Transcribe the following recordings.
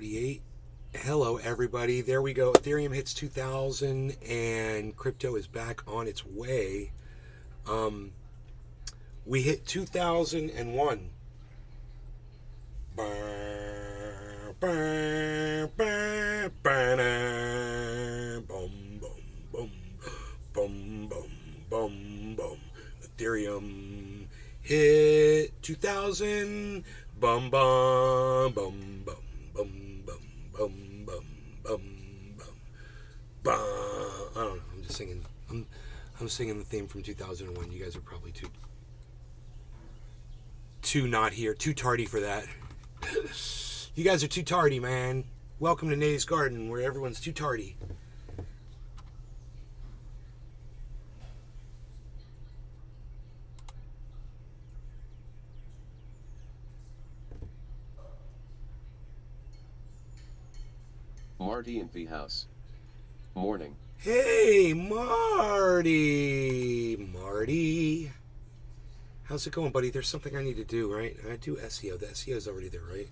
48. Hello, everybody. There we go. Ethereum hits 2,000 and crypto is back on its way. We hit 2001. Ethereum hit 2,000. Bum bum bum bum bum bum bum bum bum bum bum. I don't know. I'm just singing. I'm singing the theme from 2001. You guys are probably too not here, too tardy for that. You guys are too tardy, man. Welcome to Nate's Garden, where everyone's too tardy. Marty in the house. Morning. Hey, Marty. How's it going, buddy? There's something I need to do, right? I do SEO. The SEO is already there, right?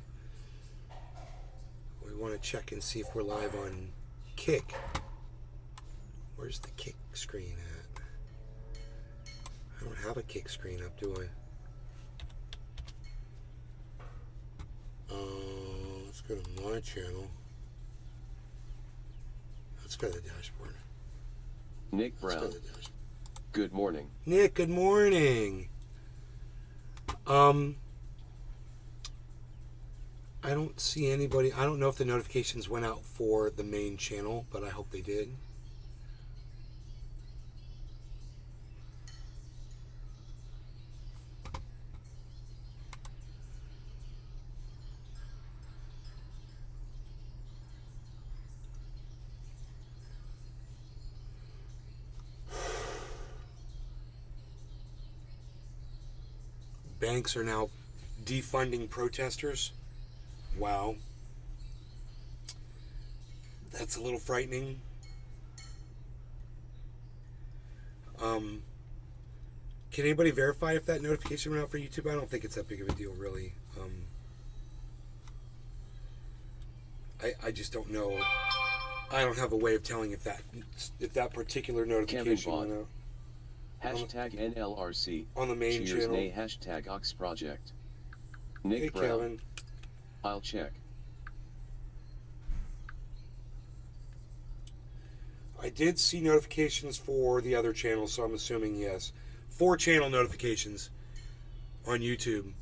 We want to check and see if we're live on Kick. Where's the Kick screen at? I don't have a Kick screen up, do I? Let's go to my channel. Let's go to the dashboard. Nick Brown. Good morning. Nick, good morning. I don't see anybody. I don't know if the notifications went out for the main channel, but I hope they did. Banks are now defunding protesters. Wow. That's a little frightening. Can anybody verify if that notification went out for YouTube? I don't think it's that big of a deal, really. I just don't know. I don't have a way of telling if that particular notification went out. Hashtag NLRC. On the main Cheers, channel. Nay, hashtag Ox Project. Nick Hey, Brown. Kevin. I'll check. I did see notifications for the other channels, so I'm assuming yes. 4 channel notifications on YouTube.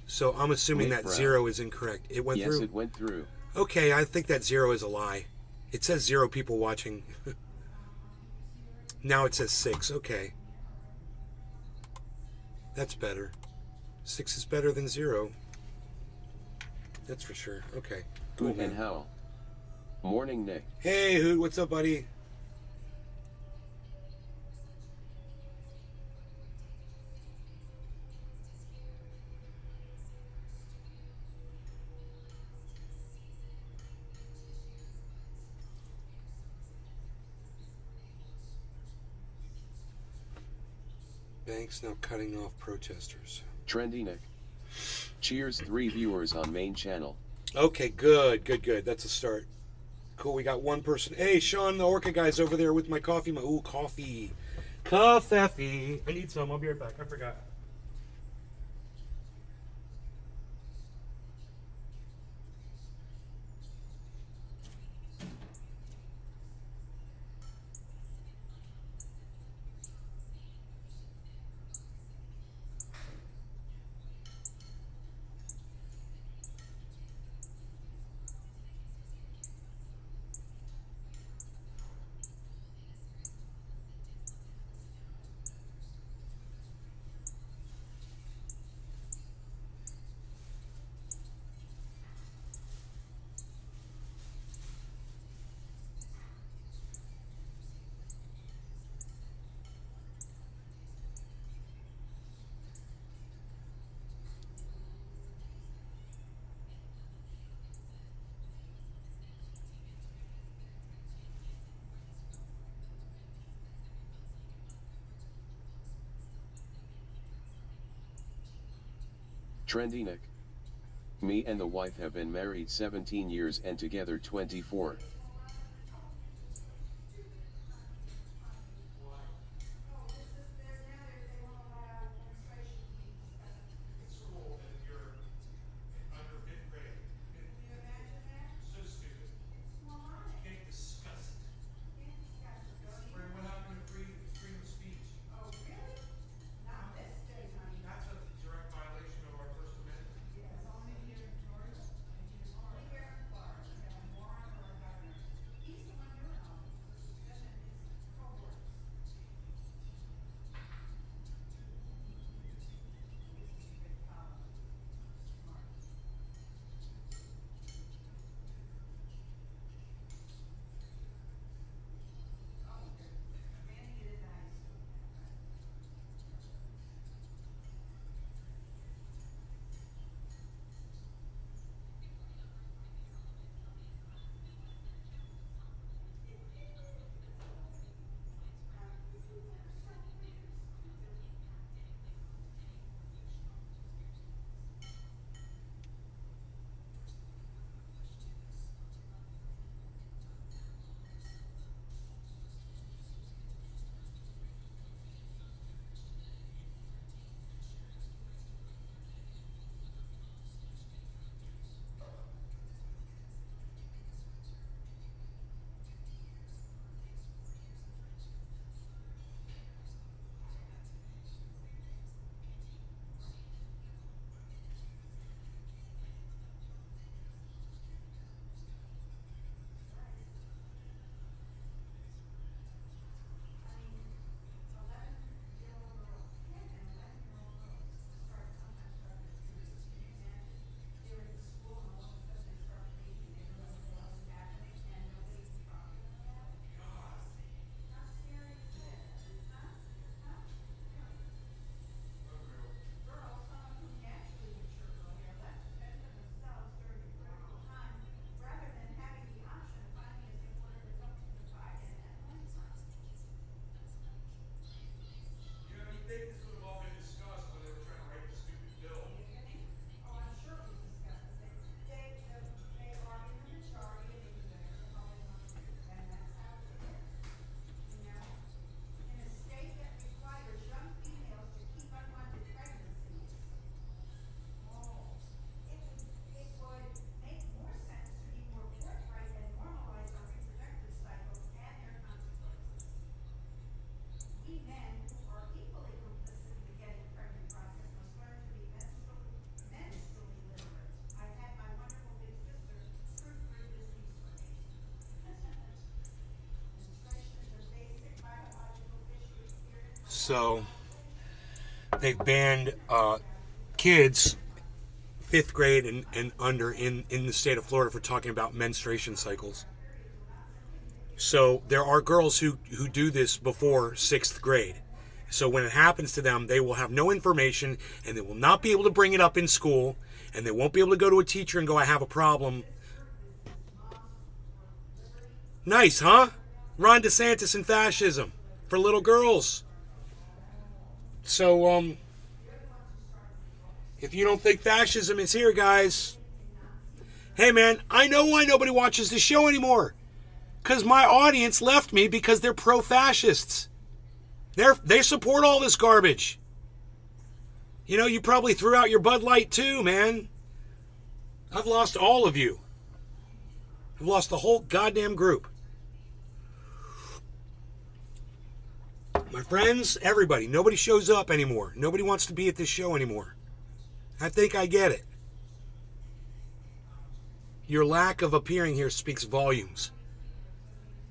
So I'm assuming Nick that Brown. 0 is incorrect. It went through? Yes, it went through. Okay, I think that 0 is a lie. It says 0 people watching. Now it says 6. Okay. That's better. 6 is better than 0. That's for sure. Okay. Cool, Hoot and man. Howl. Morning, Nick. Hey, Hoot. What's up, buddy? Banks now cutting off protesters. Trendy Nick. Cheers, 3 viewers on main channel. Okay, good. That's a start. Cool, we got one person. Hey, Sean, the Orca guy's over there with my coffee. Coffee. Coffee. I need some. I'll be right back. I forgot. Trendy Nick. Me and the wife have been married 17 years and together 24. So they've banned kids 5th grade and under in the state of Florida for talking about menstruation cycles. So there are girls who do this before 6th grade. So when it happens to them, they will have no information and they will not be able to bring it up in school, and they won't be able to go to a teacher and go, I have a problem. Nice, huh? Ron DeSantis and fascism for little girls. So, if you don't think fascism is here, guys, hey man, I know why nobody watches this show anymore. Because my audience left me because they're pro-fascists. They support all this garbage. You know, you probably threw out your Bud Light too, man. I've lost all of you. I've lost the whole goddamn group. My friends, everybody, nobody shows up anymore. Nobody wants to be at this show anymore. I think I get it. Your lack of appearing here speaks volumes.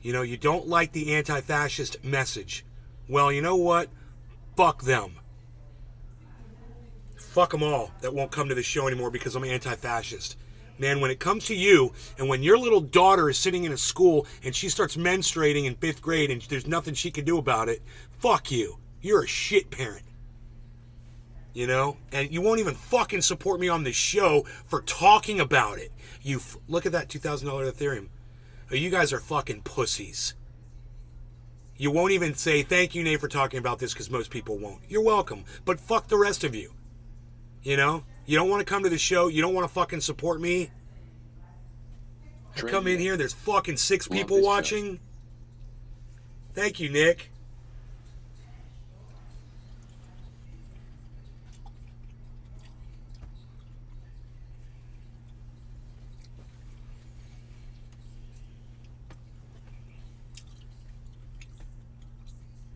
You know, you don't like the anti-fascist message. Well, you know what? Fuck them. Fuck them all that won't come to the show anymore because I'm anti-fascist. Man, when it comes to you, and when your little daughter is sitting in a school and she starts menstruating in 5th grade and there's nothing she can do about it, fuck you. You're a shit parent. You know? And you won't even fucking support me on this show for talking about it. Look at that $2,000 Ethereum. Oh, you guys are fucking pussies. You won't even say, thank you, Nate, for talking about this, because most people won't. You're welcome. But fuck the rest of you. You know? You don't want to come to the show. You don't want to fucking support me. I come in here, there's fucking 6 people watching. Thank you, Nick.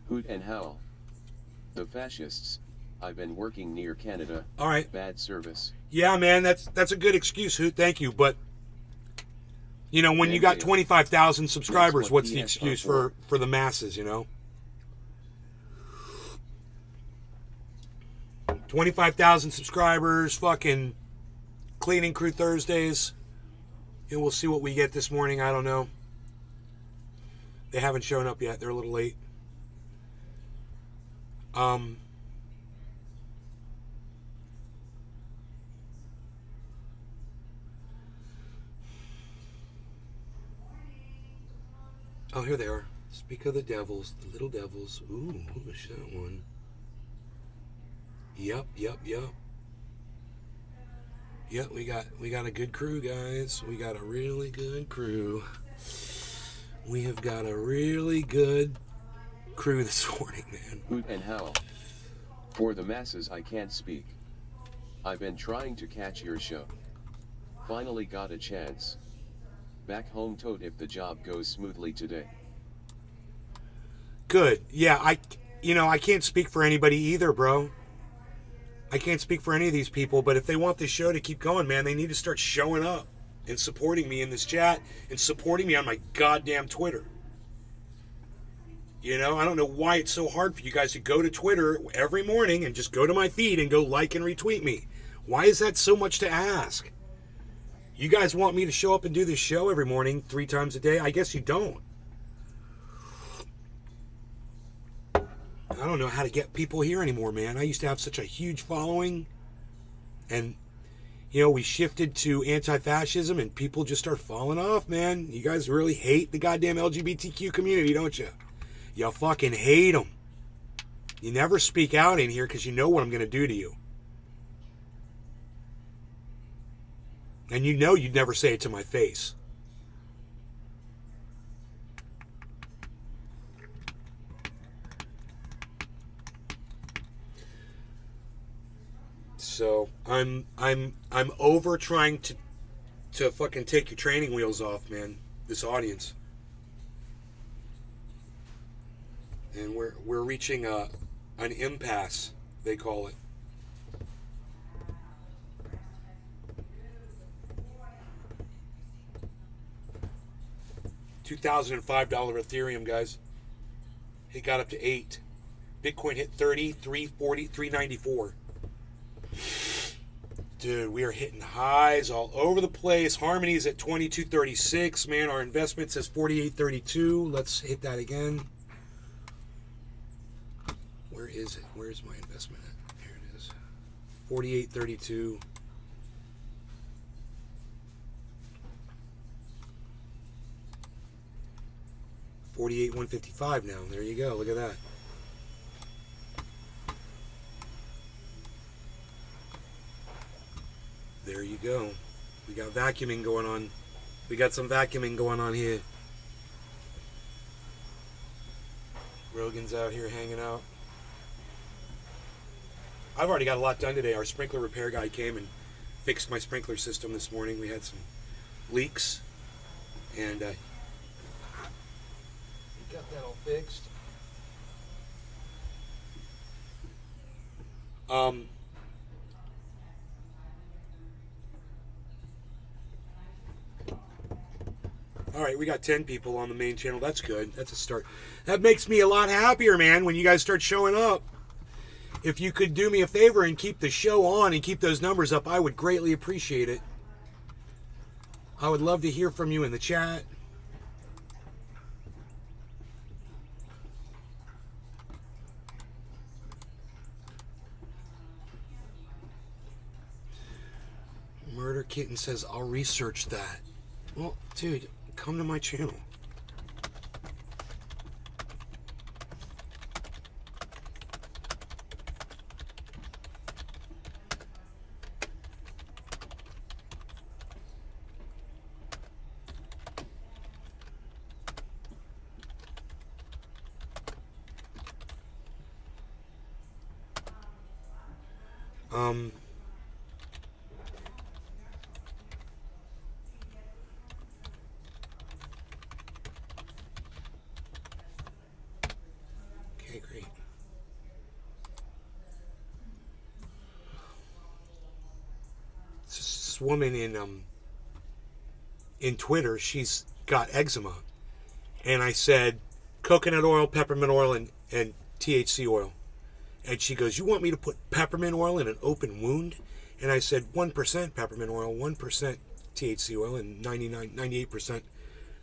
Hoot and howl. The fascists. I've been working near Canada. All right. Bad service. Yeah, man, that's a good excuse, Hoot. Thank you, but you know, when you got 25,000 subscribers, what's the excuse for the masses, you know? 25,000 subscribers, fucking cleaning crew Thursdays. And we'll see what we get this morning. I don't know. They haven't shown up yet. They're a little late. Oh, here they are. Speak of the devils, the little devils. Ooh, who's that one? Yep. Yep, we got a good crew, guys. We got a really good crew. We have got a really good crew this morning, man. Hoot and howl. For the masses, I can't speak. I've been trying to catch your show. Finally got a chance. Back home tote if the job goes smoothly today. Good. Yeah, I can't speak for anybody either, bro. I can't speak for any of these people, but if they want this show to keep going, man, they need to start showing up and supporting me in this chat and supporting me on my goddamn Twitter. You know, I don't know why it's so hard for you guys to go to Twitter every morning and just go to my feed and go like and retweet me. Why is that so much to ask? You guys want me to show up and do this show every morning 3 times a day? I guess you don't. I don't know how to get people here anymore, man. I used to have such a huge following. And, you know, we shifted to anti-fascism and people just start falling off, man. You guys really hate the goddamn LGBTQ community, don't you? You fucking hate them. You never speak out in here because you know what I'm going to do to you. And you know you'd never say it to my face. So I'm over trying to fucking take your training wheels off, man. This audience. And we're reaching an impasse, they call it. $2,005 Ethereum, guys. It got up to 8. Bitcoin hit 30, 340, 394. Dude, we are hitting highs all over the place. Harmony's at 2236. Man, our investment says 4832. Let's hit that again. Where is it? Where's my investment at? There it is. 4832. $48,155 now. There you go. Look at that. There you go. We got vacuuming going on. We got some vacuuming going on here. Rogan's out here hanging out. I've already got a lot done today. Our sprinkler repair guy came and fixed my sprinkler system this morning. We had some leaks. And we got that all fixed. All right, we got 10 people on the main channel. That's good. That's a start. That makes me a lot happier, man, when you guys start showing up. If you could do me a favor and keep the show on and keep those numbers up, I would greatly appreciate it. I would love to hear from you in the chat. Murder Kitten says, I'll research that. Well, dude, come to my channel. Um, okay, great. This woman in Twitter, she's got eczema, and I said coconut oil, peppermint oil, and THC oil. And she goes, you want me to put peppermint oil in an open wound? And I said 1% peppermint oil, 1% THC oil, and 98%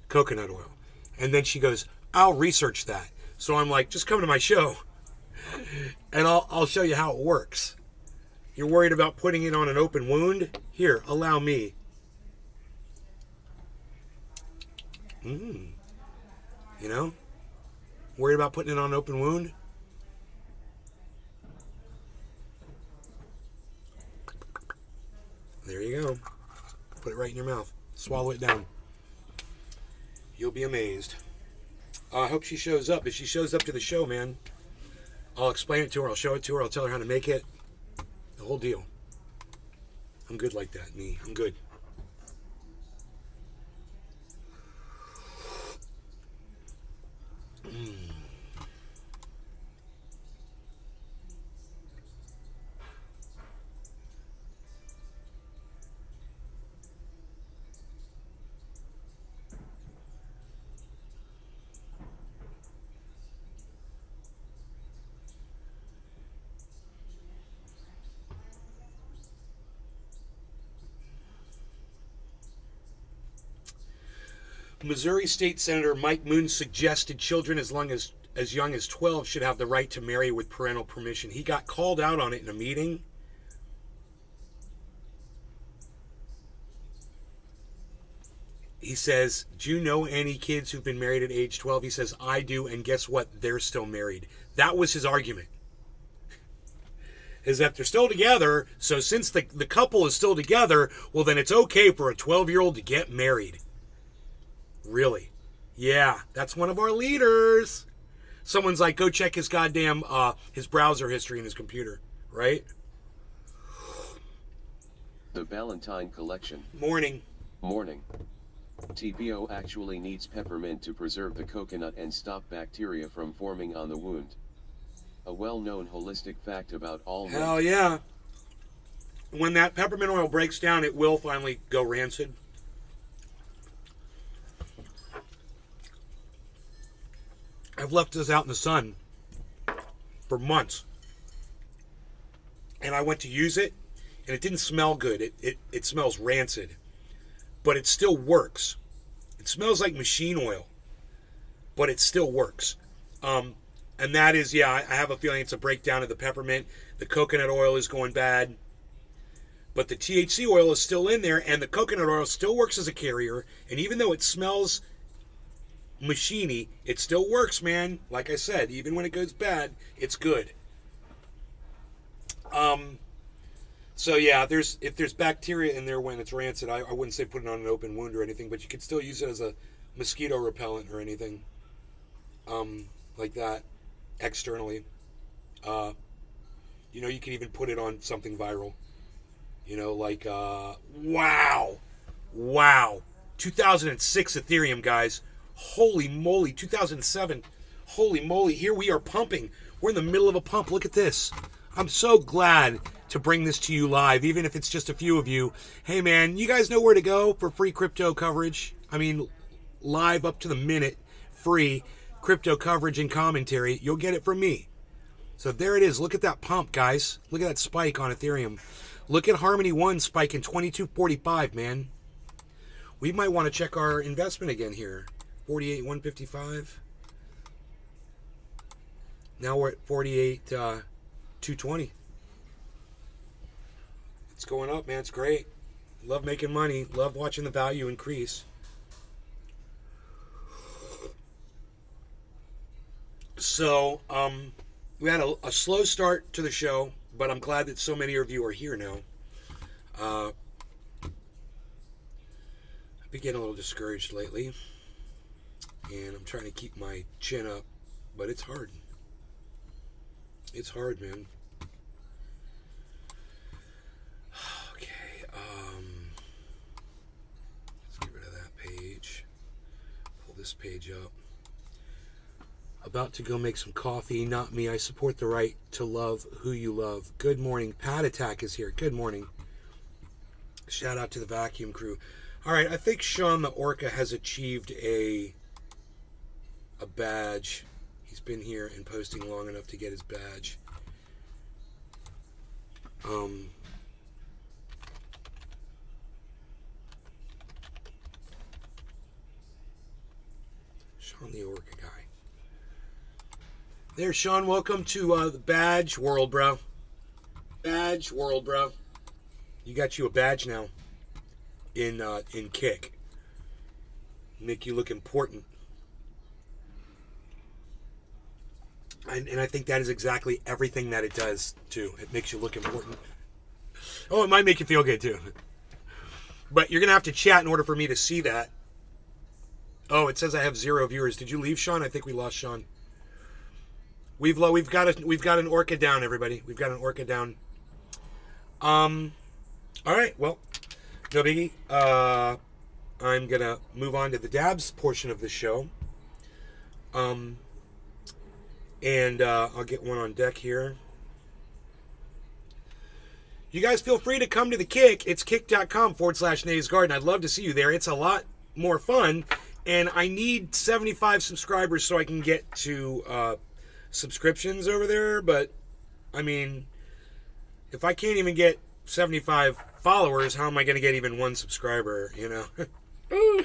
coconut oil. And then she goes, I'll research that. So I'm like, just come to my show and I'll show you how it works. You're worried about putting it on an open wound? Here, allow me. You know? Worried about putting it on an open wound? There you go. Put it right in your mouth. Swallow it down. You'll be amazed. I hope she shows up. If she shows up to the show, man, I'll explain it to her. I'll show it to her. I'll tell her how to make it. The whole deal. I'm good like that, me. I'm good. Missouri State Senator Mike Moon suggested children as young as 12 should have the right to marry with parental permission. He got called out on it in a meeting. He says, do you know any kids who've been married at age 12? He says, I do, and guess what? They're still married. That was his argument. Is that they're still together, so since the couple is still together, well, then it's okay for a 12-year-old to get married. Really? Yeah, that's one of our leaders. Someone's like, go check his goddamn, his browser history in his computer, right? The Valentine Collection. Morning. TPO actually needs peppermint to preserve the coconut and stop bacteria from forming on the wound. A well-known holistic fact about all mint. Hell yeah. When that peppermint oil breaks down, it will finally go rancid. I've left this out in the sun for months. And I went to use it, and it didn't smell good. It smells rancid. But it still works. It smells like machine oil, but it still works. And that is, yeah, I have a feeling it's a breakdown of the peppermint. The coconut oil is going bad. But the THC oil is still in there, and the coconut oil still works as a carrier. And even though it smells machiney, it still works, man. Like I said, even when it goes bad, it's good. So yeah, if there's bacteria in there when it's rancid, I wouldn't say put it on an open wound or anything, but you could still use it as a mosquito repellent or anything like that externally. You can even put it on something viral. Like wow, 2006 Ethereum, guys. Holy moly, 2007. Holy moly, here we are pumping. We're in the middle of a pump. Look at this. I'm so glad to bring this to you live, even if it's just a few of you. Hey, man, you guys know where to go for free crypto coverage? I mean, live up to the minute, free crypto coverage and commentary. You'll get it from me. So there it is. Look at that pump, guys. Look at that spike on Ethereum. Look at Harmony One spike in 22.45, man. We might want to check our investment again here. 48,155. Now we're at 48,220. It's going up, man. It's great. Love making money. Love watching the value increase. So, we had a slow start to the show, but I'm glad that so many of you are here now. I've been getting a little discouraged lately, and I'm trying to keep my chin up, but it's hard. It's hard, man. this page up. About to go make some coffee. Not me. I support the right to love who you love. Good morning. Pat Attack is here. Good morning. Shout out to the vacuum crew. All right, I think Sean the Orca has achieved a badge. He's been here and posting long enough to get his badge. Sean the Orca guy. There, Sean. Welcome to the badge world, bro. Badge world, bro. You got you a badge now. In Kick. Make you look important. And I think that is exactly everything that it does, too. It makes you look important. Oh, it might make you feel good, too. But you're going to have to chat in order for me to see that. Oh, it says I have 0 viewers. Did you leave, Sean? I think we lost Sean. We've got an Orca down, everybody. We've got an Orca down. All right, well, no biggie. I'm going to move on to the dabs portion of the show. And I'll get one on deck here. You guys feel free to come to the Kick. It's kick.com/Nays Garden. I'd love to see you there. It's a lot more fun. And I need 75 subscribers so I can get to subscriptions over there. But, I mean, if I can't even get 75 followers, how am I going to get even one subscriber, you know? So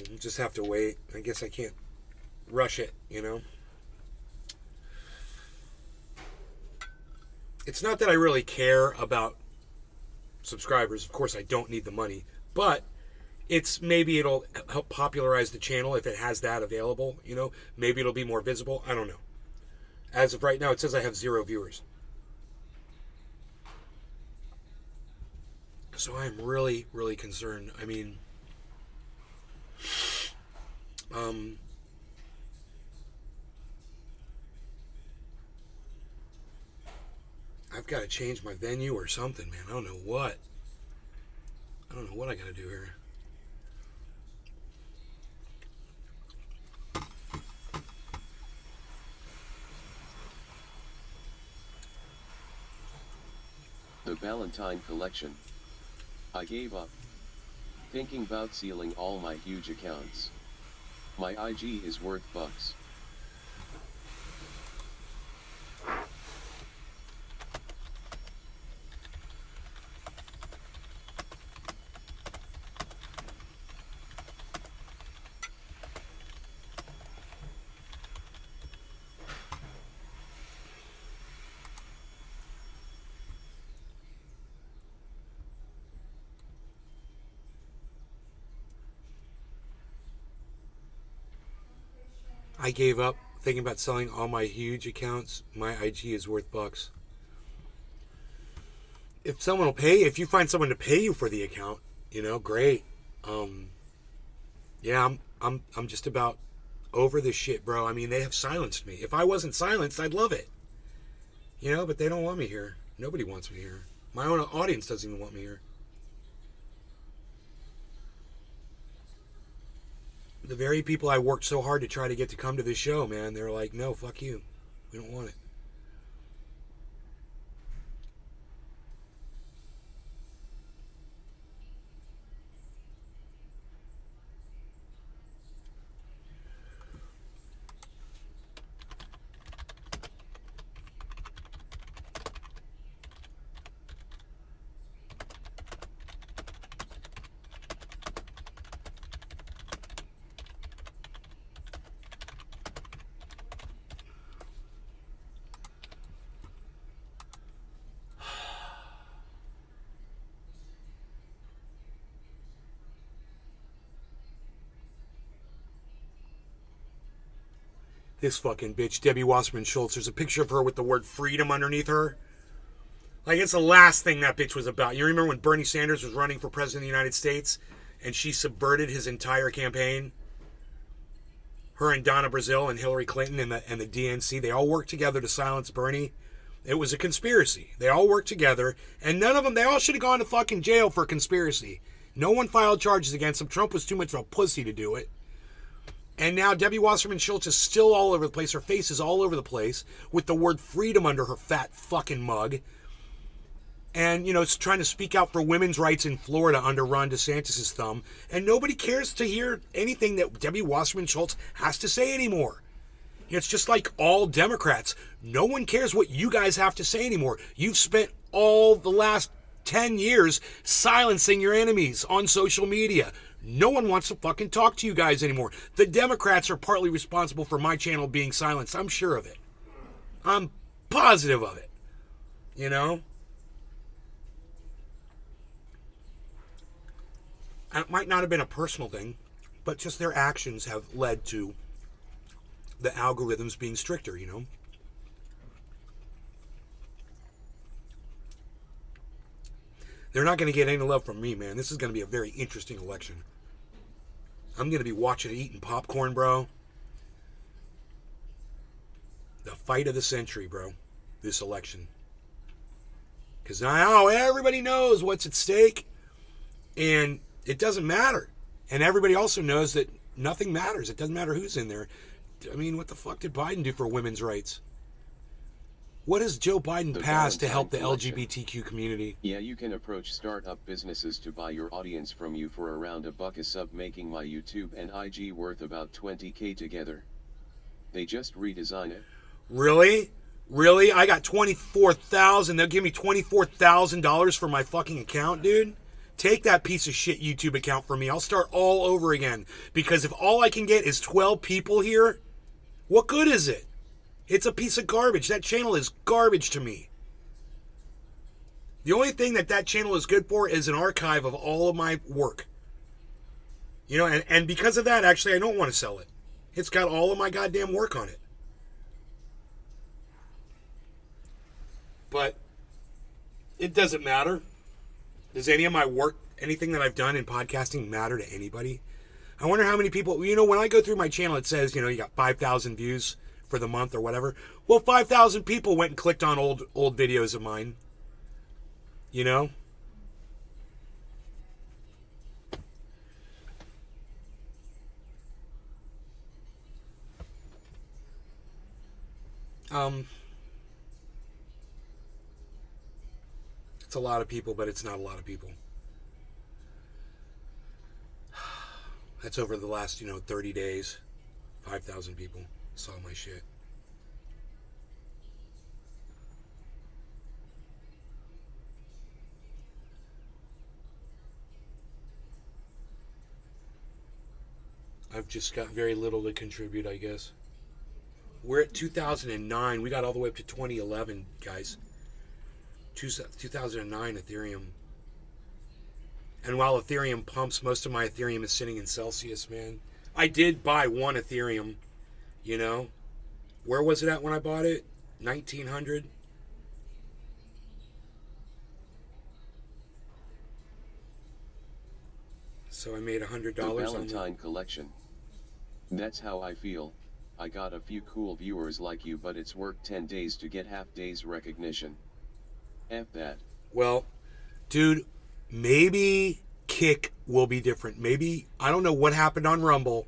we'll just have to wait. I guess I can't rush it, you know? It's not that I really care about subscribers. Of course, I don't need the money. But it's maybe it'll help popularize the channel if it has that available, you know? Maybe it'll be more visible. I don't know. As of right now, it says I have 0 viewers. So I'm really, really concerned. I mean, I've got to change my venue or something, man. I don't know what. I don't know what I got to do here. The Valentine collection. I gave up. Thinking about sealing all my huge accounts. My IG is worth bucks. I gave up thinking about selling all my huge accounts. My IG is worth bucks. If someone will pay, if you find someone to pay you for the account, you know, great. Yeah, I'm just about over this shit, bro. I mean, they have silenced me. If I wasn't silenced, I'd love it. You know, but they don't want me here. Nobody wants me here. My own audience doesn't even want me here. The very people I worked so hard to try to get to come to this show, man, they're like, no, fuck you. We don't want it. This fucking bitch, Debbie Wasserman Schultz. There's a picture of her with the word freedom underneath her. Like, it's the last thing that bitch was about. You remember when Bernie Sanders was running for president of the United States and she subverted his entire campaign? Her and Donna Brazile and Hillary Clinton and the DNC, they all worked together to silence Bernie. It was a conspiracy. They all worked together, and none of them, they all should have gone to fucking jail for conspiracy. No one filed charges against him. Trump was too much of a pussy to do it. And now Debbie Wasserman Schultz is still all over the place. Her face is all over the place with the word freedom under her fat fucking mug. And, you know, it's trying to speak out for women's rights in Florida under Ron DeSantis' thumb. And nobody cares to hear anything that Debbie Wasserman Schultz has to say anymore. It's just like all Democrats. No one cares what you guys have to say anymore. You've spent all the last 10 years silencing your enemies on social media. No one wants to fucking talk to you guys anymore. The Democrats are partly responsible for my channel being silenced. I'm sure of it. I'm positive of it. You know? And it might not have been a personal thing, but just their actions have led to the algorithms being stricter, you know? They're not going to get any love from me, man. This is going to be a very interesting election. I'm going to be watching it, eating popcorn, bro. The fight of the century, bro. This election. Because now everybody knows what's at stake. And it doesn't matter. And everybody also knows that nothing matters. It doesn't matter who's in there. I mean, what the fuck did Biden do for women's rights? What has Joe Biden passed to help the LGBTQ community? Yeah, you can approach startup businesses to buy your audience from you for around $1 a sub, making my YouTube and IG worth about $20K together. They just redesign it. Really? Really? I got $24,000. They'll give me $24,000 for my fucking account, dude? Take that piece of shit YouTube account from me. I'll start all over again. Because if all I can get is 12 people here, what good is it? It's a piece of garbage. That channel is garbage to me. The only thing that channel is good for is an archive of all of my work. You know, and because of that, actually, I don't want to sell it. It's got all of my goddamn work on it. But it doesn't matter. Does any of my work, anything that I've done in podcasting matter to anybody? I wonder how many people, you know, when I go through my channel, it says, you know, you got 5,000 views for the month or whatever. Well, 5,000 people went and clicked on old videos of mine. You know? It's a lot of people, but it's not a lot of people. That's over the last, 30 days. 5,000 people saw my shit. I've just got very little to contribute, I guess. We're at 2009. We got all the way up to 2011, guys. 2009 Ethereum. And while Ethereum pumps, most of my Ethereum is sitting in Celsius, man. I did buy one Ethereum, Where was it at when I bought it? 1900? So I made $100 the on Valentine collection. That's how I feel. I got a few cool viewers like you, but it's worked 10 days to get half days recognition. F that. Well, dude, maybe Kick will be different. Maybe, I don't know what happened on Rumble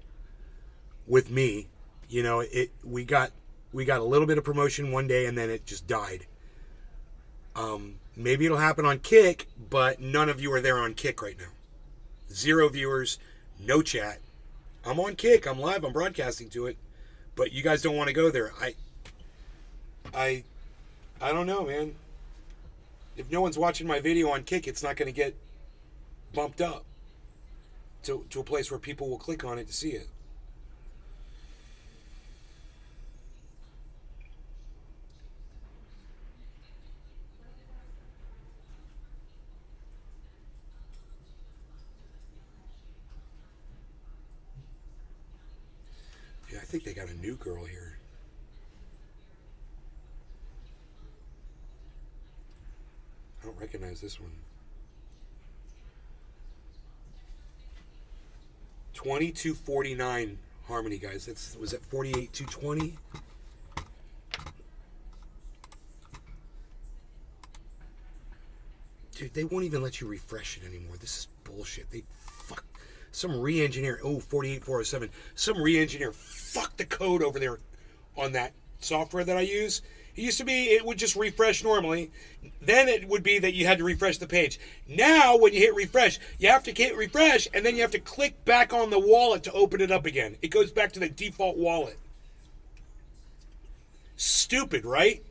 with me. We got a little bit of promotion one day and then it just died. Maybe it'll happen on Kick, but none of you are there on Kick right now. 0 viewers, no chat. I'm on Kick, I'm live, I'm broadcasting to it, but you guys don't want to go there. I don't know, man. If no one's watching my video on Kick, it's not going to get bumped up to a place where people will click on it to see it. Yeah, I think they got a new girl here. I don't recognize this one. 2249 Harmony, guys. Was that 48220? Dude, they won't even let you refresh it anymore. This is bullshit. They fuck some re-engineer. Oh, 48407. Some re-engineer fucked the code over there on that software that I use. It used to be it would just refresh normally. Then it would be that you had to refresh the page. Now, when you hit refresh, you have to hit refresh, and then you have to click back on the wallet to open it up again. It goes back to the default wallet. Stupid, right?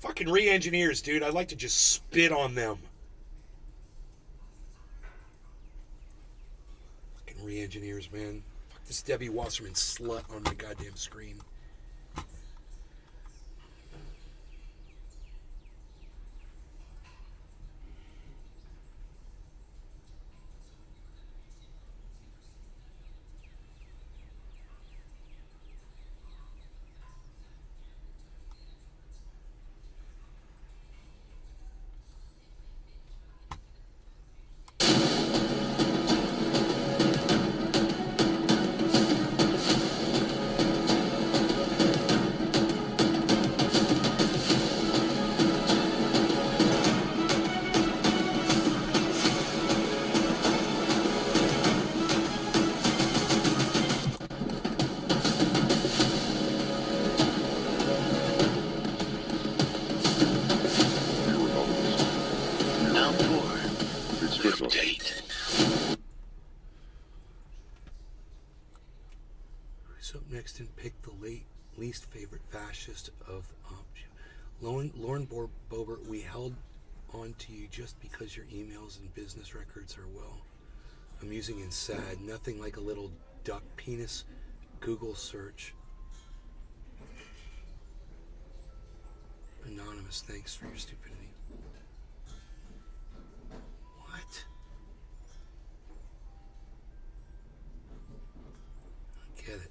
Fucking re-engineers, dude. I'd like to just spit on them. Fucking re-engineers, man. Fuck this Debbie Wasserman slut on my goddamn screen. Least favorite fascist of Lauren Boebert, we held on to you just because your emails and business records are well amusing and sad. Nothing like a little duck penis Google search. Anonymous, thanks for your stupidity. What? I get it.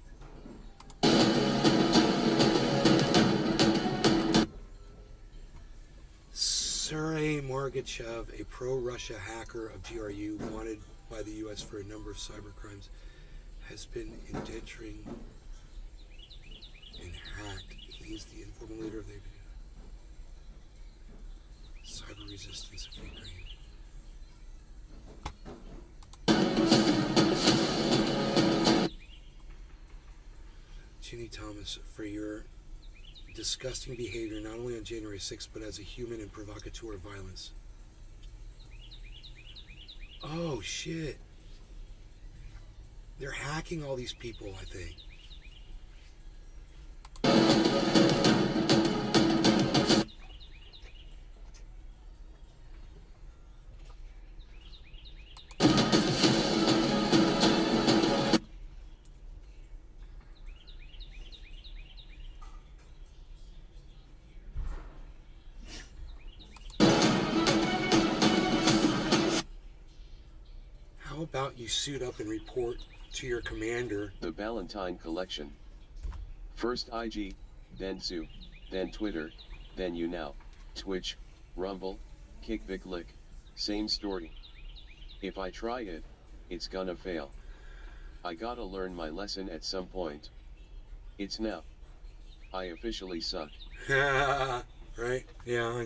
Sergei Morgachev, a pro-Russia hacker of GRU, wanted by the U.S. for a number of cybercrimes, has been indenturing and hacked. He's the informal leader of the cyber resistance of Ukraine. Ginny Thomas, for your disgusting behavior not only on January 6th but as a human and provocateur of violence. Oh shit. They're hacking all these people, I think. How about you suit up and report to your commander? The Ballantine Collection. First IG, then Sue, then Twitter, then YouNow, Twitch, Rumble, KickVicLick, same story. If I try it, it's gonna fail. I gotta learn my lesson at some point. It's now. I officially suck. Right? Yeah.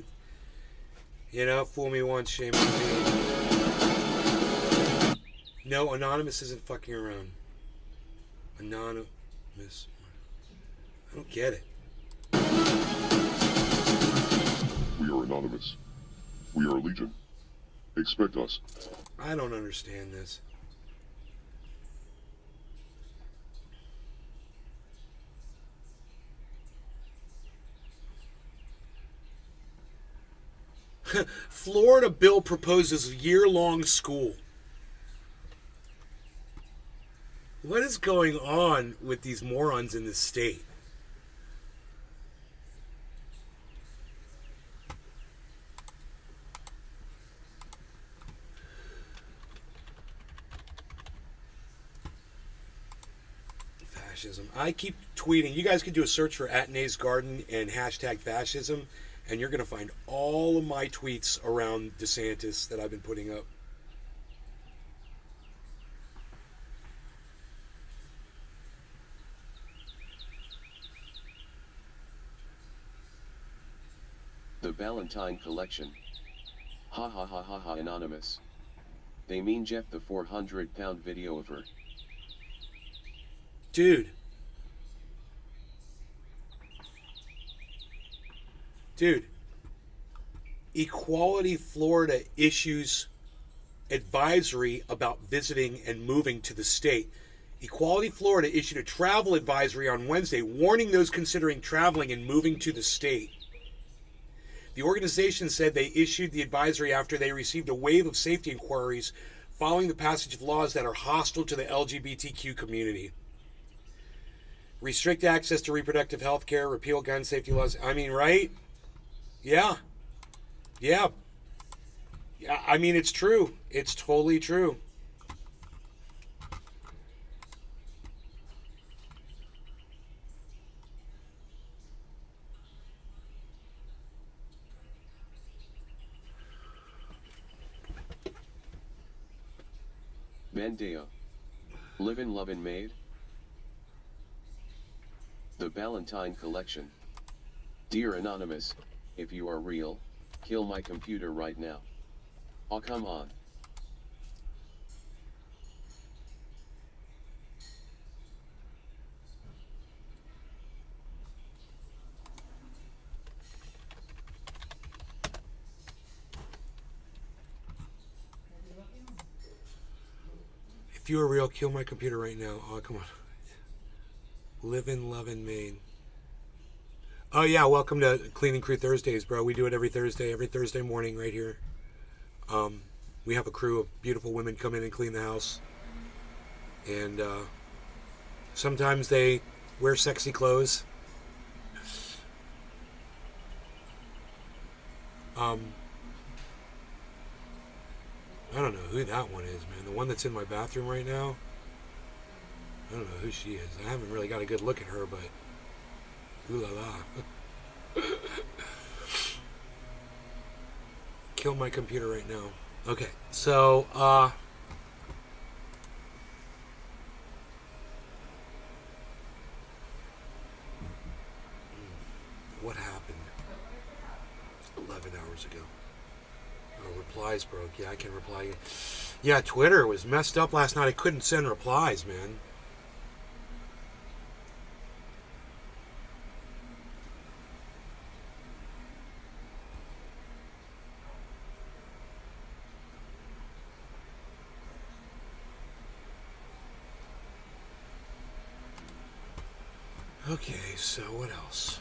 You know, fool me once, shame on me. No, Anonymous isn't fucking around. Anonymous. I don't get it. We are Anonymous. We are Legion. Expect us. I don't understand this. Florida bill proposes year-long school. What is going on with these morons in this state? Fascism. I keep tweeting. You guys can do a search for @Nays Garden and hashtag fascism, and you're going to find all of my tweets around DeSantis that I've been putting up. The Ballantine Collection. Ha ha ha ha ha anonymous. They mean Jeff the 400-pound videographer. Dude. Dude. Equality Florida issues advisory about visiting and moving to the state. Equality Florida issued a travel advisory on Wednesday warning those considering traveling and moving to the state. The organization said they issued the advisory after they received a wave of safety inquiries following the passage of laws that are hostile to the LGBTQ community. Restrict access to reproductive health care, repeal gun safety laws. I mean, right? Yeah. Yeah. Yeah, I mean, it's true. It's totally true. Mandeo. Livin' Lovin' Maid. The Ballantine Collection. Dear Anonymous, if you are real, kill my computer right now. Oh, come on. If you are real, kill my computer right now. Oh, come on. Livin' Lovin' Maine. Oh, yeah, welcome to Cleaning Crew Thursdays, bro. We do it every Thursday morning right here. We have a crew of beautiful women come in and clean the house. And sometimes they wear sexy clothes. I don't know who that one is, man. The one that's in my bathroom right now. I don't know who she is. I haven't really got a good look at her, but ooh la la. Kill my computer right now. Okay, so what happened 11 hours ago? Oh, replies broke. Yeah, I can reply. Yeah, Twitter was messed up last night. I couldn't send replies, man. Okay, so what else?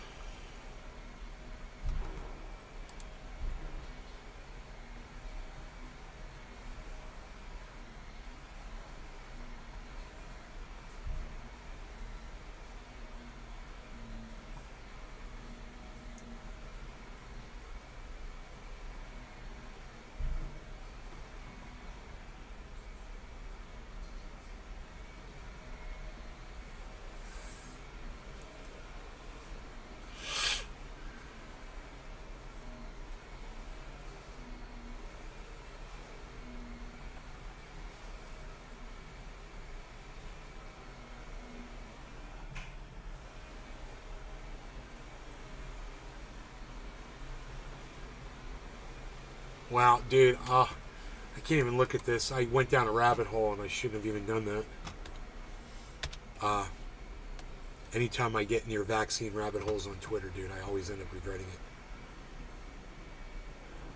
Wow, dude, I can't even look at this. I went down a rabbit hole and I shouldn't have even done that. Anytime I get near vaccine rabbit holes on Twitter, dude, I always end up regretting it.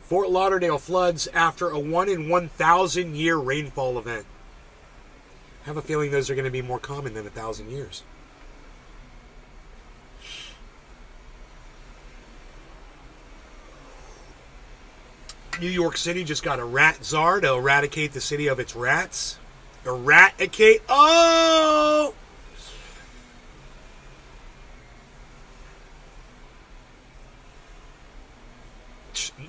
Fort Lauderdale floods after a 1 in 1,000 year rainfall event. I have a feeling those are going to be more common than 1,000 years. New York City just got a rat czar to eradicate the city of its rats. Eradicate? Oh!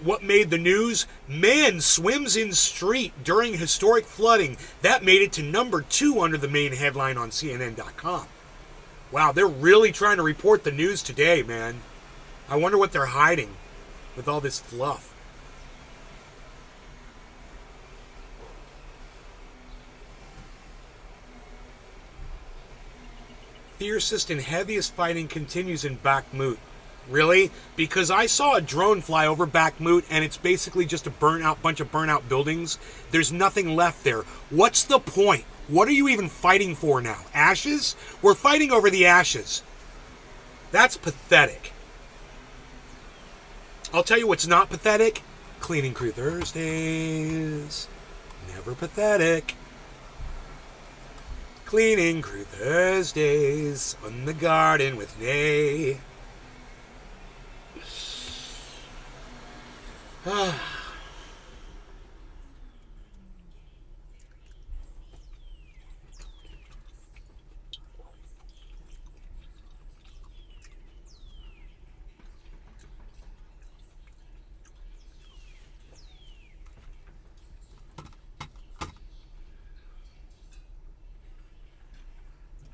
What made the news? Man swims in street during historic flooding. That made it to number 2 under the main headline on CNN.com. Wow, they're really trying to report the news today, man. I wonder what they're hiding with all this fluff. Fiercest and heaviest fighting continues in Bakhmut. Really? Because I saw a drone fly over Bakhmut, and it's basically just a bunch of burnt out buildings. There's nothing left there. What's the point? What are you even fighting for now? Ashes? We're fighting over the ashes. That's pathetic. I'll tell you what's not pathetic. Cleaning Crew Thursdays. Never pathetic. Cleaning Crew Thursdays on the garden with Nay.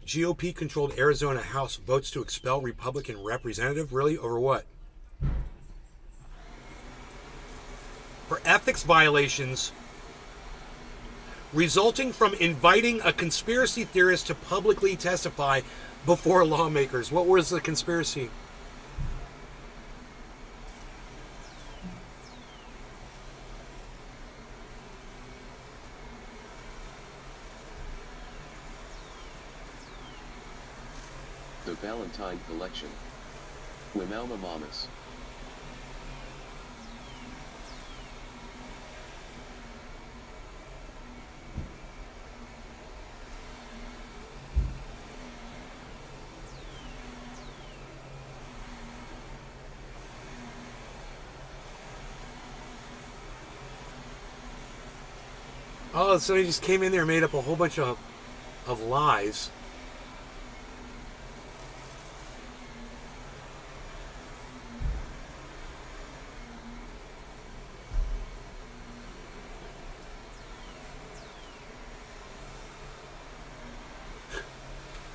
GOP-controlled Arizona House votes to expel Republican representative? Really? Over what? For ethics violations resulting from inviting a conspiracy theorist to publicly testify before lawmakers. What was the conspiracy? The Valentine Collection. Wimauma Mamas. Oh, so he just came in there and made up a whole bunch of lies.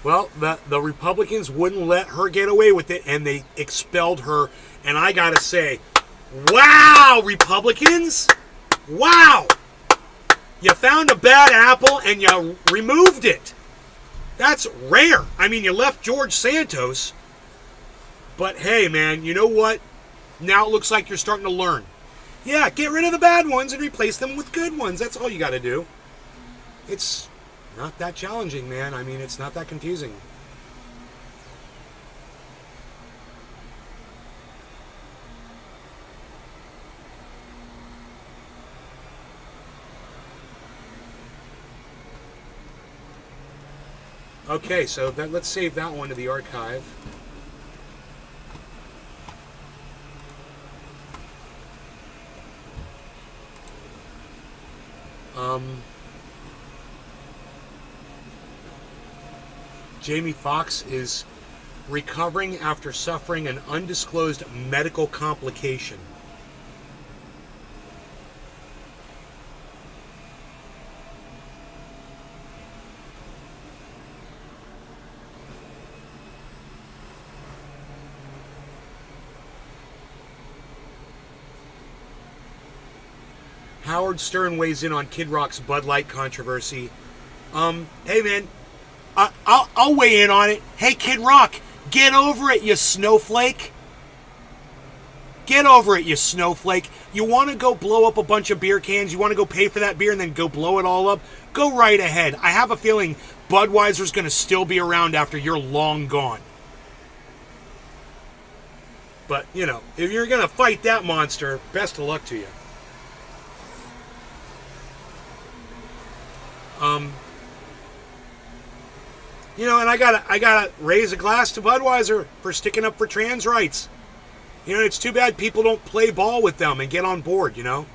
Well, the Republicans wouldn't let her get away with it, and they expelled her. And I gotta say, wow, Republicans! Wow! You found a bad apple and you removed it. That's rare. I mean, you left George Santos. But hey, man, you know what? Now it looks like you're starting to learn. Yeah, get rid of the bad ones and replace them with good ones. That's all you got to do. It's not that challenging, man. I mean, it's not that confusing. Okay, so let's save that one to the archive. Jamie Foxx is recovering after suffering an undisclosed medical complication. Howard Stern weighs in on Kid Rock's Bud Light controversy. Hey man, I'll weigh in on it. Hey Kid Rock, get over it, you snowflake. Get over it, you snowflake. You want to go blow up a bunch of beer cans? You want to go pay for that beer and then go blow it all up? Go right ahead. I have a feeling Budweiser's going to still be around after you're long gone. But, you know, if you're going to fight that monster, best of luck to you. You know, and I gotta raise a glass to Budweiser for sticking up for trans rights. You know, it's too bad people don't play ball with them and get on board. You know,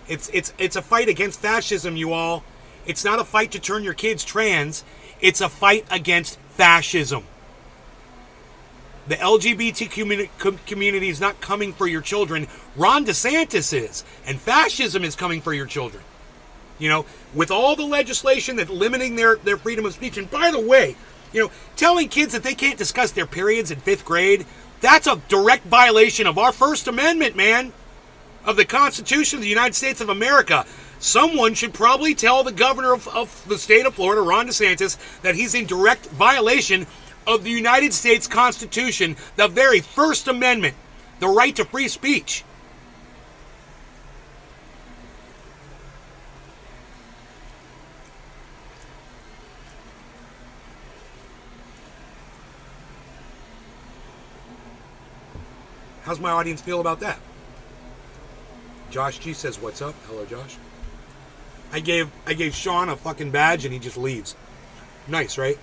it's a fight against fascism, you all. It's not a fight to turn your kids trans. It's a fight against fascism. The LGBT community is not coming for your children. Ron DeSantis is, and fascism is coming for your children. You know, with all the legislation that's limiting their freedom of speech. And by the way, you know, telling kids that they can't discuss their periods in 5th grade, that's a direct violation of our First Amendment, man, of the Constitution of the United States of America. Someone should probably tell the governor of the state of Florida, Ron DeSantis, that he's in direct violation of the United States Constitution, the very First Amendment, the right to free speech. How's my audience feel about that? Josh G says, what's up? Hello, Josh. I gave Sean a fucking badge and he just leaves. Nice, right?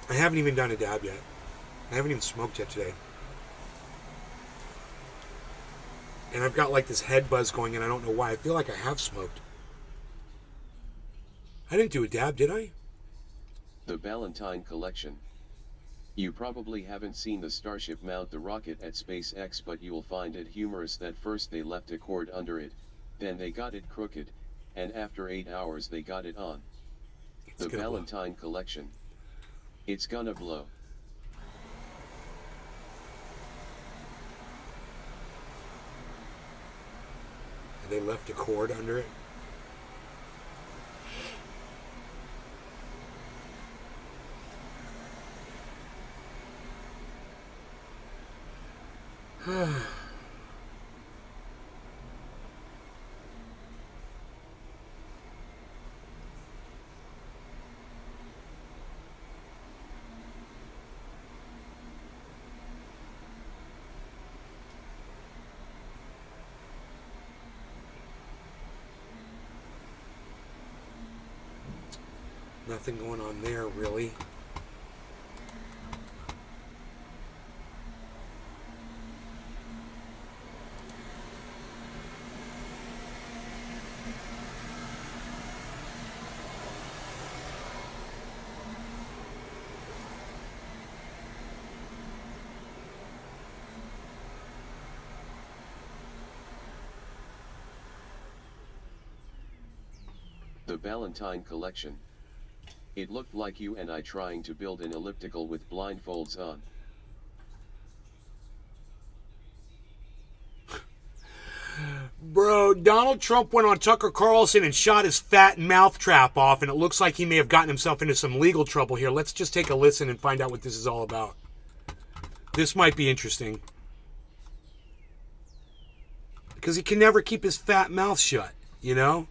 I haven't even done a dab yet. I haven't even smoked yet today. And I've got like this head buzz going and I don't know why. I feel like I have smoked. I didn't do a dab, did I? The Ballantine Collection. You probably haven't seen the Starship mount the rocket at SpaceX, but you'll find it humorous that first they left a cord under it, then they got it crooked, and after 8 hours they got it on. The Ballantine Collection. It's gonna blow. They left a cord under it. Nothing going on there, really. The Ballantine Collection. It looked like you and I trying to build an elliptical with blindfolds on. Bro, Donald Trump went on Tucker Carlson and shot his fat mouth trap off, and it looks like he may have gotten himself into some legal trouble here. Let's just take a listen and find out what this is all about. This might be interesting. Because he can never keep his fat mouth shut, you know?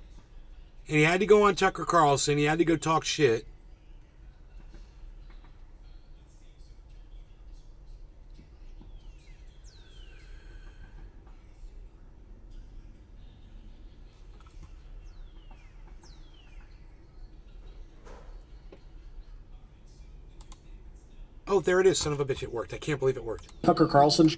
And he had to go on Tucker Carlson. He had to go talk shit. Oh, there it is. Son of a bitch, it worked. I can't believe it worked. Tucker Carlson.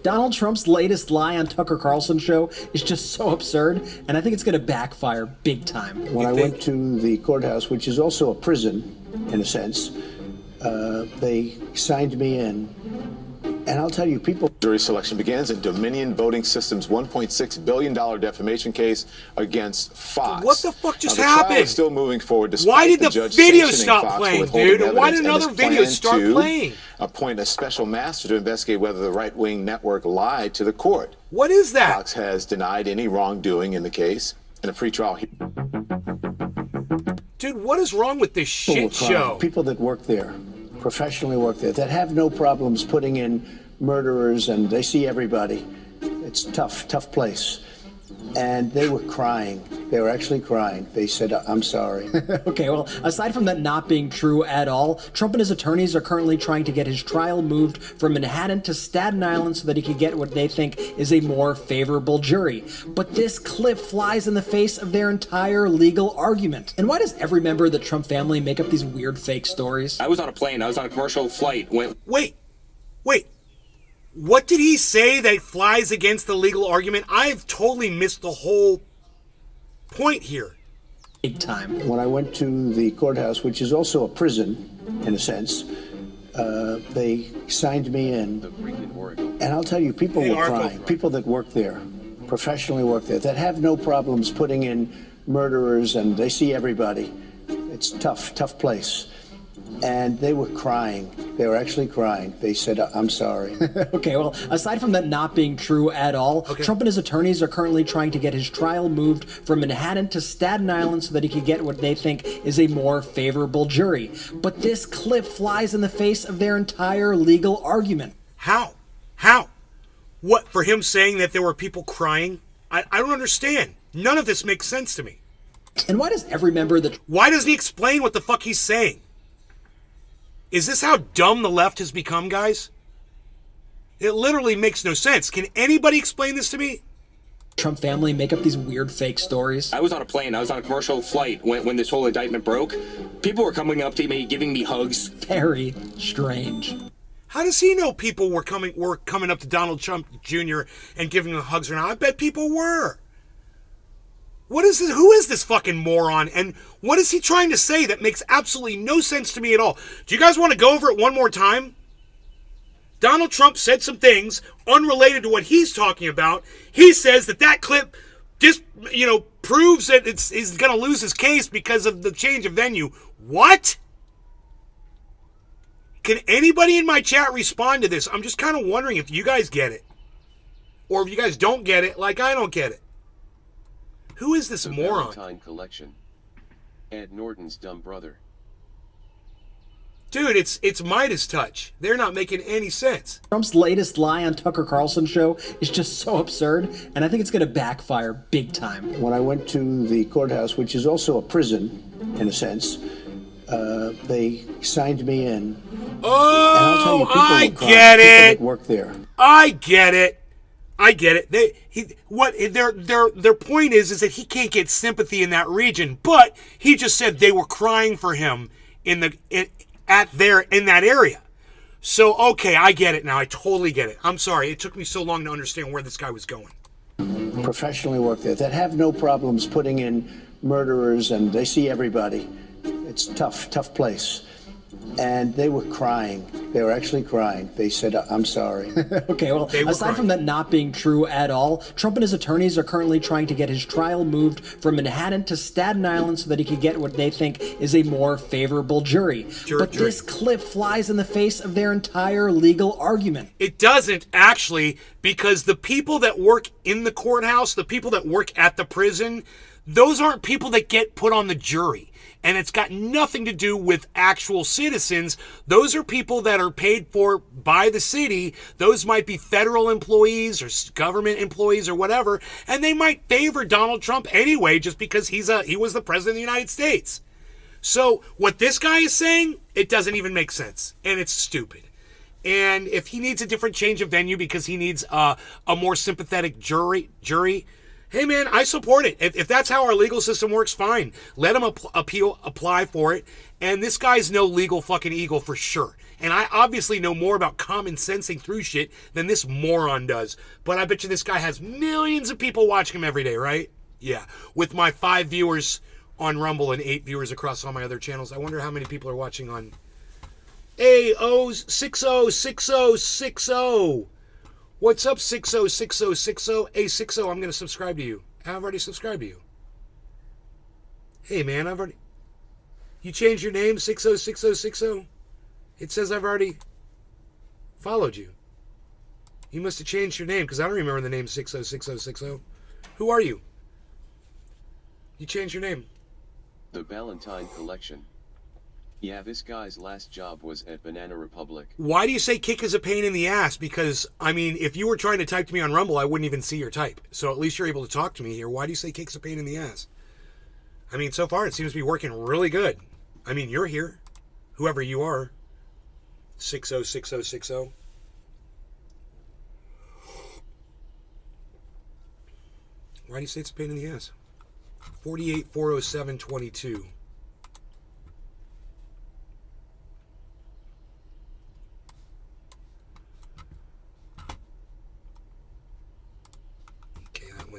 Donald Trump's latest lie on Tucker Carlson show is just so absurd, and I think it's going to backfire big time. When I went to the courthouse, which is also a prison, in a sense, they signed me in. And I'll tell you, people... Jury selection begins in Dominion Voting Systems' $1.6 billion defamation case against Fox. What the fuck just the trial happened? is still moving forward despite Why did the judge video sanctioning stop Fox for playing, withholding dude? Why did evidence another and video his start plan playing? to appoint a special master to investigate whether the right-wing network lied to the court. What is that? Fox has denied any wrongdoing in the case. In a pretrial Dude, what is wrong with this shit show? People that work there, professionally work there, that have no problems putting in murderers, and they see everybody. It's tough place. And they were crying. They were actually crying. They said, I'm sorry. Okay, well, aside from that not being true at all, Trump and his attorneys are currently trying to get his trial moved from Manhattan to Staten Island so that he can get what they think is a more favorable jury. But this clip flies in the face of their entire legal argument. And why does every member of the Trump family make up these weird fake stories? I was on a plane. I was on a commercial flight. Wait. What did he say that flies against the legal argument? I've totally missed the whole point here. Big time. When I went to the courthouse, which is also a prison, in a sense, they signed me in. The freaking Oracle. And I'll tell you, people were crying. People that work there, professionally work there, that have no problems putting in murderers, and they see everybody. It's tough place. And they were crying. They were actually crying. They said, I'm sorry. Okay, well, aside from that not being true at all, Trump and his attorneys are currently trying to get his trial moved from Manhattan to Staten Island so that he can get what they think is a more favorable jury. But this clip flies in the face of their entire legal argument. How? How? What, for him saying that there were people crying? I don't understand. None of this makes sense to me. And why does every member of the... Why doesn't he explain what the fuck he's saying? Is this how dumb the left has become, guys? It literally makes no sense. Can anybody explain this to me? Trump family make up these weird fake stories? I was on a plane. I was on a commercial flight when this whole indictment broke. People were coming up to me, giving me hugs. Very strange. How does he know people were coming up to Donald Trump Jr. and giving him hugs or not? I bet people were. What is this? Who is this fucking moron? And what is he trying to say that makes absolutely no sense to me at all? Do you guys want to go over it one more time? Donald Trump said some things unrelated to what he's talking about. He says that clip just, proves that he's going to lose his case because of the change of venue. What? Can anybody in my chat respond to this? I'm just kind of wondering if you guys get it. Or if you guys don't get it, like I don't get it. Who is this moron? Valentine Collection. Ed Norton's dumb brother. Dude, it's Midas touch. They're not making any sense. Trump's latest lie on Tucker Carlson's show is just so absurd, and I think it's going to backfire big time. When I went to the courthouse, which is also a prison, in a sense, they signed me in. Oh, and I'll tell you, people I will cry. get People it. that work there. I get it. Their point is that he can't get sympathy in that region, but he just said they were crying for him in that area. So okay, I get it now. I totally get it. I'm sorry. It took me so long to understand where this guy was going. Professionally work there that have no problems putting in murderers, and they see everybody. It's tough place. And they were crying. They were actually crying. They said, I'm sorry. Okay, well, aside from that not being true at all, Trump and his attorneys are currently trying to get his trial moved from Manhattan to Staten Island so that he can get what they think is a more favorable jury. But this clip flies in the face of their entire legal argument. It doesn't, actually, because the people that work in the courthouse, the people that work at the prison, those aren't people that get put on the jury. And it's got nothing to do with actual citizens. Those are people that are paid for by the city. Those might be federal employees or government employees or whatever. And they might favor Donald Trump anyway just because he was the president of the United States. So what this guy is saying, it doesn't even make sense. And it's stupid. And if he needs a different change of venue because he needs a more sympathetic jury, hey man, I support it. If that's how our legal system works, fine. Let him apply for it. And this guy's no legal fucking eagle for sure. And I obviously know more about common sensing through shit than this moron does. But I bet you this guy has millions of people watching him every day, right? Yeah. With my 5 viewers on Rumble and 8 viewers across all my other channels, I wonder how many people are watching on A0606060. What's up, 606060? A60, I'm going to subscribe to you. I've already subscribed to you. Hey, man, you changed your name, 606060? It says I've already followed you. You must have changed your name, because I don't remember the name 606060. Who are you? You changed your name. The Valentine Collection. Yeah, this guy's last job was at Banana Republic. Why do you say kick is a pain in the ass? Because, I mean, if you were trying to type to me on Rumble, I wouldn't even see your type. So at least you're able to talk to me here. Why do you say kick's a pain in the ass? I mean, so far it seems to be working really good. I mean, you're here. Whoever you are. 606060. Why do you say it's a pain in the ass? 4840722.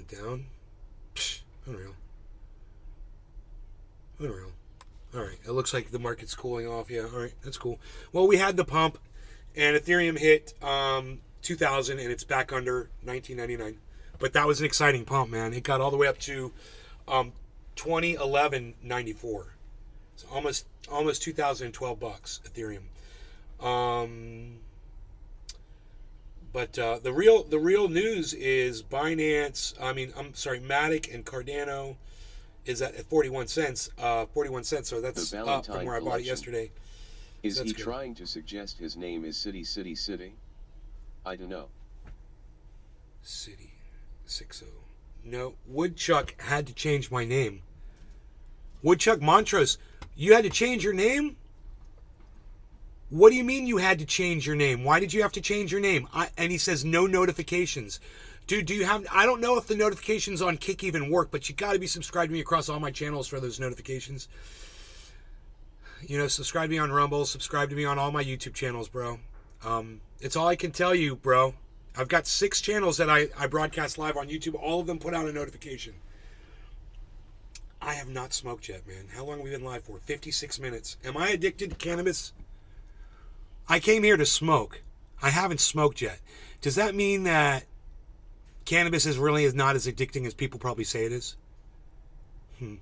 Down. Psh, unreal. All right. It looks like the market's cooling off. Yeah. All right. That's cool. Well, we had the pump, and Ethereum hit 2,000, and it's back under 1999. But that was an exciting pump, man. It got all the way up to 2011.94. It's almost 2012 bucks Ethereum. But the real news is Binance. I'm sorry, Matic and Cardano is at 41 cents. 41 cents. So that's up from where I bought it yesterday. Is So he that's good. trying to suggest his name is City City City? I don't know. City 60. No, Woodchuck had to change my name. Woodchuck Montrose, you had to change your name? What do you mean you had to change your name? Why did you have to change your name? And he says no notifications. Dude, do you have... I don't know if the notifications on Kick even work, but you got to be subscribed to me across all my channels for those notifications. You know, subscribe to me on Rumble, subscribe to me on all my YouTube channels, bro. It's all I can tell you, bro. I've got 6 channels that I broadcast live on YouTube. All of them put out a notification. I have not smoked yet, man. How long have we been live for? 56 minutes. Am I addicted to cannabis? I came here to smoke. I haven't smoked yet. Does that mean that cannabis is not as addicting as people probably say it is? I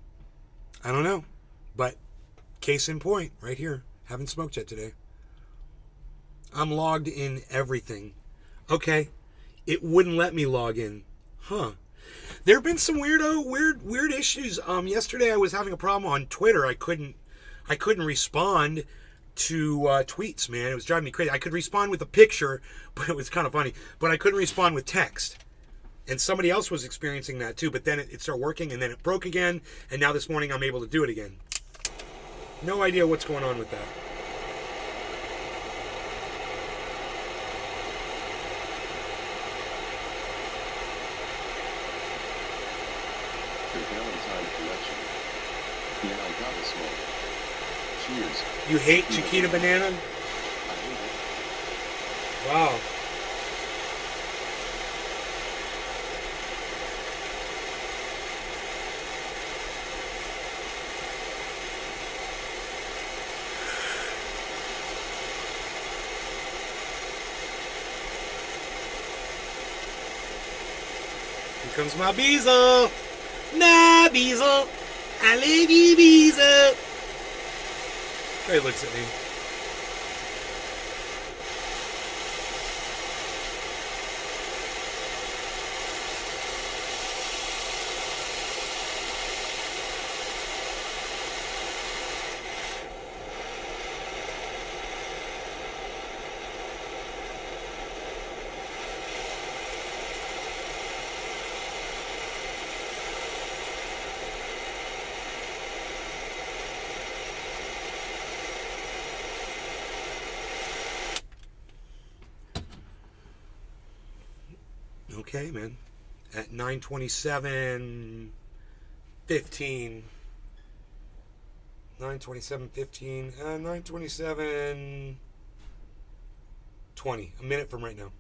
don't know. But case in point, right here. Haven't smoked yet today. I'm logged in everything. Okay. It wouldn't let me log in. Huh. There have been some weird issues. Yesterday I was having a problem on Twitter. I couldn't respond to tweets, man. It was driving me crazy. I could respond with a picture, but it was kind of funny. But I couldn't respond with text. And somebody else was experiencing that too. But then it started working, and then it broke again. And now this morning I'm able to do it again. No idea what's going on with that. The Valentine Collection. Yeah, I got a smoke. Cheers. You hate Chiquita Banana? I hate it. Wow. Here comes my Beezle. Nah, Beezle. I love you, Beezle. He looks at me. Okay, man. At 9:27:15. 9:27:15. 9:27:20. A minute from right now.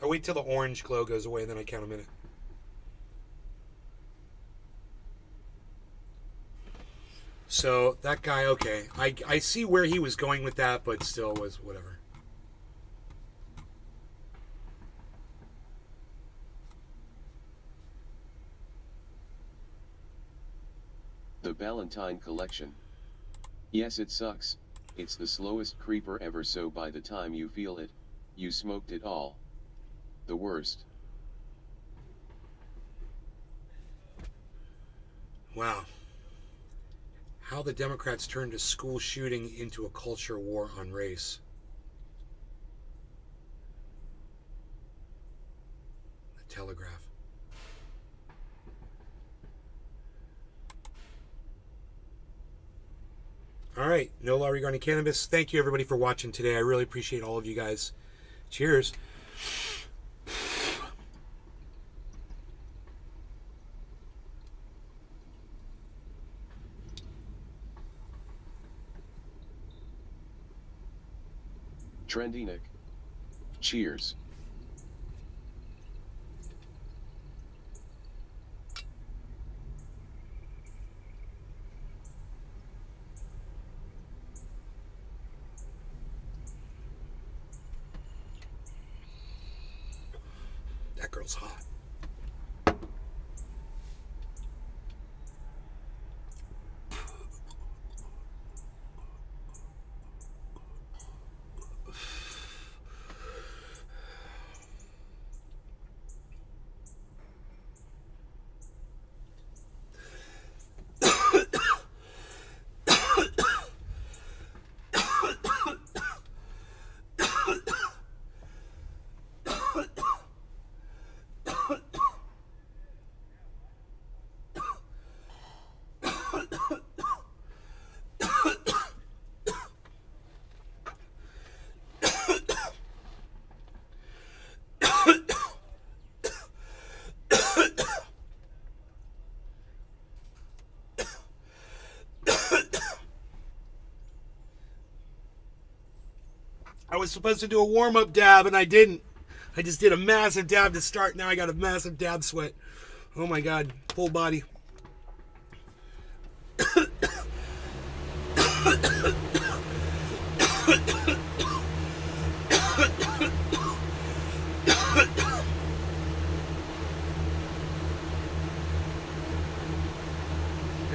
I wait till the orange glow goes away, and then I count a minute. So that guy, okay. I see where he was going with that, but still was whatever. The Valentine Collection. Yes, it sucks. It's the slowest creeper ever, so by the time you feel it, you smoked it all. The worst. Wow. How the Democrats turned a school shooting into a culture war on race. The Telegraph. All right, no law regarding cannabis. Thank you, everybody, for watching today. I really appreciate all of you guys. Cheers. Trendy Nick. Cheers. That girl's hot. was supposed to do a warm-up dab, and I didn't. I just did a massive dab to start. Now I got a massive dab sweat. Oh my God, full body. I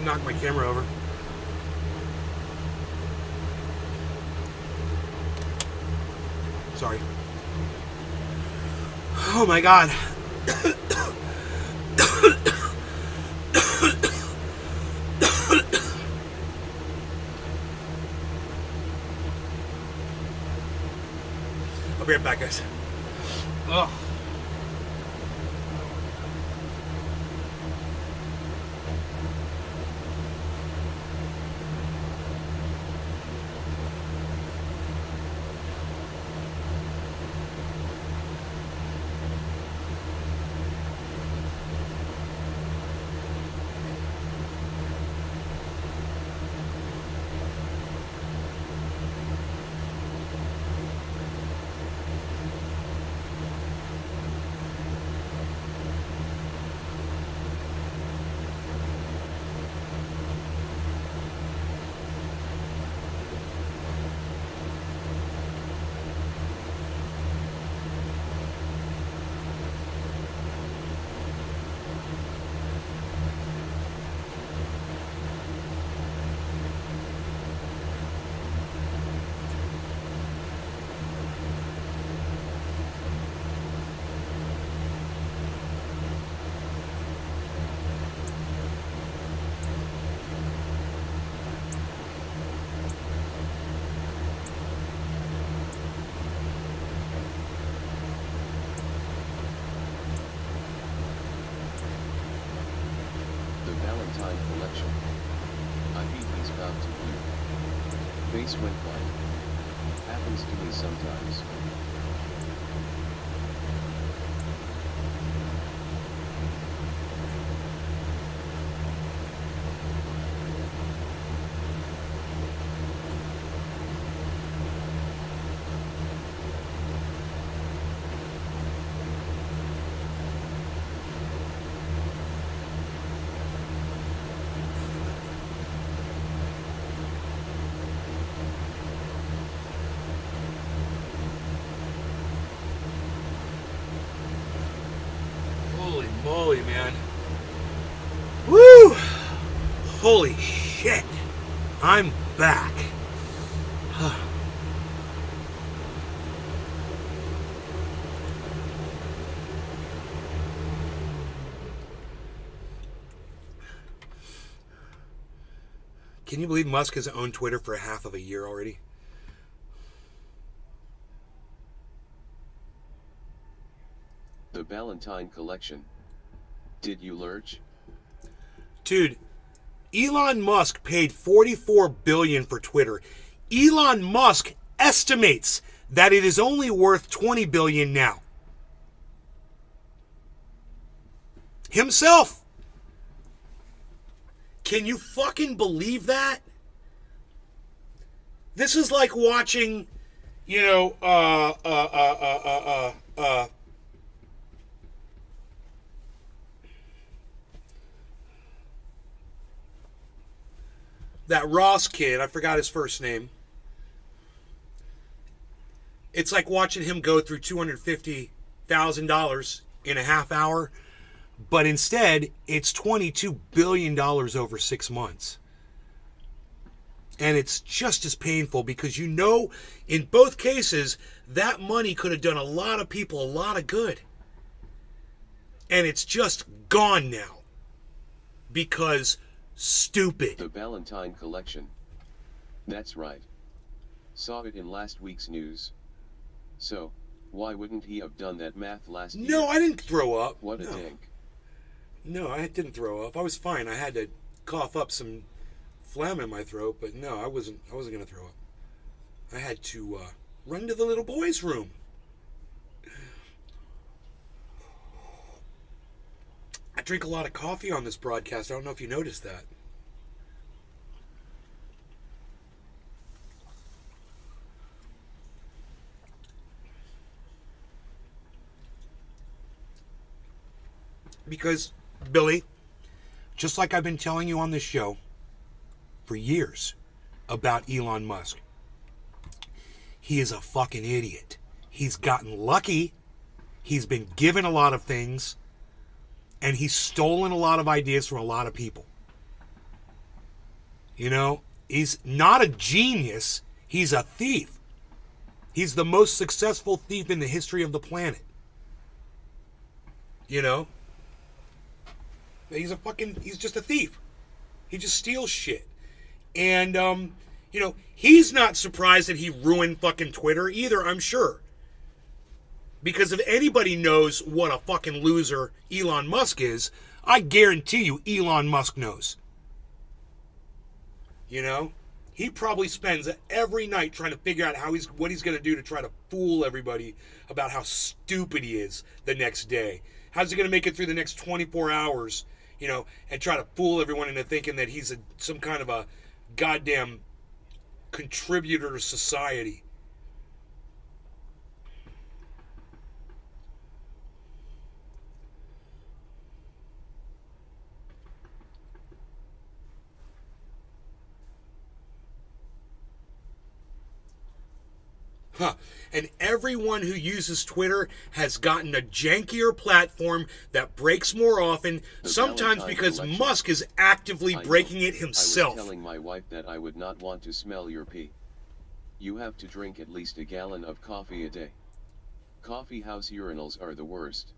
knocked my camera over. Sorry. Oh my God. I'll be right back, guys. Oh. Valentine collection. I beat these about to you. Face went blank. Happens to me sometimes. Holy moly, man. Woo! Holy shit. I'm back. Can you believe Musk has owned Twitter for half of a year already? The Valentine collection. Did you lurch? Dude, Elon Musk paid $44 billion for Twitter. Elon Musk estimates that it is only worth $20 billion now. Himself. Can you fucking believe that? This is like watching, you know, that Ross kid, I forgot his first name. It's like watching him go through $250,000 in a half hour, but instead it's $22 billion over 6 months. And it's just as painful because you know, in both cases, that money could have done a lot of people a lot of good. And it's just gone now. Because stupid. The Valentine collection. That's right. Saw it in last week's news. So, why wouldn't he have done that math last year? No, I didn't throw up. What a No. dink. No, I didn't throw up. I was fine. I had to cough up some phlegm in my throat, but no, I wasn't going to throw up. I had to run to the little boy's room. I drink a lot of coffee on this broadcast. I don't know if you noticed that. Because, Billy, just like I've been telling you on this show for years about Elon Musk, he is a fucking idiot. He's gotten lucky. He's been given a lot of things. And he's stolen a lot of ideas from a lot of people. You know, he's not a genius. He's a thief. He's the most successful thief in the history of the planet. You know? He's just a thief. He just steals shit. And, you know, he's not surprised that he ruined fucking Twitter either, I'm sure. Because if anybody knows what a fucking loser Elon Musk is, I guarantee you Elon Musk knows. You know? He probably spends every night trying to figure out what he's going to do to try to fool everybody about how stupid he is the next day. How's he going to make it through the next 24 hours, you know, and try to fool everyone into thinking that he's some kind of a goddamn contributor to society. Huh. And everyone who uses Twitter has gotten a jankier platform that breaks more often, sometimes because Musk is actively breaking it himself. I was telling my wife that I would not want to smell your pee. You have to drink at least a gallon of coffee a day. Coffee house urinals are the worst.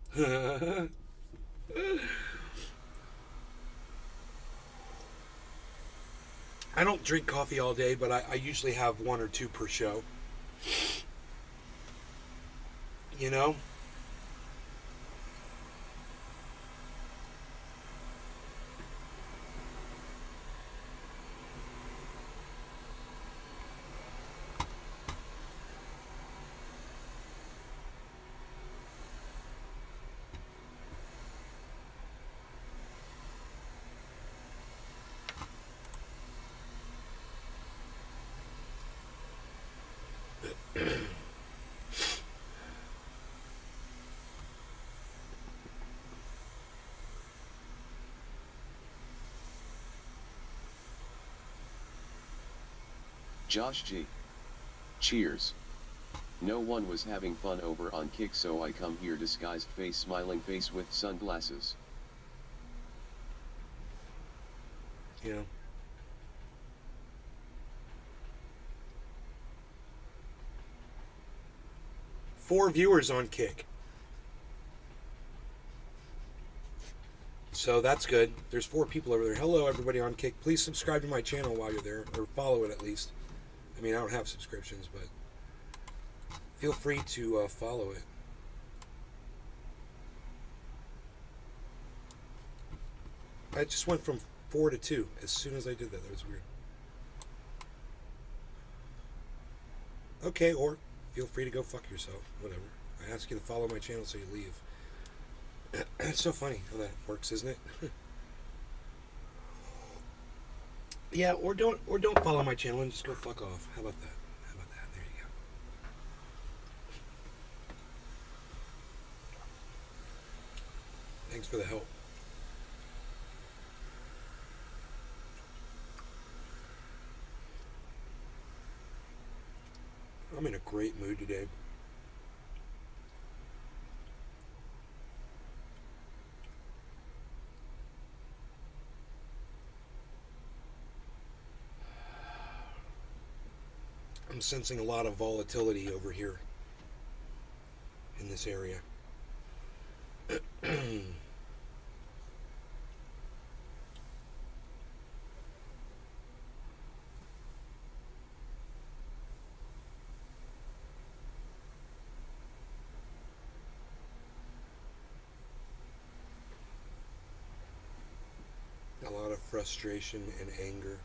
I don't drink coffee all day, but I usually have one or two per show. You know? Josh G. Cheers. No one was having fun over on Kick, so I come here disguised face, smiling face with sunglasses. Yeah. Four viewers on Kick. So that's good. There's 4 people over there. Hello, everybody on Kick. Please subscribe to my channel while you're there, or follow it at least. I mean, I don't have subscriptions, but feel free to follow it. I just went from 4 to 2 as soon as I did that. That was weird. Okay, or feel free to go fuck yourself. Whatever. I ask you to follow my channel so you leave. It's so funny how that works, isn't it? Yeah, or don't follow my channel and just go fuck off. How about that? How about that? There you go. Thanks for the help. I'm in a great mood today. I'm sensing a lot of volatility over here in this area. A lot of frustration and anger.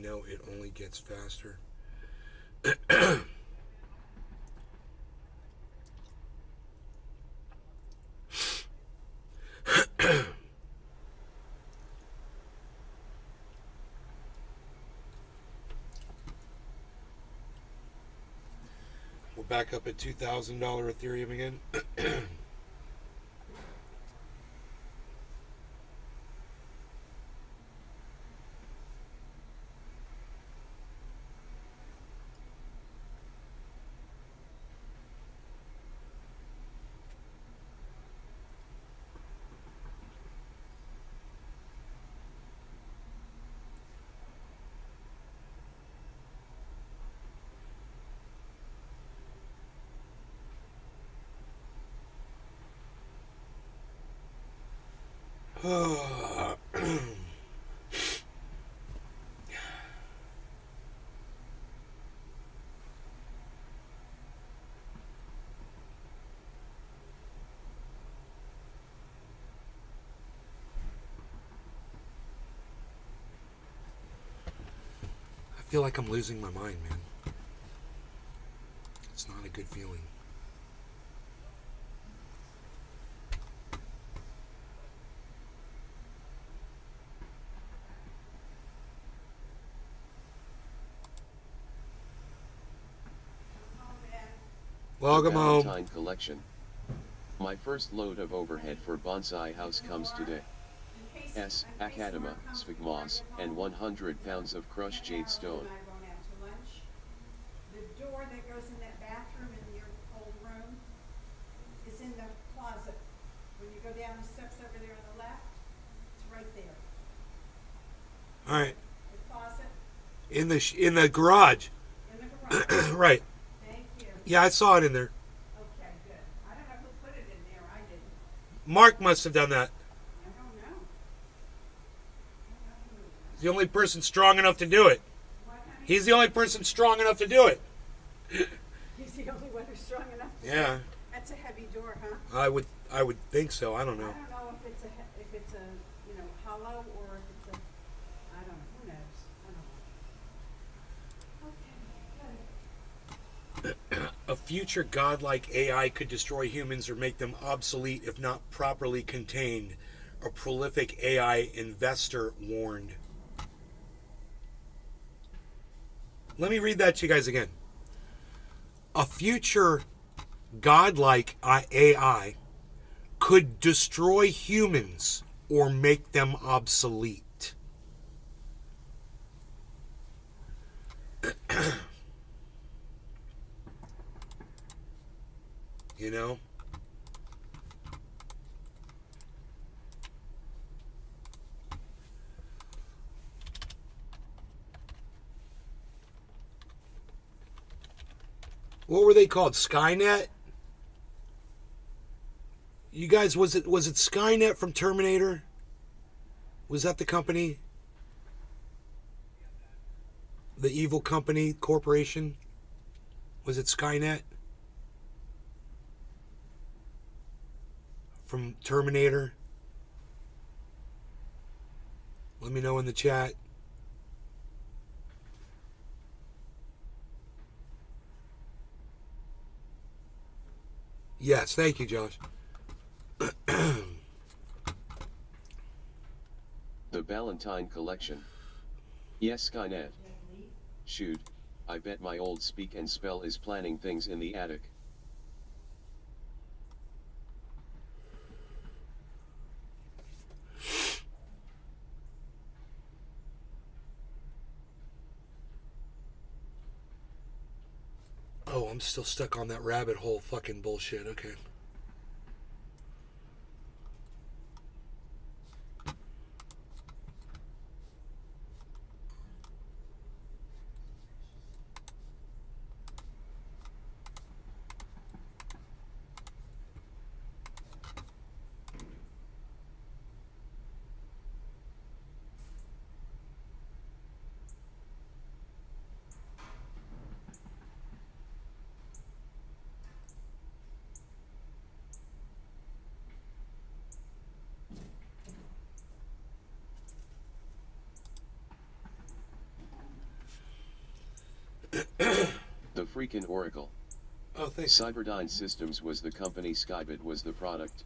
know it only gets faster. We're back up at $2,000 Ethereum again. I feel like I'm losing my mind, man. It's not a good feeling. Welcome home. Valentine collection. My first load of overhead for Bonsai House comes today. S. Academa, Sphygmos, and 100 pounds of crushed jade stone. And I went out to lunch. The door that goes in that bathroom in your old room is in the closet. When you go down the steps over there on the left, it's right there. All right. The closet In the garage. in the garage. Right. Thank you. Yeah, I saw it in there. Okay, good. I don't know who put it in there. I didn't. Mark must have done that. I don't know. He's the only person strong enough to do it. What, honey? He's the only person strong enough to do it. He's the only one who's strong enough. Yeah, That's a heavy door, huh? I would think so. I don't know. I don't know if it's a hollow or if it's a, I don't know. Who knows? I don't know. Okay, good. A future godlike AI could destroy humans or make them obsolete if not properly contained. A prolific AI investor warned. Let me read that to you guys again. A future godlike AI could destroy humans or make them obsolete. You know? What were they called? Skynet? You guys, was it Skynet from Terminator? Was that the company? The evil company, corporation? Was it Skynet? From Terminator? Let me know in the chat. Yes, thank you, Josh. The Valentine collection. Yes, Skynet. Shoot, I bet my old speak and spell is planning things in the attic. Oh, I'm still stuck on that rabbit hole fucking bullshit. Okay. freaking Oracle. Oh, thanks. Cyberdyne Systems was the company, Skybit was the product.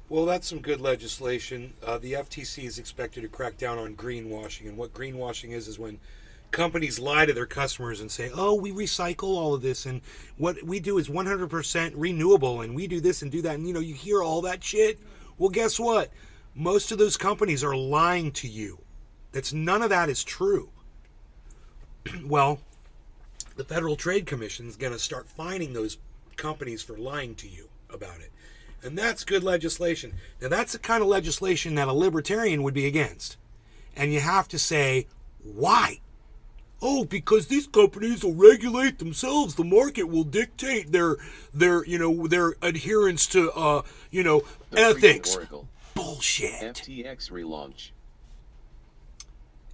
Well, that's some good legislation. The FTC is expected to crack down on greenwashing, and what greenwashing is when companies lie to their customers and say, "Oh, we recycle all of this, and what we do is 100% renewable, and we do this and do that." And you hear all that shit. Well, guess what? Most of those companies are lying to you. None of that is true. Well, the Federal Trade Commission is going to start fining those companies for lying to you about it. And that's good legislation. Now, that's the kind of legislation that a libertarian would be against. And you have to say, why? Oh, because these companies will regulate themselves. The market will dictate their adherence to, The ethics. freaking Oracle. Bullshit. FTX relaunch.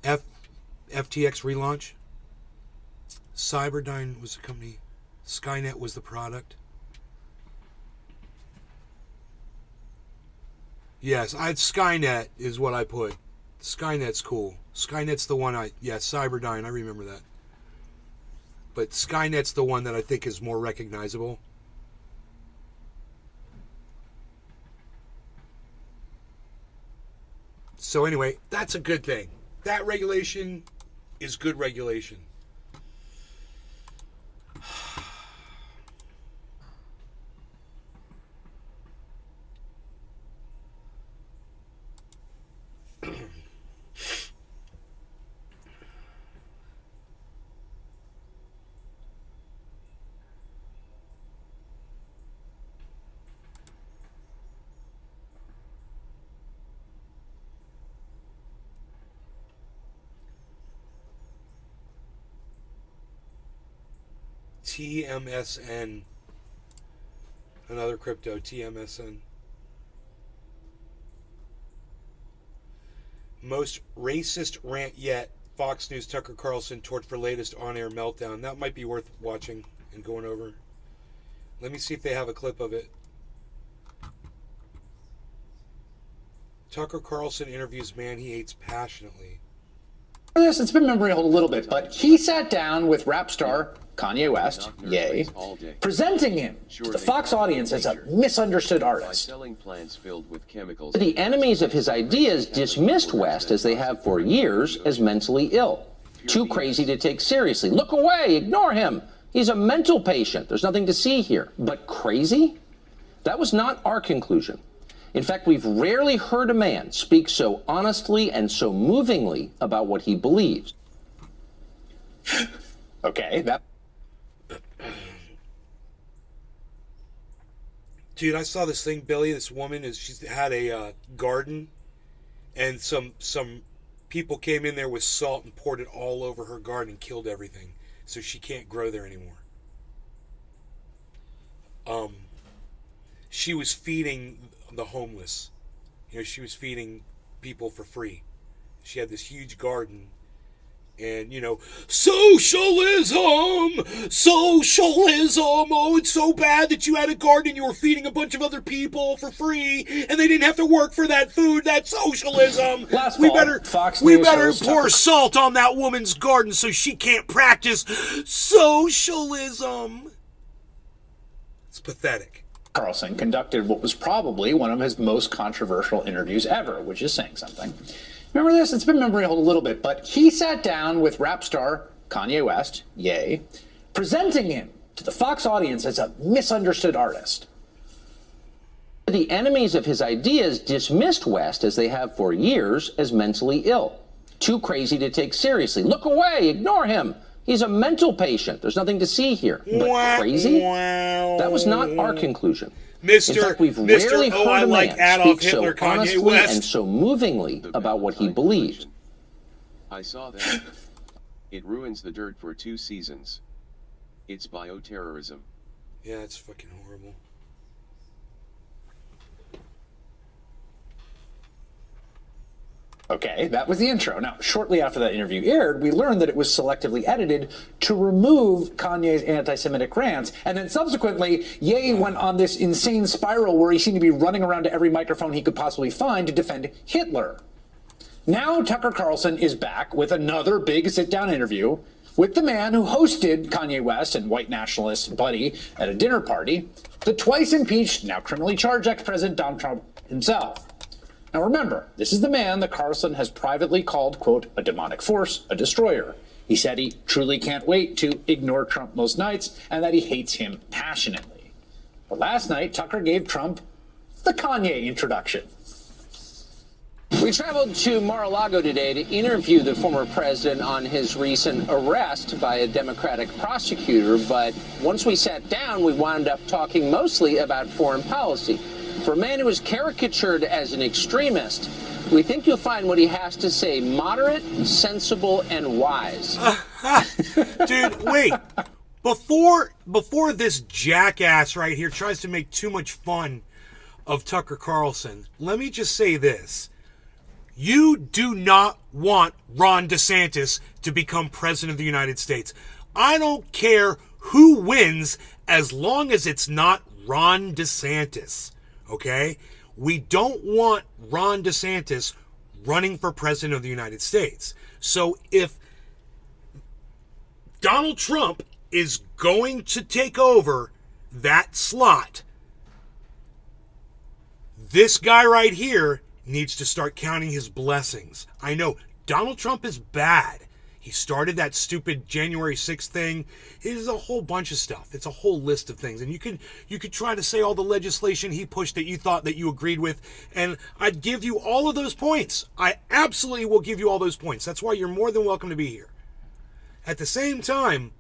FTX relaunch. Cyberdyne was the company. Skynet was the product. Yes, Skynet is what I put. Skynet's cool. Skynet's the one Cyberdyne, I remember that. But Skynet's the one that I think is more recognizable. So anyway, that's a good thing. That regulation is good regulation. TMSN. Another crypto, TMSN. Most racist rant yet. Fox News Tucker Carlson torch for latest on-air meltdown. That might be worth watching and going over. Let me see if they have a clip of it. Tucker Carlson interviews man he hates passionately. This, it's been memory hold a little bit, but he sat down with rap star Kanye West, yay, presenting him to the Fox audience as a misunderstood By artist. selling plants filled with chemicals. The enemies of his ideas dismissed West, as they have for years, as mentally ill. Too crazy to take seriously. Look away, ignore him. He's a mental patient. There's nothing to see here. But crazy? That was not our conclusion. In fact, we've rarely heard a man speak so honestly and so movingly about what he believes. Okay, that... Dude, I saw this thing, Billy. This woman she's had a garden, and some people came in there with salt and poured it all over her garden and killed everything, so she can't grow there anymore. She was feeding the homeless. She was feeding people for free. She had this huge garden, And, socialism! Socialism! Oh, it's so bad that you had a garden and you were feeding a bunch of other people for free and they didn't have to work for that food. That's socialism! Last we fall, better, Fox we News better host pour Tucker- salt on that woman's garden so she can't practice socialism. It's pathetic. Carlson conducted what was probably one of his most controversial interviews ever, which is saying something. Remember this? It's been memory hold a little bit, but he sat down with rap star Kanye West, Ye, presenting him to the Fox audience as a misunderstood artist. The enemies of his ideas dismissed West, as they have for years, as mentally ill. Too crazy to take seriously. Look away, ignore him. He's a mental patient. There's nothing to see here. But crazy? That was not our conclusion. In fact, we've rarely heard a man speak so honestly and so movingly about what he believed. I saw that. It ruins the dirt for 2 seasons. It's bioterrorism. Yeah, it's fucking horrible. Okay, that was the intro. Now, shortly after that interview aired, we learned that it was selectively edited to remove Kanye's anti-Semitic rants, and then subsequently, Ye went on this insane spiral where he seemed to be running around to every microphone he could possibly find to defend Hitler. Now Tucker Carlson is back with another big sit-down interview with the man who hosted Kanye West and white nationalist Buddy at a dinner party, the twice impeached, now criminally charged ex-president Donald Trump himself. Now remember, this is the man that Carlson has privately called, quote, a demonic force, a destroyer. He said he truly can't wait to ignore Trump most nights and that he hates him passionately. But last night, Tucker gave Trump the Kanye introduction. We traveled to Mar-a-Lago today to interview the former president on his recent arrest by a Democratic prosecutor, but once we sat down, we wound up talking mostly about foreign policy. For a man who was caricatured as an extremist, we think you'll find what he has to say moderate, sensible, and wise. Dude, wait. Before this jackass right here tries to make too much fun of Tucker Carlson, let me just say this. You do not want Ron DeSantis to become president of the United States. I don't care who wins as long as it's not Ron DeSantis. Okay? We don't want Ron DeSantis running for president of the United States. So if Donald Trump is going to take over that slot, this guy right here needs to start counting his blessings. I know Donald Trump is bad. He started that stupid January 6th thing. It is a whole bunch of stuff. It's a whole list of things. And you could try to say all the legislation he pushed that you thought that you agreed with, and I'd give you all of those points. I absolutely will give you all those points. That's why you're more than welcome to be here. At the same time,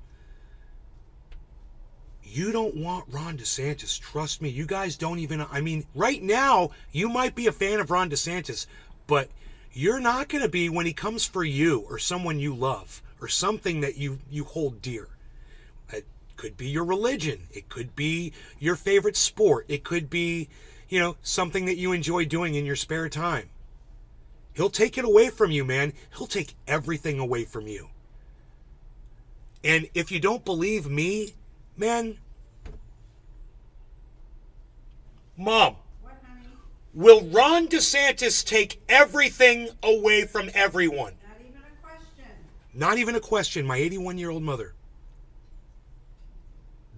you don't want Ron DeSantis. Trust me, you guys don't even... I mean, right now, you might be a fan of Ron DeSantis, but you're not going to be when he comes for you or someone you love or something that you hold dear. It could be your religion. It could be your favorite sport. It could be, something that you enjoy doing in your spare time. He'll take it away from you, man. He'll take everything away from you. And if you don't believe me, man, Mom, will Ron DeSantis take everything away from everyone? Not even a question. Not even a question, my 81-year-old mother.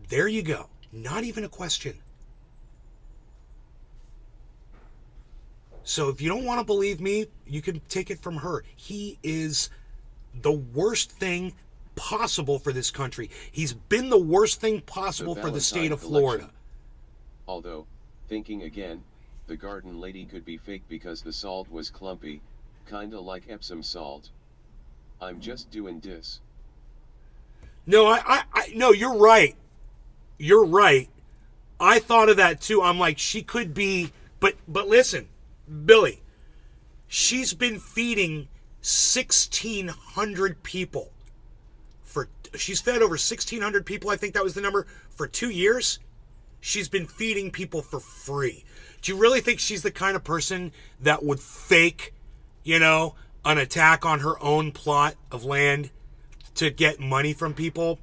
There you go. Not even a question. So if you don't want to believe me, you can take it from her. He is the worst thing possible for this country. He's been the worst thing possible for the state of Florida. Although, thinking again, the garden lady could be fake because the salt was clumpy, kinda like Epsom salt. I'm just doing this. No, no, you're right. You're right. I thought of that too. I'm like, she could be, but listen, Billy, she's been feeding 1,600 people. She's fed over 1,600 people, I think that was the number, for 2 years. She's been feeding people for free. Do you really think she's the kind of person that would fake, an attack on her own plot of land to get money from people.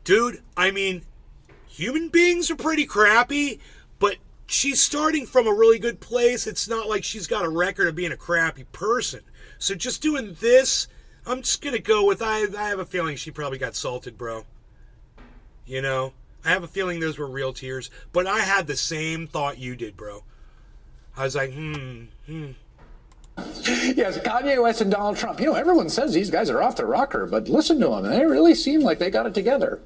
Dude, I mean, human beings are pretty crappy, but she's starting from a really good place. It's not like she's got a record of being a crappy person. So just doing this, I'm just going to go with, I have a feeling she probably got salted, bro. You know, I have a feeling those were real tears, but I had the same thought you did, bro. I was like, Yes, Kanye West and Donald Trump. You know, everyone says these guys are off the rocker, but listen to them. They really seem like they got it together.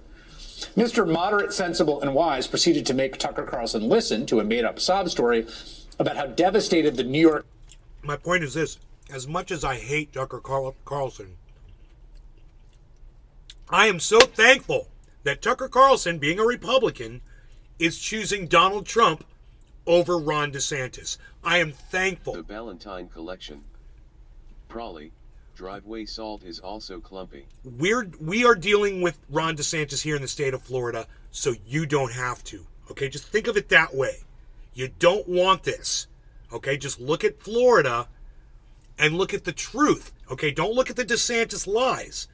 Mr. Moderate, Sensible, and Wise proceeded to make Tucker Carlson listen to a made-up sob story about how devastated the New York... My point is this. As much as I hate Tucker Carlson, I am so thankful that Tucker Carlson, being a Republican, is choosing Donald Trump over Ron DeSantis. I am thankful. The Ballantine collection. Prawley. Driveway salt is also clumpy. We are dealing with Ron DeSantis here in the state of Florida, so you don't have to. Okay, just think of it that way. You don't want this. Okay, just look at Florida and look at the truth. Okay, don't look at the DeSantis lies.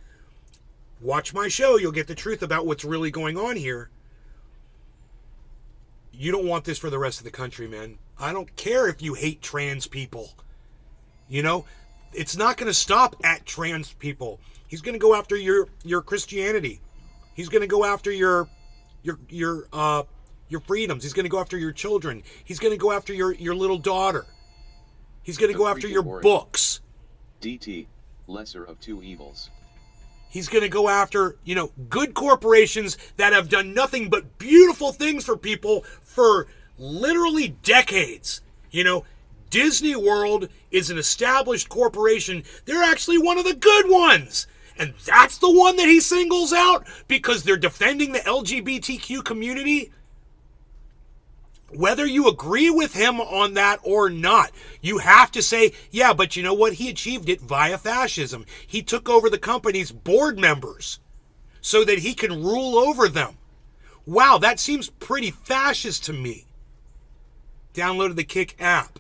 Watch my show, you'll get the truth about what's really going on here. You don't want this for the rest of the country, man. I don't care if you hate trans people. You know, it's not going to stop at trans people. He's going to go after your Christianity. He's going to go after your freedoms. He's going to go after your children. He's going to go after your little daughter. He's going to go after your books. DT, lesser of two evils. He's going to go after, you know, good corporations that have done nothing but beautiful things for people for literally decades. You know, Disney World is an established corporation. They're actually one of the good ones. And that's the one that he singles out because they're defending the LGBTQ community. Whether you agree with him on that or not, you have to say, yeah, but you know what? He achieved it via fascism. He took over the company's board members so that he can rule over them. Wow, that seems pretty fascist to me. Downloaded the Kick app.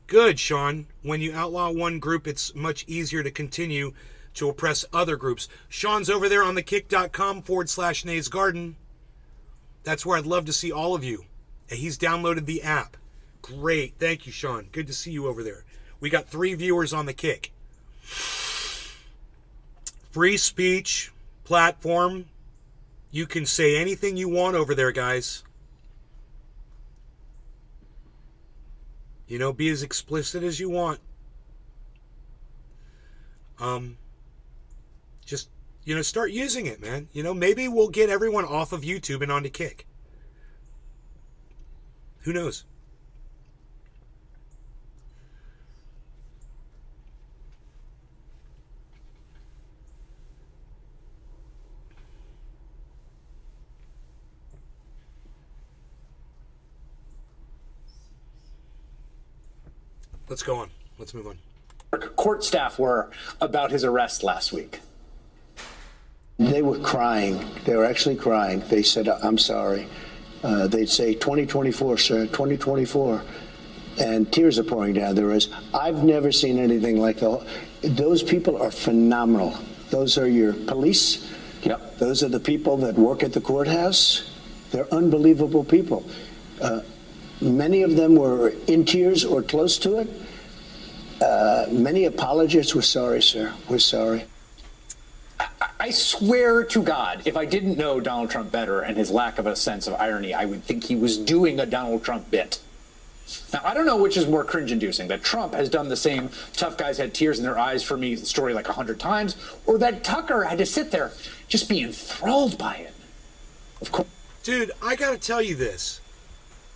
Good, Sean. When you outlaw one group, it's much easier to continue to oppress other groups. Sean's over there on thekick.com/Nays Garden. That's where I'd love to see all of you. And he's downloaded the app. Great. Thank you, Sean. Good to see you over there. We got 3 viewers on the Kick. Free speech platform. You can say anything you want over there, guys. You know, be as explicit as you want. Just, you know, start using it, man. You know, maybe we'll get everyone off of YouTube and onto Kick. Who knows? Let's go on. Let's move on. Court staff were about his arrest last week. They were crying. They were actually crying. They said, I'm sorry. They'd say, 2024, sir, 2024. And tears are pouring down their eyes. I've never seen anything like that. Those people are phenomenal. Those are your police. Yep. Those are the people that work at the courthouse. They're unbelievable people. Many of them were in tears or close to it. Many apologists were sorry, sir. We're sorry. I swear to God, if I didn't know Donald Trump better and his lack of a sense of irony, I would think he was doing a Donald Trump bit. Now, I don't know which is more cringe-inducing, that Trump has done the same tough guys had tears in their eyes for me story like 100 times, or that Tucker had to sit there just be enthralled by it. Of course. Dude, I gotta tell you this.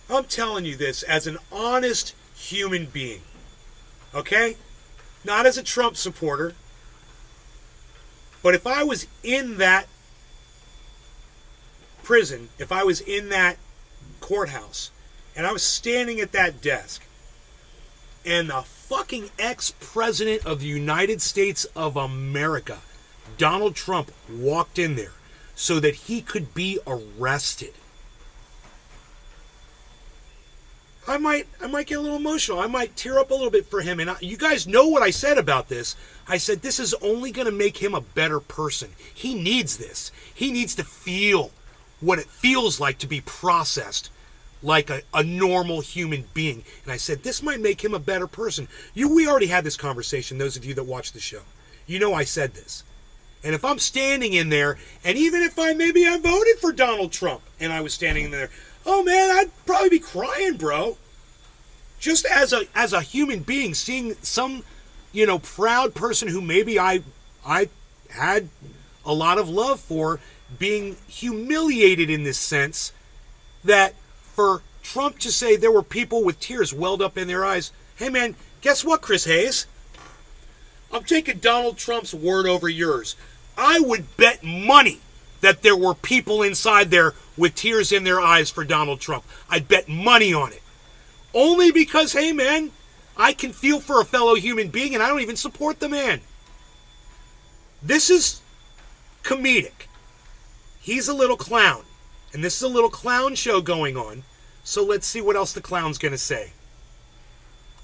I'm telling you this as an honest human being. Okay? Not as a Trump supporter. But if I was in that prison, if I was in that courthouse, and I was standing at that desk, and the fucking ex-president of the United States of America, Donald Trump, walked in there so that he could be arrested, I might get a little emotional. I might tear up a little bit for him. And you guys know what I said about this. I said this is only going to make him a better person. He needs this. He needs to feel what it feels like to be processed like a normal human being. And I said this might make him a better person. We already had this conversation, those of you that watch the show. You know I said this. And if I'm standing in there, and even if I voted for Donald Trump, and I was standing in there, oh man, I'd probably be crying, bro. Just as a human being, seeing some, proud person who maybe I had a lot of love for being humiliated in this sense, that for Trump to say there were people with tears welled up in their eyes, hey man, guess what, Chris Hayes? I'm taking Donald Trump's word over yours. I would bet money that there were people inside there with tears in their eyes for Donald Trump. I'd bet money on it. Only because, hey man, I can feel for a fellow human being and I don't even support the man. This is comedic. He's a little clown. And this is a little clown show going on. So let's see what else the clown's going to say.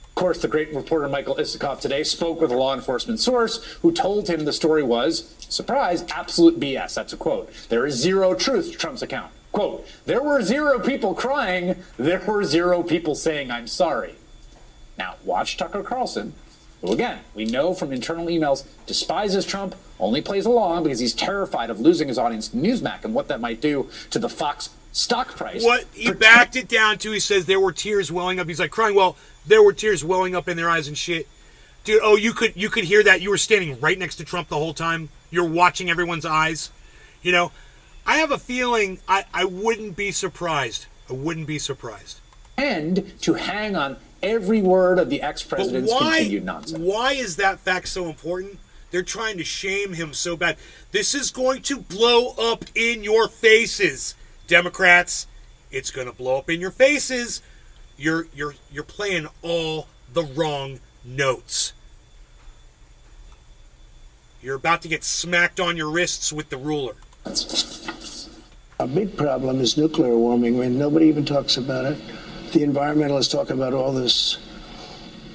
Of course, the great reporter Michael Isikoff today spoke with a law enforcement source who told him the story was, surprise, absolute BS. That's a quote. There is zero truth to Trump's account. Quote, there were 0 people crying. There were 0 people saying, I'm sorry. Now, watch Tucker Carlson, who, again, we know from internal emails, despises Trump, only plays along because he's terrified of losing his audience to Newsmax and what that might do to the Fox stock price. What he backed it down to, he says there were tears welling up. He's like crying. Well, there were tears welling up in their eyes and shit. Dude, oh, you could hear that. You were standing right next to Trump the whole time. You're watching everyone's eyes. I have a feeling I wouldn't be surprised. I wouldn't be surprised. And to hang on every word of the ex-president's continued nonsense. Why is that fact so important? They're trying to shame him so bad. This is going to blow up in your faces, Democrats. It's going to blow up in your faces. You're playing all the wrong notes. You're about to get smacked on your wrists with the ruler. A big problem is nuclear warming. I mean, nobody even talks about it. The environmentalists talk about all this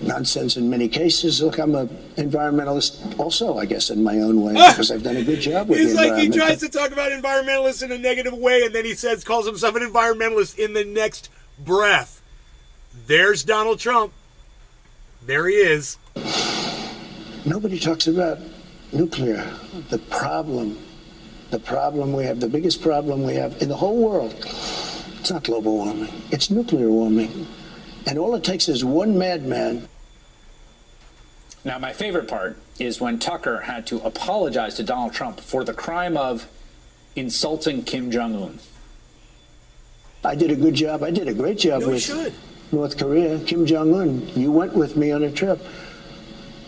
nonsense in many cases. Look, I'm an environmentalist also, I guess, in my own way, because I've done a good job with the environment. It's like he tries to talk about environmentalists in a negative way, and then he calls himself an environmentalist in the next breath. There's Donald Trump. There he is. Nobody talks about nuclear. The problem we have, the biggest problem we have in the whole world, it's not global warming, it's nuclear warming. And all it takes is one madman. Now, my favorite part is when Tucker had to apologize to Donald Trump for the crime of insulting Kim Jong-un. I did a good job. I did a great job with North Korea. Kim Jong-un, you went with me on a trip.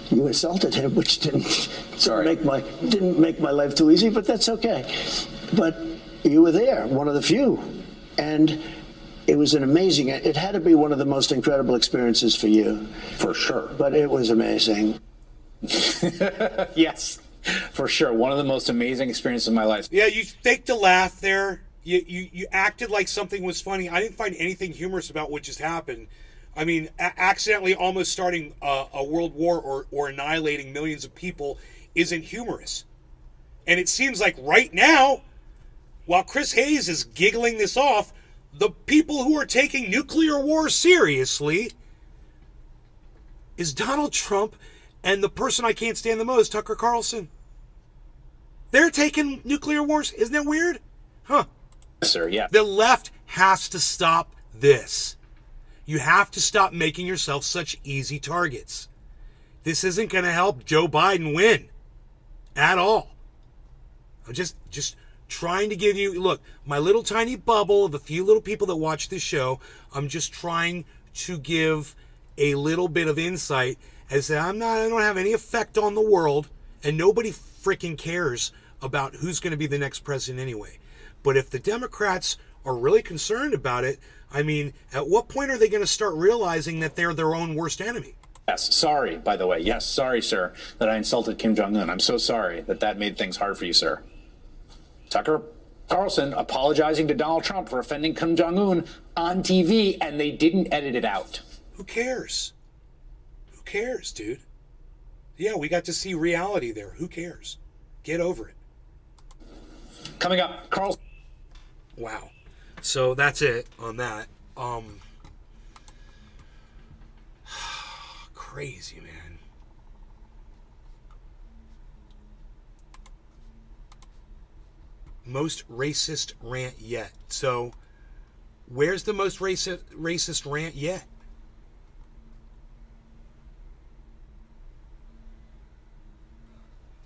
You insulted him, which didn't make my life too easy, but that's okay. But you were there, one of the few. And it was it had to be one of the most incredible experiences for you. For sure. But it was amazing. Yes, for sure. One of the most amazing experiences of my life. Yeah, you faked a laugh there. You acted like something was funny. I didn't find anything humorous about what just happened. I mean, accidentally almost starting a world war or annihilating millions of people isn't humorous. And it seems like right now, while Chris Hayes is giggling this off, the people who are taking nuclear war seriously is Donald Trump and the person I can't stand the most, Tucker Carlson. They're taking nuclear wars. Isn't that weird? Huh. Yes, sir, yeah. The left has to stop this. You have to stop making yourself such easy targets. This isn't going to help Joe Biden win at all. I'm just trying to give you, look, my little tiny bubble of a few little people that watch this show, I'm just trying to give a little bit of insight as that I don't have any effect on the world, and nobody freaking cares about who's going to be the next president anyway. But if the Democrats are really concerned about it, I mean, at what point are they going to start realizing that they're their own worst enemy? Yes, sorry, by the way. Yes, sorry, sir, that I insulted Kim Jong-un. I'm so sorry that made things hard for you, sir. Tucker, Carlson apologizing to Donald Trump for offending Kim Jong-un on TV, and they didn't edit it out. Who cares? Who cares, dude? Yeah, we got to see reality there. Who cares? Get over it. Coming up, Carlson. Wow. So that's it on that. Crazy, man. Most racist rant yet. So, where's the most racist rant yet?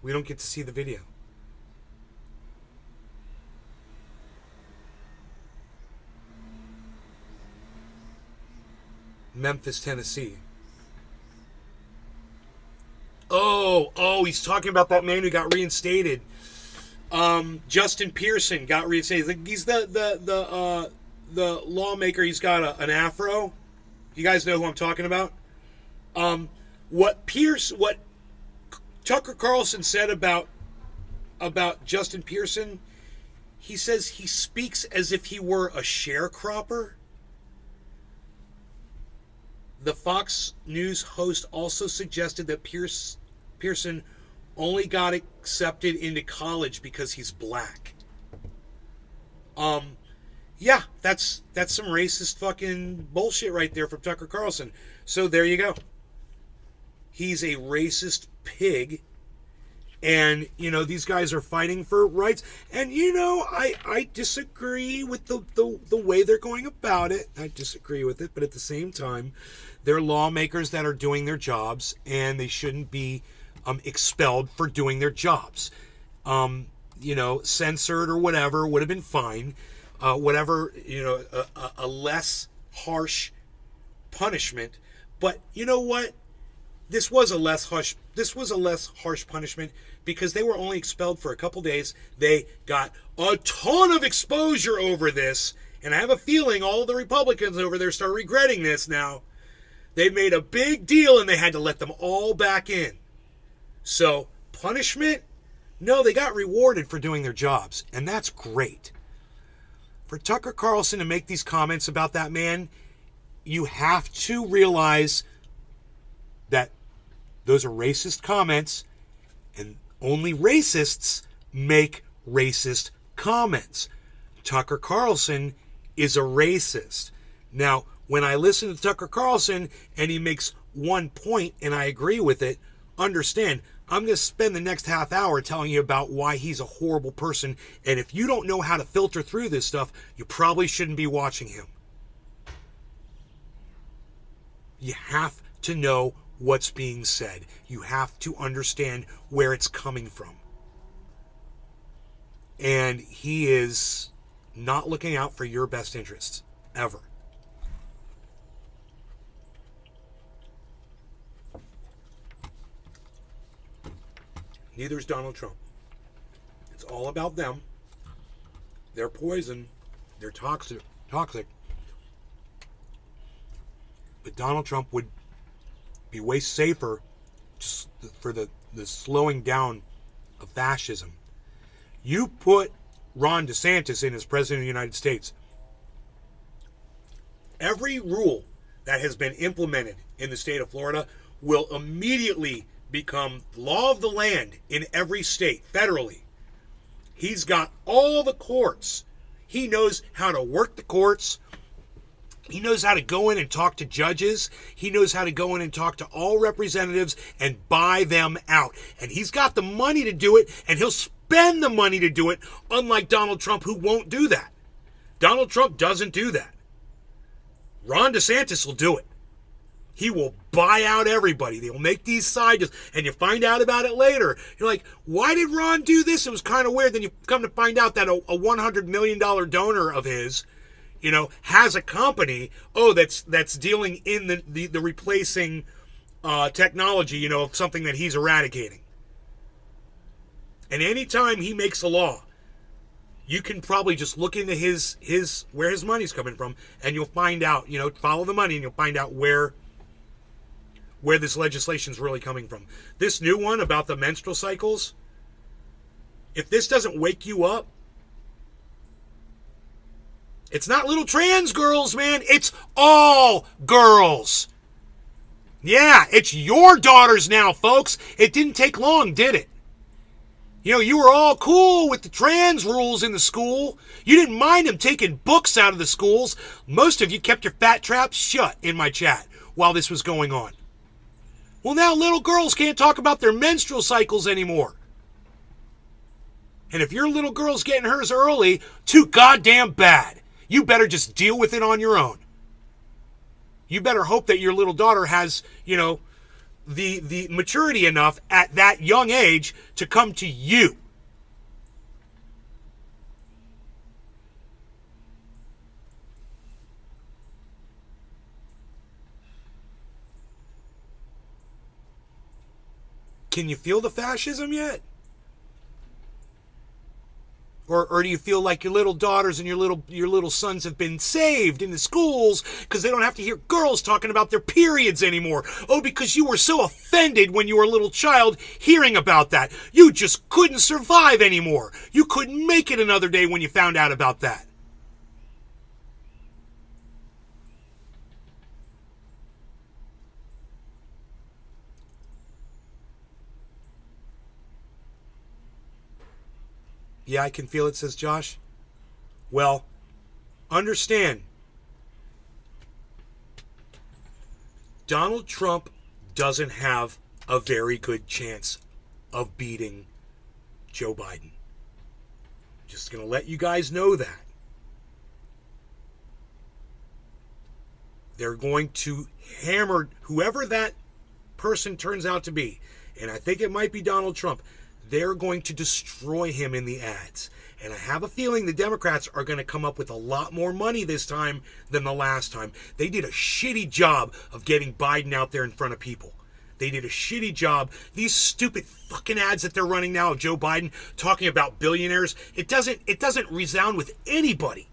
We don't get to see the video. Memphis, Tennessee. Oh, he's talking about that man who got reinstated. Justin Pearson got reinstated. He's the lawmaker. He's got an afro. You guys know who I'm talking about. What Tucker Carlson said about Justin Pearson, he says he speaks as if he were a sharecropper. The Fox News host also suggested that Pearson only got accepted into college because he's black. Yeah, that's some racist fucking bullshit right there from Tucker Carlson. So there you go. He's a racist pig. And, these guys are fighting for rights. And, I disagree with the way they're going about it. I disagree with it. But at the same time, they're lawmakers that are doing their jobs. And they shouldn't be expelled for doing their jobs. Censored or whatever would have been fine. Whatever, a less harsh punishment. But you know what? This was a less harsh punishment because they were only expelled for a couple days. They got a ton of exposure over this, and I have a feeling all of the Republicans over there start regretting this now. They made a big deal and they had to let them all back in. So, punishment? No, they got rewarded for doing their jobs, and that's great. For Tucker Carlson to make these comments about that man, you have to realize that those are racist comments, and only racists make racist comments. Tucker Carlson is a racist. Now, when I listen to Tucker Carlson and he makes one point and I agree with it, understand, I'm going to spend the next half hour telling you about why he's a horrible person. And if you don't know how to filter through this stuff, you probably shouldn't be watching him. You have to know what's being said. You have to understand where it's coming from. And he is not looking out for your best interests, ever. Neither is Donald Trump. It's all about them. They're poison. They're toxic. But Donald Trump would be way safer for the slowing down of fascism. You put Ron DeSantis in as president of the United States. Every rule that has been implemented in the state of Florida will immediately become law of the land in every state, federally. He's got all the courts. He knows how to work the courts. He knows how to go in and talk to judges. He knows how to go in and talk to all representatives and buy them out. And he's got the money to do it, and he'll spend the money to do it, unlike Donald Trump, who won't do that. Donald Trump doesn't do that. Ron DeSantis will do it. He will buy out everybody. They'll make these side deals, and you find out about it later. You're like, why did Ron do this? It was kind of weird. Then you come to find out that a $100 million donor of his, has a company, that's dealing in the replacing technology, of something that he's eradicating. And anytime he makes a law, you can probably just look into his where his money's coming from, and you'll find out, follow the money, and you'll find out where this legislation is really coming from. This new one about the menstrual cycles, if this doesn't wake you up, It's not little trans girls, man. It's all girls. Yeah, it's your daughters now, folks. It didn't take long, did it? You know, you were all cool with the trans rules in the school. You didn't mind them taking books out of the schools. Most of you kept your fat traps shut in my chat while this was going on. Well, now little girls can't talk about their menstrual cycles anymore. And if your little girl's getting hers early, too goddamn bad. You better just deal with it on your own. You better hope that your little daughter has, you know, the maturity enough at that young age to come to you. Can you feel the fascism yet? Or do you feel like your little daughters and your little sons have been saved in the schools because they don't have to hear girls talking about their periods anymore? Oh, because you were so offended when you were a little child hearing about that. You just couldn't survive anymore. You couldn't make it another day when you found out about that. Yeah, I can feel it, says Josh. Well, understand, Donald Trump doesn't have a very good chance of beating Joe Biden. Just going to let you guys know that. They're going to hammer whoever that person turns out to be, and I think it might be Donald Trump. They're going to destroy him in the ads. And I have a feeling the Democrats are going to come up with a lot more money this time than the last time. They did a shitty job of getting Biden out there in front of people. They did a shitty job. These stupid fucking ads that they're running now of Joe Biden talking about billionaires, it doesn't resound with anybody.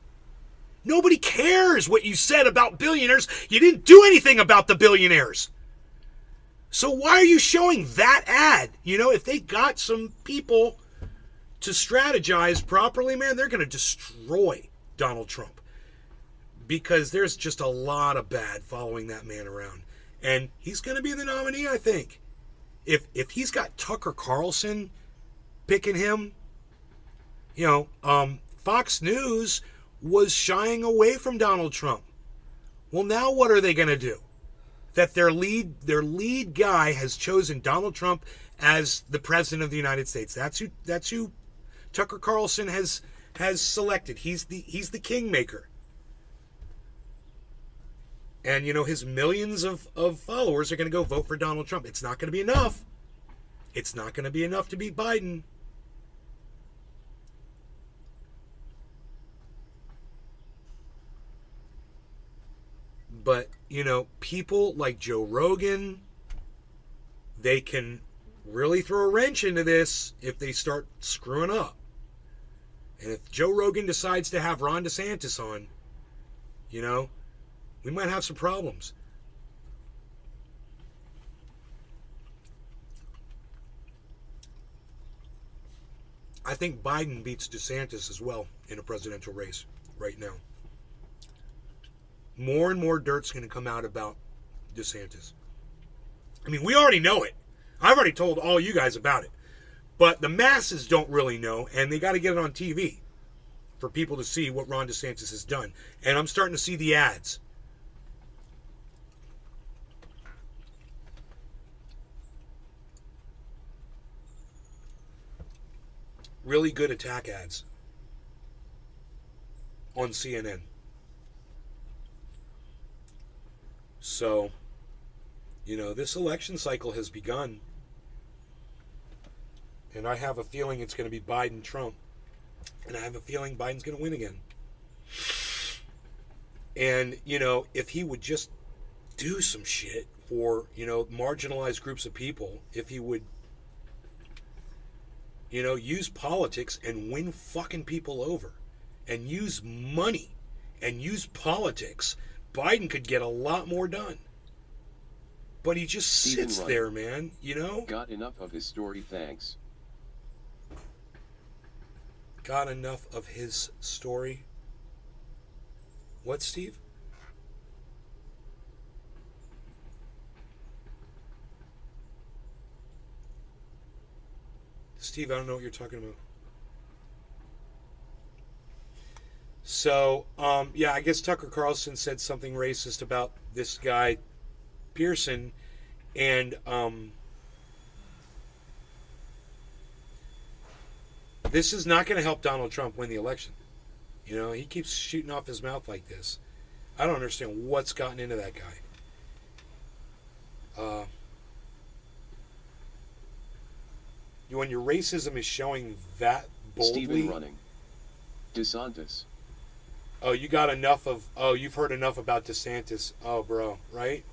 Nobody cares what you said about billionaires. You didn't do anything about the billionaires. So why are you showing that ad? You know, if they got some people to strategize properly, man, they're going to destroy Donald Trump. Because there's just a lot of bad following that man around. And he's going to be the nominee, I think. If he's got Tucker Carlson picking him, you know, Fox News was shying away from Donald Trump. Well, now what are they going to do? That their lead guy has chosen Donald Trump as the president of the United States. That's who Tucker Carlson has selected. He's the kingmaker. And you know, his millions of followers are going to go vote for Donald Trump. It's not going to be enough. It's not going to be enough to beat Biden. But, you know, people like Joe Rogan, they can really throw a wrench into this if they start screwing up. And if Joe Rogan decides to have Ron DeSantis on, you know, we might have some problems. I think Biden beats DeSantis as well in a presidential race right now. More and more dirt's going to come out about DeSantis. I mean, we already know it. I've already told all you guys about it. But the masses don't really know, and they got to get it on TV for people to see what Ron DeSantis has done. And I'm starting to see the ads. Really good attack ads on CNN. So, you know, this election cycle has begun. And I have a feeling it's going to be Biden-Trump. And I have a feeling Biden's going to win again. And, you know, if he would just do some shit for, you know, marginalized groups of people, if he would, you know, use politics and win fucking people over, and use money and use politics, Biden could get a lot more done. But he just sits there, man, you know? Got enough of his story, thanks. Got enough of his story? What, Steve? Steve, I don't know what you're talking about. So, yeah, I guess Tucker Carlson said something racist about this guy, Pearson, and this is not going to help Donald Trump win the election. You know, he keeps shooting off his mouth like this. I don't understand what's gotten into that guy. When your racism is showing that boldly. Stephen running. DeSantis. Oh, you got enough of. Oh, you've heard enough about DeSantis. Oh, bro, right?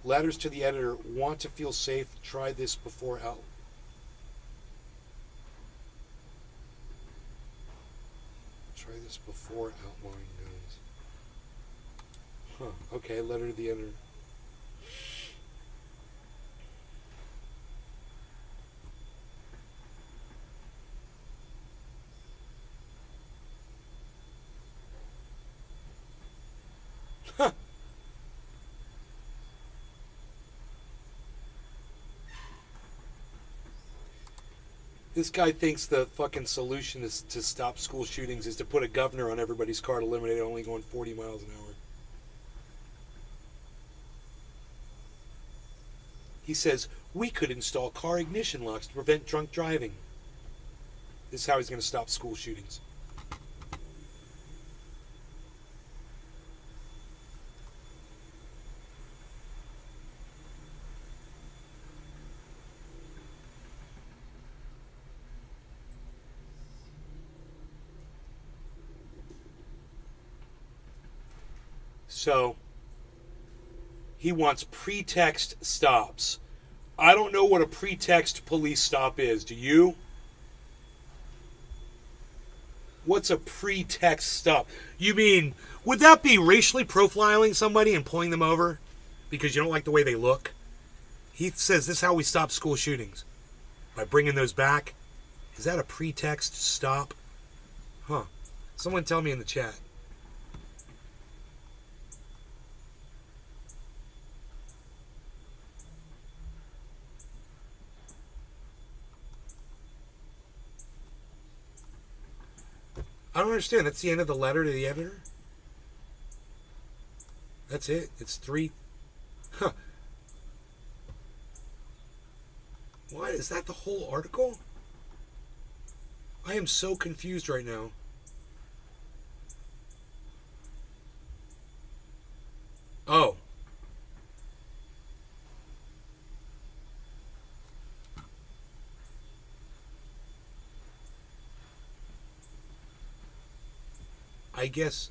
Letters to the editor. Want to feel safe? Try this before out. Try this before outlawing guns. Huh. Okay. Letter to the editor. Huh. This guy thinks the fucking solution is to stop school shootings is to put a governor on everybody's car to eliminate it only going 40 miles an hour. He says, we could install car ignition locks to prevent drunk driving. This is how he's going to stop school shootings. So, he wants pretext stops. I don't know what a pretext police stop is. Do you? What's a pretext stop? You mean, would that be racially profiling somebody and pulling them over because you don't like the way they look? He says this is how we stop school shootings. By bringing those back. Is that a pretext stop? Huh. Someone tell me in the chat. I don't understand. That's the end of the letter to the editor? That's it? It's 3... Huh. What? Is that the whole article? I am so confused right now. Oh. I guess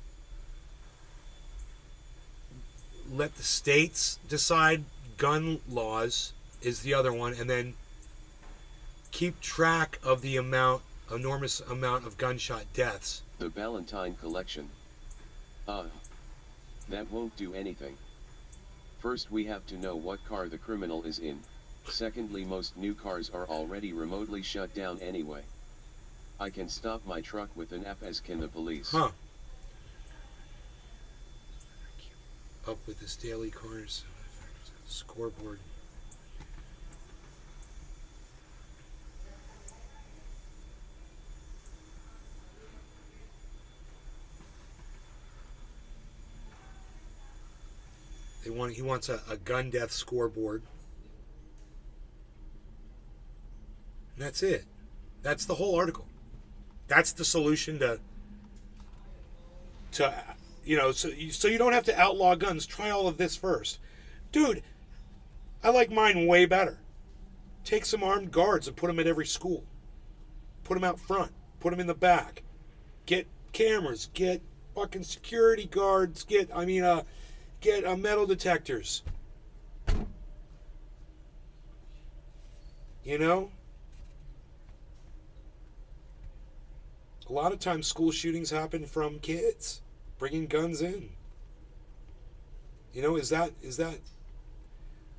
let the states decide gun laws is the other one, and then keep track of the enormous amount of gunshot deaths. The Ballantine collection. That won't do anything. First, we have to know what car the criminal is in. Secondly, most new cars are already remotely shut down anyway. I can stop my truck with an app, as can the police. Huh. Up with his daily cars. Scoreboard. He wants a gun death scoreboard. And that's it. That's the whole article. That's the solution to you know, so you don't have to outlaw guns. Try all of this first. Dude, I like mine way better. Take some armed guards and put them at every school. Put them out front. Put them in the back. Get cameras. Get fucking security guards. Get metal detectors. You know? A lot of times school shootings happen from kids bringing guns in. You know, is that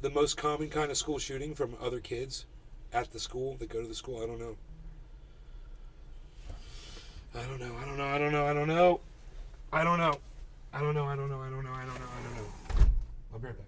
the most common kind of school shooting, from other kids at the school that go to the school? I don't know. I don't know. I don't know. I'll be right back.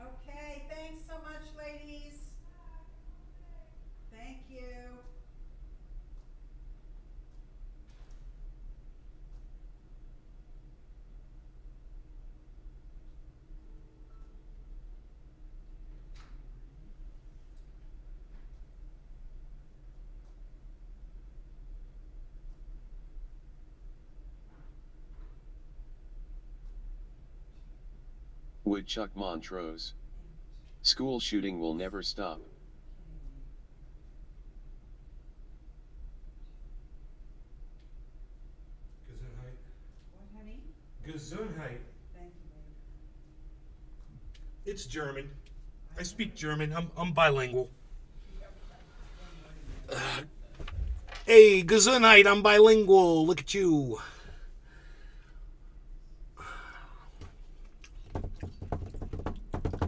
Okay, thanks so much, ladies. Thank you. Woodchuck Montrose. School shooting will never stop. What, honey? Gesundheit. Thank you, babe. It's German. I speak German. I'm bilingual. Hey, Gesundheit, I'm bilingual. Look at you.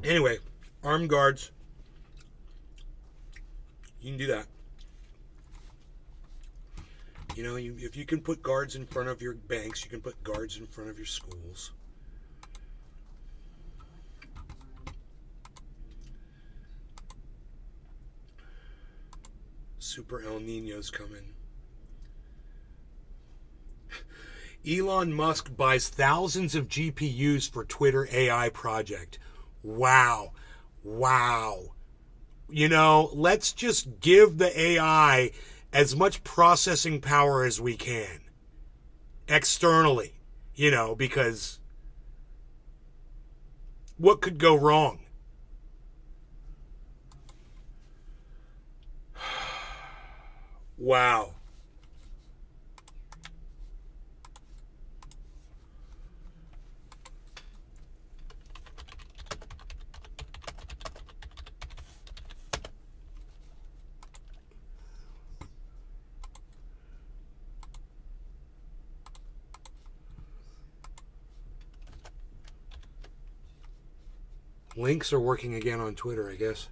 Anyway, armed guards. You can do that. You know, if you can put guards in front of your banks, you can put guards in front of your schools. Super El Nino's coming. Elon Musk buys thousands of GPUs for Twitter AI project. Wow. You know, let's just give the AI as much processing power as we can. Externally. You know, because what could go wrong? Wow. Links are working again on Twitter, I guess.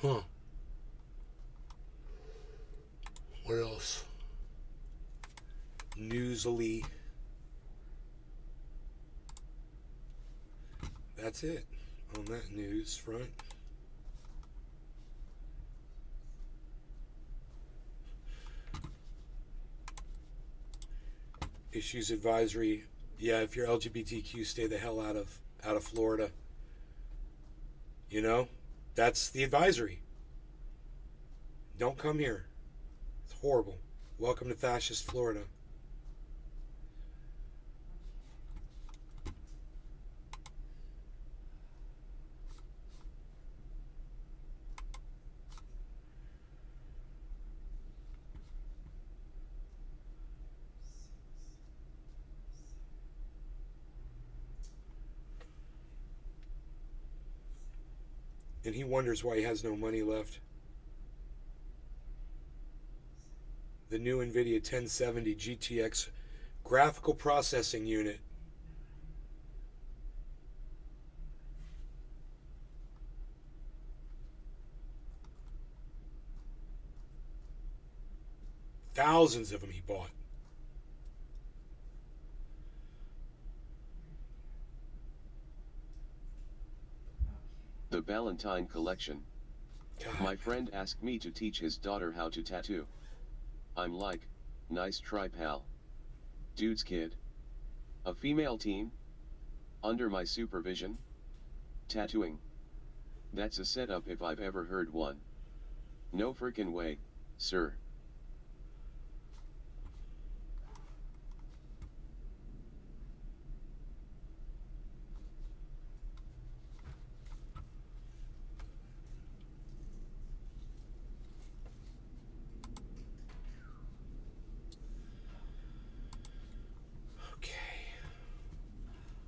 Huh. What else? Newsly. That's it on that news front. Issues advisory. Yeah, if you're LGBTQ, stay the hell out of Florida. You know? That's the advisory. Don't come here. It's horrible. Welcome to fascist Florida. And he wonders why he has no money left. The new NVIDIA 1070 GTX graphical processing unit. Thousands of them he bought. The Valentine collection. God. My friend asked me to teach his daughter how to tattoo. I'm like, nice try, pal. Dude's kid. A female teen? Under my supervision? Tattooing. That's a setup if I've ever heard one. No frickin' way, sir.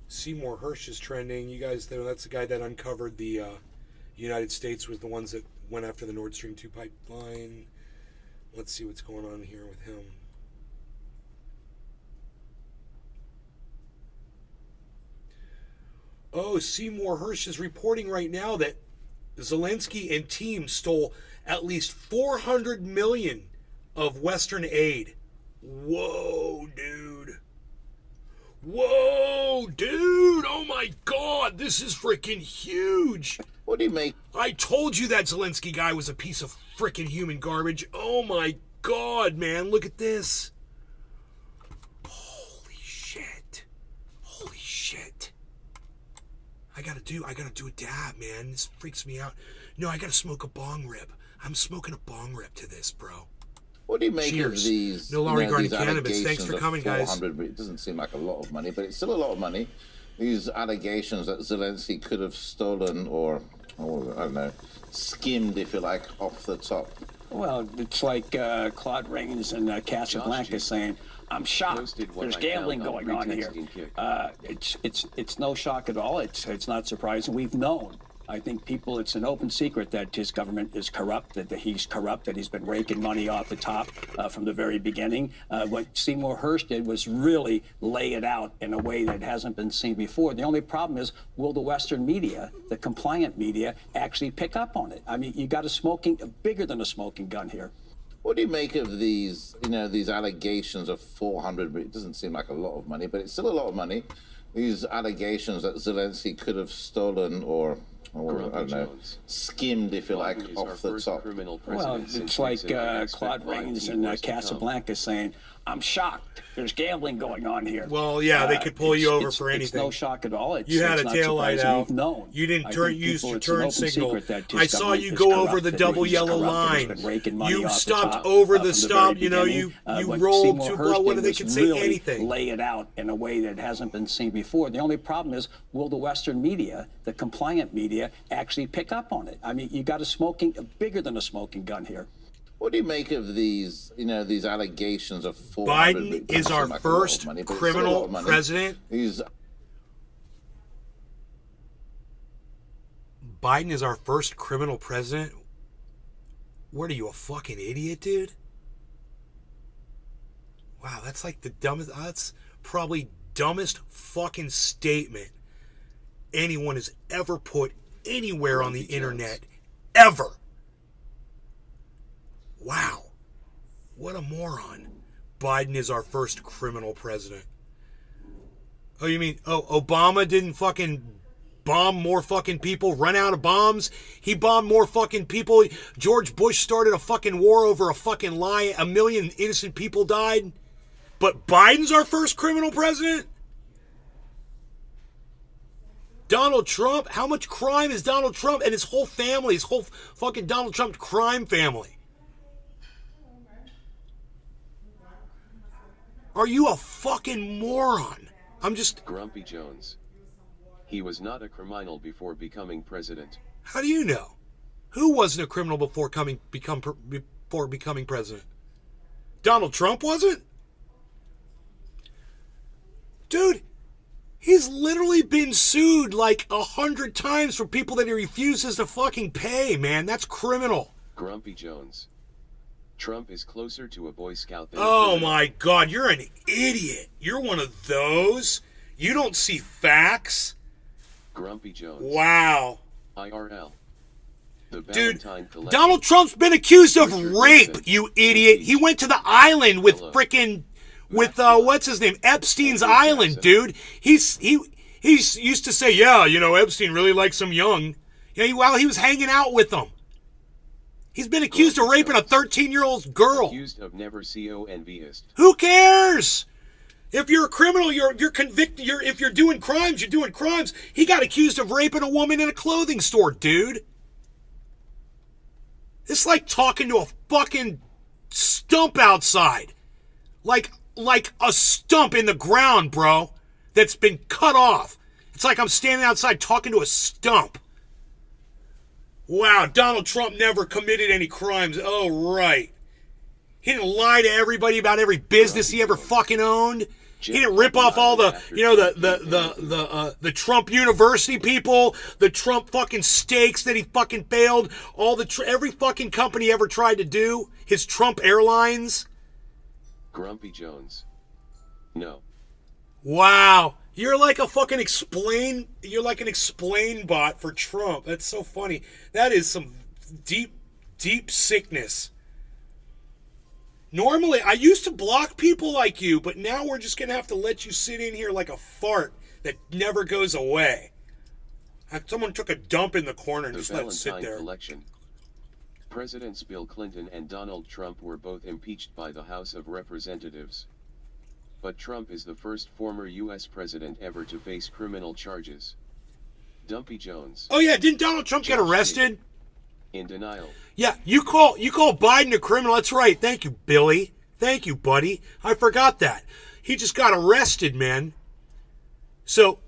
Seymour Hersh is trending. You guys know that's the guy that uncovered the United States was the ones that went after the Nord Stream 2 pipeline. Let's see what's going on here with him. Oh, Seymour Hersh is reporting right now that Zelensky and team stole at least 400 million of Western aid. Whoa, dude. Whoa, dude! Oh my God, this is freaking huge! What do you make? I told you that Zelensky guy was a piece of freaking human garbage. Oh my God, man, look at this! Holy shit! Holy shit! I gotta do a dab, man. This freaks me out. No, I gotta smoke a bong rip. I'm smoking a bong rip to this, bro. What do you make Cheers. of these? No law regarding these cannabis. Thanks allegations for of coming, guys. 400, but it doesn't seem like a lot of money, but it's still a lot of money. These allegations that Zelensky could have stolen or I don't know, skimmed, if you like, off the top. Well, it's like Claude Rains and Casablanca saying, "I'm shocked. There's gambling going on here." It's no shock at all. It's not surprising. We've known. I think it's an open secret that his government is corrupt, that he's corrupt, that he's been raking money off the top from the very beginning. What Seymour Hersh did was really lay it out in a way that hasn't been seen before. The only problem is, will the Western media, the compliant media, actually pick up on it? I mean, you got bigger than a smoking gun here. What do you make of these, these allegations of 400, but it doesn't seem like a lot of money, but it's still a lot of money. These allegations that Zelensky could have stolen or I don't know, skimmed, if you like, off the top. Well, it's like Claude Rains and Casablanca saying, "I'm shocked. There's gambling going on here." Well, yeah, they could pull you over for anything. It's no shock at all. You had a tail light out. You didn't use your turn signal. I saw you go over the double yellow line. You stopped over the stop. You rolled too low. What they can say anything. Lay it out in a way that hasn't been seen before. The only problem is, will the Western media, the compliant media, actually pick up on it? I mean, you got bigger than a smoking gun here. What do you make of these, these allegations of 400? Biden is our first criminal president. Biden is our first criminal president? What are you, a fucking idiot, dude? Wow, that's like the dumbest, that's probably dumbest fucking statement anyone has ever put anywhere on the internet, ever. Wow. What a moron. Biden is our first criminal president. Oh, you mean, Obama didn't fucking bomb more fucking people, run out of bombs? He bombed more fucking people. George Bush started a fucking war over a fucking lie. 1 million innocent people died. But Biden's our first criminal president? Donald Trump? How much crime is Donald Trump and his whole family, his whole fucking Donald Trump crime family? Are you a fucking moron? I'm just... Grumpy Jones. He was not a criminal before becoming president. How do you know? Who wasn't a criminal before becoming president? Donald Trump wasn't? Dude, He's literally been sued like 100 times for people that he refuses to fucking pay, man. That's criminal. Grumpy Jones. Trump is closer to a Boy Scout than Oh my God, you're an idiot. You're one of those. You don't see facts. Grumpy Jones. Wow. IRL. The Dude, Valentine Collection. Donald Trump's been accused of rape, you idiot. He went to the island with frickin' what's his name? Epstein's Island, dude. He's used to say, yeah, you know, Epstein really likes him young. You know, while he was hanging out with them. He's been accused of raping a 13-year-old girl. Accused of never co-envyist. Who cares? If you're a criminal, you're convicted. If you're doing crimes, you're doing crimes. He got accused of raping a woman in a clothing store, dude. It's like talking to a fucking stump outside. Like a stump in the ground, bro, that's been cut off. It's like I'm standing outside talking to a stump. Wow, Donald Trump never committed any crimes. Oh, right. He didn't lie to everybody about every business he ever fucking owned. He didn't rip off all the, you know, the Trump University people, the Trump fucking steaks that he fucking failed, every fucking company he ever tried to do, his Trump Airlines. Grumpy Jones. No. Wow. You're like a fucking explain bot for Trump. That's so funny. That is some deep, deep sickness. Normally, I used to block people like you, but now we're just going to have to let you sit in here like a fart that never goes away. Someone took a dump in the corner and The just let it sit Valentine there. Collection. Presidents Bill Clinton and Donald Trump were both impeached by the House of Representatives. But Trump is the first former U.S. president ever to face criminal charges. Dumpy Jones. Oh yeah, didn't Donald Trump get arrested? In denial. Yeah, you call Biden a criminal. That's right. Thank you, Billy. Thank you, buddy. I forgot that. He just got arrested, man. So,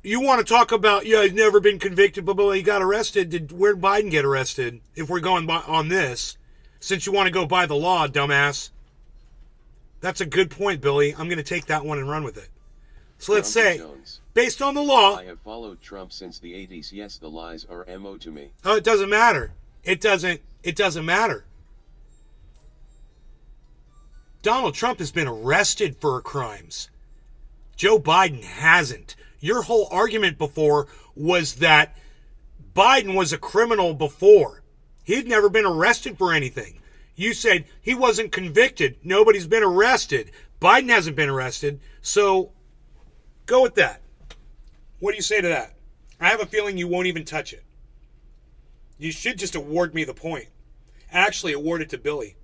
you want to talk about, yeah, he's never been convicted, blah, blah, blah. He got arrested. Where did Biden get arrested? If we're going on this, since you want to go by the law, dumbass. That's a good point, Billy. I'm going to take that one and run with it. So let's say, based on the law... I have followed Trump since the 80s. Yes, the lies are MO to me. Oh, it doesn't matter. It doesn't matter. Donald Trump has been arrested for crimes. Joe Biden hasn't. Your whole argument before was that Biden was a criminal before. He'd never been arrested for anything. You said he wasn't convicted. Nobody's been arrested. Biden hasn't been arrested. So go with that. What do you say to that? I have a feeling you won't even touch it. You should just award me the point. Actually, award it to Billy.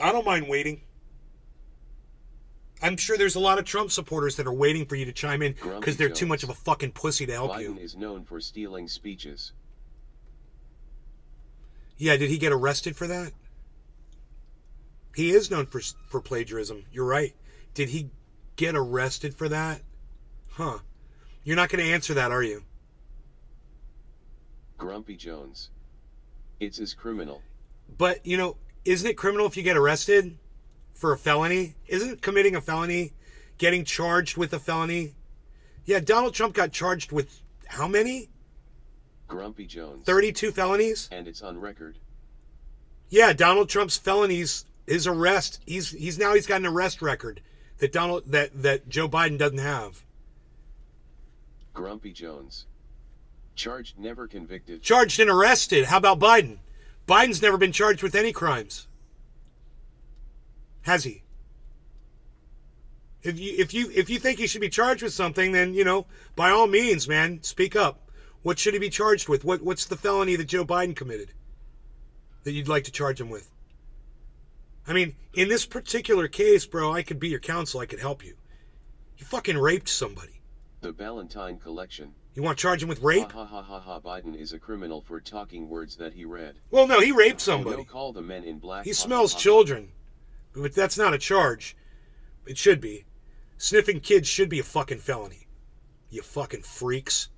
I don't mind waiting. I'm sure there's a lot of Trump supporters that are waiting for you to chime in because they're too much of a fucking pussy to help you. Biden is known for stealing speeches. Yeah, did he get arrested for that? He is known for plagiarism. You're right. Did he get arrested for that? Huh. You're not going to answer that, are you? Grumpy Jones. It's as criminal. But, you know, isn't it criminal if you get arrested for a felony? Isn't committing a felony getting charged with a felony? Yeah, Donald Trump got charged with how many? Grumpy Jones. 32 felonies? And it's on record. Yeah, Donald Trump's felonies, his arrest, he's got an arrest record that that Joe Biden doesn't have. Grumpy Jones. Charged, never convicted. Charged and arrested. How about Biden? Biden's never been charged with any crimes. Has he? If you think he should be charged with something, then, you know, by all means, man, speak up. What should he be charged with? What's the felony that Joe Biden committed that you'd like to charge him with? I mean, in this particular case, bro, I could be your counsel. I could help you. You fucking raped somebody. The Valentine Collection. You want to charge him with rape? Ha ha ha ha. Biden is a criminal for talking words that he read. Well, no, he raped somebody. Oh, no, call the men in black. He smells children. But that's not a charge. It should be. Sniffing kids should be a fucking felony. You fucking freaks.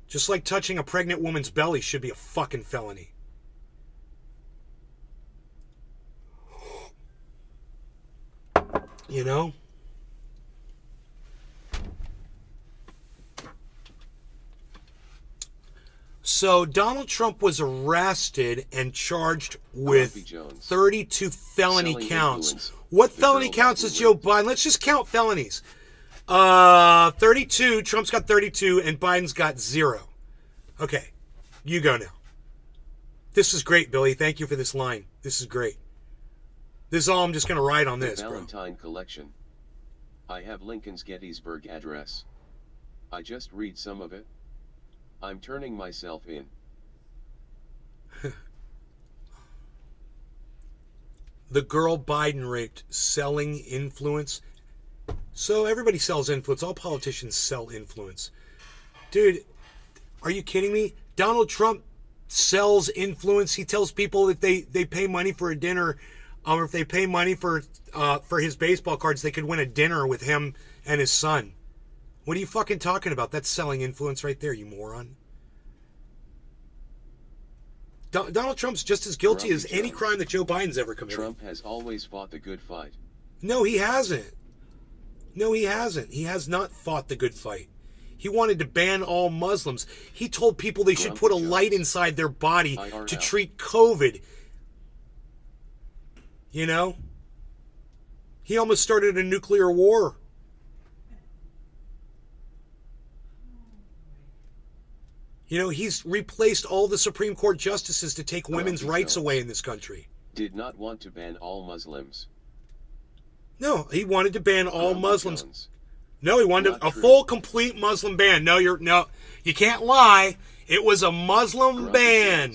Just like touching a pregnant woman's belly should be a fucking felony. You know? So Donald Trump was arrested and charged with 32 felony counts. What felony counts is Joe Biden? Let's just count felonies. 32. Trump's got 32 and Biden's got 0. Okay, you go now. This is great, Billy. Thank you for this line. This is great. This is all I'm just going to write on this, the bro. Valentine Collection. I have Lincoln's Gettysburg Address. I just read some of it. I'm turning myself in. The girl Biden raped, selling influence. So everybody sells influence. All politicians sell influence. Dude, are you kidding me? Donald Trump sells influence. He tells people if they pay money for a dinner, or if they pay money for his baseball cards, they could win a dinner with him and his son. What are you fucking talking about? That's selling influence right there, you moron. Donald Trump's just as guilty as any crime that Joe Biden's ever committed. Trump has always fought the good fight. No, he hasn't. No, he hasn't. He has not fought the good fight. He wanted to ban all Muslims. He told people they should put a light inside their body to treat COVID. You know? He almost started a nuclear war. You know, he's replaced all the Supreme Court justices to take women's rights away in this country. Did not want to ban all Muslims. No, he wanted to ban all Muslims. No, he wanted a full, complete Muslim ban. No, you can't lie. It was a Muslim ban.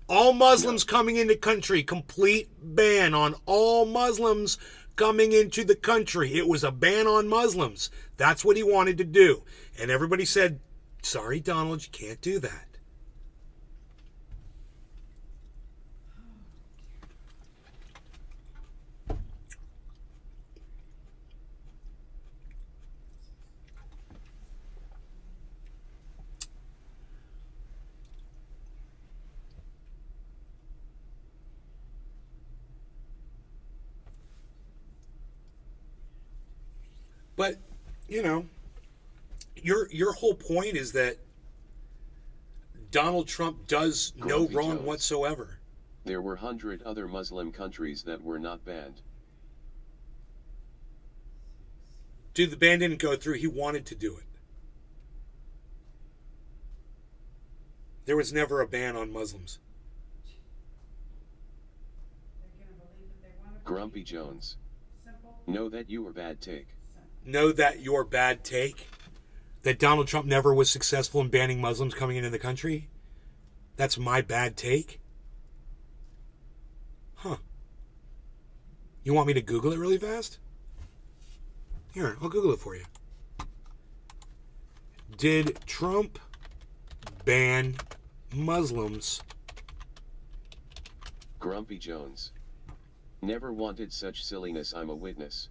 All Muslims coming into country, complete ban on all Muslims coming into the country. It was a ban on Muslims. That's what he wanted to do. And everybody said, sorry, Donald, you can't do that. But, you know, your whole point is that Donald Trump does no wrong whatsoever. There were 100 other Muslim countries that were not banned. Dude, the ban didn't go through. He wanted to do it. There was never a ban on Muslims. Grumpy Jones. Know that you were bad take. Know that your bad take? That Donald Trump never was successful in banning Muslims coming into the country? That's my bad take? Huh. You want me to Google it really fast? Here, I'll Google it for you. Did Trump ban Muslims? Grumpy Jones. Never wanted such silliness. I'm a witness.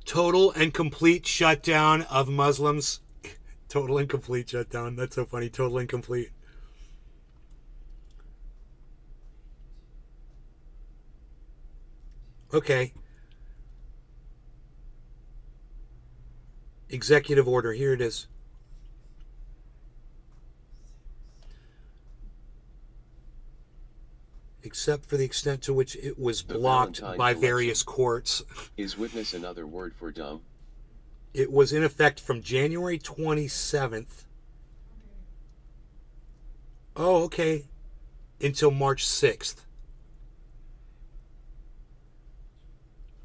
Total and complete shutdown of Muslims. Total and complete shutdown. That's so funny. Total and complete. Okay. Executive order. Here it is. Except for the extent to which it was blocked by various courts. Is witness another word for dumb? It was in effect from January 27th. Oh, okay. Until March 6th.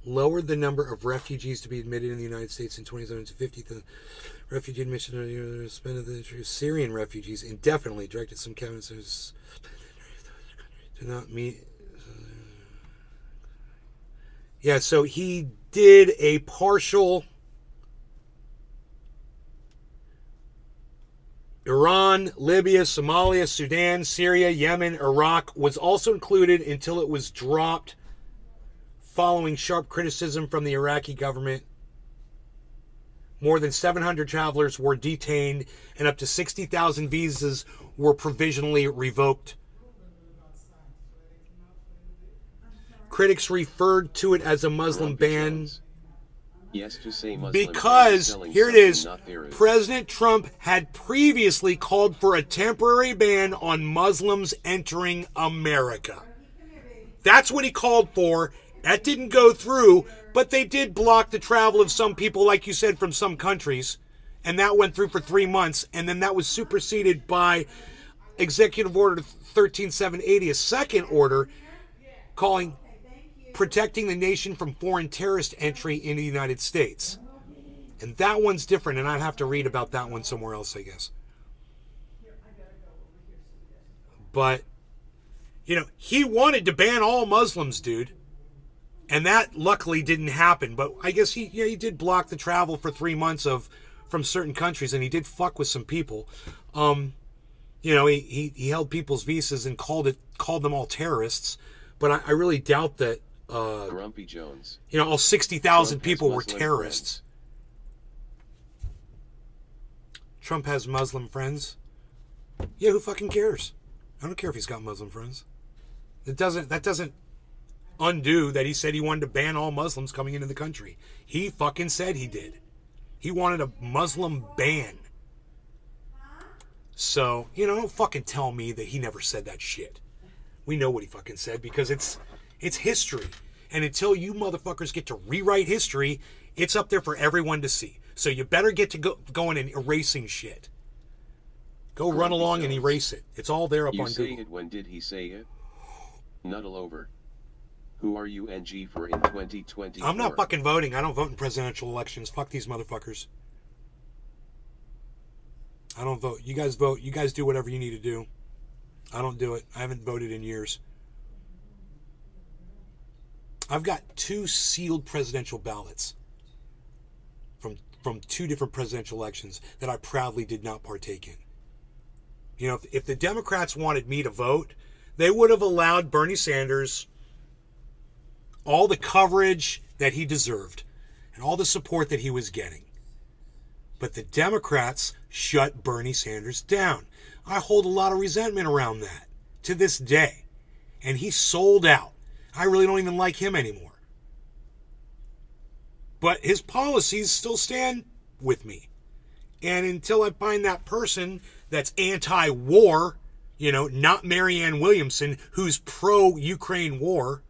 Lowered the number of refugees to be admitted in the United States in 2017 to 50. The refugee admission suspended the Syrian refugees indefinitely. Directed some cabinets to not meet. Yeah, so he did a partial. Iran, Libya, Somalia, Sudan, Syria, Yemen, Iraq was also included until it was dropped following sharp criticism from the Iraqi government More than 700 travelers were detained, and up to 60,000 visas were provisionally revoked. Critics referred to it as a Muslim ban Yes, to say Muslim because, selling here it something is, not theirs. President Trump had previously called for a temporary ban on Muslims entering America. That's what he called for. That didn't go through, but they did block the travel of some people, like you said, from some countries. And that went through for 3 months, and then that was superseded by Executive Order 13780, a second order calling protecting the nation from foreign terrorist entry into the United States. And that one's different, and I'd have to read about that one somewhere else, I guess. But, you know, he wanted to ban all Muslims, dude. And that luckily didn't happen. But I guess he did block the travel for 3 months from certain countries, and he did fuck with some people. You know, he held people's visas and called them all terrorists. But I really doubt that Grumpy Jones. You know, all 60,000 people were terrorists. Trump has Muslim friends. Yeah, who fucking cares? I don't care if he's got Muslim friends. That doesn't undo that he said he wanted to ban all Muslims coming into the country. He fucking said he did. He wanted a Muslim ban. So, you know, don't fucking tell me that he never said that shit. We know what he fucking said because it's history. And until you motherfuckers get to rewrite history, it's up there for everyone to see. So you better get to going and erasing shit. Go run along and erase it. It's all there up on Google. You say it, when did he say it? Nuddle over. Who are you NG for in 2024? I'm not fucking voting. I don't vote in presidential elections. Fuck these motherfuckers. I don't vote. You guys vote. You guys do whatever you need to do. I don't do it. I haven't voted in years. I've got 2 sealed presidential ballots from 2 different presidential elections that I proudly did not partake in. You know, if the Democrats wanted me to vote, they would have allowed Bernie Sanders all the coverage that he deserved and all the support that he was getting. But the Democrats shut Bernie Sanders down. I hold a lot of resentment around that to this day. And he sold out. I really don't even like him anymore. But his policies still stand with me. And until I find that person that's anti-war, you know, not Marianne Williamson, who's pro-Ukraine war,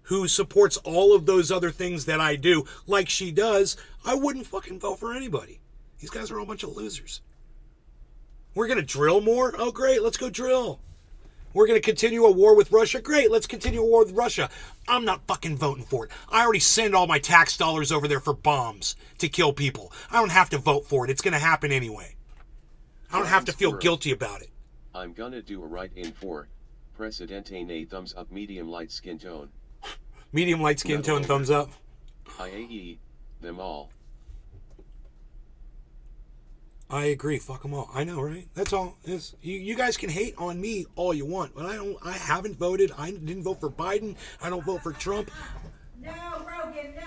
who supports all of those other things that I do, like she does, I wouldn't fucking vote for anybody. These guys are all a bunch of losers. We're going to drill more? Oh, great, let's go drill. We're going to continue a war with Russia? Great, let's continue a war with Russia. I'm not fucking voting for it. I already send all my tax dollars over there for bombs to kill people. I don't have to vote for it. It's going to happen anyway. I don't have to feel guilty about it. I'm gonna do a write-in for Presidente a thumbs up, medium light skin tone. Medium light skin tone, thumbs up. IAE, them all. I agree. Fuck them all. I know, right? That's all. You guys can hate on me all you want, but I haven't voted. I didn't vote for Biden. I don't vote for Trump. No, Rogan, no.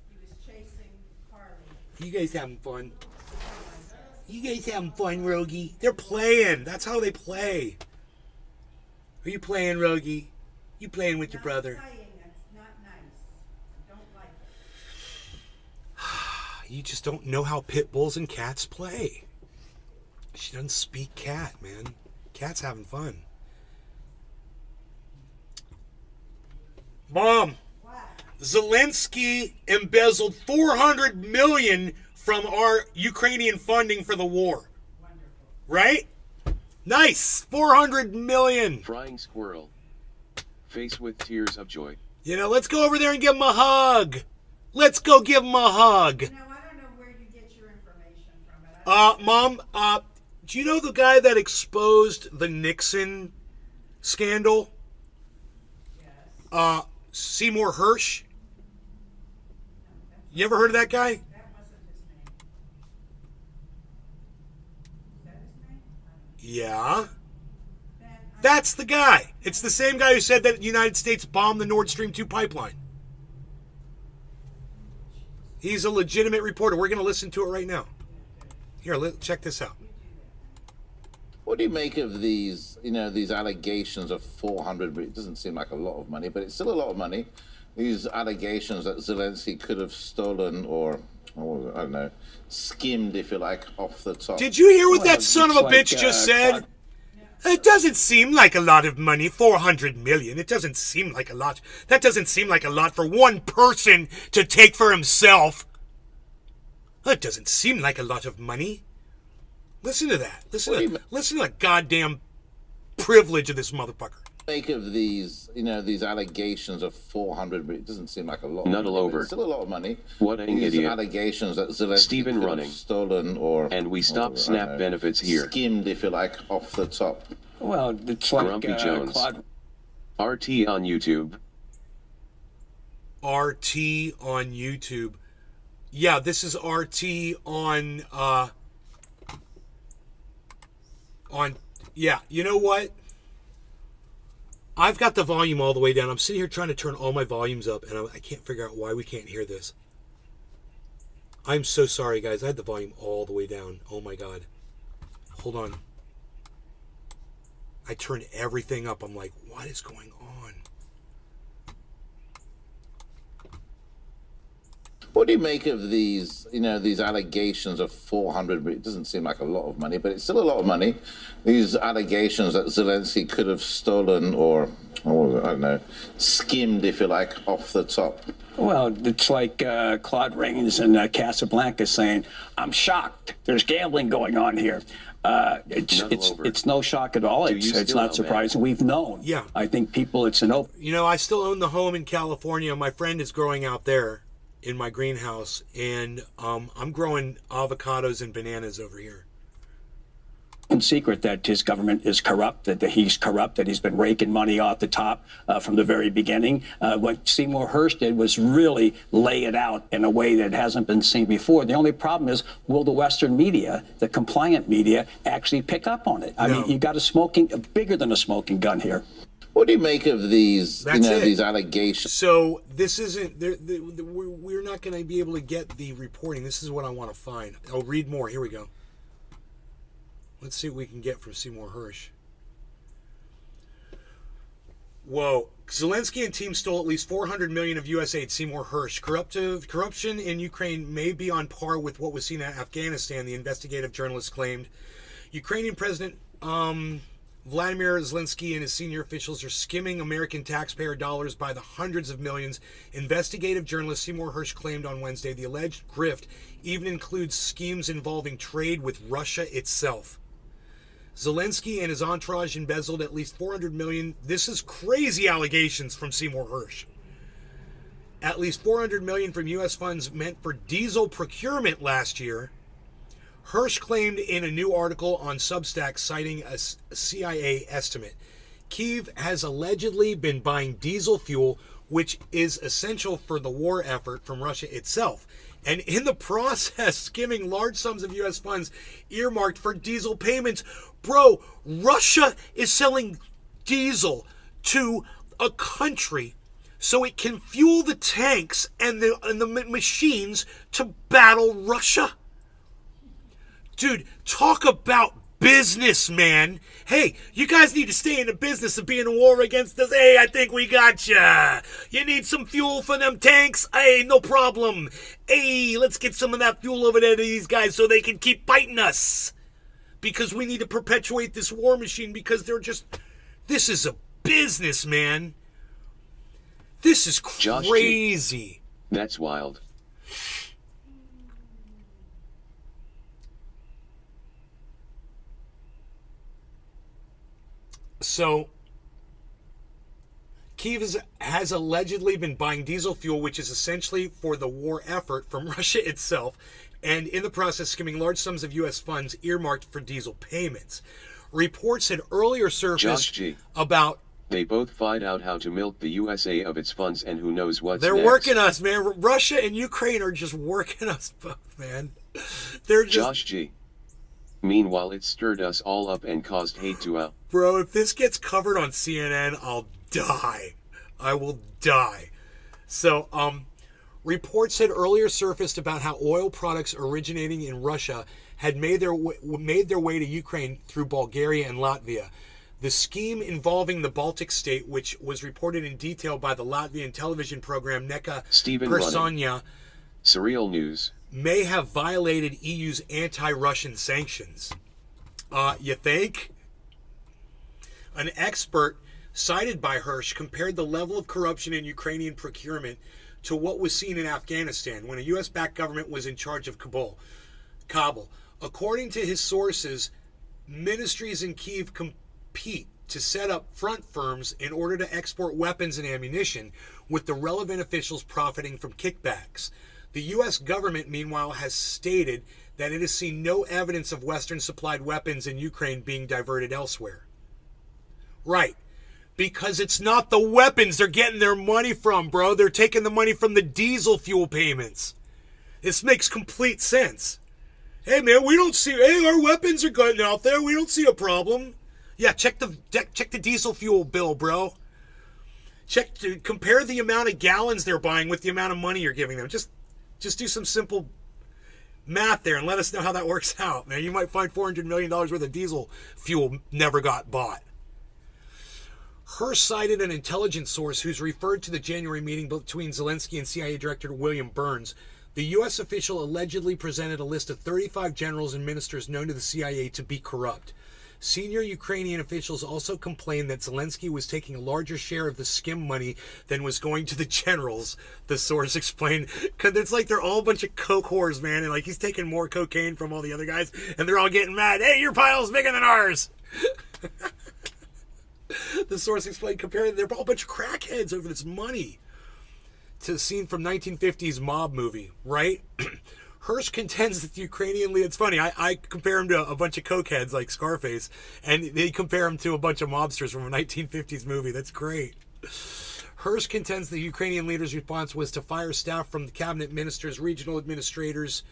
He was chasing Carly. You guys having fun? You guys having fun, Rogie? They're playing. That's how they play. Are you playing, Rogie? You playing with your brother? You just don't know how pit bulls and cats play. She doesn't speak cat, man. Cat's having fun. Mom, Zelensky embezzled $400 million from our Ukrainian funding for the war. Right? Nice. $400 million. Frying squirrel. Face with tears of joy. You know, let's go over there and give him a hug. Let's go give him a hug. Mom, do you know the guy that exposed the Nixon scandal? Yes. Seymour Hersh? You ever heard of that guy? That wasn't his name. Is that his name? Yeah. That's the guy. It's the same guy who said that the United States bombed the Nord Stream 2 pipeline. He's a legitimate reporter. We're going to listen to it right now. Here, check this out. What do you make of these, these allegations of 400, it doesn't seem like a lot of money, but it's still a lot of money. These allegations that Zelensky could have stolen or I don't know, skimmed, if you like, off the top. Did you hear what that son of a bitch just said? It doesn't seem like a lot of money, 400 million. It doesn't seem like a lot. That doesn't seem like a lot for one person to take for himself. That doesn't seem like a lot of money. Listen to that. Listen to the goddamn privilege of this motherfucker. Make of these, these allegations of 400, but it doesn't seem like a lot. Nuddle over. It's still a lot of money. What an these idiot. Allegations that Zelensky Stephen could running. have stolen or and we stopped SNAP benefits here. Skimmed, if you like, off the top. Well, it's like Grumpy Jones. Claude. RT on YouTube. RT on YouTube. Yeah, this is RT on yeah, you know what? I've got the volume all the way down. I'm sitting here trying to turn all my volumes up, and I can't figure out why we can't hear this. I'm so sorry, guys. I had the volume all the way down. Oh, my God. Hold on. I turned everything up. I'm like, what is going on? What do you make of these, these allegations of 400, but it doesn't seem like a lot of money, but it's still a lot of money. These allegations that Zelensky could have stolen or I don't know, skimmed, if you like, off the top. Well, it's like Claude Rains in Casablanca saying, "I'm shocked. There's gambling going on here." It's no shock at all. It's not surprising. We've known. Yeah. I think people. It's an open. You know, I still own the home in California. My friend is growing out there in my greenhouse, and I'm growing avocados and bananas over here. Secret that his government is corrupt, that he's corrupt, that he's been raking money off the top from the very beginning. What Seymour Hersh did was really lay it out in a way that hasn't been seen before. The only problem is, will the Western media, the compliant media, actually pick up on it? I mean, you got bigger than a smoking gun here. What do you make of these, That's these allegations? So this isn't, we're not going to be able to get the reporting. This is what I want to find. I'll read more. Here we go. Let's see what we can get from Seymour Hersh. Whoa. Zelensky and team stole at least $400 million of U.S. aid, Seymour Hersh. Corruption in Ukraine may be on par with what was seen in Afghanistan, the investigative journalist claimed. Ukrainian President Vladimir Zelensky and his senior officials are skimming American taxpayer dollars by the hundreds of millions. Investigative journalist Seymour Hersh claimed on Wednesday the alleged grift even includes schemes involving trade with Russia itself. Zelensky and his entourage embezzled at least $400 million. This is crazy allegations from Seymour Hersh. At least $400 million from U.S. funds meant for diesel procurement last year. Hersh claimed in a new article on Substack, citing a CIA estimate. Kyiv has allegedly been buying diesel fuel, which is essential for the war effort, from Russia itself, and in the process skimming large sums of U.S. funds earmarked for diesel payments. Bro, Russia is selling diesel to a country so it can fuel the tanks and the machines to battle Russia. Dude, talk about business, man. Hey, you guys need to stay in the business of being in a war against us. Hey, I think we got ya. You need some fuel for them tanks? Hey, no problem. Hey, let's get some of that fuel over there to these guys so they can keep fighting us. Because we need to perpetuate this war machine, because they're just... This is a business, man. This is crazy. That's wild. So, Kyiv has allegedly been buying diesel fuel, which is essentially for the war effort, from Russia itself, and in the process skimming large sums of U.S. funds earmarked for diesel payments. Reports had earlier surfaced about... They both find out how to milk the USA of its funds, and who knows what's They're next. working us, man. Russia and Ukraine are just working us both, man. They're just... Josh G. Meanwhile, it stirred us all up and caused hate to out. Bro, if this gets covered on CNN, I'll die. I will die. So, Reports had earlier surfaced about how oil products originating in Russia had made their way to Ukraine through Bulgaria and Latvia. The scheme involving the Baltic state, which was reported in detail by the Latvian television program Neka Stephen Persona, Surreal News, may have violated EU's anti-Russian sanctions. You think? An expert cited by Hirsch compared the level of corruption in Ukrainian procurement to what was seen in Afghanistan when a U.S.-backed government was in charge of Kabul. According to his sources, ministries in Kyiv compete to set up front firms in order to export weapons and ammunition, with the relevant officials profiting from kickbacks. The U.S. government, meanwhile, has stated that it has seen no evidence of Western-supplied weapons in Ukraine being diverted elsewhere. Right. Because it's not the weapons they're getting their money from, bro. They're taking the money from the diesel fuel payments. This makes complete sense. Hey, man, we don't see... Hey, our weapons are getting out there. We don't see a problem. Yeah, check the diesel fuel bill, bro. Compare the amount of gallons they're buying with the amount of money you're giving them. Just do some simple math there and let us know how that works out, man. You might find $400 million worth of diesel fuel never got bought. Hirsch cited an intelligence source who's referred to the January meeting between Zelensky and CIA Director William Burns. The U.S. official allegedly presented a list of 35 generals and ministers known to the CIA to be corrupt. Senior Ukrainian officials also complained that Zelensky was taking a larger share of the skim money than was going to the generals, the source explained. Because it's like they're all a bunch of coke whores, man, and like he's taking more cocaine from all the other guys, and they're all getting mad. Hey, your pile's bigger than ours! The source explained, comparing they're all a bunch of crackheads over this money. To a scene from 1950s mob movie, right? Hirsch contends that the Ukrainian leader... It's funny, I compare him to a bunch of cokeheads like Scarface, and they compare him to a bunch of mobsters from a 1950s movie. That's great. Hirsch contends the Ukrainian leader's response was to fire staff from the cabinet ministers, regional administrations,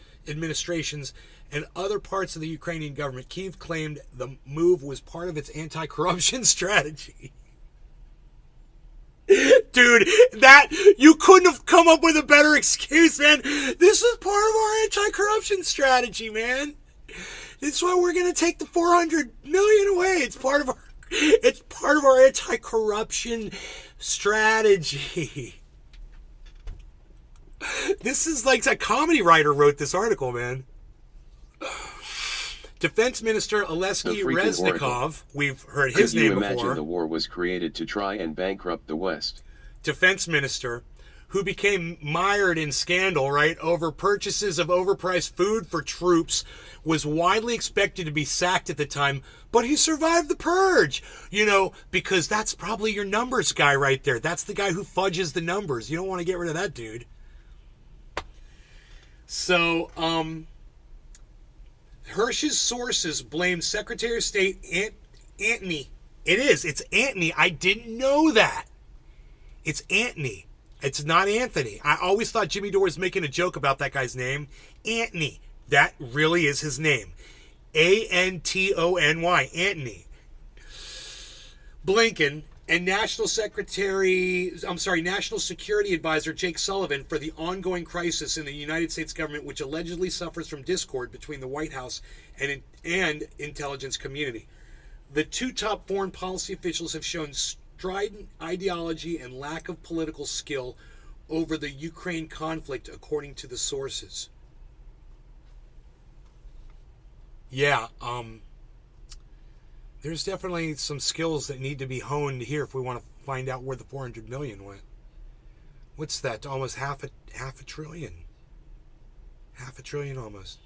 and other parts of the Ukrainian government. Kyiv claimed the move was part of its anti-corruption strategy. Dude, you couldn't have come up with a better excuse, man. This is part of our anti-corruption strategy, man. That's why we're gonna take the $400 million away. It's part of our anti-corruption strategy. This is like a comedy writer wrote this article, man. Defense Minister Oleksiy Reznikov, we've heard his name before. Could you imagine the war was created to try and bankrupt the West? Defense Minister, who became mired in scandal, right, over purchases of overpriced food for troops, was widely expected to be sacked at the time, but he survived the purge. You know, because that's probably your numbers guy right there. That's the guy who fudges the numbers. You don't want to get rid of that dude. So, Hirsch's sources blamed Secretary of State Antony. It's Antony. I didn't know that. It's Antony. It's not Anthony. I always thought Jimmy Dore was making a joke about that guy's name. Antony. That really is his name. Antony. Antony. Blinken and National Security Advisor Jake Sullivan for the ongoing crisis in the United States government, which allegedly suffers from discord between the White House and intelligence community. The two top foreign policy officials have shown strident ideology and lack of political skill over the Ukraine conflict, according to the sources. Yeah, there's definitely some skills that need to be honed here if we want to find out where the $400 million went. What's that? Almost half a trillion. $500 billion almost.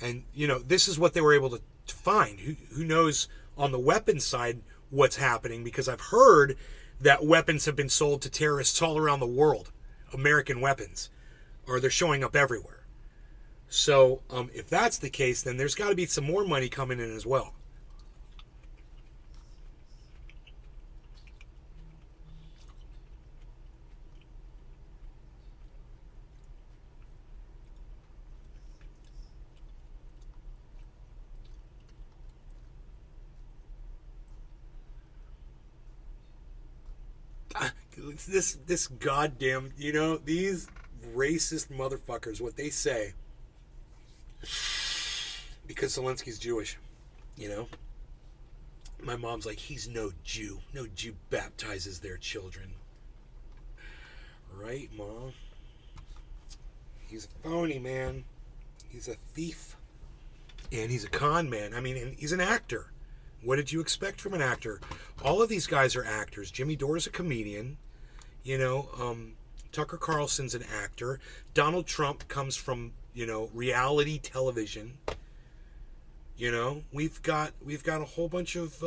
And, you know, this is what they were able to find. Who knows on the weapons side what's happening, because I've heard that weapons have been sold to terrorists all around the world. American weapons. Or they're showing up everywhere. So, if that's the case, then there's got to be some more money coming in as well. this goddamn, these racist motherfuckers, what they say, because Zelensky's Jewish, My mom's like, he's no Jew. No Jew baptizes their children. Right, Mom? He's a phony, man. He's a thief. And he's a con man. I mean, and he's an actor. What did you expect from an actor? All of these guys are actors. Jimmy Dore's a comedian. Tucker Carlson's an actor. Donald Trump comes from, reality television. We've got a whole bunch of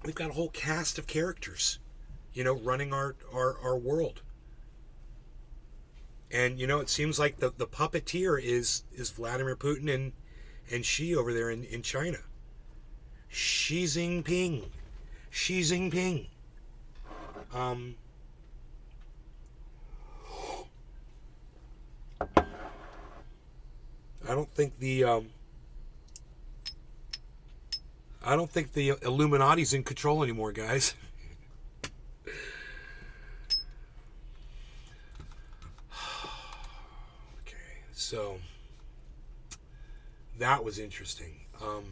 we've got a whole cast of characters, running our world. And it seems like the puppeteer is Vladimir Putin and Xi over there in China. Xi Jinping. Xi Jinping. I don't think the Illuminati's in control anymore, guys. Okay, so that was interesting. I'll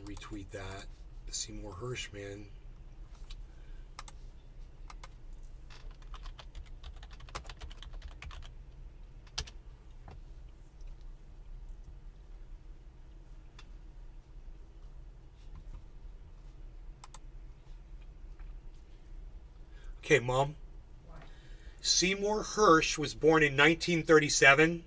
retweet that. Seymour Hersh, man. Okay, Mom. Seymour Hersh was born in 1937.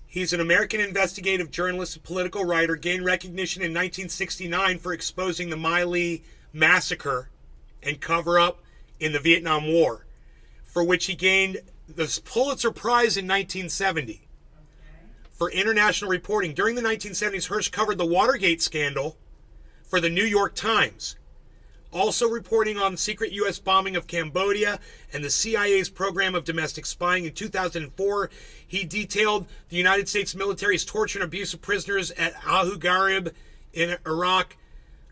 He's an American investigative journalist and political writer, gained recognition in 1969 for exposing the My Lai massacre and cover-up in the Vietnam War, for which he gained the Pulitzer Prize in 1970 for international reporting. During the 1970s, Hersh covered the Watergate scandal for the New York Times, also reporting on the secret U.S. bombing of Cambodia and the CIA's program of domestic spying. In 2004, he detailed the United States military's torture and abuse of prisoners at Abu Ghraib in Iraq.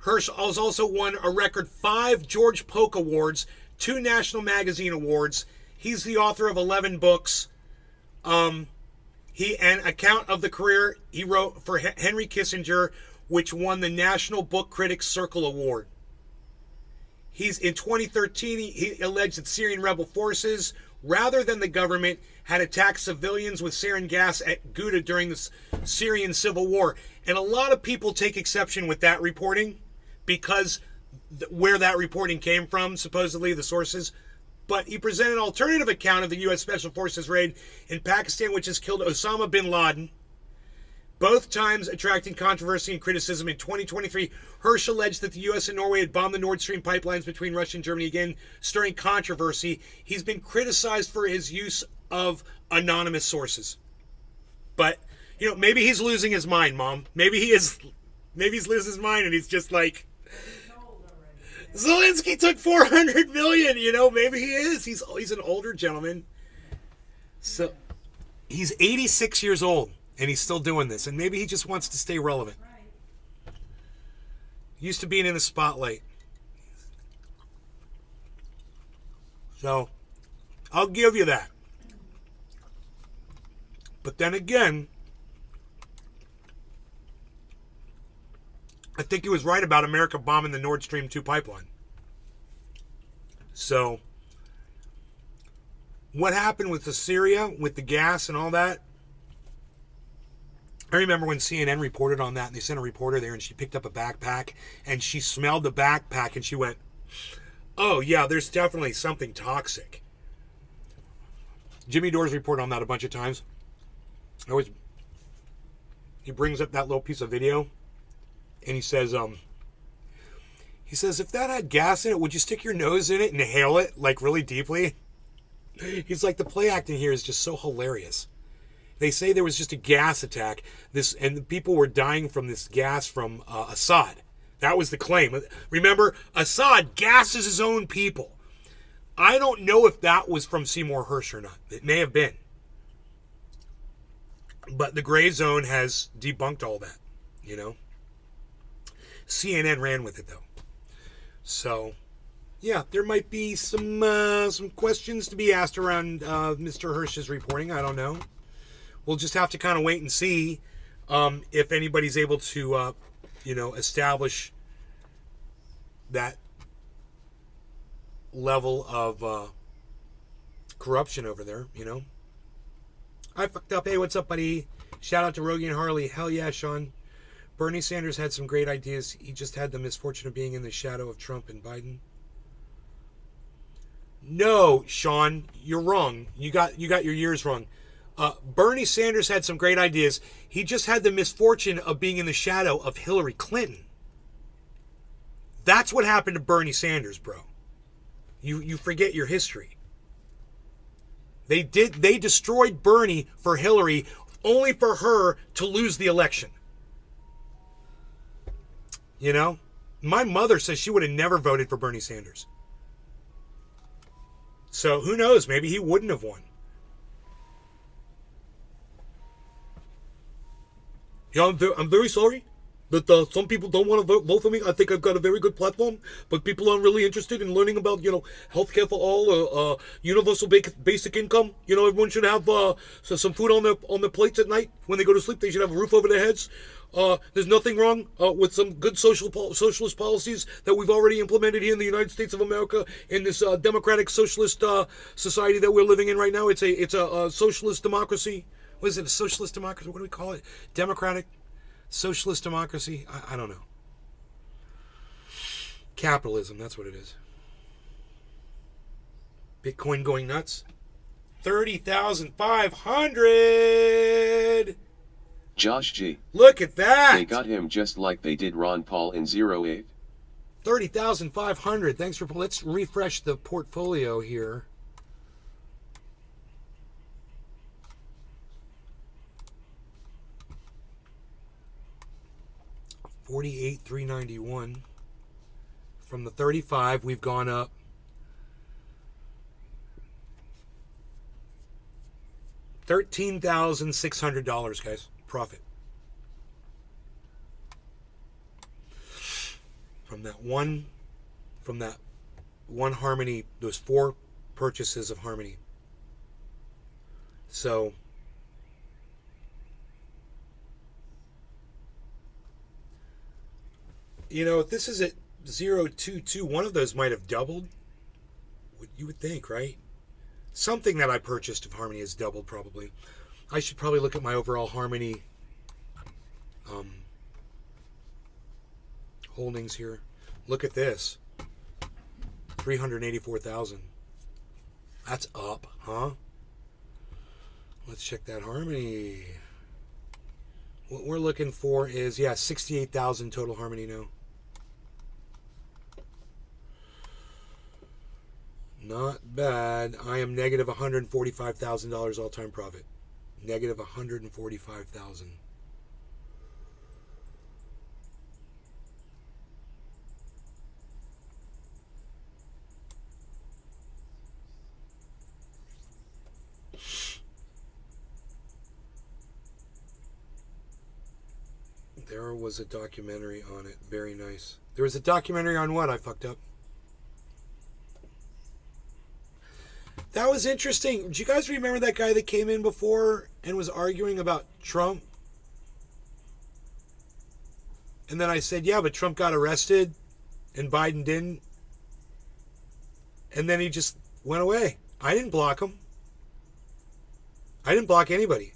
Hersh has also won a record 5 George Polk Awards, 2 National Magazine Awards. He's the author of 11 books. An account of the career he wrote for Henry Kissinger, which won the National Book Critics Circle Award. In 2013, he alleged that Syrian rebel forces, rather than the government, had attacked civilians with sarin gas at Ghouta during the Syrian civil war. And a lot of people take exception with that reporting because where that reporting came from, supposedly the sources. But he presented an alternative account of the U.S. Special Forces raid in Pakistan, which has killed Osama bin Laden, both times attracting controversy and criticism. In 2023, Hersh alleged that the U.S. and Norway had bombed the Nord Stream pipelines between Russia and Germany, again stirring controversy. He's been criticized for his use of anonymous sources. But, maybe he's losing his mind, Mom. Maybe he's losing his mind and he's just like, Zelensky took 400 million, maybe he is. He's an older gentleman. So, he's 86 years old. And he's still doing this. And maybe he just wants to stay relevant. Used to being in the spotlight. So, I'll give you that. But then again, I think he was right about America bombing the Nord Stream 2 pipeline. So, what happened with the Syria, with the gas and all that? I remember when CNN reported on that, and they sent a reporter there, and she picked up a backpack, and she smelled the backpack, and she went, oh, yeah, there's definitely something toxic. Jimmy Dore's reported on that a bunch of times. He brings up that little piece of video, and he says, if that had gas in it, would you stick your nose in it and inhale it, like, really deeply? He's like, the play acting here is just so hilarious. They say there was just a gas attack, and the people were dying from this gas from Assad. That was the claim. Remember, Assad gasses his own people. I don't know if that was from Seymour Hersh or not. It may have been. But the gray zone has debunked all that, you know. CNN ran with it, though. So, yeah, there might be some questions to be asked around Mr. Hirsch's reporting. I don't know. We'll just have to kind of wait and see if anybody's able to, establish that level of corruption over there, you know. I fucked up. Hey, what's up, buddy? Shout out to Rogie and Harley. Hell yeah, Sean. Bernie Sanders had some great ideas. He just had the misfortune of being in the shadow of Trump and Biden. No, Sean, you're wrong. You got your years wrong. Bernie Sanders had some great ideas. He just had the misfortune of being in the shadow of Hillary Clinton. That's what happened to Bernie Sanders, bro. You forget your history. They destroyed Bernie for Hillary, only for her to lose the election. You know? My mother says she would have never voted for Bernie Sanders. So who knows? Maybe he wouldn't have won. Yeah, I'm very sorry that some people don't want to vote for me. I think I've got a very good platform, but people aren't really interested in learning about, healthcare for all, universal basic income. Everyone should have some food on their plates at night when they go to sleep. They should have a roof over their heads. There's nothing wrong with some good socialist policies that we've already implemented here in the United States of America in this democratic socialist society that we're living in right now. It's a socialist democracy. What is it? A socialist democracy? What do we call it? Democratic socialist democracy? I don't know. Capitalism, that's what it is. Bitcoin going nuts. 30,500. Josh G. Look at that. They got him just like they did Ron Paul in 08. 30,500. Thanks for. Let's refresh the portfolio here. $48,391. From the 35, we've gone up $13,600, guys. Profit. From that one Harmony, those 4 purchases of Harmony. So if this is at 0.22, one of those might have doubled. You would think, right? Something that I purchased of Harmony has doubled, probably. I should probably look at my overall Harmony holdings here. Look at this. 384,000. That's up, huh? Let's check that Harmony. What we're looking for is, 68,000 total Harmony now. Not bad. I am negative $145,000 all-time profit. Negative $145,000. There was a documentary on it. Very nice. There was a documentary on what? I fucked up. That was interesting. Do you guys remember that guy that came in before and was arguing about Trump? And then I said, yeah, but Trump got arrested and Biden didn't. And then he just went away. I didn't block him. I didn't block anybody.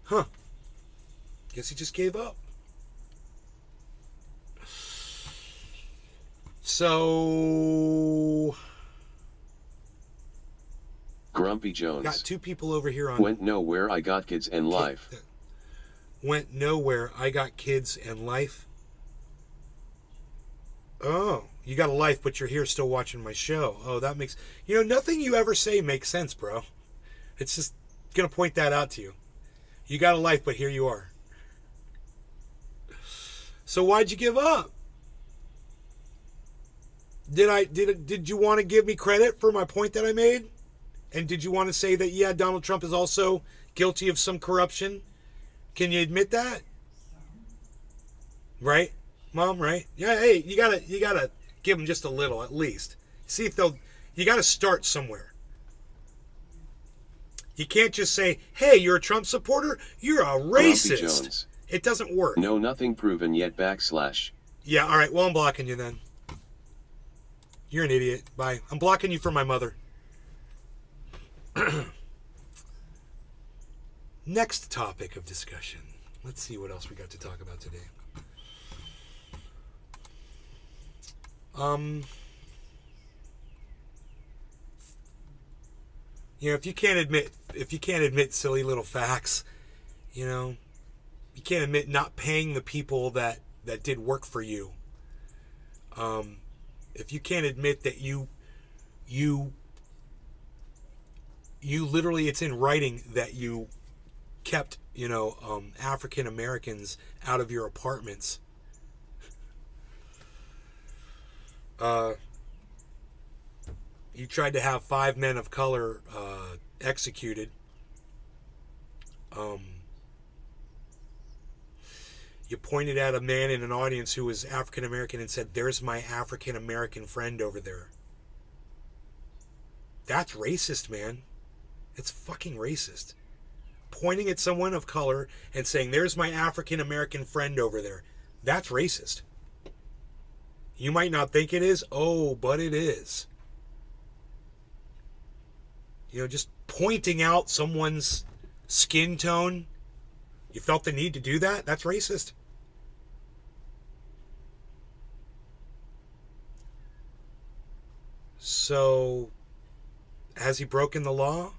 Huh. Guess he just gave up. So... Grumpy Jones. Got 2 people over here on... Went nowhere, I got kids and life. Went nowhere, I got kids and life. Oh, you got a life, but you're here still watching my show. Oh, that makes... nothing you ever say makes sense, bro. It's just going to point that out to you. You got a life, but here you are. So why'd you give up? Did you want to give me credit for my point that I made? And did you want to say that, Donald Trump is also guilty of some corruption? Can you admit that? Right, Mom? Right? Yeah. Hey, you gotta give them just a little, at least. See if they'll. You gotta start somewhere. You can't just say, "Hey, you're a Trump supporter. You're a racist." Jones. It doesn't work. No, nothing proven yet. / Yeah. All right. Well, I'm blocking you then. You're an idiot. Bye. I'm blocking you for my mother. Next topic of discussion. Let's see what else we got to talk about today. You know, if you can't admit silly little facts, you know, you can't admit not paying the people that did work for you. If you can't admit that you literally, it's in writing that you kept, you know, African Americans out of your apartments. You tried to have 5 men of color executed. You pointed at a man in an audience who was African American and said, "There's my African American friend over there." That's racist, man. It's fucking racist. Pointing at someone of color and saying, "There's my African American friend over there." That's racist. You might not think it is. Oh, but it is. You know, just pointing out someone's skin tone, you felt the need to do that? That's racist. So, has he broken the law?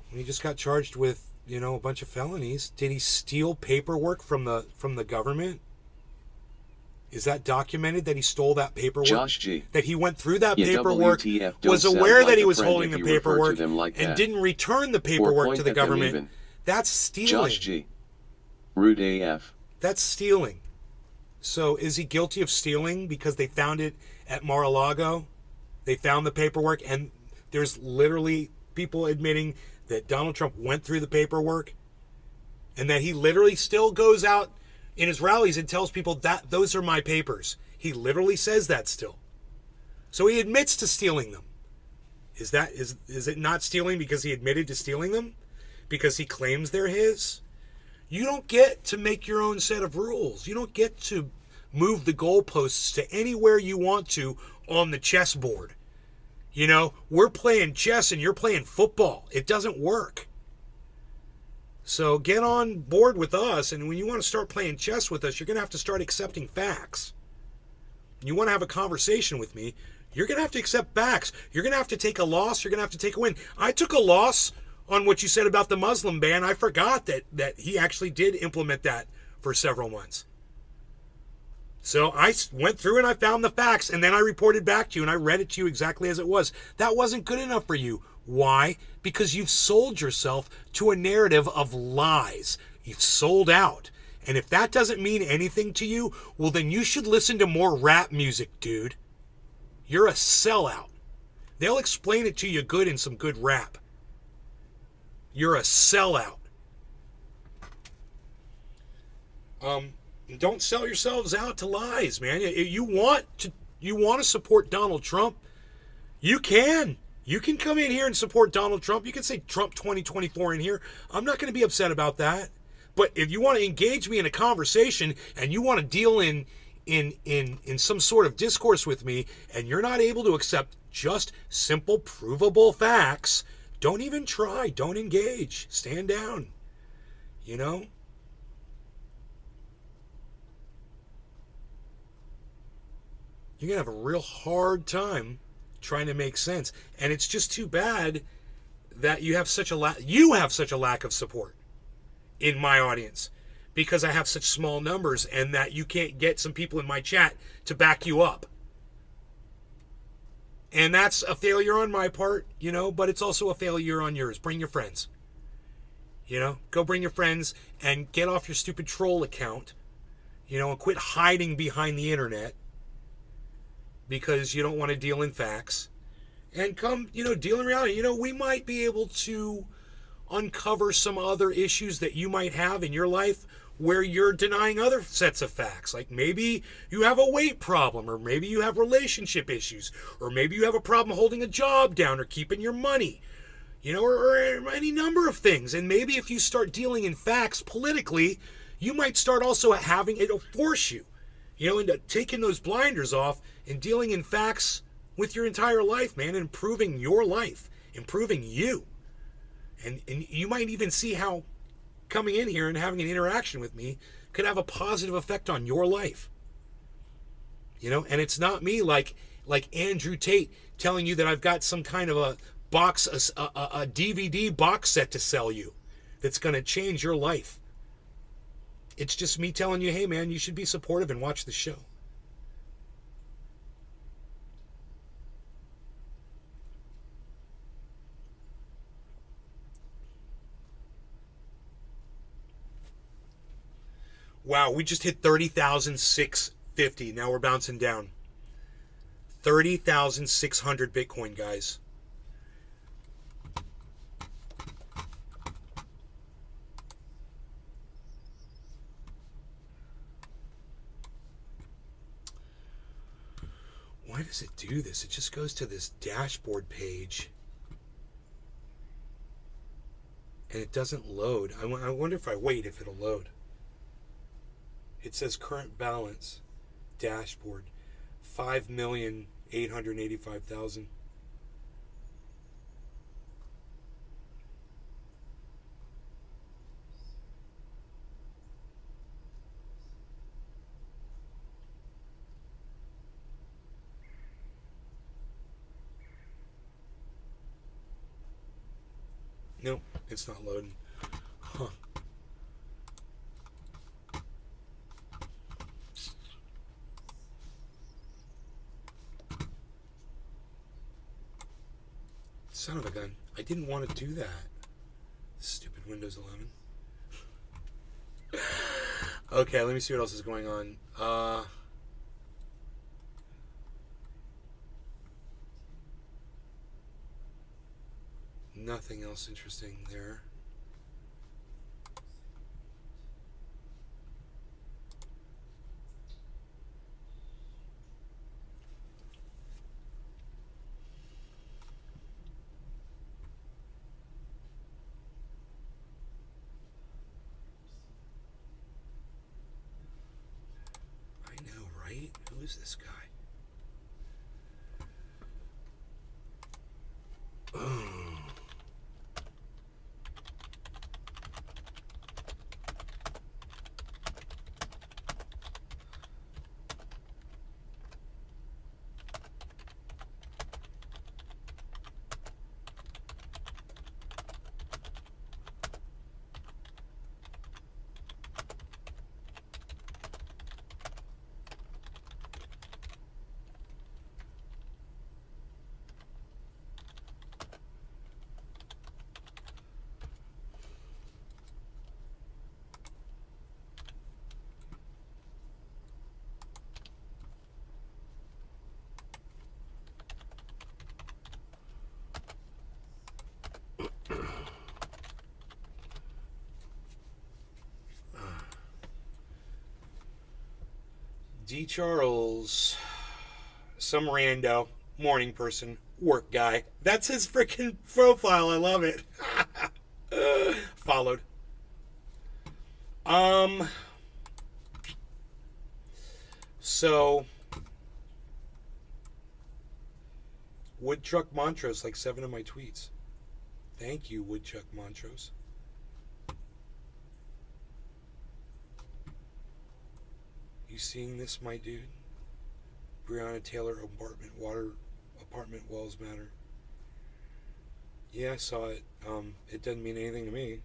He just got charged with, you know, a bunch of felonies. Did he steal paperwork from the government? Is that documented that he stole that paperwork? Josh G. That he went through that Yeah, paperwork, WTF, was don't aware sound that like he a was friend holding if the you refer to paperwork them like and that. didn't return the Or paperwork point to the at them government? even. That's stealing. Josh G. Rude AF. That's stealing. So is he guilty of stealing because they found it at Mar-a-Lago? They found the paperwork, and there's literally people admitting that Donald Trump went through the paperwork and that he literally still goes out in his rallies and tells people that those are my papers. He literally says that still. So he admits to stealing them. Is it not stealing because he admitted to stealing them? Because he claims they're his? You don't get to make your own set of rules. You don't get to move the goalposts to anywhere you want to on the chessboard. You know, we're playing chess and you're playing football. It doesn't work. So get on board with us, and when you want to start playing chess with us, you're going to have to start accepting facts. You want to have a conversation with me, you're going to have to accept facts. You're going to have to take a loss. You're going to have to take a win. I took a loss on what you said about the Muslim ban. I forgot that he actually did implement that for several months. So I went through and I found the facts, and then I reported back to you and I read it to you exactly as it was. That wasn't good enough for you. Why? Because you've sold yourself to a narrative of lies. You've sold out. And if that doesn't mean anything to you, well, then you should listen to more rap music, dude. You're a sellout. They'll explain it to you good in some good rap. You're a sellout. Don't sell yourselves out to lies, man. You want to support Donald Trump, you can. You can come in here and support Donald Trump. You can say Trump 2024 in here. I'm not going to be upset about that. But if you want to engage me in a conversation and you want to deal in some sort of discourse with me, and you're not able to accept just simple, provable facts, don't even try. Don't engage. Stand down. You know? You're going to have a real hard time trying to make sense. And it's just too bad that you have such a lack of support in my audience, because I have such small numbers, and that you can't get some people in my chat to back you up. And that's a failure on my part, you know, but it's also a failure on yours. Bring your friends. You know, go bring your friends and get off your stupid troll account, you know, and quit hiding behind the internet because you don't want to deal in facts. and come, deal in reality. We might be able to uncover some other issues that you might have in your life where you're denying other sets of facts. Like maybe you have a weight problem, or maybe you have relationship issues, or maybe you have a problem holding a job down or keeping your money, or any number of things. And maybe if you start dealing in facts politically, you might start also having it force you, into taking those blinders off and dealing in facts with your entire life, man, and improving your life, improving you. And you might even see how coming in here and having an interaction with me could have a positive effect on your life. And it's not me like Andrew Tate telling you that I've got some kind of a DVD box set to sell you that's going to change your life. It's just me telling you, hey man, you should be supportive and watch the show. Wow, we just hit 30,650. Now we're bouncing down. 30,600 Bitcoin, guys. Why does it do this? It just goes to this dashboard page. And it doesn't load. I wonder if I wait if it'll load. It says current balance, dashboard, 5,885,000. No, it's not loading. Huh. Son of a gun. I didn't want to do that. Stupid Windows 11. Okay, let me see what else is going on. Nothing else interesting there. Who is this guy? Oh. D. Charles, some rando, morning person, work guy. That's his freaking profile. I love it. Followed. So, Woodchuck Montrose, like 7 of my tweets. Thank you, Woodchuck Montrose. You seeing this, my dude? Breonna Taylor apartment walls matter. Yeah, I saw it. It doesn't mean anything to me.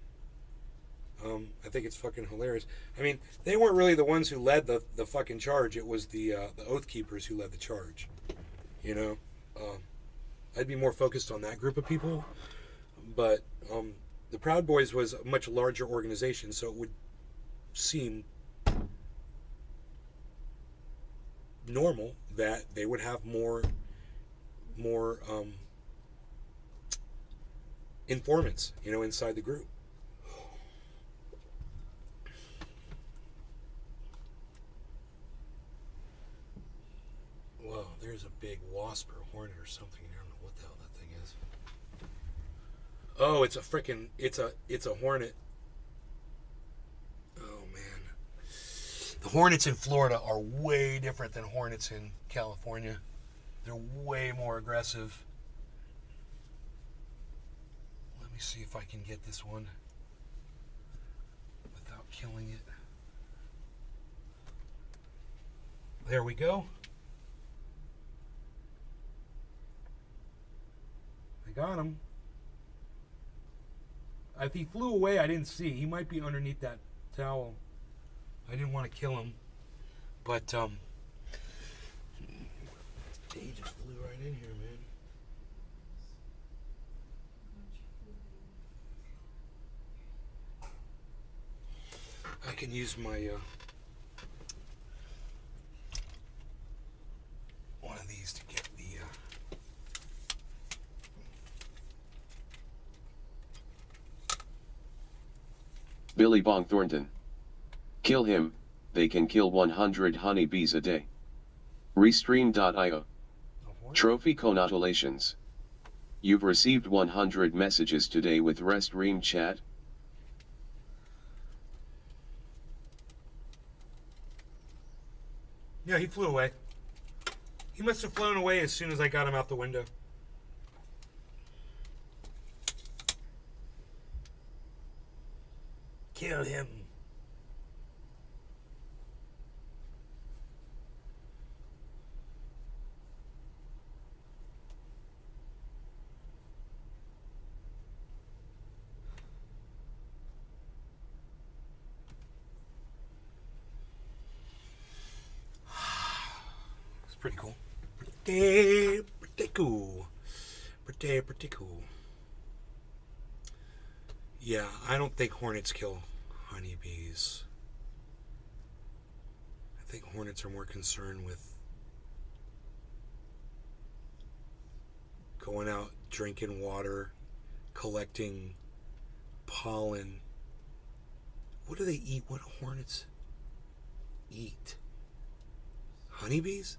I think it's fucking hilarious. I mean, they weren't really the ones who led the fucking charge. It was the Oath Keepers who led the charge. You know? I'd be more focused on that group of people. But the Proud Boys was a much larger organization, so it would seem normal that they would have more informants, inside the group. Whoa, there's a big wasp or hornet or something. I don't know what the hell that thing is. Oh, it's a hornet. Oh man. The hornets in Florida are way different than hornets in California. They're way more aggressive. Let me see if I can get this one without killing it. There we go. I got him. If he flew away, I didn't see. He might be underneath that towel. I didn't want to kill him, but he just flew right in here, man. I can use my one of these to get the Billy Bong Thornton. Kill him, they can kill 100 honeybees a day. Restream.io. Trophy congratulations. You've received 100 messages today with Restream chat. Yeah, he flew away. He must have flown away as soon as I got him out the window. Kill him. It's pretty cool. Pretty cool. Pretty cool. Yeah, I don't think hornets kill honeybees. I think hornets are more concerned with going out, drinking water, collecting pollen. What do they eat? What do hornets eat? Honeybees?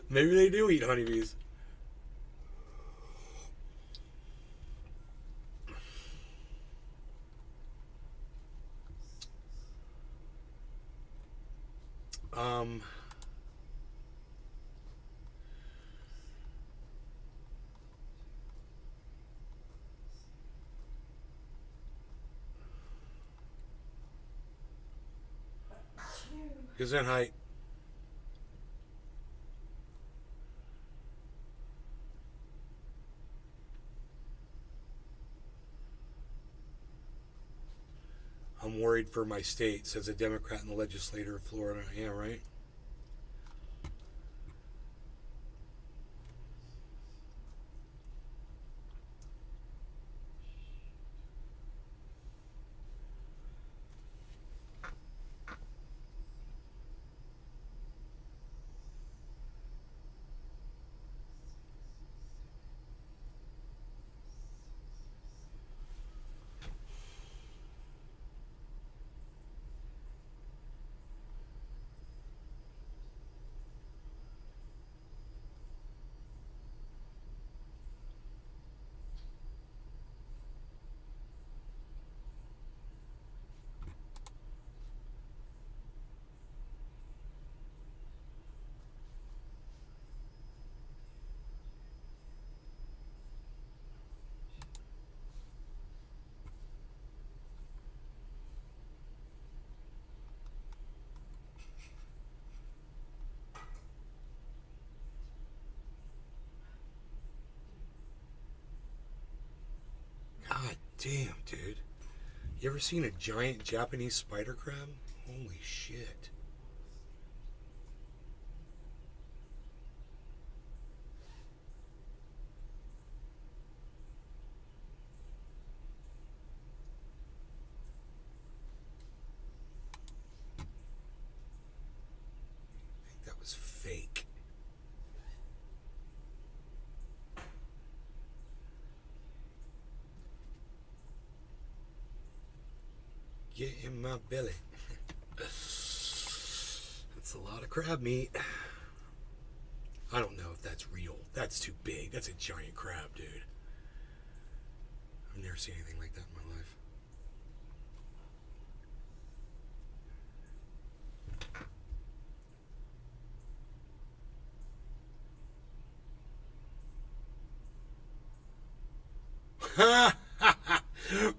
Maybe they do eat honeybees. Gesundheit. I'm worried for my state, says a Democrat in the legislature of Florida. Yeah, right? God damn, dude. You ever seen a giant Japanese spider crab? Holy shit. I think that was fake. get in my belly. That's a lot of crab meat. I don't know if that's real. That's too big. That's a giant crab, dude. I've never seen anything like that in my life.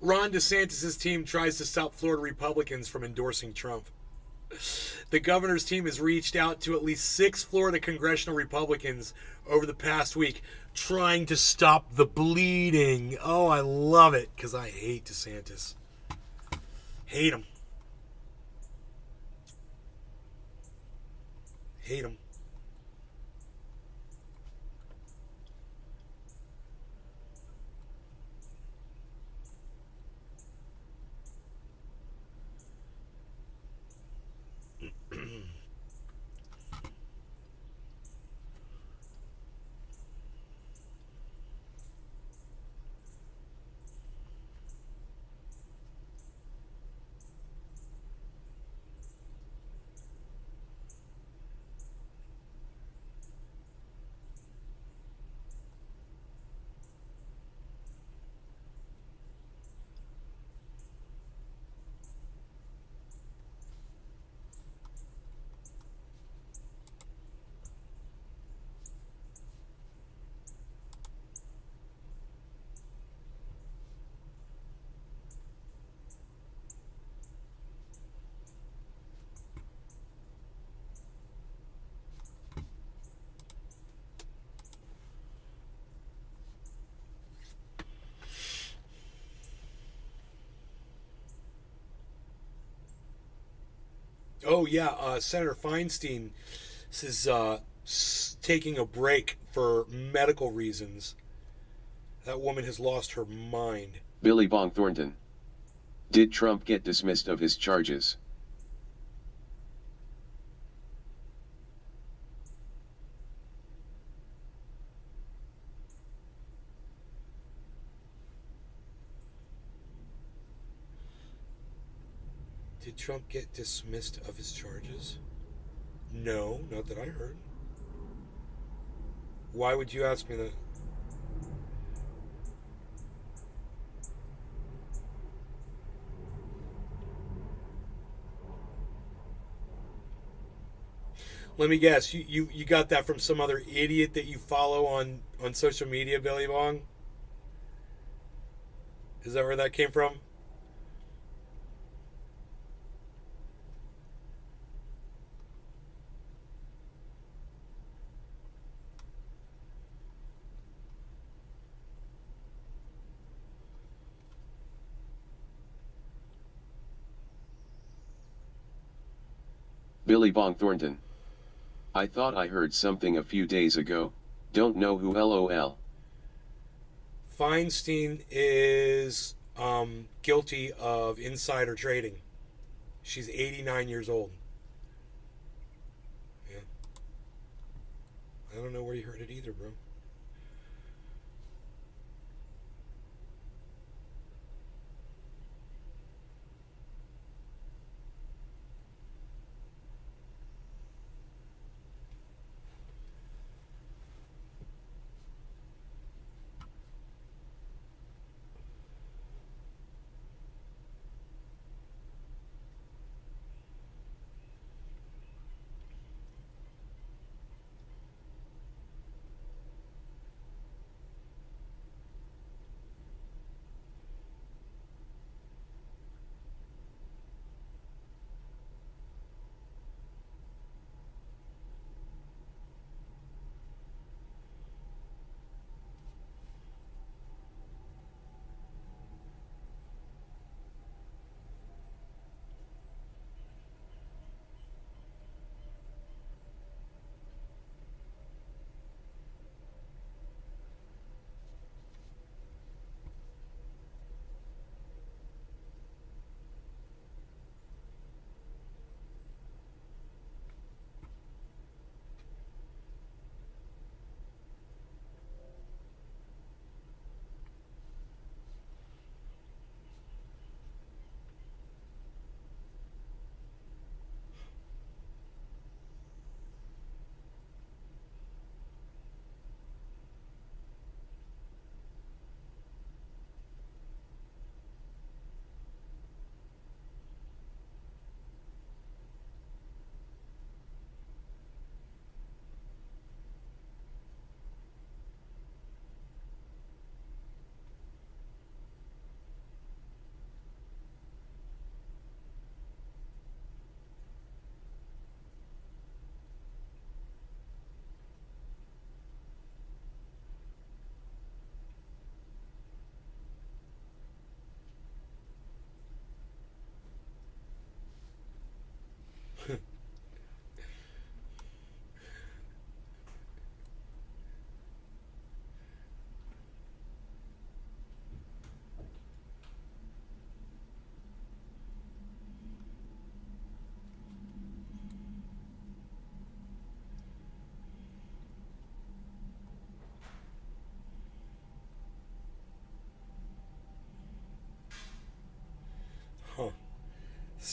Ron DeSantis' team tries to stop Florida Republicans from endorsing Trump. The governor's team has reached out to at least 6 Florida congressional Republicans over the past week, trying to stop the bleeding. Oh, I love it, because I hate DeSantis. Hate him. Hate him. Oh, yeah, Senator Feinstein is taking a break for medical reasons. That woman has lost her mind. Billy Bong Thornton. Did Trump get dismissed of his charges? Did Trump get dismissed of his charges? No, not that I heard. Why would you ask me that? Let me guess, you got that from some other idiot that you follow on social media, Billy Bong? Is that where that came from? Billy Bong Thornton. I thought I heard something a few days ago. Don't know who LOL. Feinstein is guilty of insider trading. She's 89 years old. Yeah. I don't know where you heard it either, bro.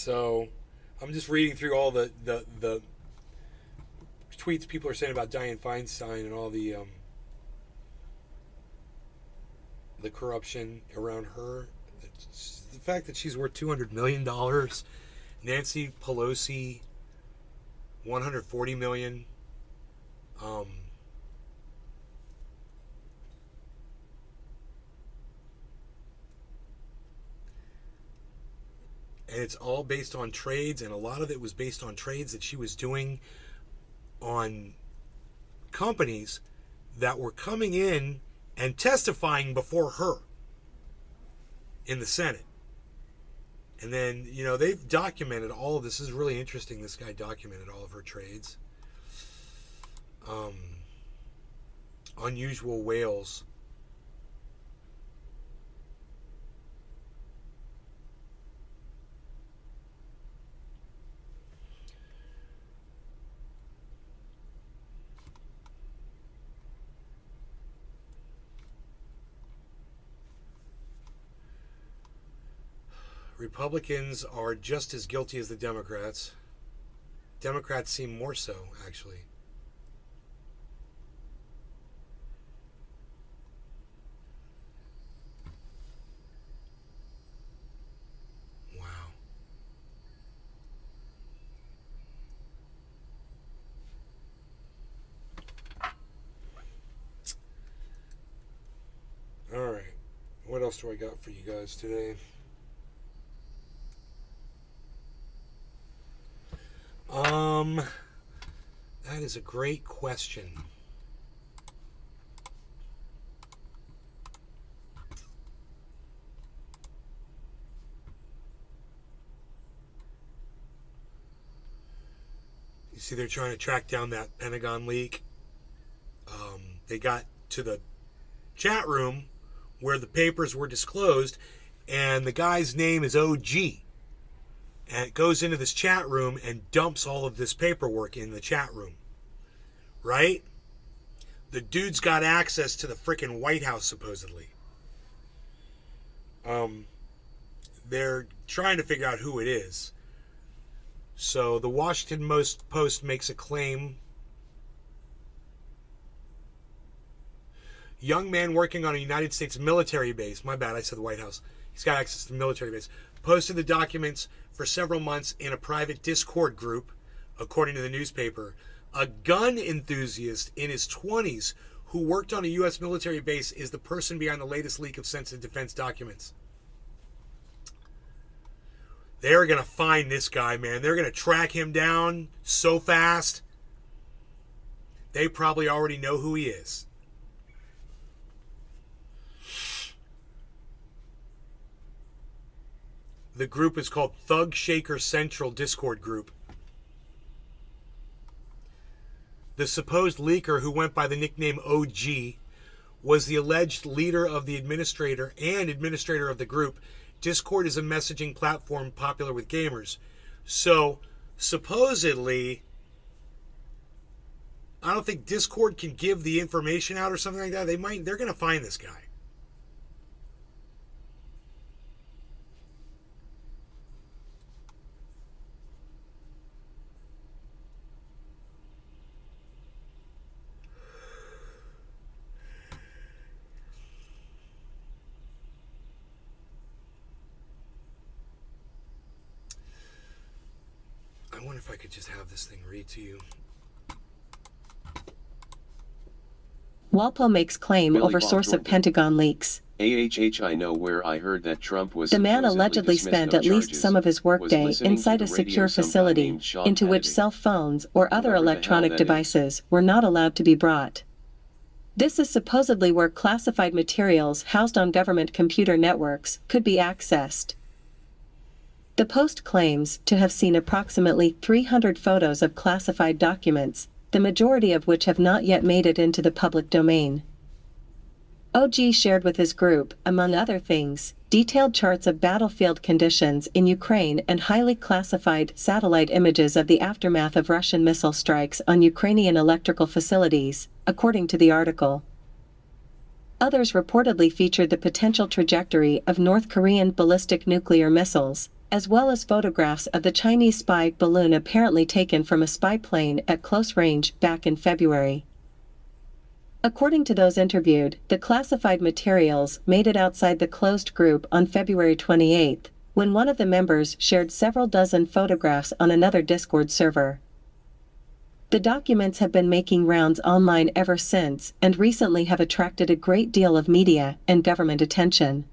So I'm just reading through all the tweets people are saying about Dianne Feinstein and all the corruption around her. It's the fact that she's worth $200 million. Nancy Pelosi, $140 million. And it's all based on trades, and a lot of it was based on trades that she was doing on companies that were coming in and testifying before her in the Senate. And then, you know, they've documented all of this. This is really interesting. This guy documented all of her trades. Unusual whales. Republicans are just as guilty as the Democrats. Democrats seem more so, actually. Wow. All right. What else do I got for you guys today? That is a great question. You see, they're trying to track down that Pentagon leak. They got to the chat room where the papers were disclosed, and the guy's name is OG. And it goes into this chat room and dumps all of this paperwork in the chat room. Right? The dude's got access to the frickin' White House, supposedly. They're trying to figure out who it is. So the Washington Post makes a claim. Young man working on a United States military base. My bad, I said the White House. He's got access to the military base. Posted the documents for several months in a private Discord group, according to the newspaper. A gun enthusiast in his 20s who worked on a U.S. military base is the person behind the latest leak of sensitive defense documents. They're going to find this guy, man. They're going to track him down so fast. They probably already know who he is. The group is called Thug Shaker Central Discord Group. The supposed leaker, who went by the nickname OG, was the alleged leader of the administrator of the group. Discord is a messaging platform popular with gamers. So, supposedly, I don't think Discord can give the information out or something like that. They're going to find this guy. I wonder if I could just have this thing read to you. Walpole makes claim over source of Pentagon leaks. I know where I heard that Trump was. The man allegedly spent at least some of his workday inside a secure facility into which cell phones or other electronic devices were not allowed to be brought. This is supposedly where classified materials housed on government computer networks could be accessed. The Post claims to have seen approximately 300 photos of classified documents, the majority of which have not yet made it into the public domain. OG shared with his group, among other things, detailed charts of battlefield conditions in Ukraine and highly classified satellite images of the aftermath of Russian missile strikes on Ukrainian electrical facilities, according to the article. Others reportedly featured the potential trajectory of North Korean ballistic nuclear missiles, as well as photographs of the Chinese spy balloon apparently taken from a spy plane at close range back in February. According to those interviewed, the classified materials made it outside the closed group on February 28, when one of the members shared several dozen photographs on another Discord server. The documents have been making rounds online ever since and recently have attracted a great deal of media and government attention.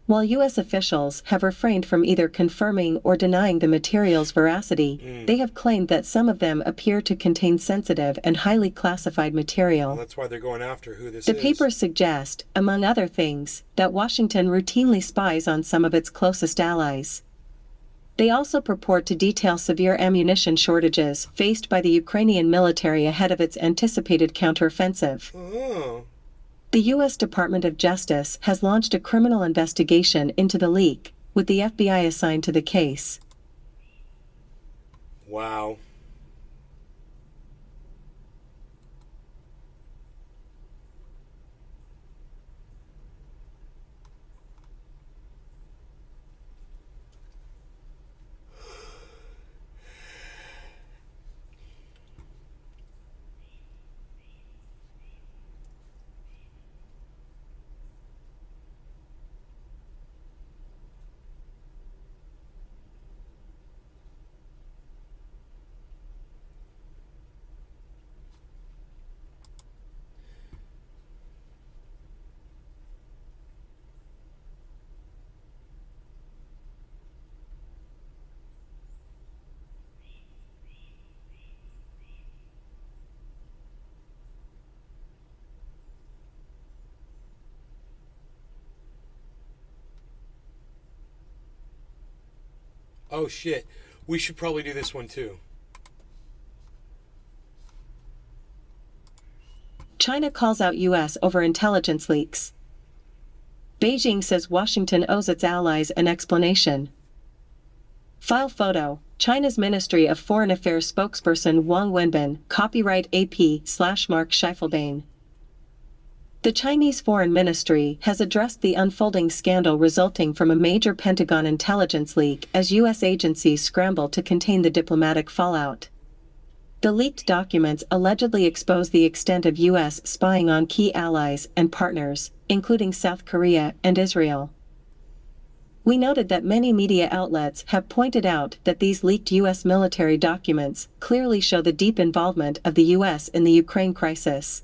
While U.S. officials have refrained from either confirming or denying the material's veracity, they have claimed that some of them appear to contain sensitive and highly classified material. Well, that's why they're going after who this The is. papers suggest, among other things, that Washington routinely spies on some of its closest allies. They also purport to detail severe ammunition shortages faced by the Ukrainian military ahead of its anticipated counteroffensive. Oh. The U.S. Department of Justice has launched a criminal investigation into the leak, with the FBI assigned to the case. Wow. Oh shit. We should probably do this one too. China calls out U.S. over intelligence leaks. Beijing says Washington owes its allies an explanation. File photo. China's Ministry of Foreign Affairs spokesperson Wang Wenbin, copyright AP/Mark Schiefelbein. The Chinese Foreign Ministry has addressed the unfolding scandal resulting from a major Pentagon intelligence leak as U.S. agencies scramble to contain the diplomatic fallout. The leaked documents allegedly expose the extent of U.S. spying on key allies and partners, including South Korea and Israel. We noted that many media outlets have pointed out that these leaked U.S. military documents clearly show the deep involvement of the U.S. in the Ukraine crisis.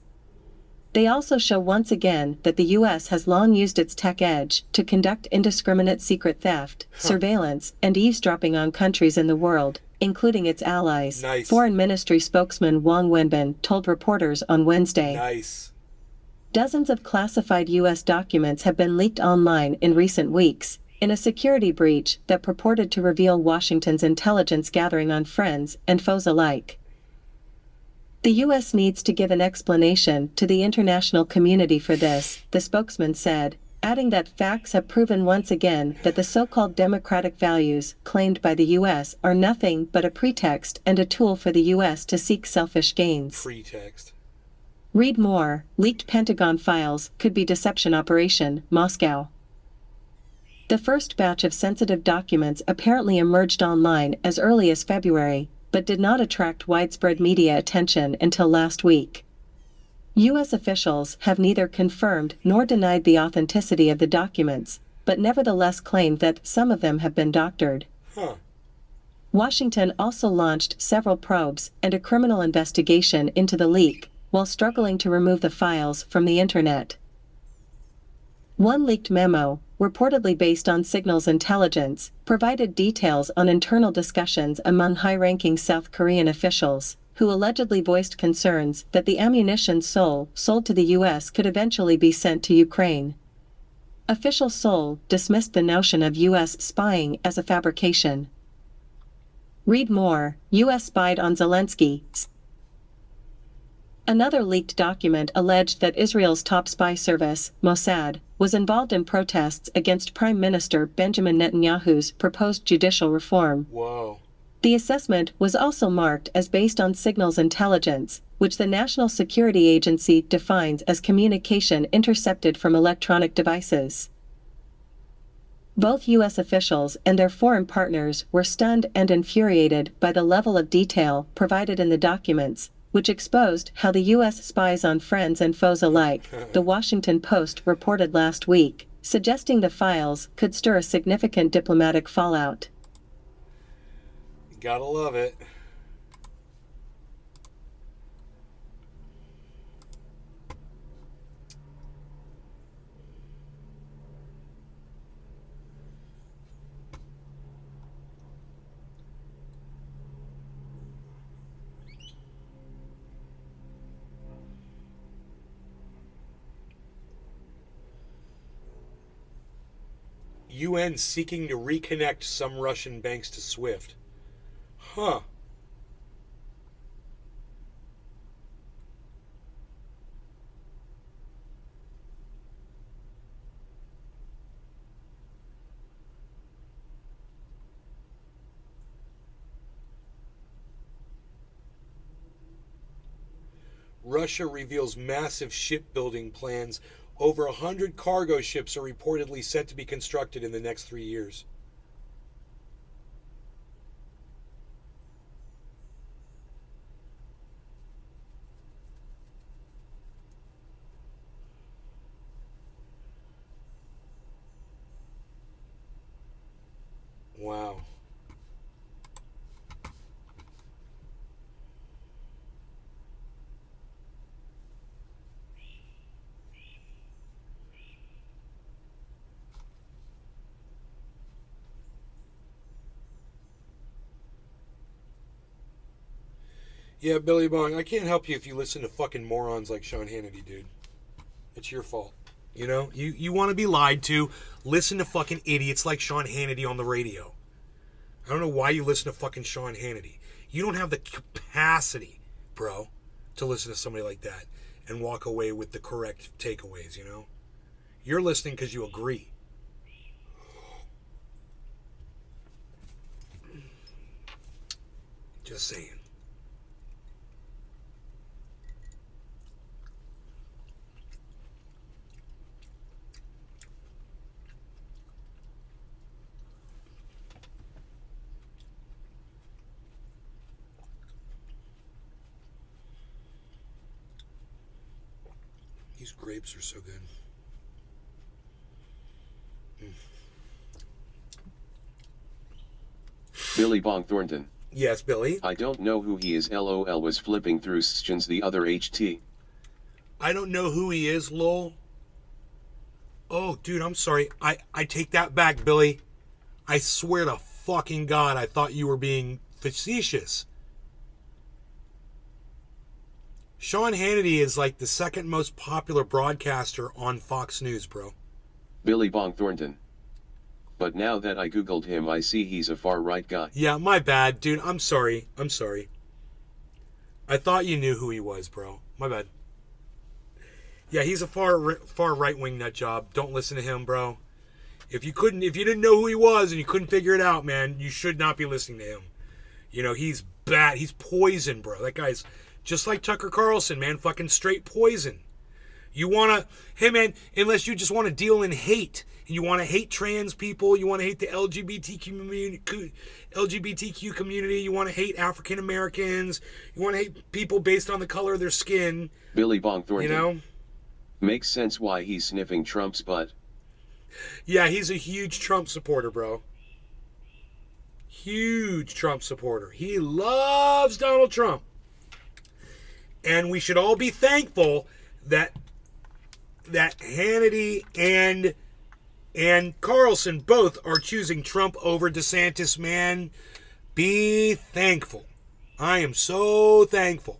They also show once again that the U.S. has long used its tech edge to conduct indiscriminate secret theft, surveillance, and eavesdropping on countries in the world, including its allies. Nice. Foreign Ministry spokesman Wang Wenbin told reporters on Wednesday. Nice. Dozens of classified U.S. documents have been leaked online in recent weeks, in a security breach that purported to reveal Washington's intelligence gathering on friends and foes alike. The U.S. needs to give an explanation to the international community for this, the spokesman said, adding that facts have proven once again that the so-called democratic values claimed by the U.S. are nothing but a pretext and a tool for the U.S. to seek selfish gains. Pretext. Read more. Leaked Pentagon files could be deception operation, Moscow. The first batch of sensitive documents apparently emerged online as early as February, but did not attract widespread media attention until last week. U.S. officials have neither confirmed nor denied the authenticity of the documents, but nevertheless claimed that some of them have been doctored. Huh. Washington also launched several probes and a criminal investigation into the leak, while struggling to remove the files from the internet. One leaked memo, reportedly based on Signal's intelligence, provided details on internal discussions among high-ranking South Korean officials, who allegedly voiced concerns that the ammunition Seoul sold to the U.S. could eventually be sent to Ukraine. Official Seoul dismissed the notion of U.S. spying as a fabrication. Read more. U.S. spied on Zelensky. Another leaked document alleged that Israel's top spy service, Mossad, was involved in protests against Prime Minister Benjamin Netanyahu's proposed judicial reform. Whoa. The assessment was also marked as based on Signal's intelligence, which the National Security Agency defines as communication intercepted from electronic devices. Both U.S. officials and their foreign partners were stunned and infuriated by the level of detail provided in the documents, which exposed how the U.S. spies on friends and foes alike, The Washington Post reported last week, suggesting the files could stir a significant diplomatic fallout. Gotta love it. UN seeking to reconnect some Russian banks to SWIFT. Huh. Russia reveals massive shipbuilding plans. Over 100 cargo ships are reportedly set to be constructed in the next 3 years. Wow. Yeah, Billy Bong, I can't help you if you listen to fucking morons like Sean Hannity, dude. It's your fault. You know? You want to be lied to, listen to fucking idiots like Sean Hannity on the radio. I don't know why you listen to fucking Sean Hannity. You don't have the capacity, bro, to listen to somebody like that and walk away with the correct takeaways, you know? You're listening because you agree. Just saying. These grapes are so good. Billy Bong Thornton. Yes, Billy? I don't know who he is. LOL was flipping through Stjins the other HT. I don't know who he is, lol. Oh, dude, I'm sorry. I take that back, Billy. I swear to fucking God, I thought you were being facetious. Sean Hannity is like the second most popular broadcaster on Fox News, bro. Billy Bong Thornton. But now that I googled him, I see he's a far-right guy. Yeah, my bad, dude. I'm sorry. I'm sorry. I thought you knew who he was, bro. My bad. Yeah, he's a far right-wing nut job. Don't listen to him, bro. If you didn't know who he was and you couldn't figure it out, man, you should not be listening to him. You know, he's bad. He's poison, bro. That guy's just like Tucker Carlson, man. Fucking straight poison. Hey, man, unless you just want to deal in hate, and you want to hate trans people, you want to hate the LGBTQ community, you want to hate African Americans, you want to hate people based on the color of their skin. Billy Bong Thornton. You know? Makes sense why he's sniffing Trump's butt. Yeah, he's a huge Trump supporter, bro. Huge Trump supporter. He loves Donald Trump. And we should all be thankful that Hannity and Carlson both are choosing Trump over DeSantis, man. Be thankful. I am so thankful.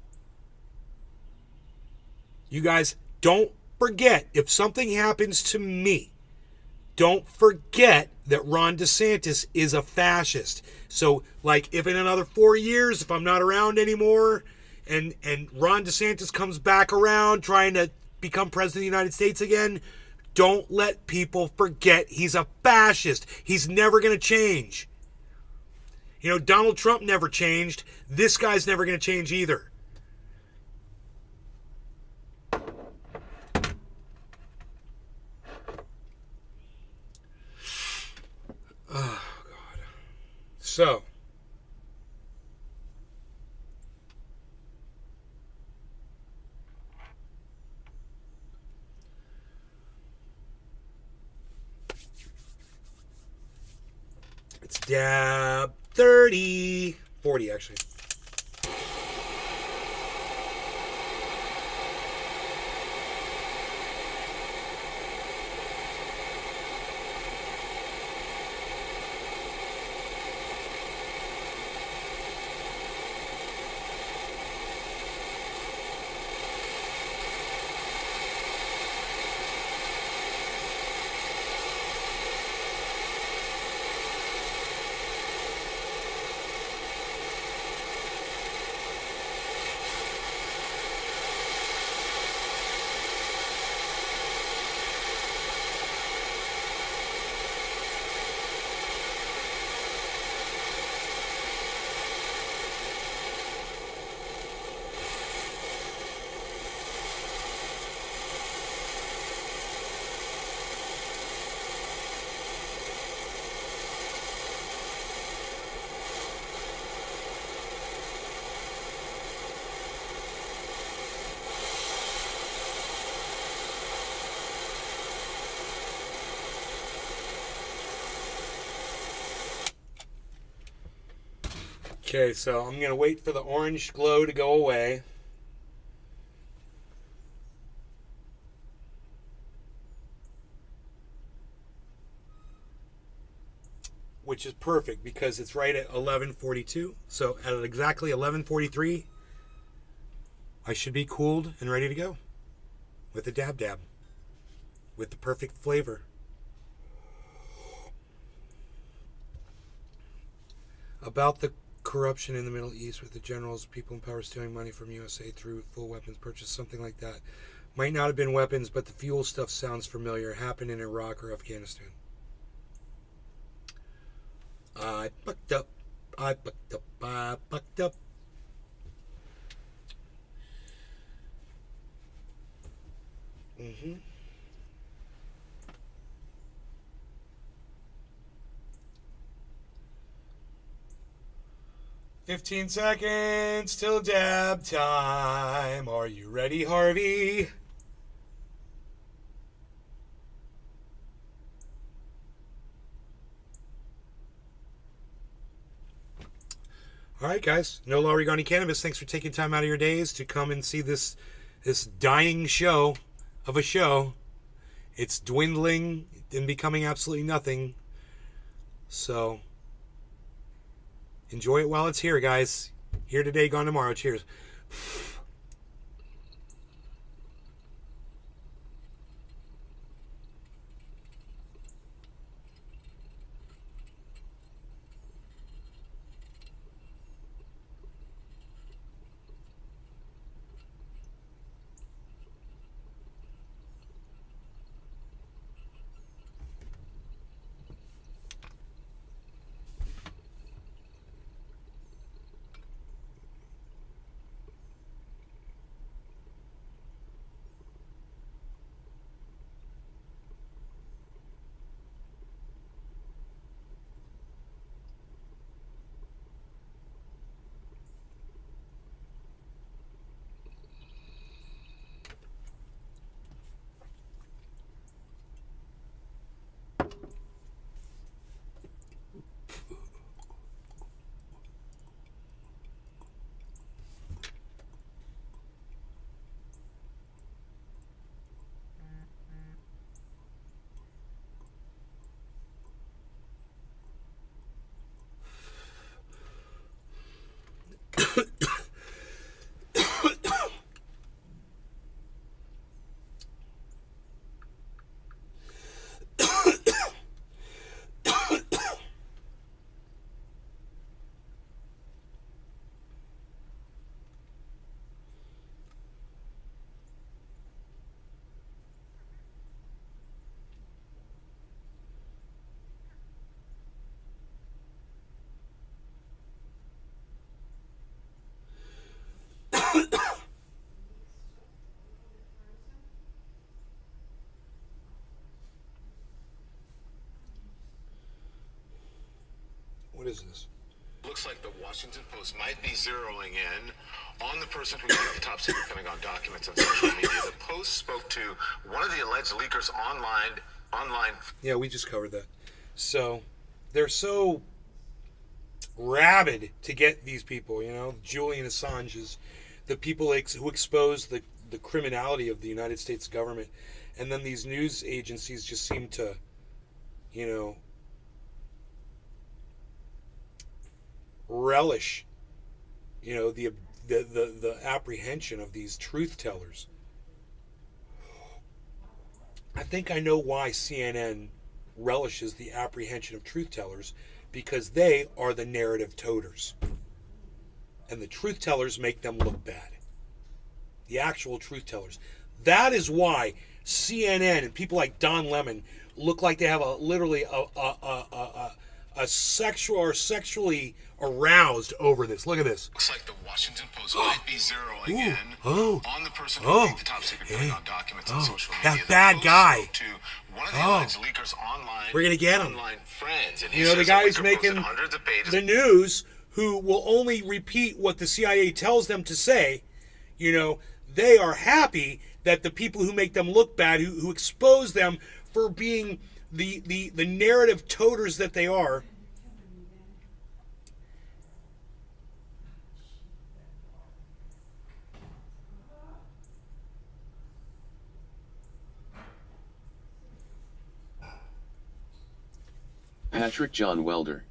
You guys, don't forget, if something happens to me, don't forget that Ron DeSantis is a fascist. So, like, if in another 4 years, if I'm not around anymore, and Ron DeSantis comes back around trying to become president of the United States again, don't let people forget he's a fascist. He's never going to change. You know, Donald Trump never changed. This guy's never going to change either. dab 30. 40, actually. Okay, so I'm going to wait for the orange glow to go away. Which is perfect because it's right at 11:42. So at exactly 11:43, I should be cooled and ready to go with the dab dab with the perfect flavor. About the corruption in the Middle East with the generals, people in power stealing money from USA through full weapons purchase, something like that. Might not have been weapons, but the fuel stuff sounds familiar. Happened in Iraq or Afghanistan. I fucked up. I fucked up. I fucked up. Mm-hmm. "15 seconds till dab time. Are you ready, Harvey?" All right, guys. No Law Regarding Cannabis. Thanks for taking time out of your days to come and see this dying show of a show. It's dwindling and becoming absolutely nothing. So enjoy it while it's here, guys. Here today, gone tomorrow. Cheers. What is this? Looks like the Washington Post might be zeroing in on the person who leaked the top secret Pentagon documents on social media. The Post spoke to one of the alleged leakers online. Yeah, we just covered that. So they're so rabid to get these people, you know, Julian Assange's, the people who expose the criminality of the United States government. And then these news agencies just seem to, you know, relish, you know, the apprehension of these truth tellers. I think I know why CNN relishes the apprehension of truth tellers, because they are the narrative toters. And the truth tellers make them look bad. The actual truth tellers. That is why CNN and people like Don Lemon look like they have literally a sexual or sexually aroused over this. Look at this. Looks like the Washington Post might be zeroing in on the person who leaked the top secret Pentagon documents on social media. That bad guy. To one of the alleged leakers online. We're gonna get him. Online friends, and you know, the guy who's making the news, who will only repeat what the CIA tells them to say. You know, they are happy that the people who make them look bad, who expose them for being the narrative toters that they are. Patrick John Welder.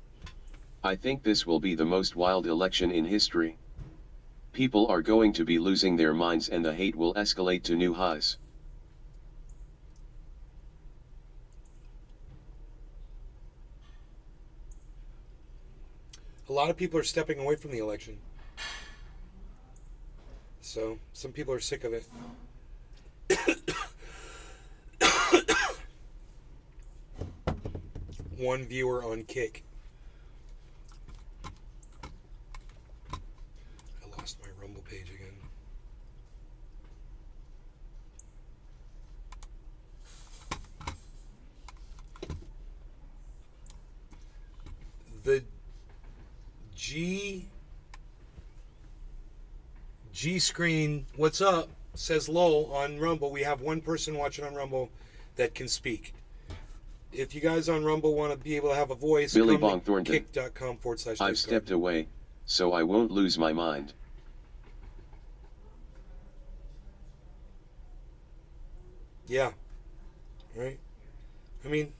I think this will be the most wild election in history. People are going to be losing their minds and the hate will escalate to new highs. A lot of people are stepping away from the election. So, some people are sick of it. One viewer on Kick. I lost my Rumble page again. The G screen, what's up? Says Lowell on Rumble. We have one person watching on Rumble that can speak. If you guys on Rumble want to be able to have a voice, Billy come Bong to Thornton. kick.com/. I've stepped away, so I won't lose my mind. Yeah. Right? I mean,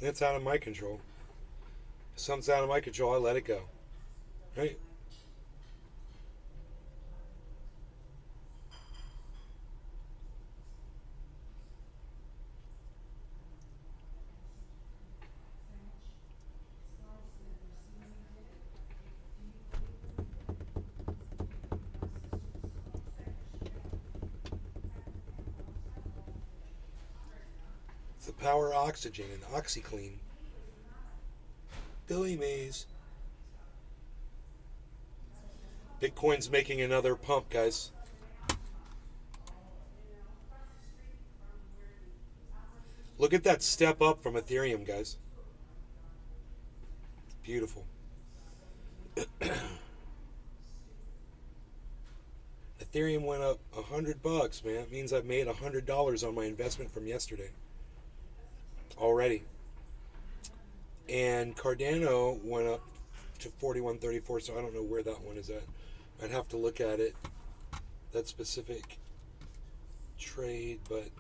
that's out of my control. If something's out of my control, I let it go. Right? The power oxygen and OxyClean. Billy Mays. Bitcoin's making another pump, guys. Look at that step up from Ethereum, guys. It's beautiful. Ethereum went up $100, man. It means I've made $100 on my investment from yesterday. Already. And Cardano went up to 41.34, so I don't know where that one is at. I'd have to look at it, that specific trade, but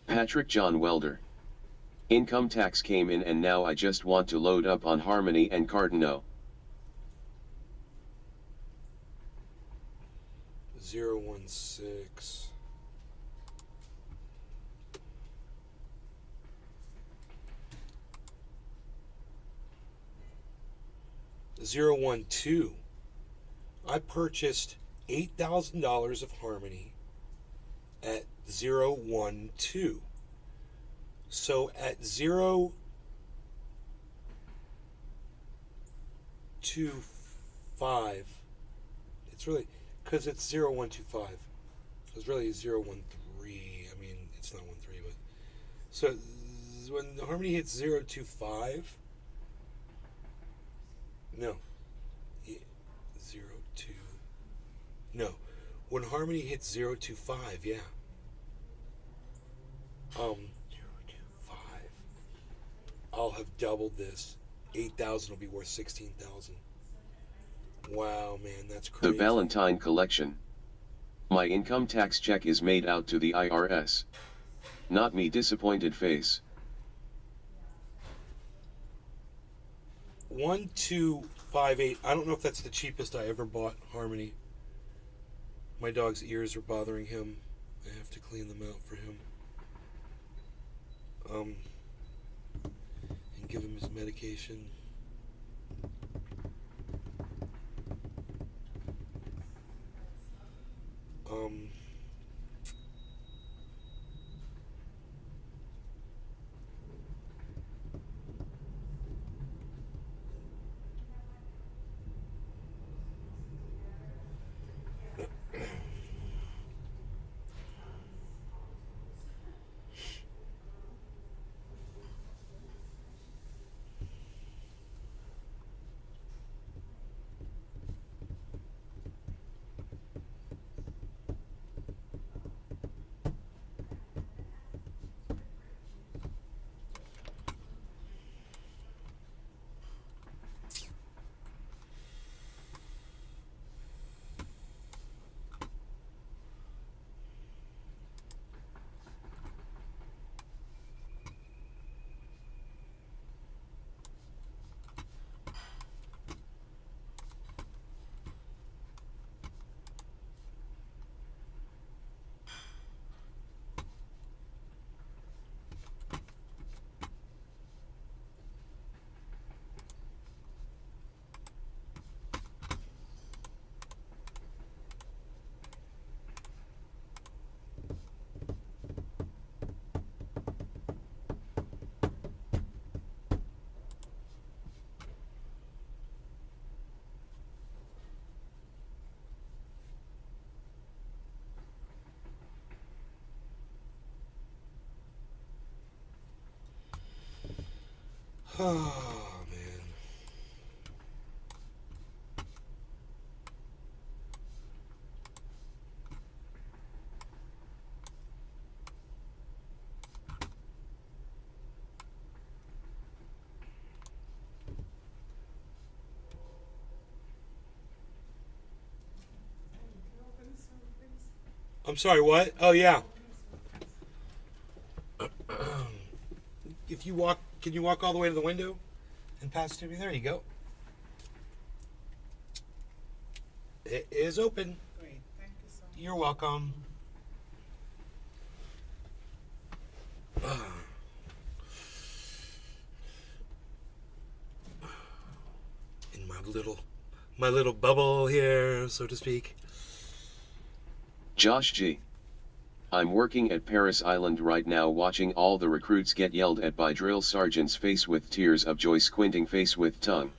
Patrick John Welder. Income tax came in and now I just want to load up on Harmony and Cardano. 016. $012. I purchased $8,000 of Harmony at 012. So at 025, it's really, because it's 0125. So it's really 013, So when harmony hits 0 to 5, no, 0 to, no, when harmony hits 0 to 5, yeah. 0 to 5. I'll have doubled this. 8,000 will be worth 16,000. Wow, man, that's crazy. The Valentine Collection. My income tax check is made out to the IRS. Not me, disappointed face. 1258. I don't know if that's the cheapest I ever bought, Harmony. My dog's ears are bothering him. I have to clean them out for him. And give him his medication. Oh, man. I'm sorry, what? Oh, yeah. If you walk, can you walk all the way to the window and pass to me? There you go. It is open. Great, thank you so much. You're welcome. In my little bubble here, so to speak. Josh G. I'm working at Paris Island right now watching all the recruits get yelled at by drill sergeants face with tears of joy squinting face with tongue.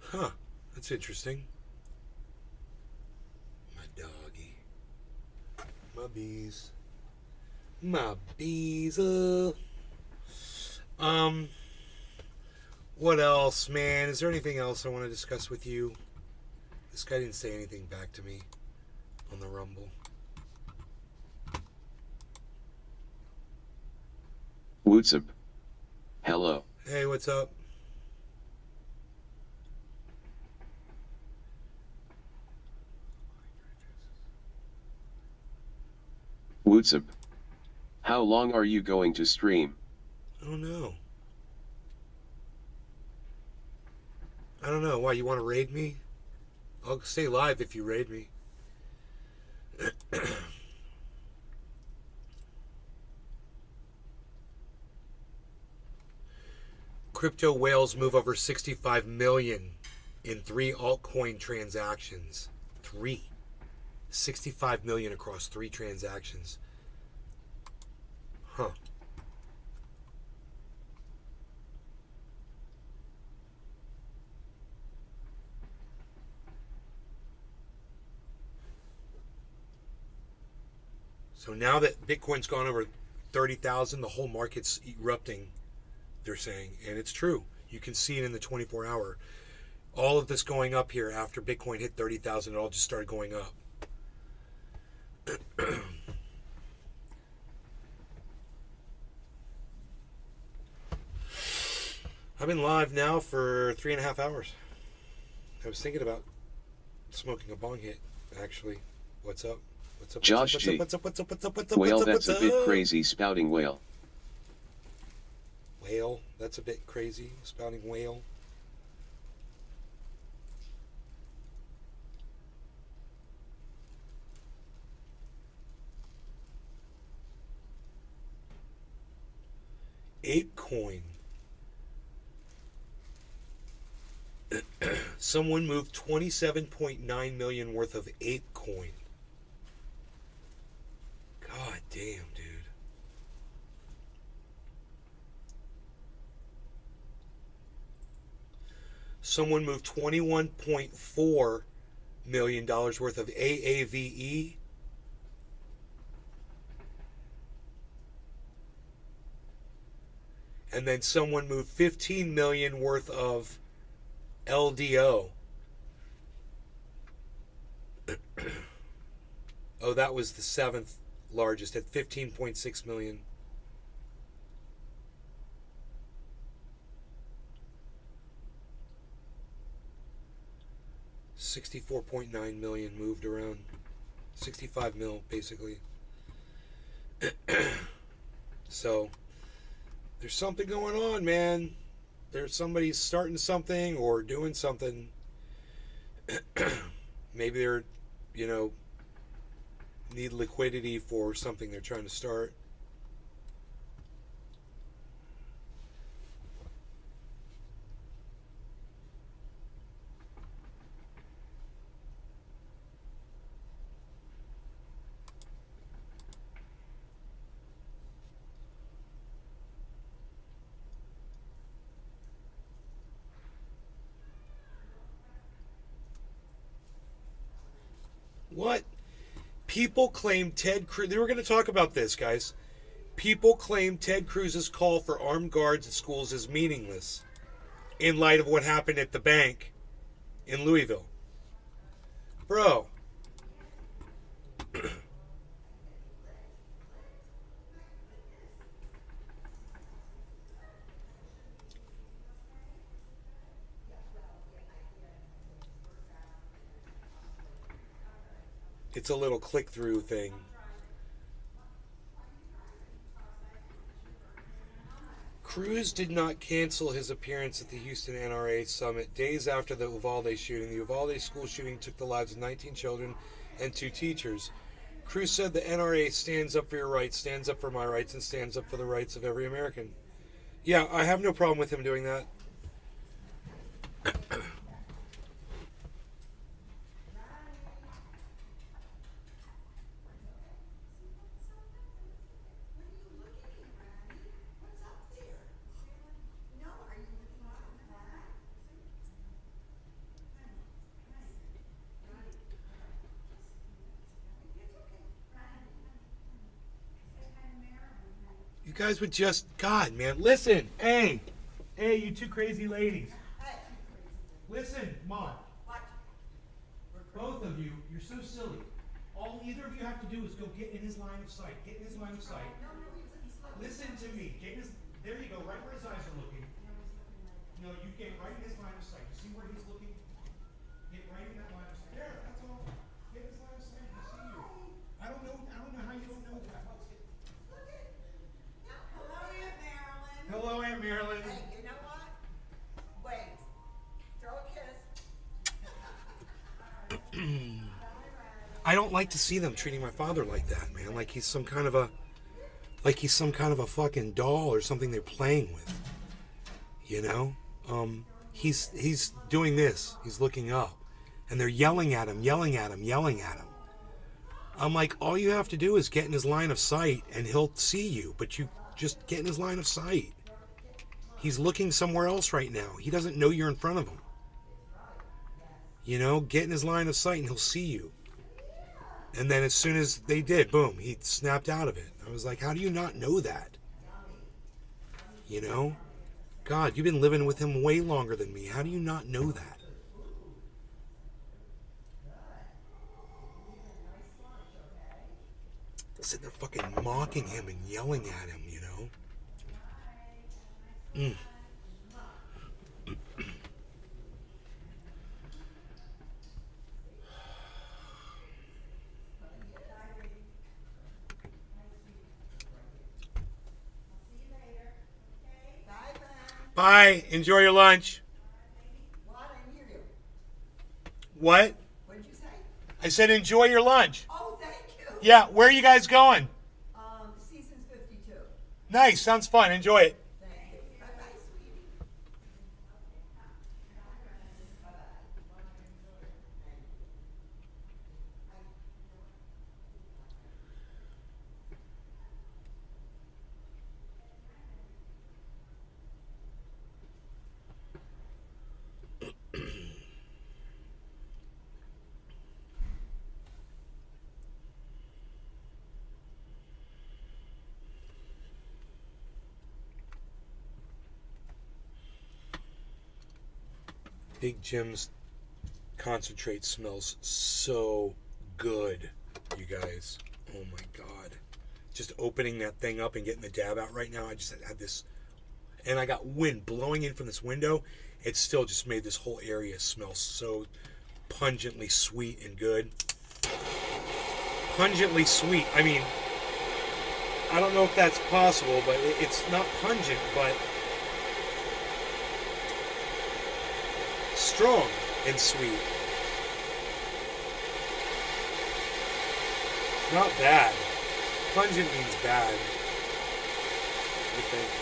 Huh, that's interesting. My doggy. My bees. My bees. What else, man? Is there anything else I want to discuss with you? This guy didn't say anything back to me on the Rumble. What's up? Hello. Hey, what's up? What's up? How long are you going to stream? I don't know. I don't know. Why, you want to raid me? I'll stay live if you raid me. Crypto whales move over 65 million in 3 altcoin transactions. 65 million across 3 transactions. Huh. So now that Bitcoin's gone over 30,000, the whole market's erupting, they're saying. And it's true. You can see it in the 24-hour. All of this going up here after Bitcoin hit 30,000, it all just started going up. I've been live now for 3.5 hours. I was thinking about smoking a bong hit, actually. What's up? What's up? Josh G. Whale, that's a bit crazy, spouting whale. Whale, that's a bit crazy, spouting whale. ApeCoin. Someone moved 27.9 million worth of ApeCoin. God damn, dude. Someone moved $21.4 million worth of AAVE. And then someone moved 15 million worth of LDO. Oh, that was the 7th largest at 15.6 million. $64.9 million moved around. 65 mil, basically. So there's something going on, man. There's somebody starting something or doing something. Maybe they're, you know, need liquidity for something they're trying to start. What? People claim Ted Cruz... They were going to talk about this, guys. People claim Ted Cruz's call for armed guards at schools is meaningless in light of what happened at the bank in Louisville. Bro. It's a little click-through thing. Cruz did not cancel his appearance at the Houston NRA Summit days after the Uvalde shooting. The Uvalde school shooting took the lives of 19 children and 2 teachers. Cruz said the NRA stands up for your rights, stands up for my rights, and stands up for the rights of every American. Yeah, I have no problem with him doing that. You guys would just... God, man, listen. Hey, you 2 crazy ladies. Listen, Mom. Both of you, you're so silly. All either of you have to do is go get in his line of sight. Get in his line of sight. Listen to me. Get in his... There you go, right where his eyes are looking. No, you get right in his line of sight. You see where he's looking? Get right in that line of sight. There, that's all. Get in his line of sight. I see you. I don't know how you don't know that. Hello, Aunt Marilyn. Hey, you know what? Wait. Throw a kiss. I don't like to see them treating my father like that, man. Like he's some kind of a fucking doll or something they're playing with. You know? He's doing this. He's looking up. And they're yelling at him. I'm like, all you have to do is get in his line of sight and he'll see you. But you just get in his line of sight. He's looking somewhere else right now. He doesn't know you're in front of him. You know, get in his line of sight and he'll see you. And then as soon as they did, boom, he snapped out of it. I was like, how do you not know that? You know? God, you've been living with him way longer than me. How do you not know that? Sitting there fucking mocking him and yelling at him, you know? Bye. Enjoy your lunch. What? What did you say? I said enjoy your lunch. Oh, thank you. Yeah, where are you guys going? Seasons 52. Nice. Sounds fun. Enjoy it. Thank you. Bye-bye, sweetie. Big Jim's concentrate smells so good, you guys. Oh my God. Just opening that thing up and getting the dab out right now, I just had this, and I got wind blowing in from this window. It still just made this whole area smell so pungently sweet and good. Pungently sweet. I mean, I don't know if that's possible, but it's not pungent, but strong and sweet. Not bad. Pungent means bad, I think.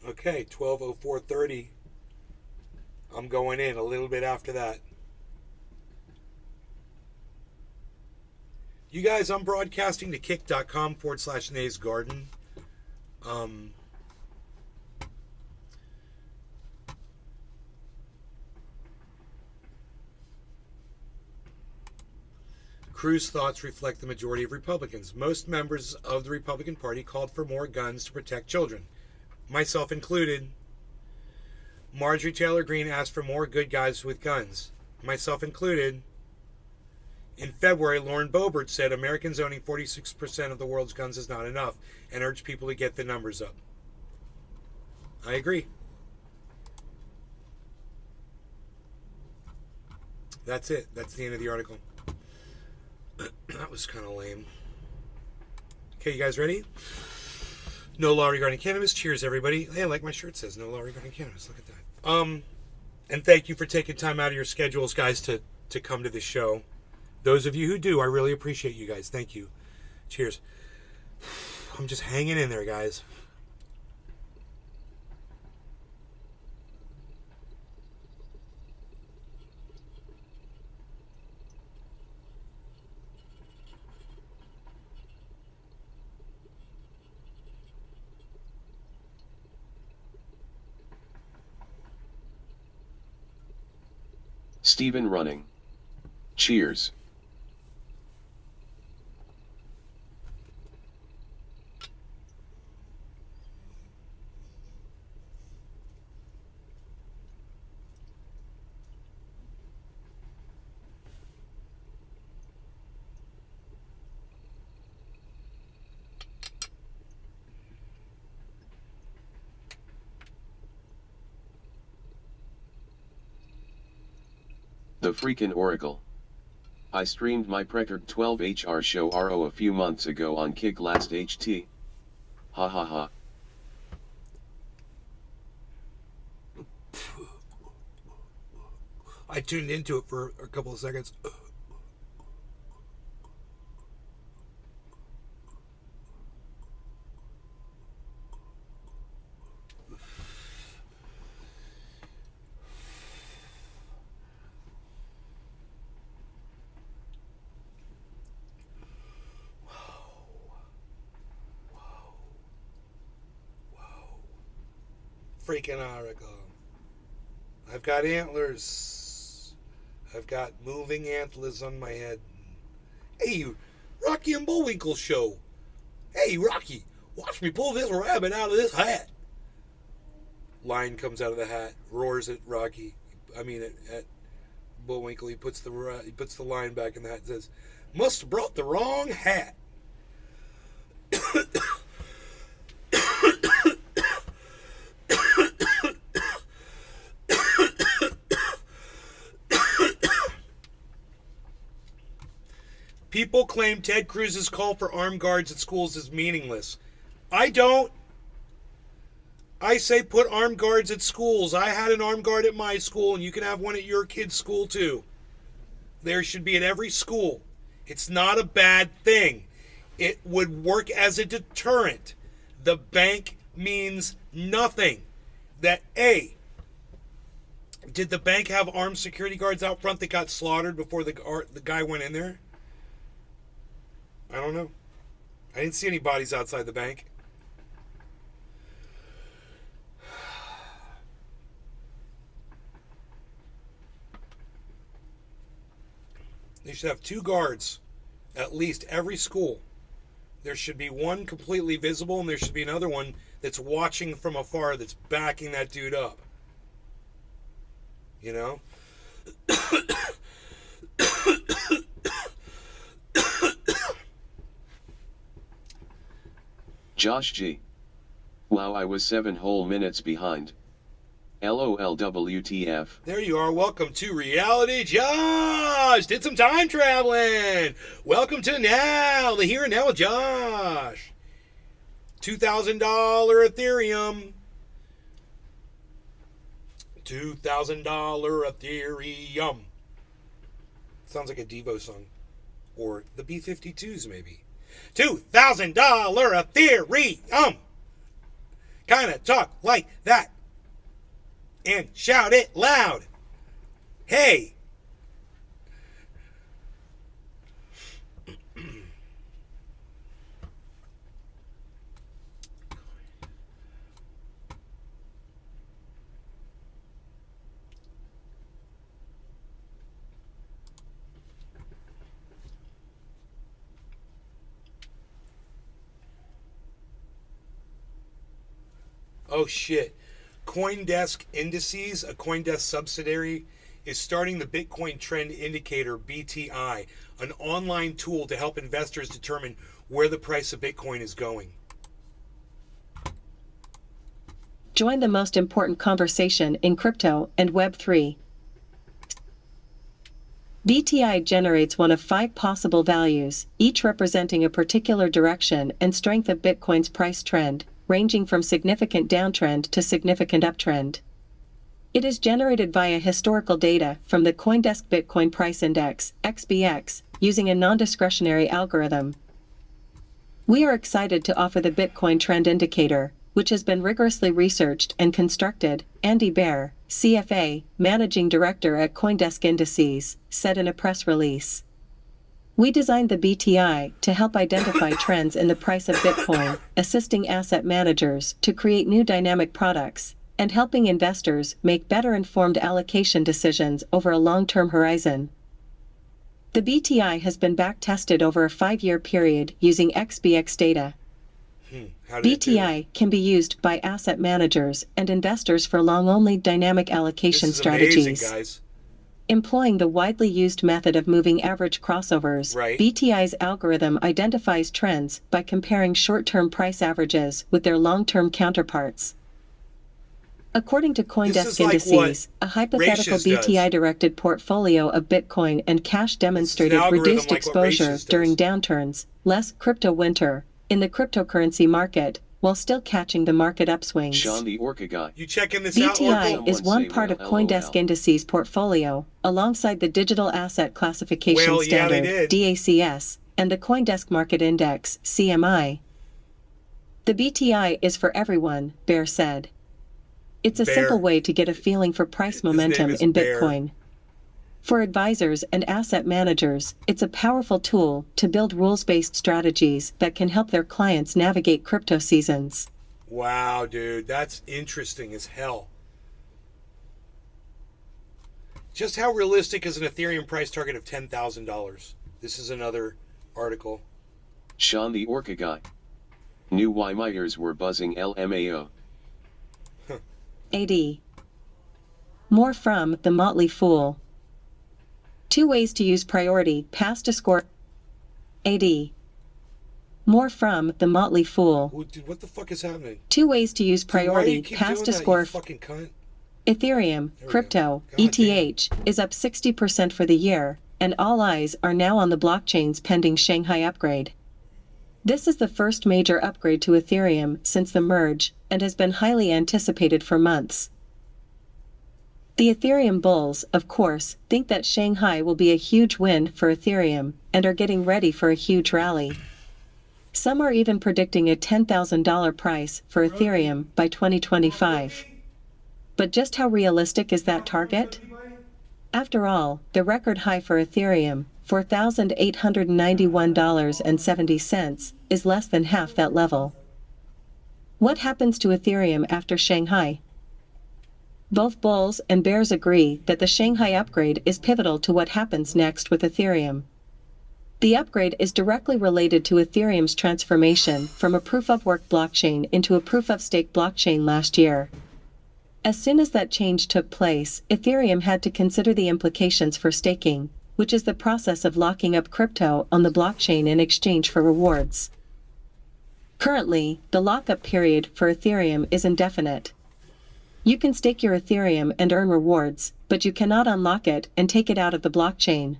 Okay, 12:04:30. I'm going in a little bit after that. You guys, I'm broadcasting to kick.com/Nays Garden. Cruz's thoughts reflect the majority of Republicans. Most members of the Republican Party called for more guns to protect children, myself included. Marjorie Taylor Greene asked for more good guys with guns, myself included. In February, Lauren Boebert said Americans owning 46% of the world's guns is not enough and urged people to get the numbers up. I agree. That's it. That's the end of the article. That was kind of lame. Okay, you guys ready? No law regarding cannabis. Cheers, everybody. Hey, like my shirt says, no law regarding cannabis. Look at that. And thank you for taking time out of your schedules, guys, to come to this show. Those of you who do, I really appreciate you guys. Thank you. Cheers. I'm just hanging in there, guys. Stephen running. Cheers. The freaking Oracle. I streamed my Precard 12 HR show RO a few months ago on Kick last HT. Ha ha ha. I tuned into it for a couple of seconds. Freaking Oracle. I've got antlers. I've got moving antlers on my head. Hey, Rocky and Bullwinkle show. Hey, Rocky, watch me pull this rabbit out of this hat. Lion comes out of the hat, roars at Rocky. At Bullwinkle. He puts the lion back in the hat and says, "Must have brought the wrong hat." People claim Ted Cruz's call for armed guards at schools is meaningless. I don't. I say put armed guards at schools. I had an armed guard at my school, and you can have one at your kid's school too. There should be at every school. It's not a bad thing. It would work as a deterrent. The bank means nothing. Did the bank have armed security guards out front that got slaughtered before the guy went in there? I don't know. I didn't see any bodies outside the bank. They should have 2 guards, at least every school. There should be one completely visible, and there should be another one that's watching from afar, that's backing that dude up. You know? Josh G. Wow, I was 7 whole minutes behind. LOL WTF. There you are. Welcome to Reality Josh. Did some time traveling. Welcome to now, the here and now with Josh. $2,000 Ethereum. $2,000 Ethereum. Sounds like a Devo song. Or the B-52s, maybe. $2,000 Ethereum. Kind of talk like that. And shout it loud. Hey. Oh shit. CoinDesk Indices, a CoinDesk subsidiary, is starting the Bitcoin Trend Indicator, BTI, an online tool to help investors determine where the price of Bitcoin is going. Join the most important conversation in crypto and Web3. BTI generates one of 5 possible values, each representing a particular direction and strength of Bitcoin's price trend, ranging from significant downtrend to significant uptrend. It is generated via historical data from the CoinDesk Bitcoin Price Index, XBX, using a non-discretionary algorithm. We are excited to offer the Bitcoin Trend Indicator, which has been rigorously researched and constructed, Andy Bear, CFA, Managing Director at CoinDesk Indices, said in a press release. We designed the BTI to help identify trends in the price of Bitcoin, assisting asset managers to create new dynamic products, and helping investors make better informed allocation decisions over a long-term horizon. The BTI has been back-tested over a 5-year period using XBX data. BTI can be used by asset managers and investors for long-only dynamic allocation strategies. Amazing, guys. Employing the widely used method of moving average crossovers, right. BTI's algorithm identifies trends by comparing short-term price averages with their long-term counterparts. According to This CoinDesk is like Indices, what a hypothetical Ratios does. BTI-directed portfolio of Bitcoin and cash demonstrated algorithm reduced like what exposure Ratios does. during downturns, less crypto winter, in the cryptocurrency market, while still catching the market upswings. Sean the Orca guy. You checking this out, BTI Oracle? is one part of CoinDesk Indices portfolio, alongside the Digital Asset Classification Well, yeah, they Standard, did. DACS, and the CoinDesk Market Index, CMI. The BTI is for everyone, Bear said. It's a Bear. simple way to get a feeling for price momentum is in Bear. Bitcoin. For advisors and asset managers, it's a powerful tool to build rules-based strategies that can help their clients navigate crypto seasons. Wow, dude, that's interesting as hell. Just how realistic is an Ethereum price target of $10,000? This is another article. Sean the Orca guy. Knew why my ears were buzzing LMAO. AD. More from The Motley Fool. 2 ways to use priority pass to score. AD. More from The Motley Fool. Well, dude, what the fuck is happening? 2 ways to use Dude, why do priority you keep pass doing to that, score. you fucking cunt? Ethereum, There we crypto, go. God ETH, is up 60% for the year, and all eyes are now on the blockchain's pending Shanghai upgrade. This is the first major upgrade to Ethereum since the merge, and has been highly anticipated for months. The Ethereum bulls, of course, think that Shanghai will be a huge win for Ethereum, and are getting ready for a huge rally. Some are even predicting a $10,000 price for Ethereum by 2025. But just how realistic is that target? After all, the record high for Ethereum, $4,891.70, is less than half that level. What happens to Ethereum after Shanghai? Both bulls and bears agree that the Shanghai upgrade is pivotal to what happens next with Ethereum. The upgrade is directly related to Ethereum's transformation from a proof-of-work blockchain into a proof-of-stake blockchain last year. As soon as that change took place, Ethereum had to consider the implications for staking, which is the process of locking up crypto on the blockchain in exchange for rewards. Currently, the lockup period for Ethereum is indefinite. You can stake your Ethereum and earn rewards, but you cannot unlock it and take it out of the blockchain.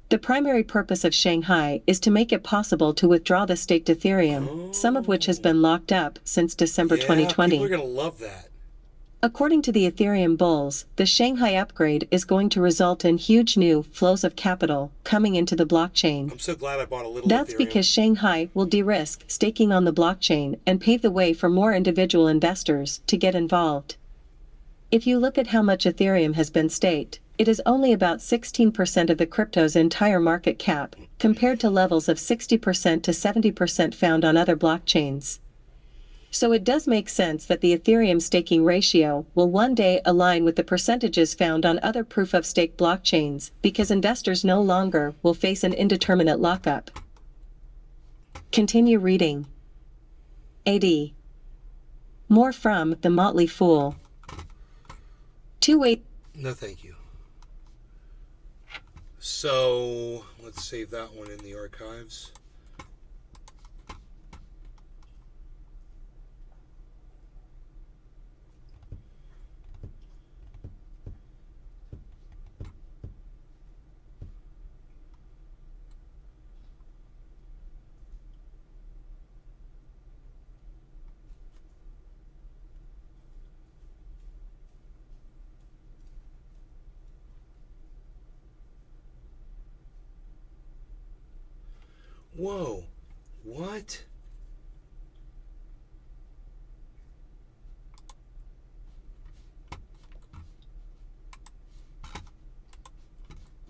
The primary purpose of Shanghai is to make it possible to withdraw the staked Ethereum, some of which has been locked up since December 2020. People are going to love that. According to the Ethereum bulls, the Shanghai upgrade is going to result in huge new flows of capital coming into the blockchain. I'm so glad I bought a little That's Ethereum. because Shanghai will de-risk staking on the blockchain and pave the way for more individual investors to get involved. If you look at how much Ethereum has been staked, it is only about 16% of the crypto's entire market cap, compared to levels of 60% to 70% found on other blockchains. So it does make sense that the Ethereum staking ratio will one day align with the percentages found on other proof-of-stake blockchains, because investors no longer will face an indeterminate lockup. Continue reading. AD. More from The Motley Fool. 2 ways. No, thank you. So, let's save that one in the archives. Whoa, what?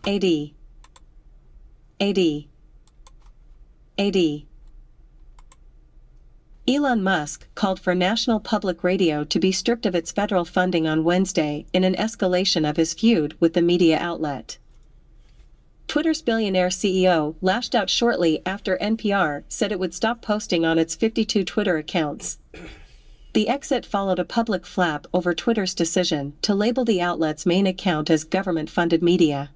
AD. Elon Musk called for National Public Radio to be stripped of its federal funding on Wednesday in an escalation of his feud with the media outlet. Twitter's billionaire CEO lashed out shortly after NPR said it would stop posting on its 52 Twitter accounts. The exit followed a public flap over Twitter's decision to label the outlet's main account as government-funded media.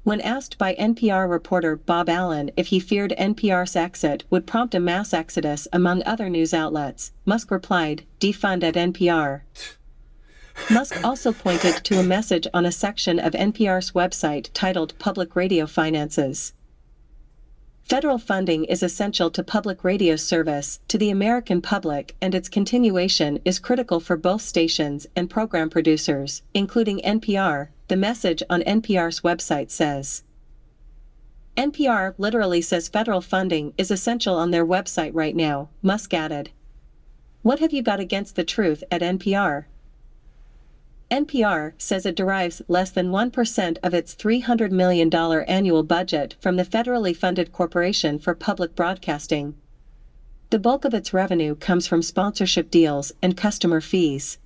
When asked by NPR reporter Bob Allen if he feared NPR's exit would prompt a mass exodus among other news outlets, Musk replied, "Defund at NPR." Musk also pointed to a message on a section of NPR's website titled Public Radio Finances. Federal funding is essential to public radio service to the American public, and its continuation is critical for both stations and program producers, including NPR, the message on NPR's website says. NPR literally says federal funding is essential on their website right now, Musk added. What have you got against the truth at NPR? NPR says it derives less than 1% of its $300 million annual budget from the federally funded Corporation for Public Broadcasting. The bulk of its revenue comes from sponsorship deals and customer fees.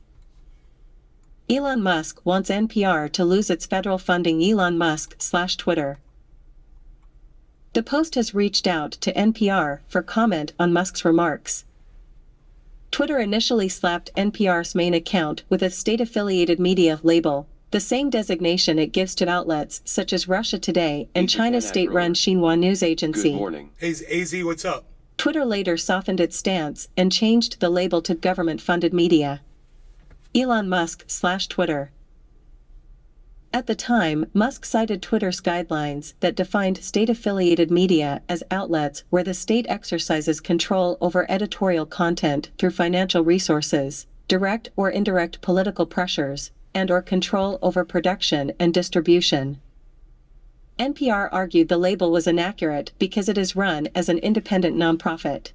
Elon Musk wants NPR to lose its federal funding. Elon Musk/Twitter. The Post has reached out to NPR for comment on Musk's remarks. Twitter initially slapped NPR's main account with a state-affiliated media label, the same designation it gives to outlets such as Russia Today and China's state-run Xinhua news agency. Good morning. Hey, AZ, what's up? Twitter later softened its stance and changed the label to government-funded media. Elon Musk/Twitter. At the time, Musk cited Twitter's guidelines that defined state-affiliated media as outlets where the state exercises control over editorial content through financial resources, direct or indirect political pressures, and/or control over production and distribution. NPR argued the label was inaccurate because it is run as an independent nonprofit.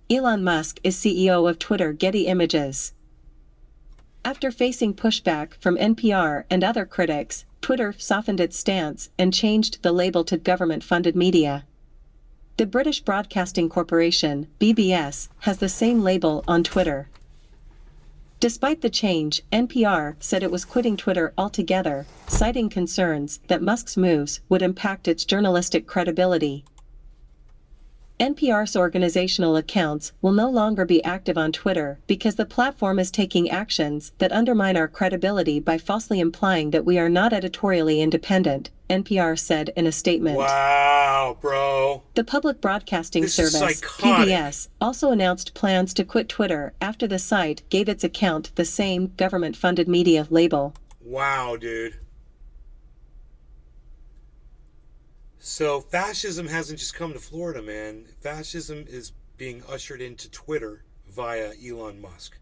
Elon Musk is CEO of Twitter. Getty Images. After facing pushback from NPR and other critics, Twitter softened its stance and changed the label to government-funded media. The British Broadcasting Corporation, BBS, has the same label on Twitter. Despite the change, NPR said it was quitting Twitter altogether, citing concerns that Musk's moves would impact its journalistic credibility. NPR's organizational accounts will no longer be active on Twitter because the platform is taking actions that undermine our credibility by falsely implying that we are not editorially independent, NPR said in a statement. Wow, bro. The public broadcasting This is service, psychotic. PBS, also announced plans to quit Twitter after the site gave its account the same government-funded media label. Wow, dude. So fascism hasn't just come to Florida, man. Fascism is being ushered into Twitter via Elon Musk.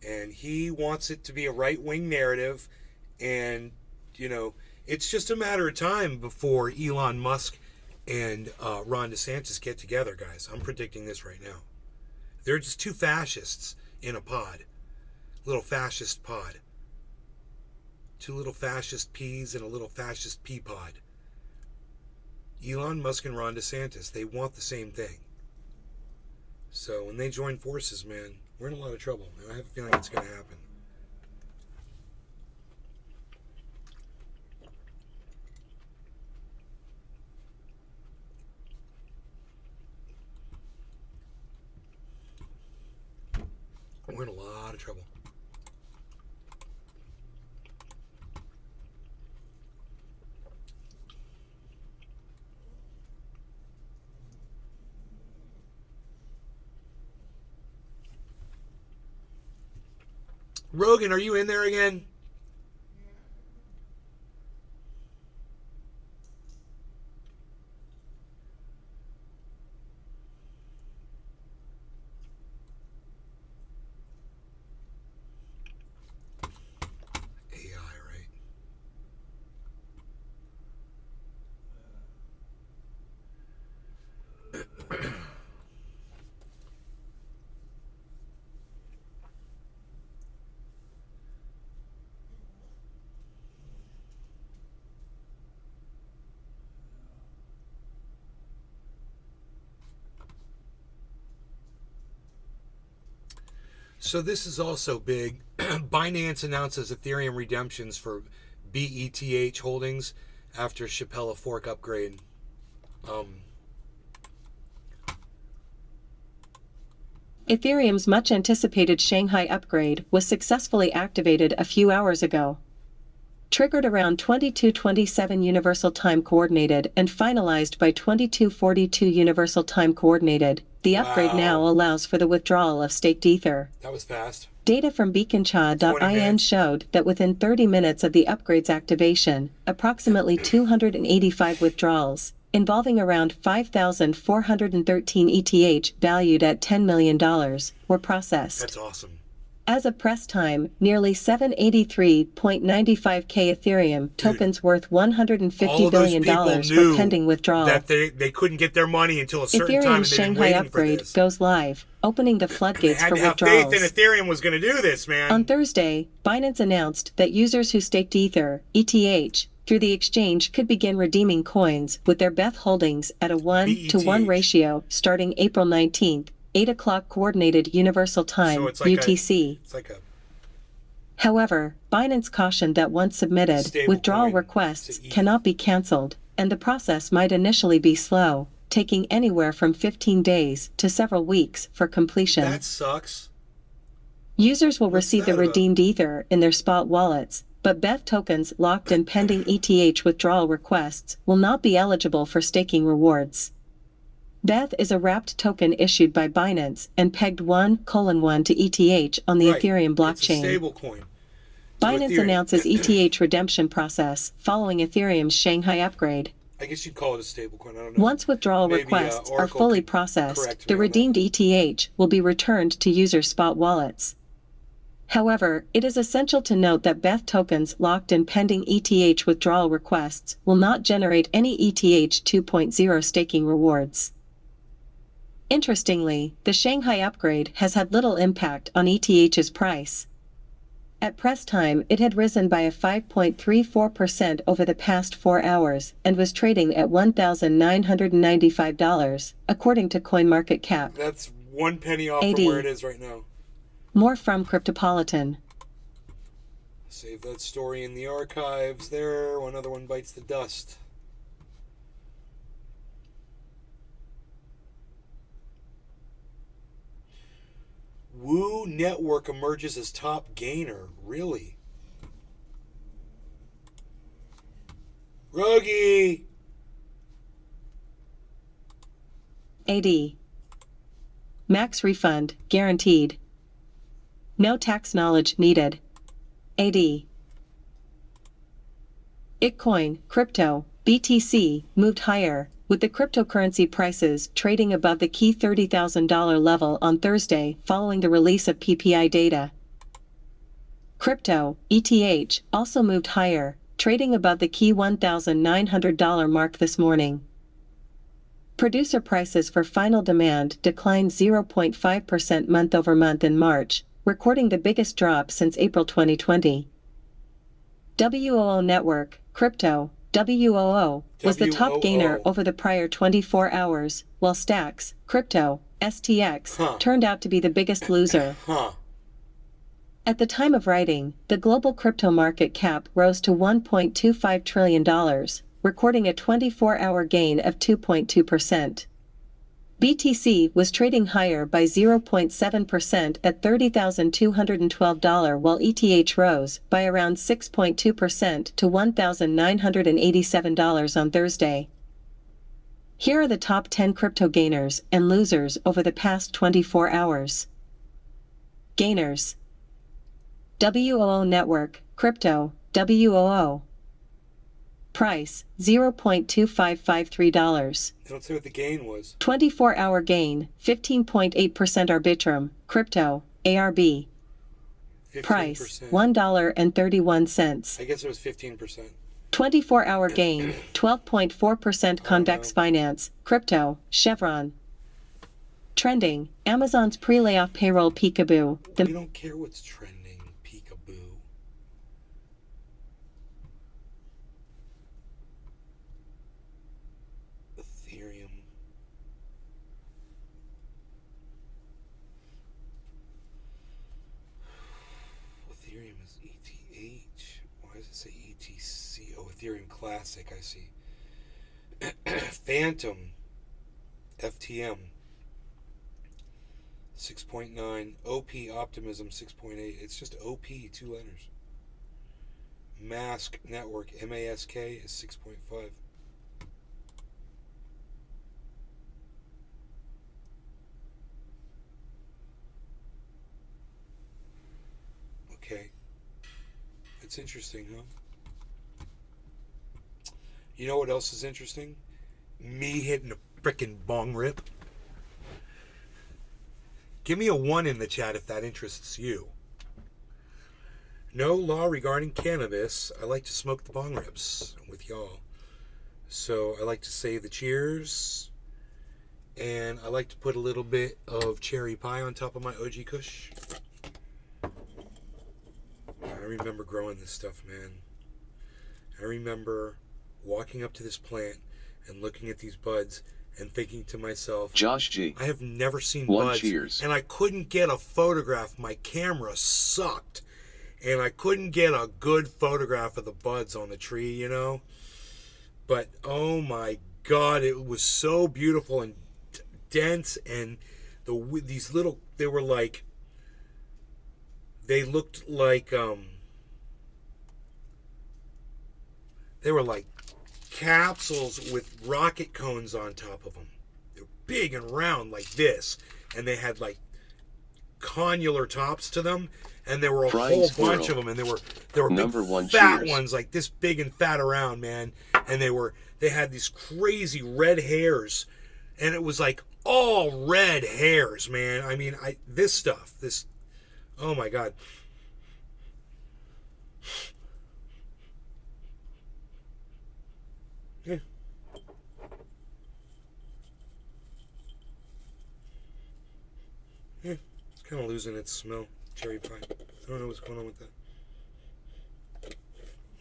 And he wants it to be a right-wing narrative. And, you know, it's just a matter of time before Elon Musk and Ron DeSantis get together, guys. I'm predicting this right now. They're just two fascists in a pod. Little fascist pod. Two little fascist peas and a little fascist pea pod. Elon Musk and Ron DeSantis, they want the same thing. So when they join forces, man, we're in a lot of trouble. And I have a feeling it's going to happen. We're in a lot of trouble. Rogan, are you in there again? AI, right? So this is also big. Binance announces Ethereum redemptions for BETH holdings after Shapella fork upgrade. Ethereum's much-anticipated Shanghai upgrade was successfully activated a few hours ago. Triggered around 22:27 Universal Time Coordinated and finalized by 22:42 Universal Time Coordinated, the upgrade now allows for the withdrawal of staked Ether. That was fast. Data from beaconcha.in showed that within 30 minutes of the upgrade's activation, approximately 285 withdrawals, involving around 5,413 ETH valued at $10 million, were processed. That's awesome. As of press time, nearly 783.95k Ethereum tokens worth $150 billion were pending withdrawal. That they couldn't get their money until a certain time, Ethereum's and they've been Shanghai waiting for upgrade this. goes live, opening the floodgates They had for to have withdrawals. faith in Ethereum was going to do this, man. On Thursday, Binance announced that users who staked Ether, ETH, through the exchange could begin redeeming coins with their BETH holdings at a 1-to-1 ratio starting April 19th. 8 o'clock Coordinated Universal Time, So it's like UTC. It's like a However, Binance cautioned that once submitted, Stable withdrawal coin requests to ETH. cannot be canceled, and the process might initially be slow, taking anywhere from 15 days to several weeks for completion. that sucks. Users will What's receive the that about? redeemed Ether in their spot wallets, but BETH tokens locked in pending ETH withdrawal requests will not be eligible for staking rewards. BETH is a wrapped token issued by Binance and pegged 1:1 to ETH on the Right. Ethereum It's a blockchain. stable coin. Binance Ethereum. announces ETH redemption process following Ethereum's Shanghai upgrade. I guess you'd call it a stable coin. I don't know. Once withdrawal Maybe, requests are Oracle fully could processed, correct the me on that. redeemed ETH will be returned to user spot wallets. However, it is essential to note that BETH tokens locked in pending ETH withdrawal requests will not generate any ETH 2.0 staking rewards. Interestingly, the Shanghai upgrade has had little impact on ETH's price. At press time, it had risen by a 5.34% over the past 4 hours and was trading at $1,995, according to CoinMarketCap. That's 1 penny off AD. from where it is right now. More from Cryptopolitan. Save that story in the archives there. Another one bites the dust. Woo Network emerges as top gainer. Really? Ruggy! AD. Max refund, guaranteed. No tax knowledge needed. AD. Bitcoin, crypto, BTC, moved higher, with the cryptocurrency prices trading above the key $30,000 level on Thursday following the release of PPI data. Crypto, ETH, also moved higher, trading above the key $1,900 mark this morning. Producer prices for final demand declined 0.5% month-over-month in March, recording the biggest drop since April 2020. WOO Network, crypto, WOO, was the top gainer over the prior 24 hours, while Stacks, crypto, STX, turned out to be the biggest loser. At the time of writing, the global crypto market cap rose to $1.25 trillion, recording a 24-hour gain of 2.2%. BTC was trading higher by 0.7% at $30,212, while ETH rose by around 6.2% to $1,987 on Thursday. Here are the top 10 crypto gainers and losers over the past 24 hours. Gainers: WOO Network, crypto, WOO. Price, $0.2553. They don't say what the gain was. 24-hour gain, 15.8% Arbitrum, crypto, ARB. 15%. Price, $1.31. I guess it was 15%. 24-hour gain, 12.4% Convex Finance, crypto, Chevron. Trending, Amazon's pre-layoff payroll peekaboo. We don't care what's trending, peekaboo. Ethereum. Ethereum is ETH. Why does it say ETC? Oh, Ethereum Classic, I see. Phantom. FTM. 6.9. OP Optimism 6.8. It's just OP, 2 letters. Mask Network, MASK, is 6.5. Okay. That's interesting, huh? You know what else is interesting? Me hitting a frickin' bong rip. Give me a 1 in the chat if that interests you. No law regarding cannabis. I like to smoke the bong rips with y'all. So I like to say the cheers. And I like to put a little bit of cherry pie on top of my OG Kush. I remember growing this stuff, man. I remember walking up to this plant and looking at these buds and thinking to myself, Josh G. I have never seen One buds. cheers. And I couldn't get a photograph. My camera sucked. And I couldn't get a good photograph of the buds on the tree, you know? But, oh my God, it was so beautiful and dense. And these little, they were like, they looked like, they were like capsules with rocket cones on top of them. They're big and round like this. And they had like connular tops to them. And there were a Frying whole squirrel. bunch of them. And there were Number big one fat cheers. ones like this big and fat around, man. And they had these crazy red hairs. And it was like all red hairs, man. I mean, this, oh my God. Yeah. Yeah, it's kind of losing its smell. Cherry pie. I don't know what's going on with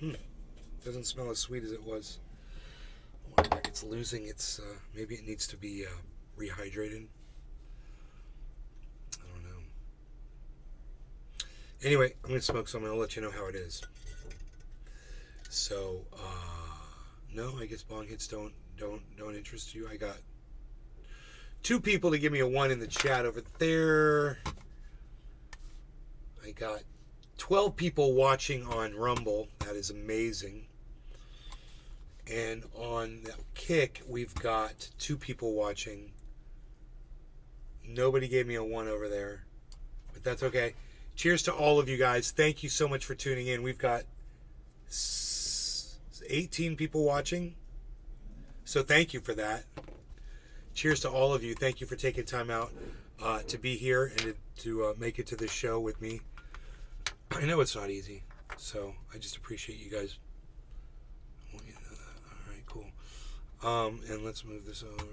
that. Doesn't smell as sweet as it was. I wonder if it's losing its, maybe it needs to be rehydrated. I don't know. Anyway, I'm going to smoke some and I'll let you know how it is. So, no, I guess bong hits don't interest you. I got 2 people to give me a 1 in the chat over there. I got 12 people watching on Rumble. That is amazing. And on that Kick, we've got 2 people watching. Nobody gave me a 1 over there, but that's okay. Cheers to all of you guys. Thank you so much for tuning in. We've got 18 people watching, so thank you for that. Cheers to all of you. Thank you for taking time out to be here and to make it to this show with me. I know it's not easy, so I just appreciate you guys. I want you to know that. All right, cool. And let's move this over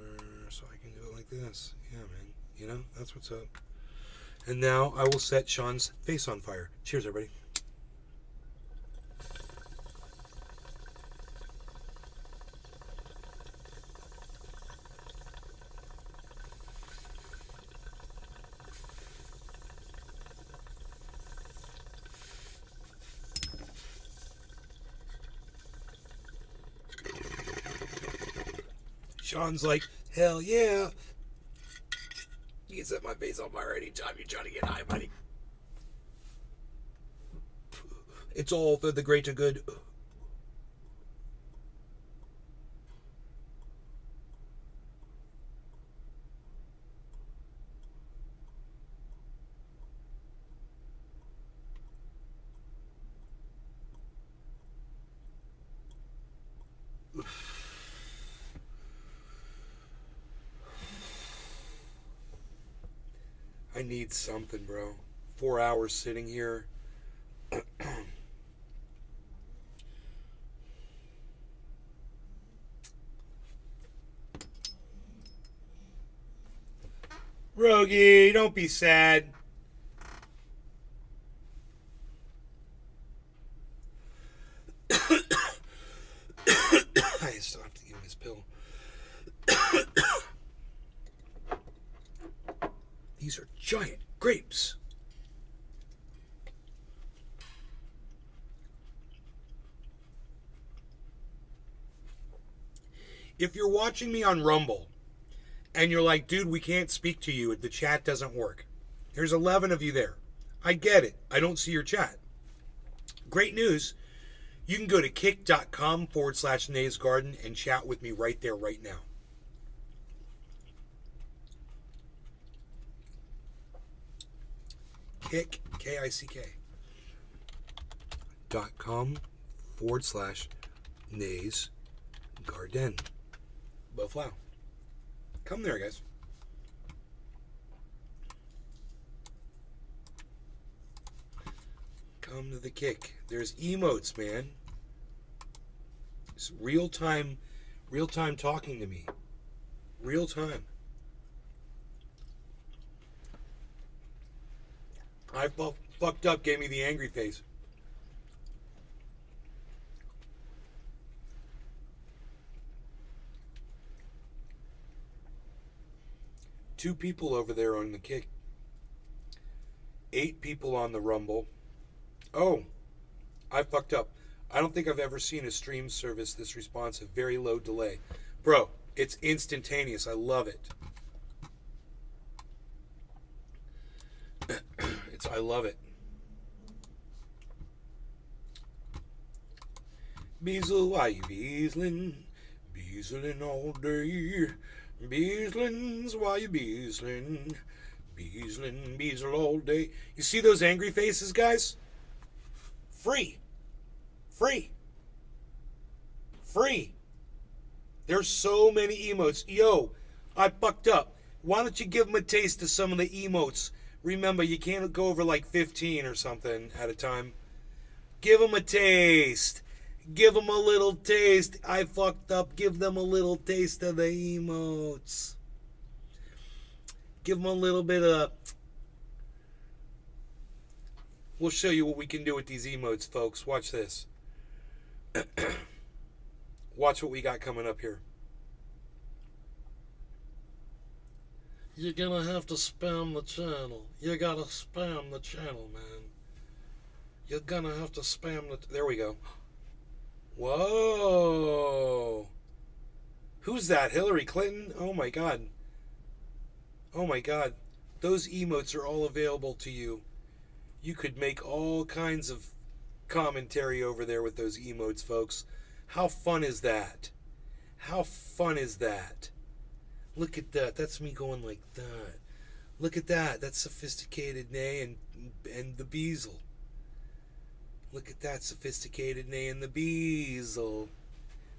so I can do it like this. Yeah, man. You know, that's what's up. And now I will set Sean's face on fire. Cheers, everybody. Sean's like, hell yeah. You can set my face on fire anytime you're trying to get high, buddy. It's all for the greater good. I need something, bro. 4 hours sitting here. Rogie, don't be sad. I still have to give him his pill. These are giant grapes. If you're watching me on Rumble and you're like, dude, we can't speak to you, the chat doesn't work. There's 11 of you there. I get it. I don't see your chat. Great news. You can go to kick.com/Nays Garden and chat with me right there, right now. Kick, .com/Nays Garden. Boflow. Come there, guys. Come to the Kick. There's emotes, man. It's real time talking to me. Real time. I fucked up, gave me the angry face. Two people over there on the Kick. 8 people on the Rumble. Oh, I fucked up. I don't think I've ever seen a stream service this responsive. Very low delay. Bro, it's instantaneous. I love it. I love it. Beazle, why you beazling? Beazling all day. Beazling's why you beazling. Beazling, beazle all day. You see those angry faces, guys? Free. Free. Free. There's so many emotes. Yo, I fucked up. Why don't you give them a taste of some of the emotes? Remember, you can't go over like 15 or something at a time. Give them a taste. Give them a little taste. I fucked up. Give them a little taste of the emotes. Give them a little bit of... We'll show you what we can do with these emotes, folks. Watch this. Watch what we got coming up here. You're gonna have to spam the channel. You gotta spam the channel, man. You're gonna have to spam the... There we go. Whoa. Who's that? Hillary Clinton? Oh my god. Oh my god. Those emotes are all available to you. You could make all kinds of commentary over there with those emotes, folks. How fun is that? How fun is that? Look at that. That's me going like that. Look at that. That's Sophisticated Nay and the Beazle. Look at that, Sophisticated Nay and the Beazle.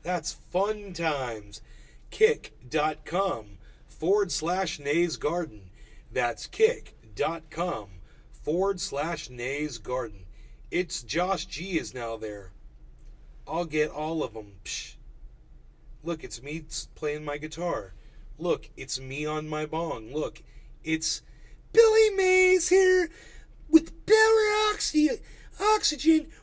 That's fun times. Kick.com/Nays Garden. That's kick.com/Nays Garden. It's Josh G is now there. I'll get all of them. Psh. Look, it's me playing my guitar. Look, it's me on my bong. Look, it's Billy Mays here with Power Oxygen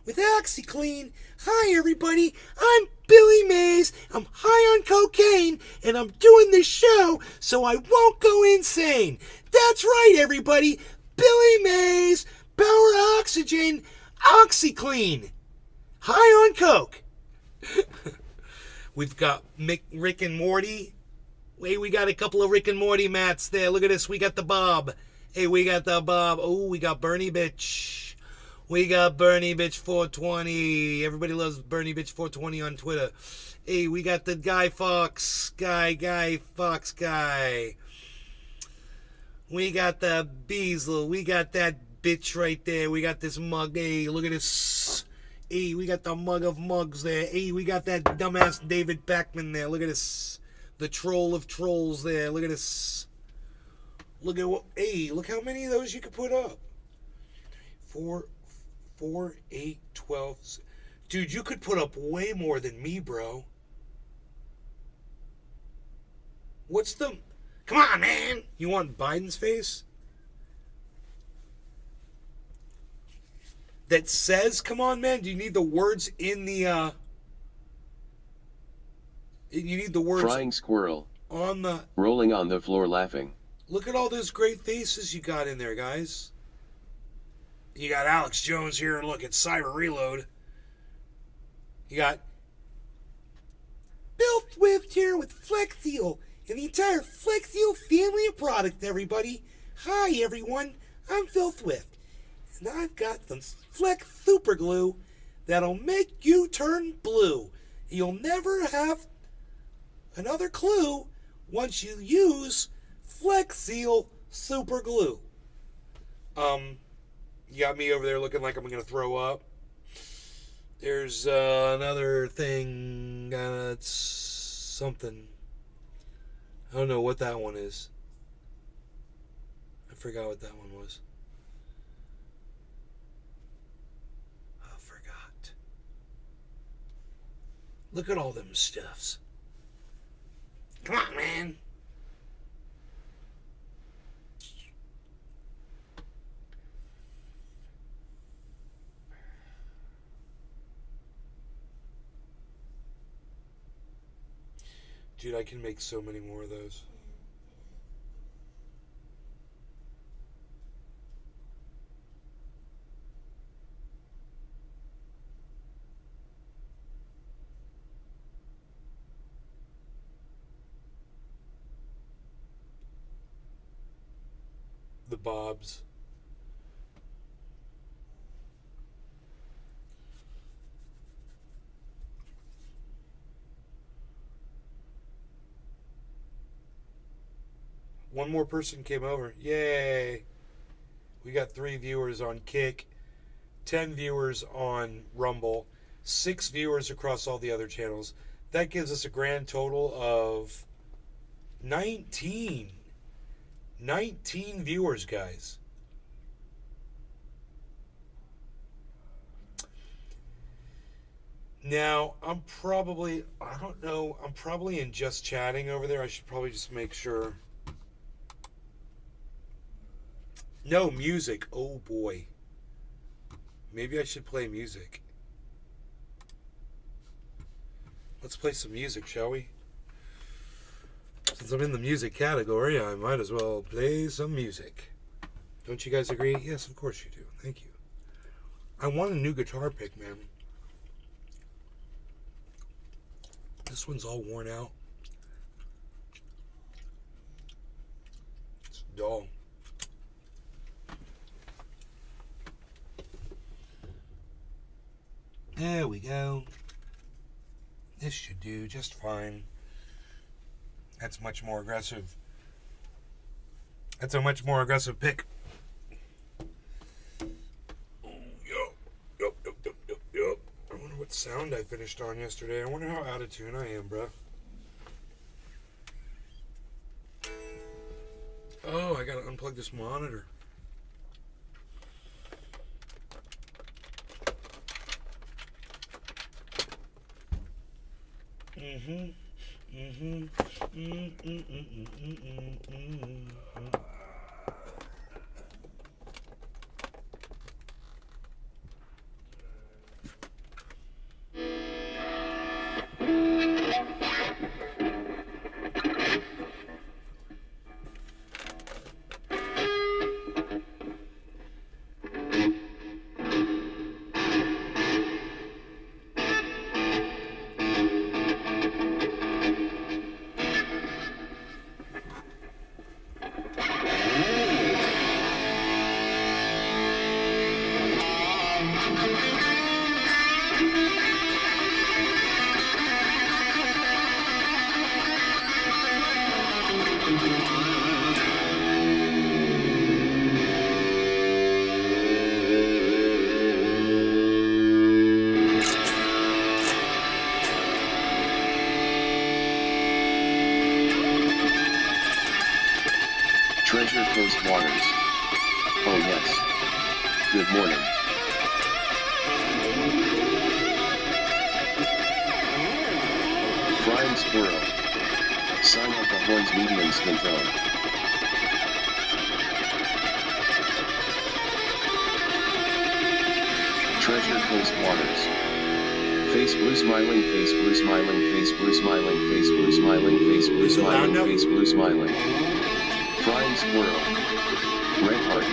with OxyClean. Hi, everybody. I'm Billy Mays. I'm high on cocaine, and I'm doing this show so I won't go insane. That's right, everybody. Billy Mays, Power Oxygen, OxyClean. High on coke. We've got Rick and Morty. Hey, we got a couple of Rick and Morty mats there. Look at this. We got the Bob. Hey, we got the Bob. Oh, we got Bernie Bitch. We got Bernie Bitch 420. Everybody loves Bernie Bitch 420 on Twitter. Hey, we got the Guy Fox. Guy Fox guy. We got the Beazle. We got that bitch right there. We got this mug. Hey, look at this. Hey, we got the mug of mugs there. Hey, we got that dumbass David Beckman there. Look at this. The troll of trolls there. Look at this. Look at what... Hey, look how many of those you could put up. 4, 8, 12... Dude, you could put up way more than me, bro. What's the... Come on, man! You want Biden's face? That says, come on, man? Do you need the words in the, You need the words... Frying squirrel. On the... Rolling on the floor laughing. Look at all those great faces you got in there, guys. You got Alex Jones here. Look at Cyber Reload. You got Bill Swift here with Flexio and the entire Flexio family of product, everybody. Hi, everyone. I'm Phil Swift. And I've got some Flex Super Glue that'll make you turn blue. You'll never have another clue once you use Flex Seal Super Glue. You got me over there looking like I'm going to throw up. There's another thing. It's something. I don't know what that one is. I forgot what that one was. I forgot. Look at all them stuffs. Come on, man. Dude, I can make so many more of those. The Bobs. One more person came over. Yay! We got 3 viewers on Kick, 10 viewers on Rumble, 6 viewers across all the other channels. That gives us a grand total of 19. 19 viewers, guys. Now, I'm probably in just chatting over there. I should probably just make sure. No, music. Oh, boy. Maybe I should play music. Let's play some music, shall we? Since I'm in the music category, I might as well play some music. Don't you guys agree? Yes, of course you do. Thank you. I want a new guitar pick, man. This one's all worn out. It's dull. There we go. This should do just fine. That's much more aggressive. That's a much more aggressive pick. Yup. I wonder what sound I finished on yesterday. I wonder how out of tune I am, bruh. Oh, I gotta unplug this monitor. Treasure Coast Waters. Oh yes. Good morning. Frying squirrel. Sign of the horns medium skin tone. Treasure Coast Waters. Face blue smiling, face blue smiling, face blue smiling, face blue smiling, face blue smiling, face blue smiling. Frying squirrel. Red heart.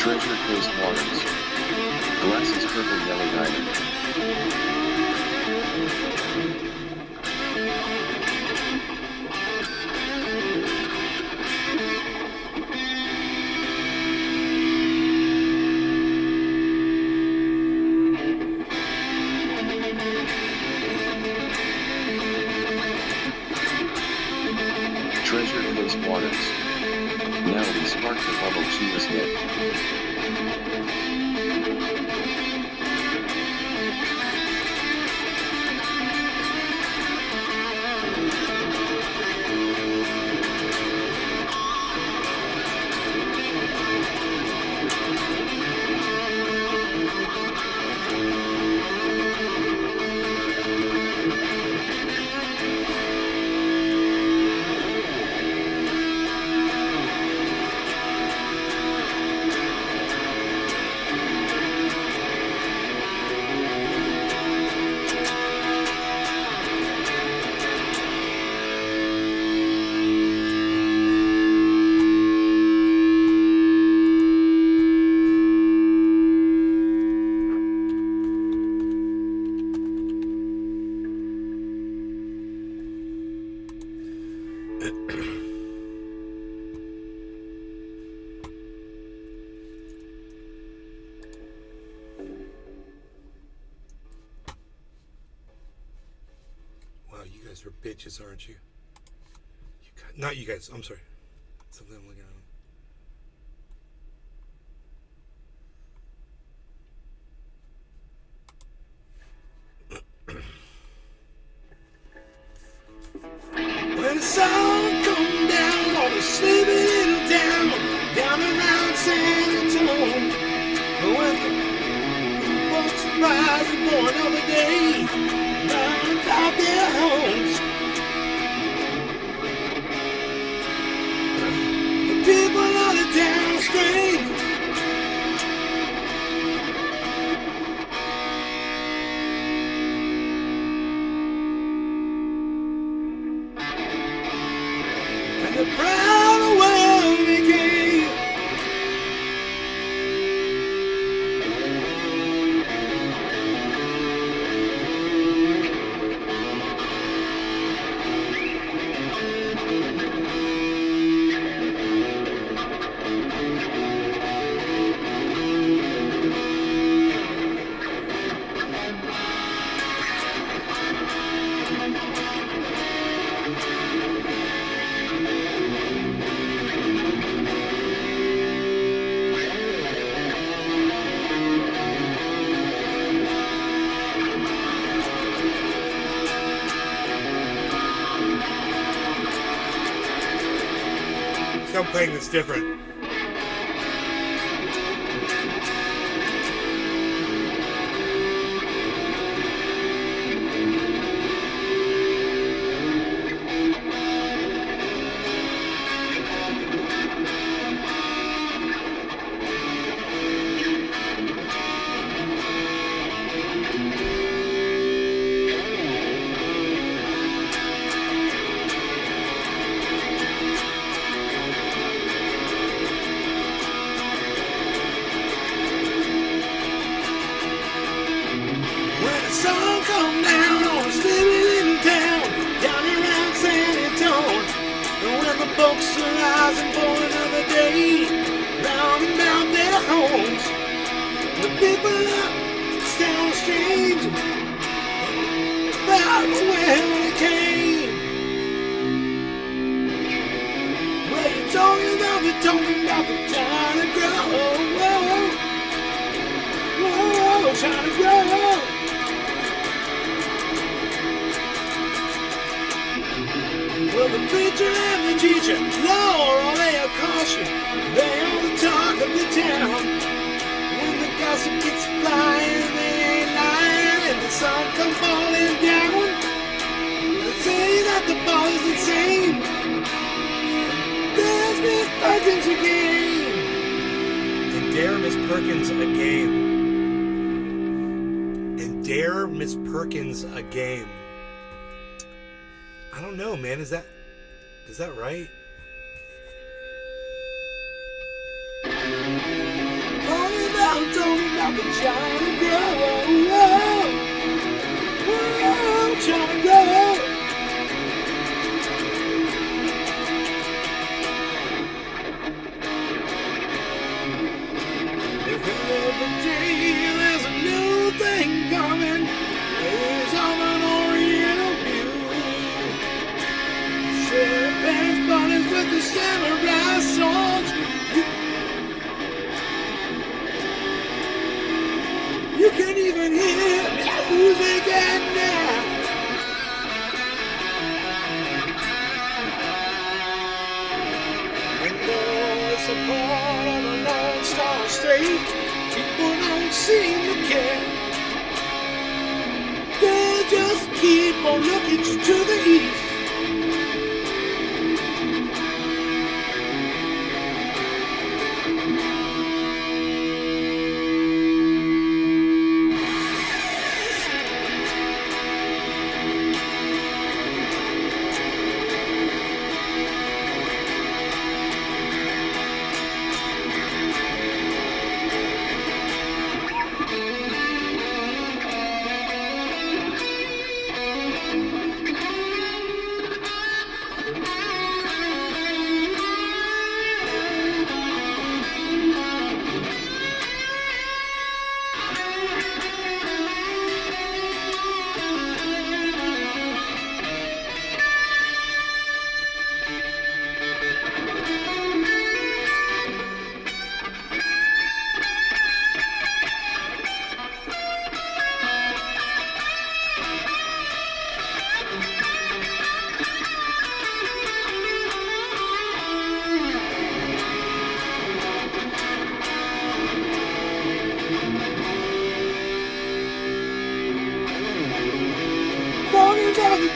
Treasure Coast Waters. Glasses purple yellow diamond. Treasure Coast Waters. Now we spark the bubble Chivas hit. Wow, you guys are bitches, aren't you? Not you guys. I'm sorry. Something I'm looking at. When the sun come down on a sleepy little town down around San Antonio, when the folks rise for another day, round about their homes, the people on the town scream. The proud world became I'm playing this different. Sun come down on a sleepy little town down around San Antonio, and when the folks are rising for another day, round about their homes, the people up stand strange about where they came. Well, you're talking about the China grow, whoa, China grow. Well, the preacher and the teacher, Lord, all they are caution. They are the talk of the town. When the gossip gets flying, they ain't lying, and the sun comes falling down. They say that the ball is insane. There's Miss Perkins again. And dare Miss Perkins again. And dare Miss Perkins again. I don't know, man. Is that right? about the China girl. Whoa, whoa, China girl. Every day there's a new thing coming. There's of an Oriental view. Sheriff Ben's buddies with the samurai swords. You can even hear music at night. And though it's a part of the Lone Star State, people don't seem to care. They'll just keep on looking to the east.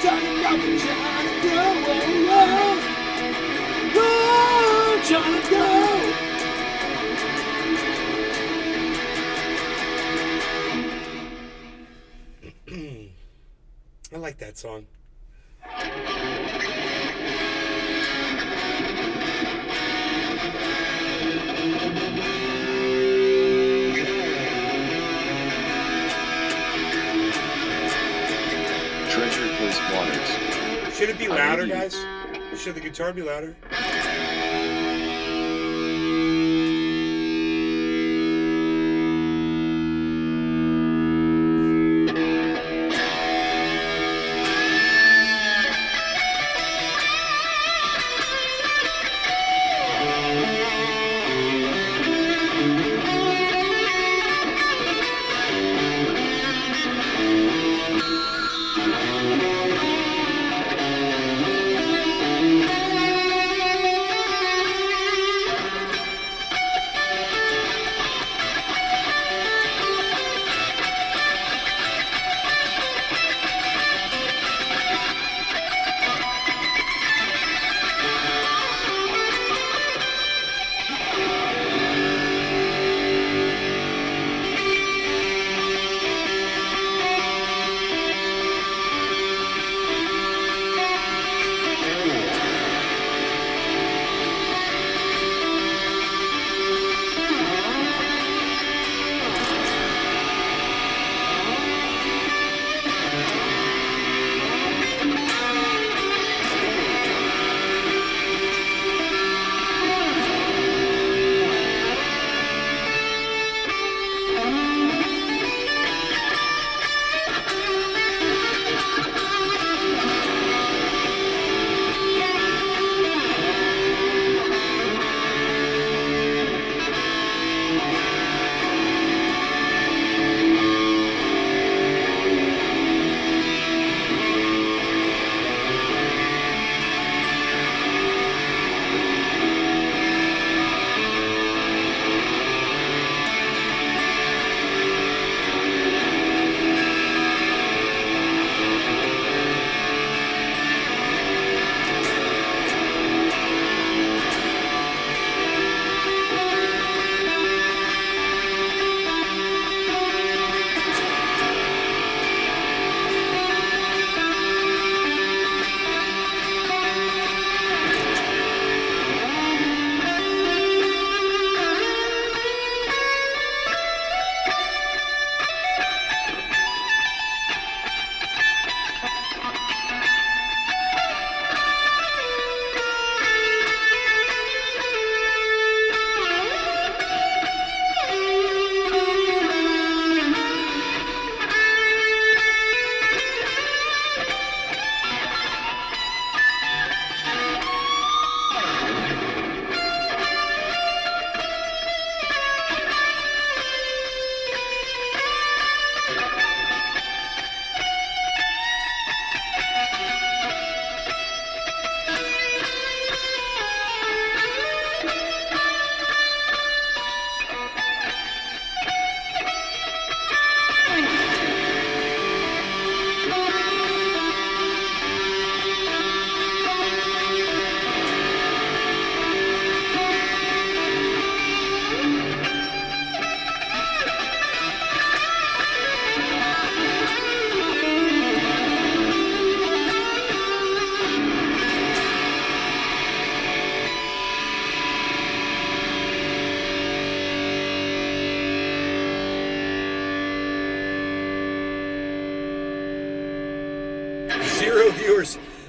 Talking about the China girl, whoa, whoa, China girl. I like that song. Treasure Coast Waters. Should it be louder, guys? Should the guitar be louder?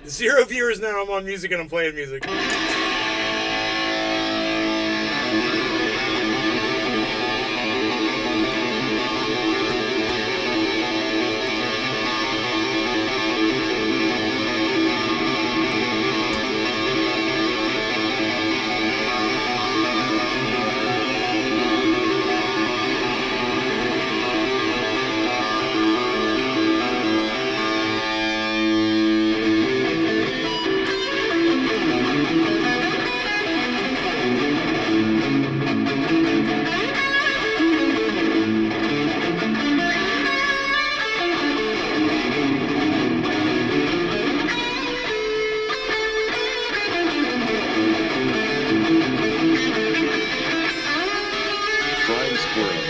0 viewers now. I'm on music and I'm playing music. Frying squirrel.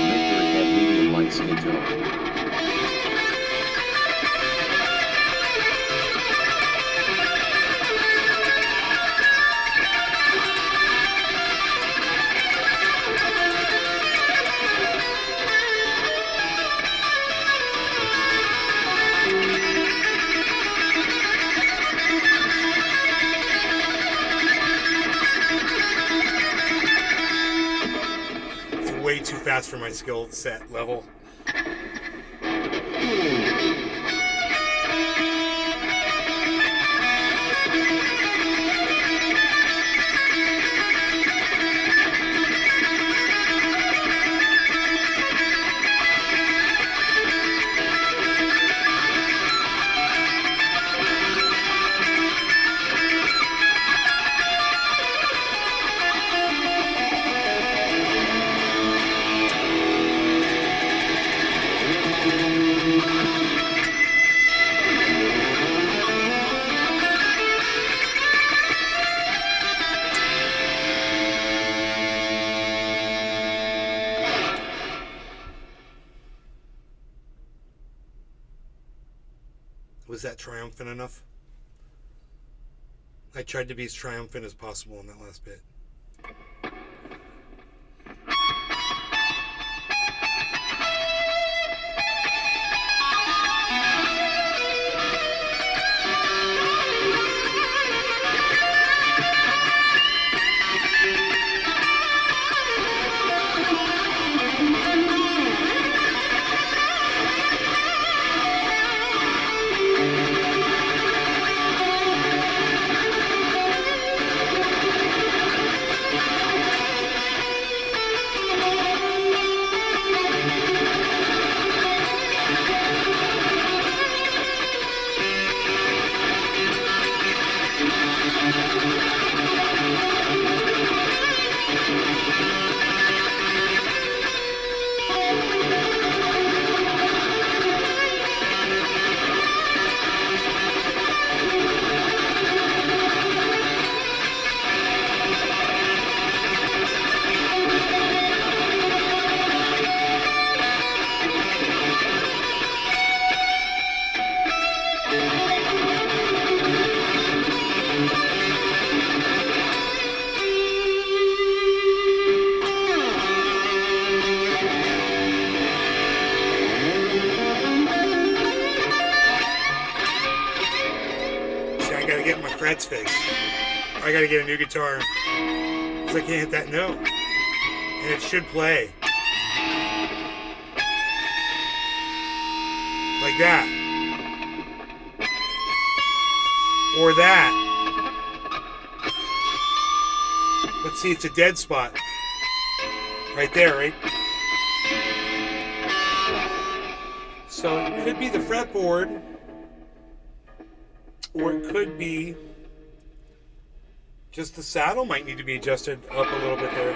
Victory had medium light skin tone. Way too fast for my skill set level. Was that triumphant enough? I tried to be as triumphant as possible in that last bit. Fred's face. I gotta get a new guitar because I can't hit that note. And it should play. Like that. Or that. Let's see, it's a dead spot. Right there, right? So it could be the fretboard, or it could be just the saddle might need to be adjusted up a little bit there.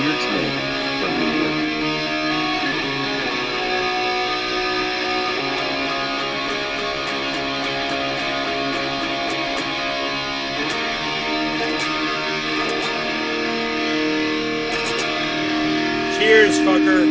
Weird Snake, from New York. Cheers, fucker.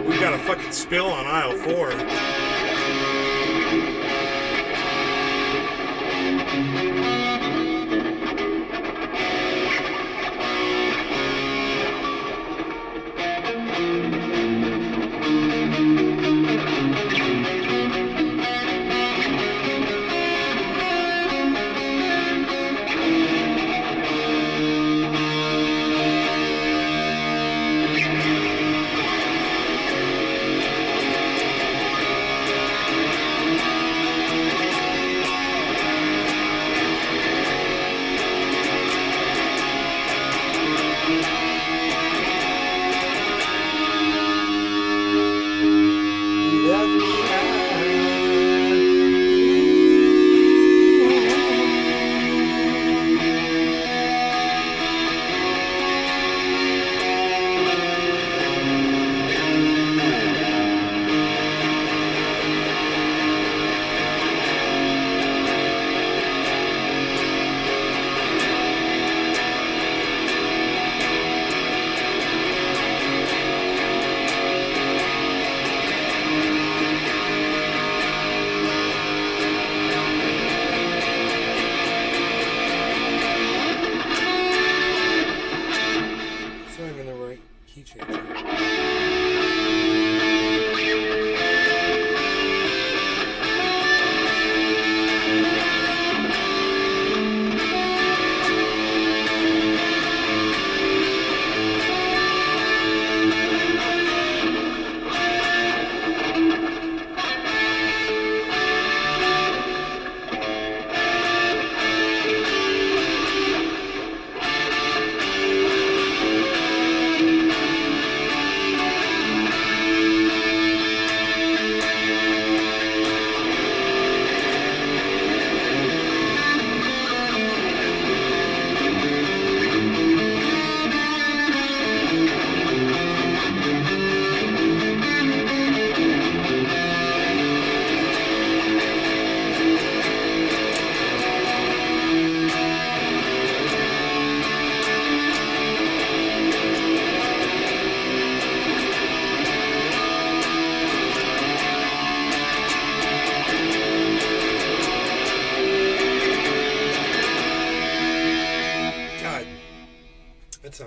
We got a fucking spill on aisle 4.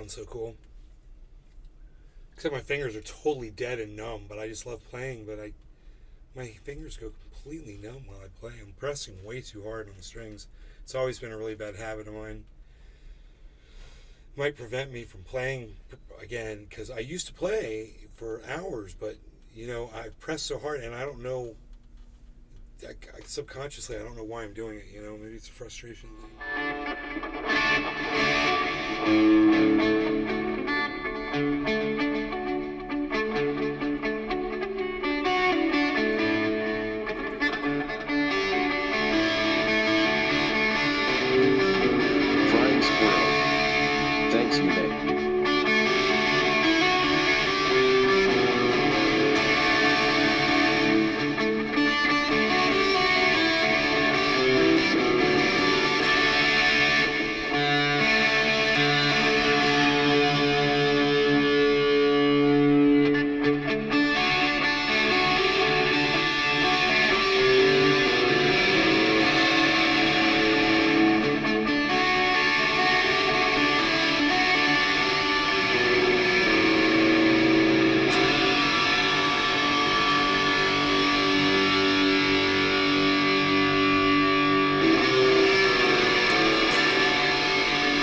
sounds so cool. Except my fingers are totally dead and numb, but I just love playing, but my fingers go completely numb while I play. I'm pressing way too hard on the strings. It's always been a really bad habit of mine. It might prevent me from playing again, because I used to play for hours, but, I press so hard, and I don't know, subconsciously, I don't know why I'm doing it, maybe it's a frustration Frying squirrel. Thanks, you may.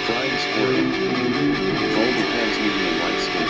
Frying squirrel. Fold depends medium light skin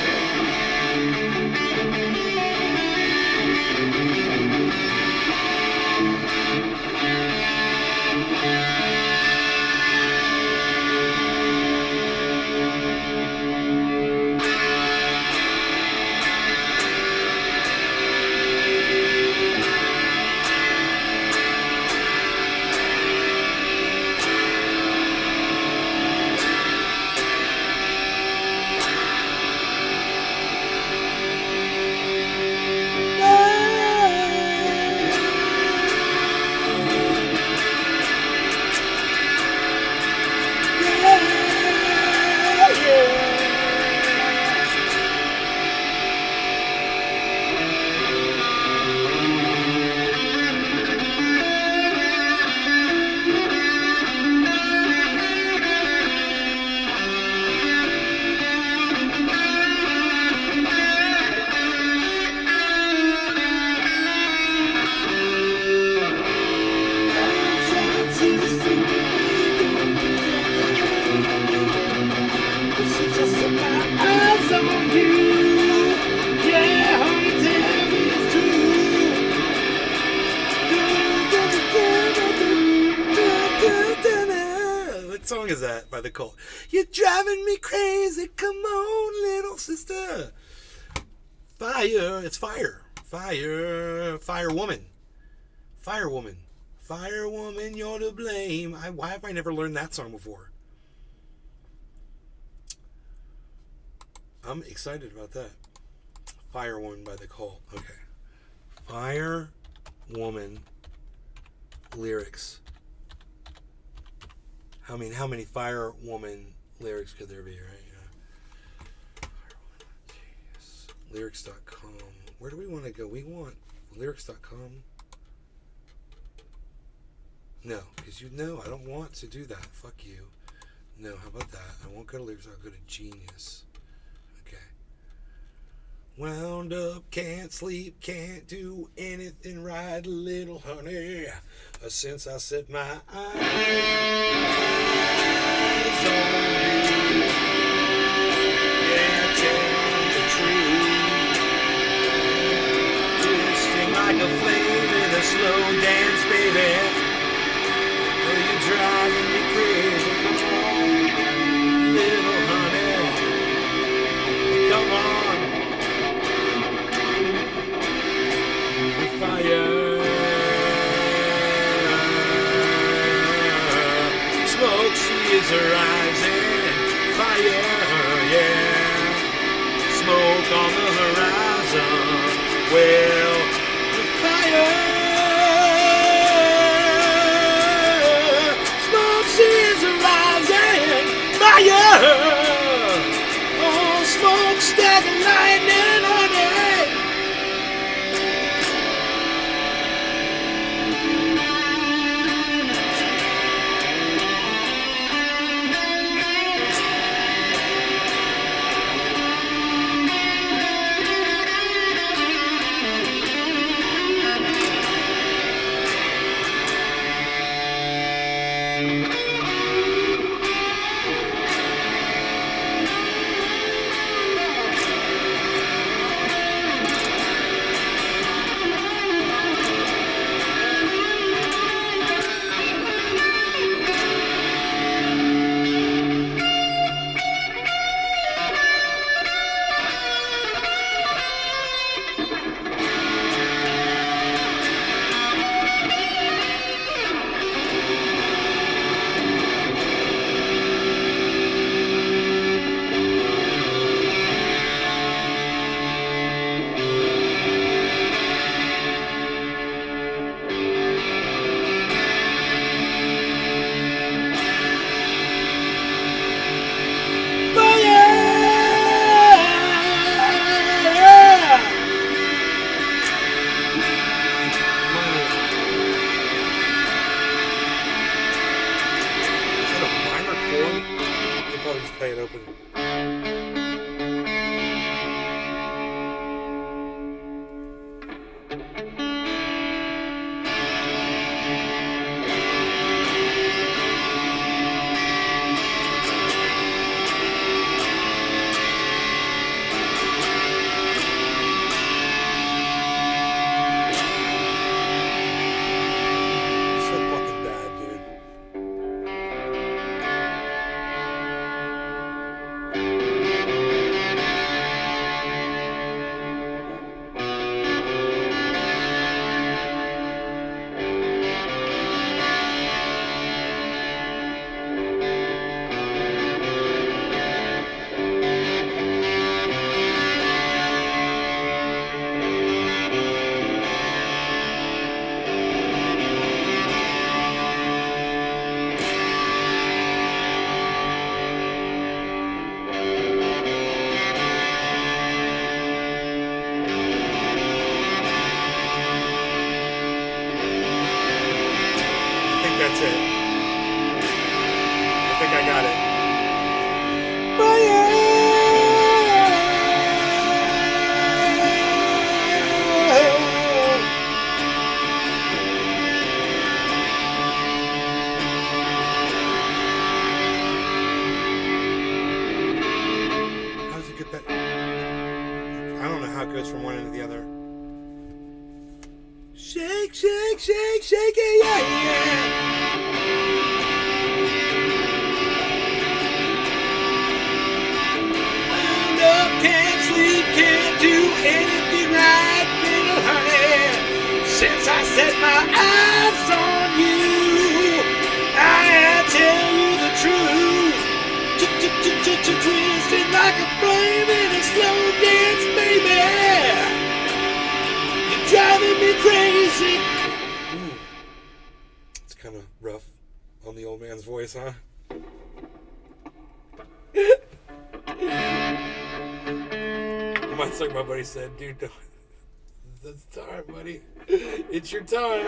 What song is that by The Cult? You're driving me crazy, come on, little sister. Fire, it's fire. Fire, fire woman. Fire woman. Fire woman, you're to blame. Why have I never learned that song before? I'm excited about that. Fire Woman by The Cult. Okay. Fire Woman lyrics. How many Fire Woman lyrics could there be, right? Yeah. Lyrics.com. Where do we want to go? We want lyrics.com. No, because I don't want to do that. Fuck you. No, how about that? I won't go to lyrics, I'll go to Genius. Okay. Wound up, can't sleep, can't do anything right, little honey. Since I set my eyes on you. Yeah, tell the truth. Twisting like a flame in a slow dance, baby. You're driving me crazy, come on, little honey, come on, fire, smoke, she is rising, fire, yeah, smoke on the horizon, well, fire. Oh, smokestack and lightning, honey. open. So fucking bad, dude. I think that's it. I think I got it. How does it get that? I don't know how it goes from one end to the other. Shake, shake, shake, shake it, yeah, yeah. Wound up, can't sleep, can't do anything right, little honey. Since I set my eyes on you, I tell you the truth. Twisted like a flame in a slow dance, baby. You're driving me crazy. Ooh. It's kind of rough on the old man's voice, huh? Much like my buddy said, dude, it's time, buddy. It's your time.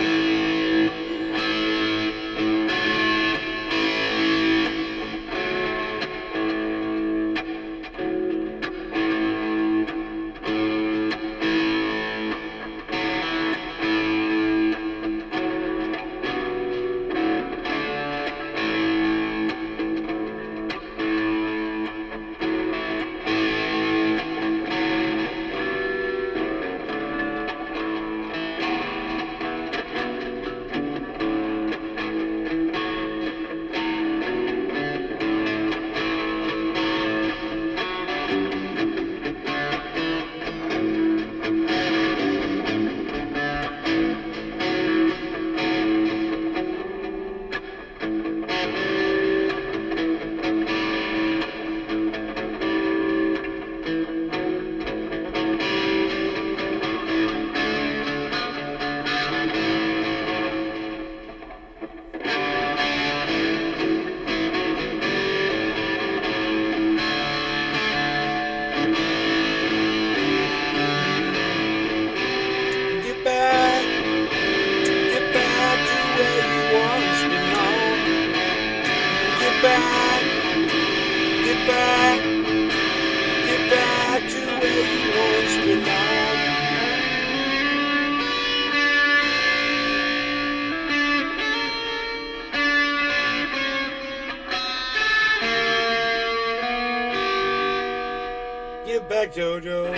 Get back, JoJo.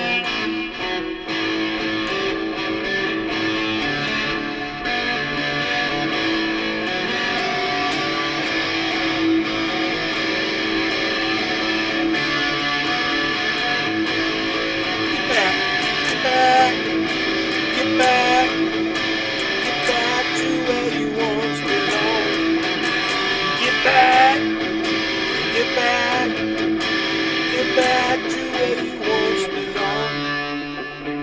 Get back to where you once belonged.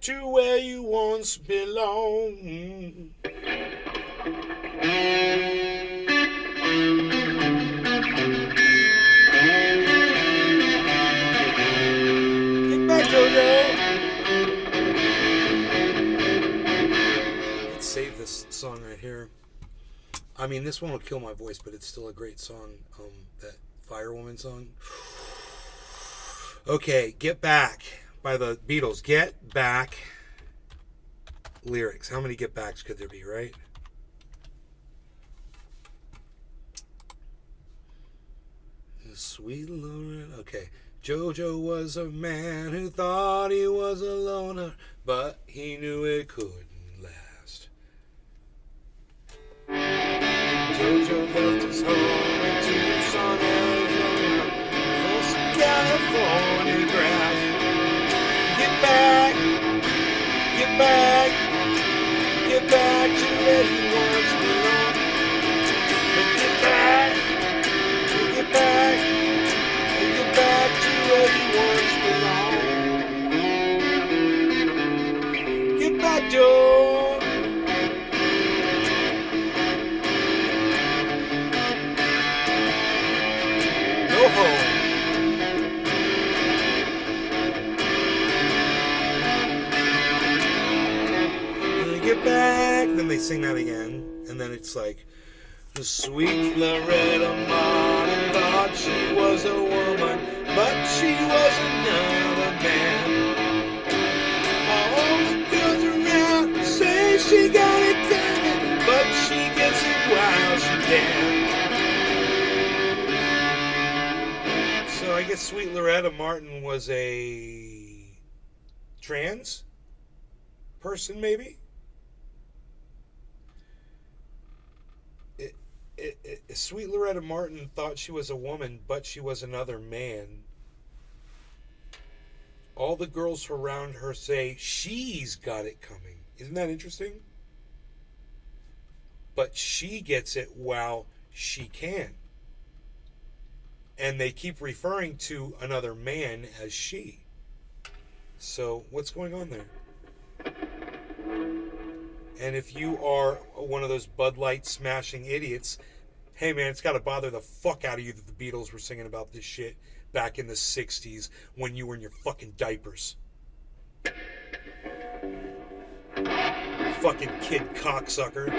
to where you once belonged. Get back, JoJo. Let's save this song right here. I mean, this one will kill my voice, but it's still a great song. That Firewoman song. Okay, Get Back by the Beatles. Get Back. Lyrics. How many Get Backs could there be, right? Sweet Loretta. Okay. Jojo was a man who thought he was a loner, but he knew it couldn't last. Jojo left his home in Tucson, Arizona, for some California grass. Get back, get back, get back to where you once belonged. But get back, get back, get back to where you once belonged. Get back, Joe. Go home. Get back. Then they sing that again, and then it's like, the sweet Loretta Martin thought she was a woman, but she was another man. All the girls around say she got it coming, but she gets it while she can. So I guess sweet Loretta Martin was a trans person, maybe? Sweet Loretta Martin thought she was a woman, but she was another man. All the girls around her say she's got it coming. Isn't that interesting? But she gets it while she can. And they keep referring to another man as she. So what's going on there? And if you are one of those Bud Light smashing idiots, hey man, it's got to bother the fuck out of you that the Beatles were singing about this shit back in the 60s when you were in your fucking diapers. Fucking kid cocksucker.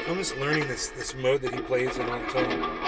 I'm just learning this mode that he plays in all the time.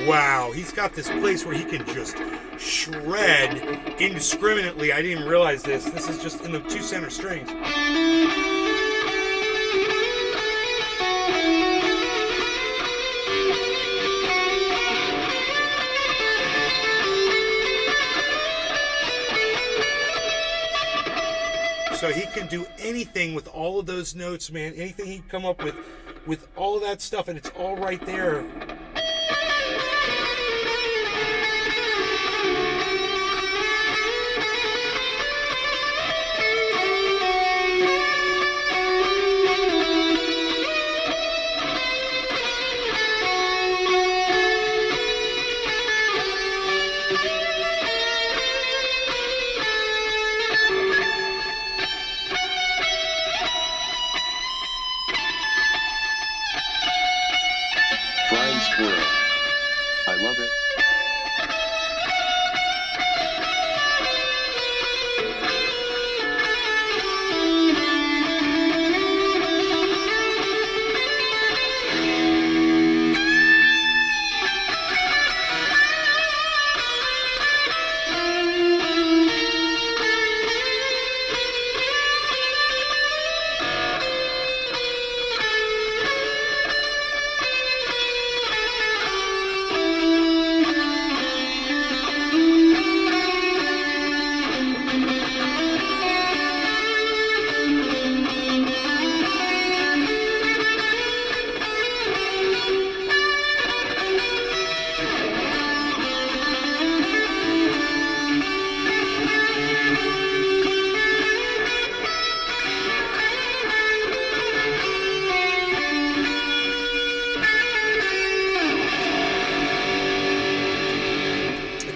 Wow, he's got this place where he can just shred indiscriminately. I didn't even realize this. This is just in the two center strings. So he can do anything with all of those notes, man. Anything he can come up with all of that stuff, and it's all right there. Squirrel. I love it.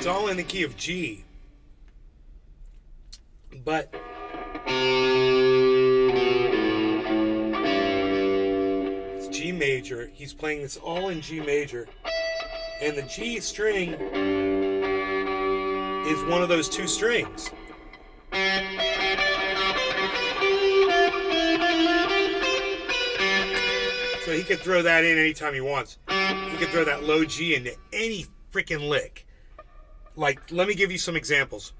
All in the key of G, but it's G major. He's playing this all in G major, and the G string is one of those two strings. So he could throw that in anytime he wants. He could throw that low G into any freaking lick. Like, let me give you some examples.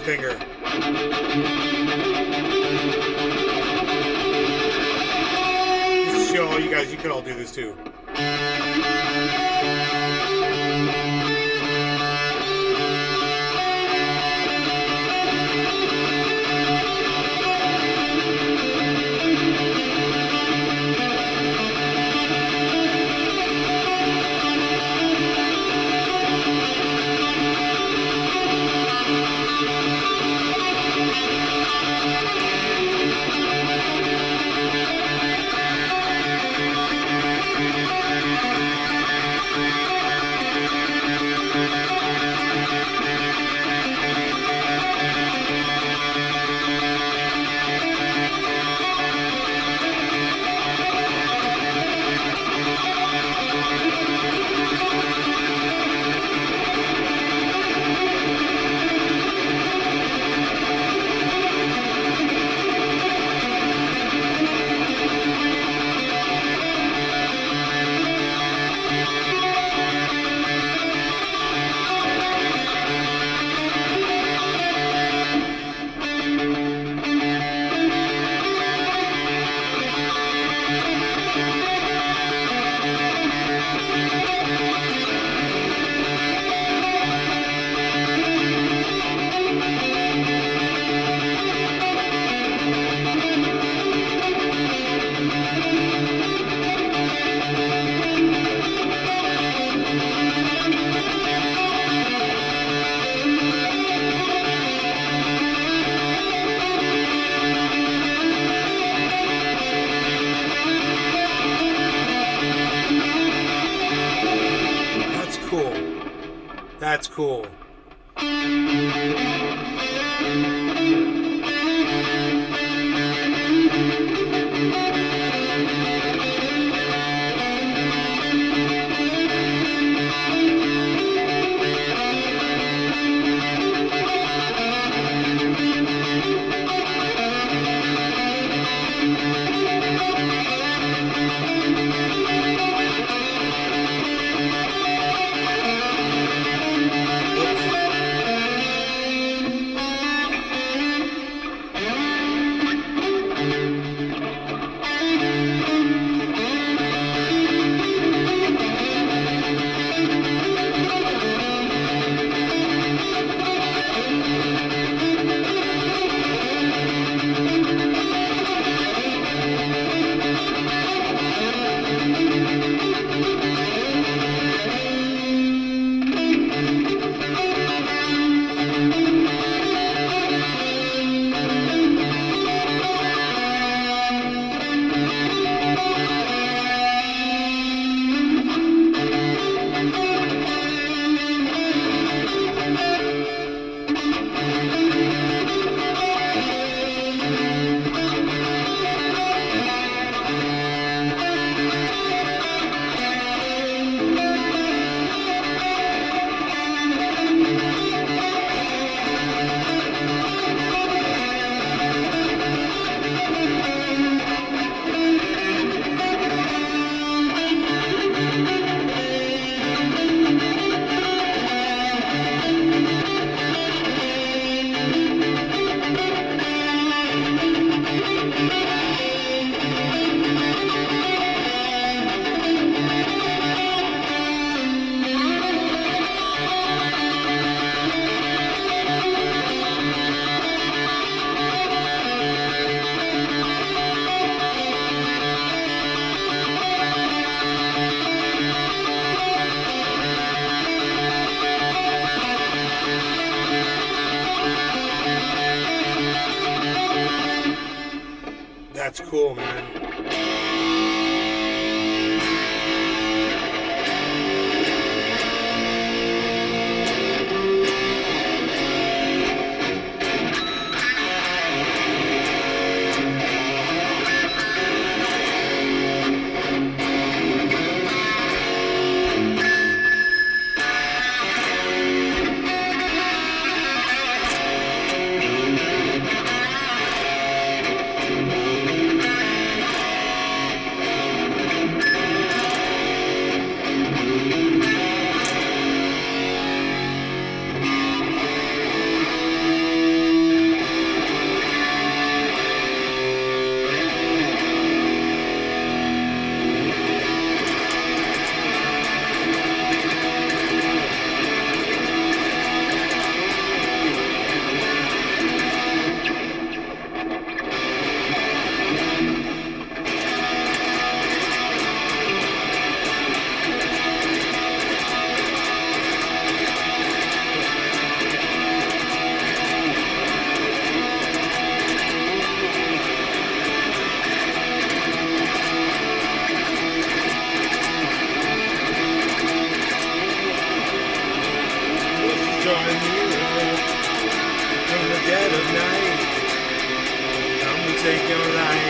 Finger. Just to show all you guys, you could all do this too. That's cool. That's cool, man. Take your life.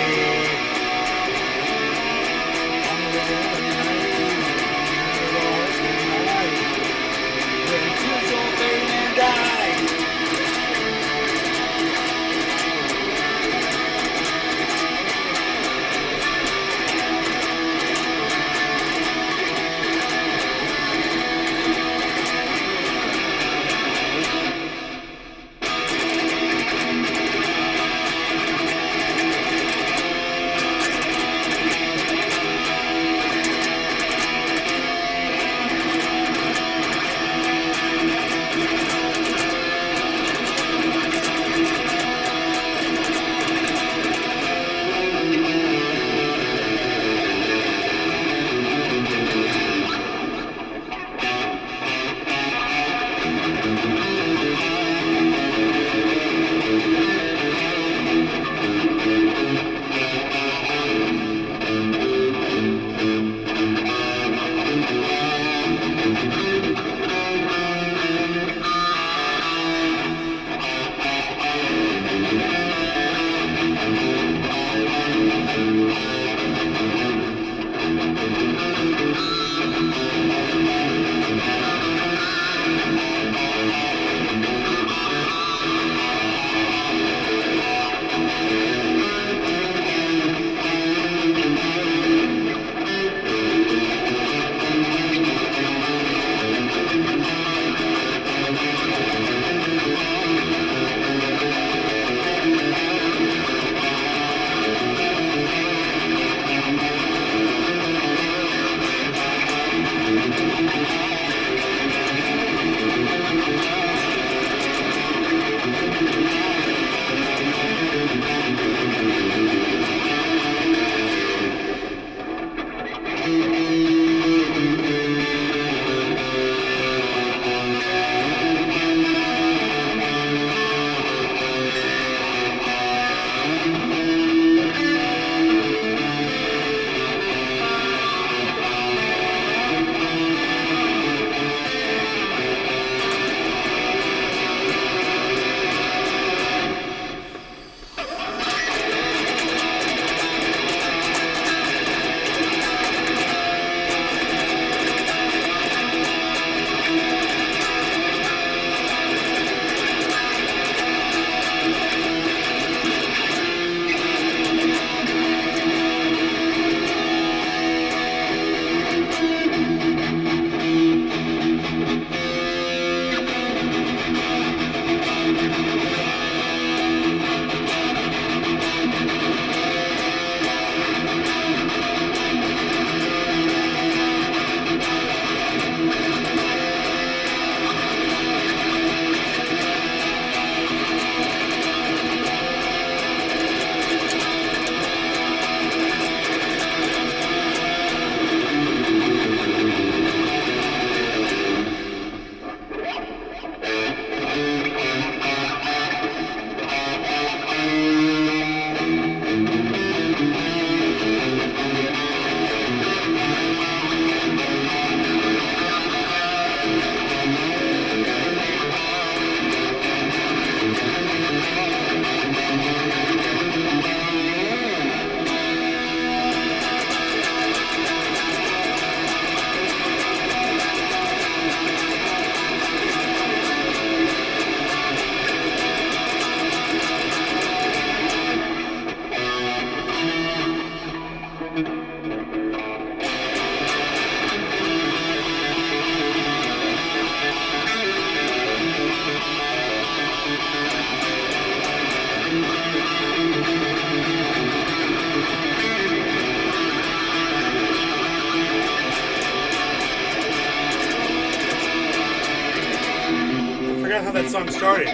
forgot how that song started.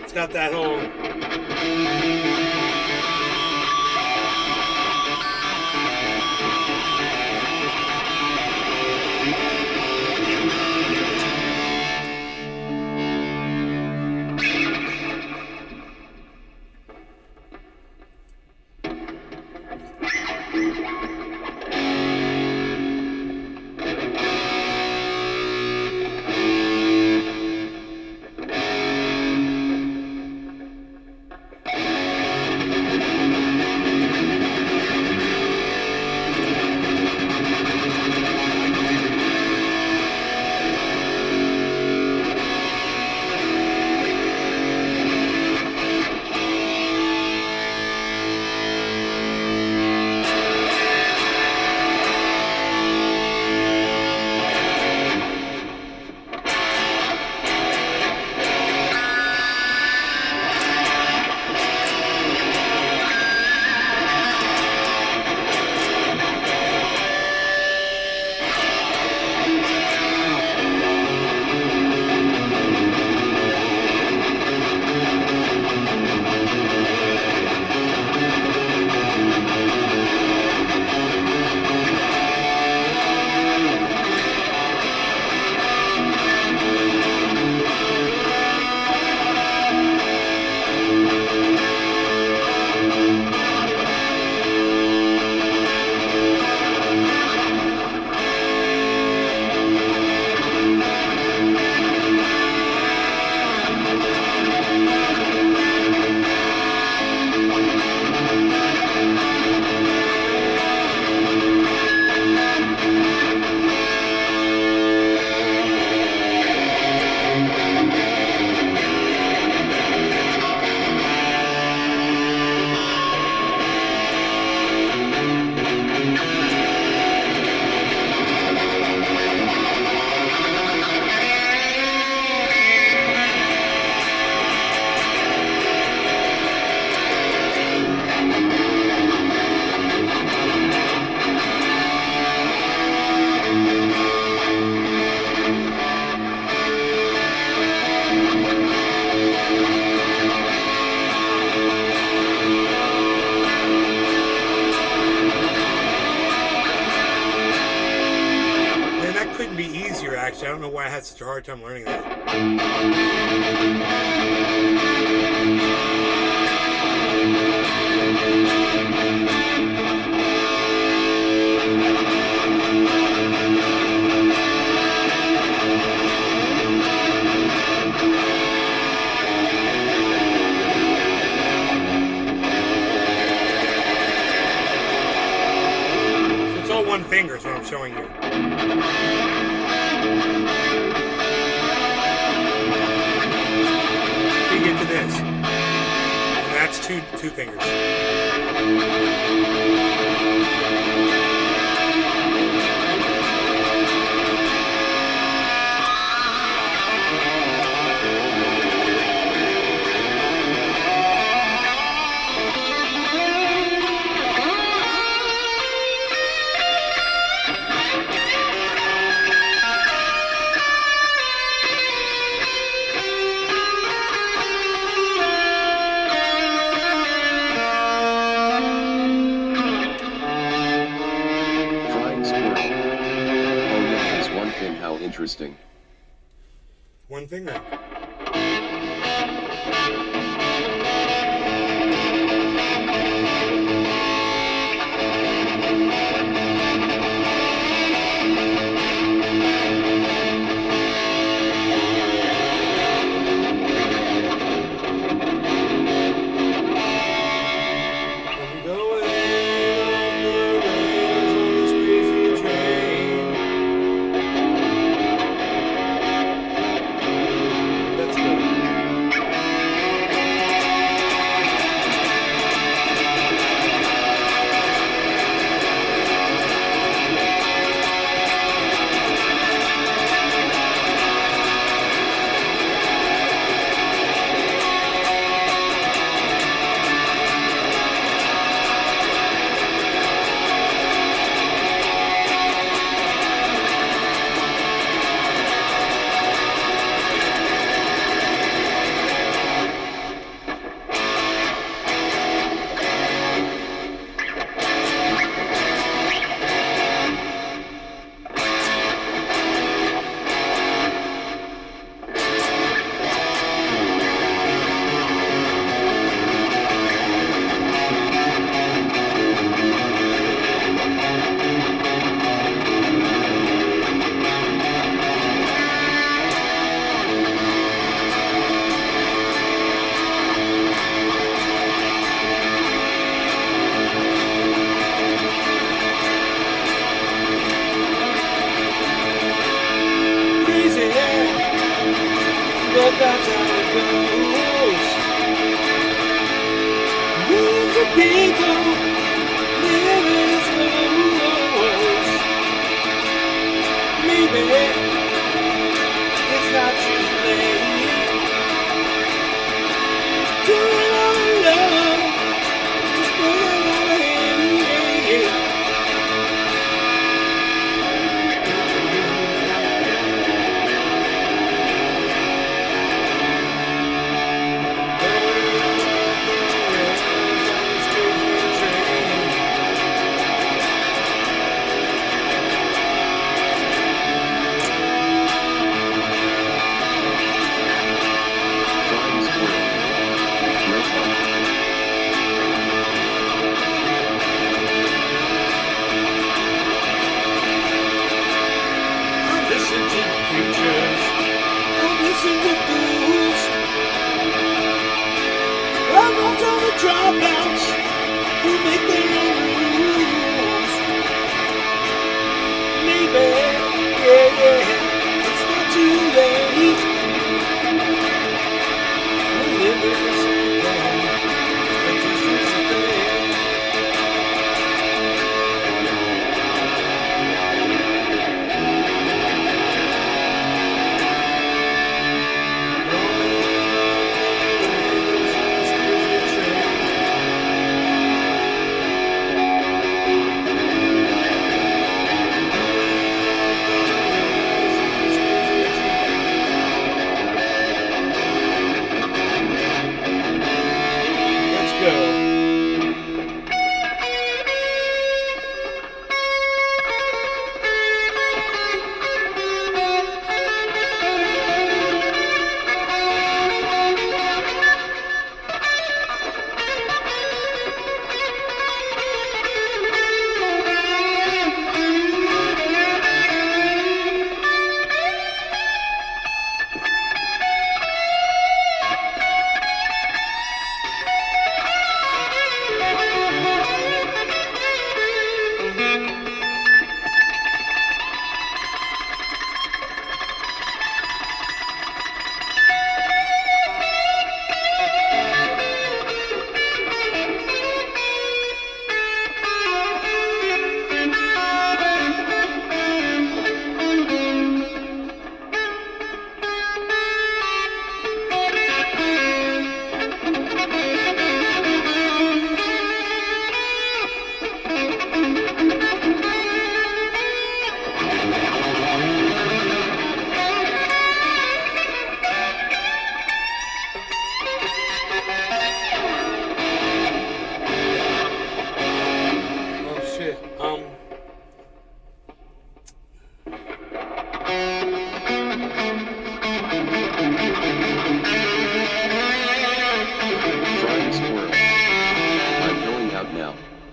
It's got that whole... I don't know why I had such a hard time learning that. So it's all one finger is what I'm showing you. Get to this, and that's two fingers. Interesting. One finger. but that's how it goes. Millions of people living as close. Maybe it's not too late to run out of love, just put it all in. Dropouts who make their own rules. Maybe, it's not too late. We'll live in the same time. That just is the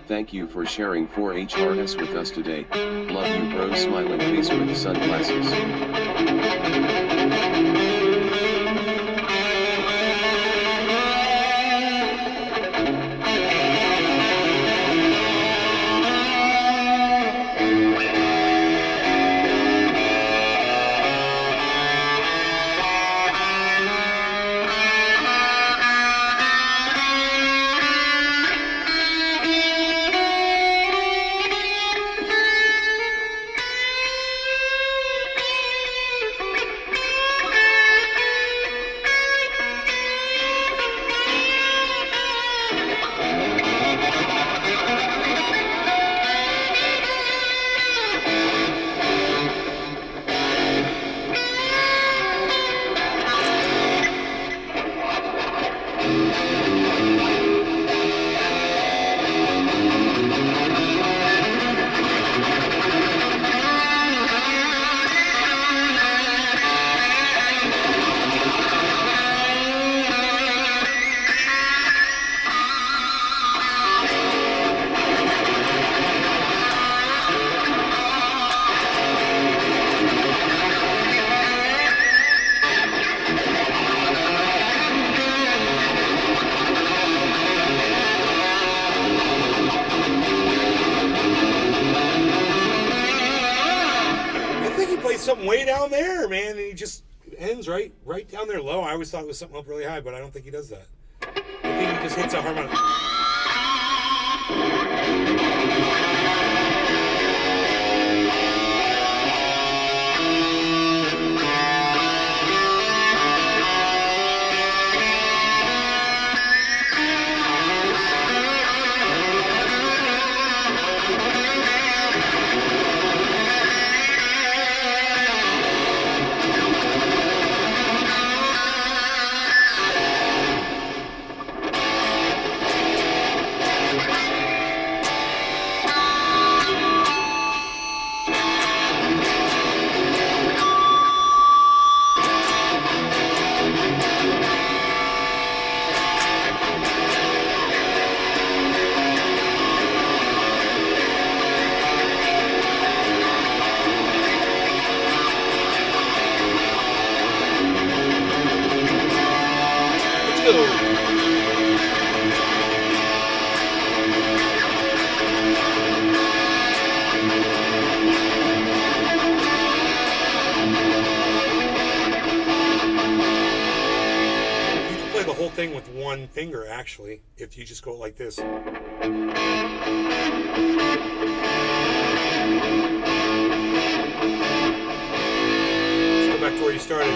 Thank you for sharing 4HRS with us today. Love you bro, smiling face with sunglasses. Something way down there, man, and he just ends right down there low. I always thought it was something up really high, but I don't think he does that. I think he just hits a harmonic. Thing with one finger, actually, if you just go like this. Let's go back to where you started.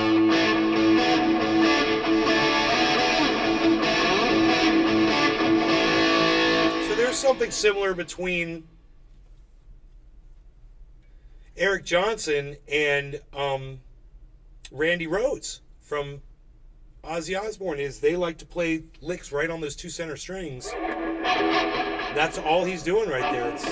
So there's something similar between Eric Johnson and Randy Rhoads from Ozzy Osbourne. Is they like to play licks right on those two center strings. That's all he's doing right there. It's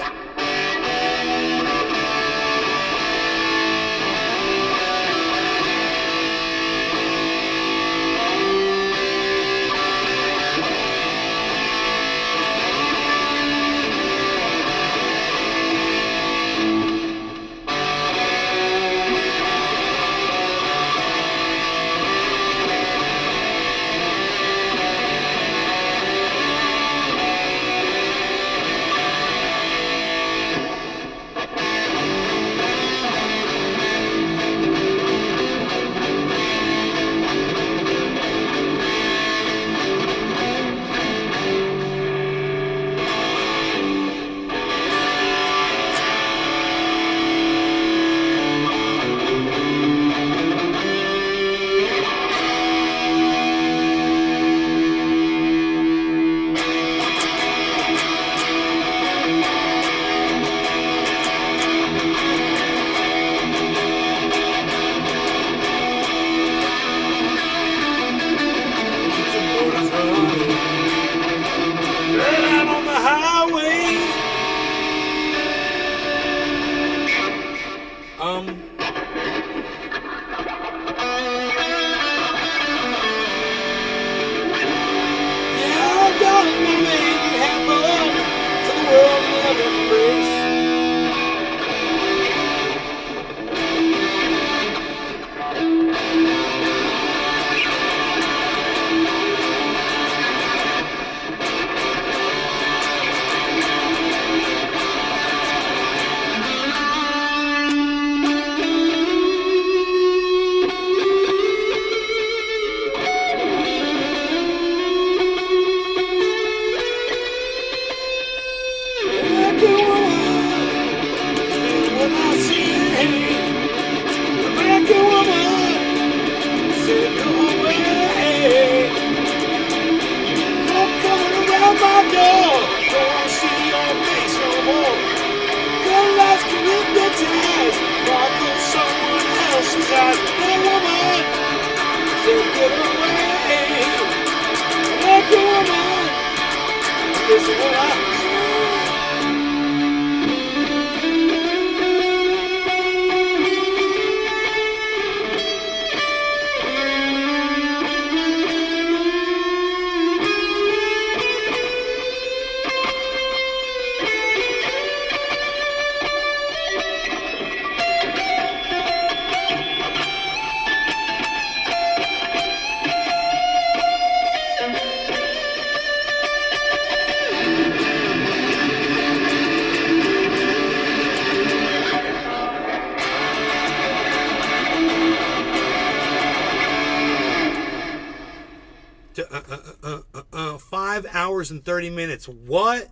5 hours and 30 minutes. What?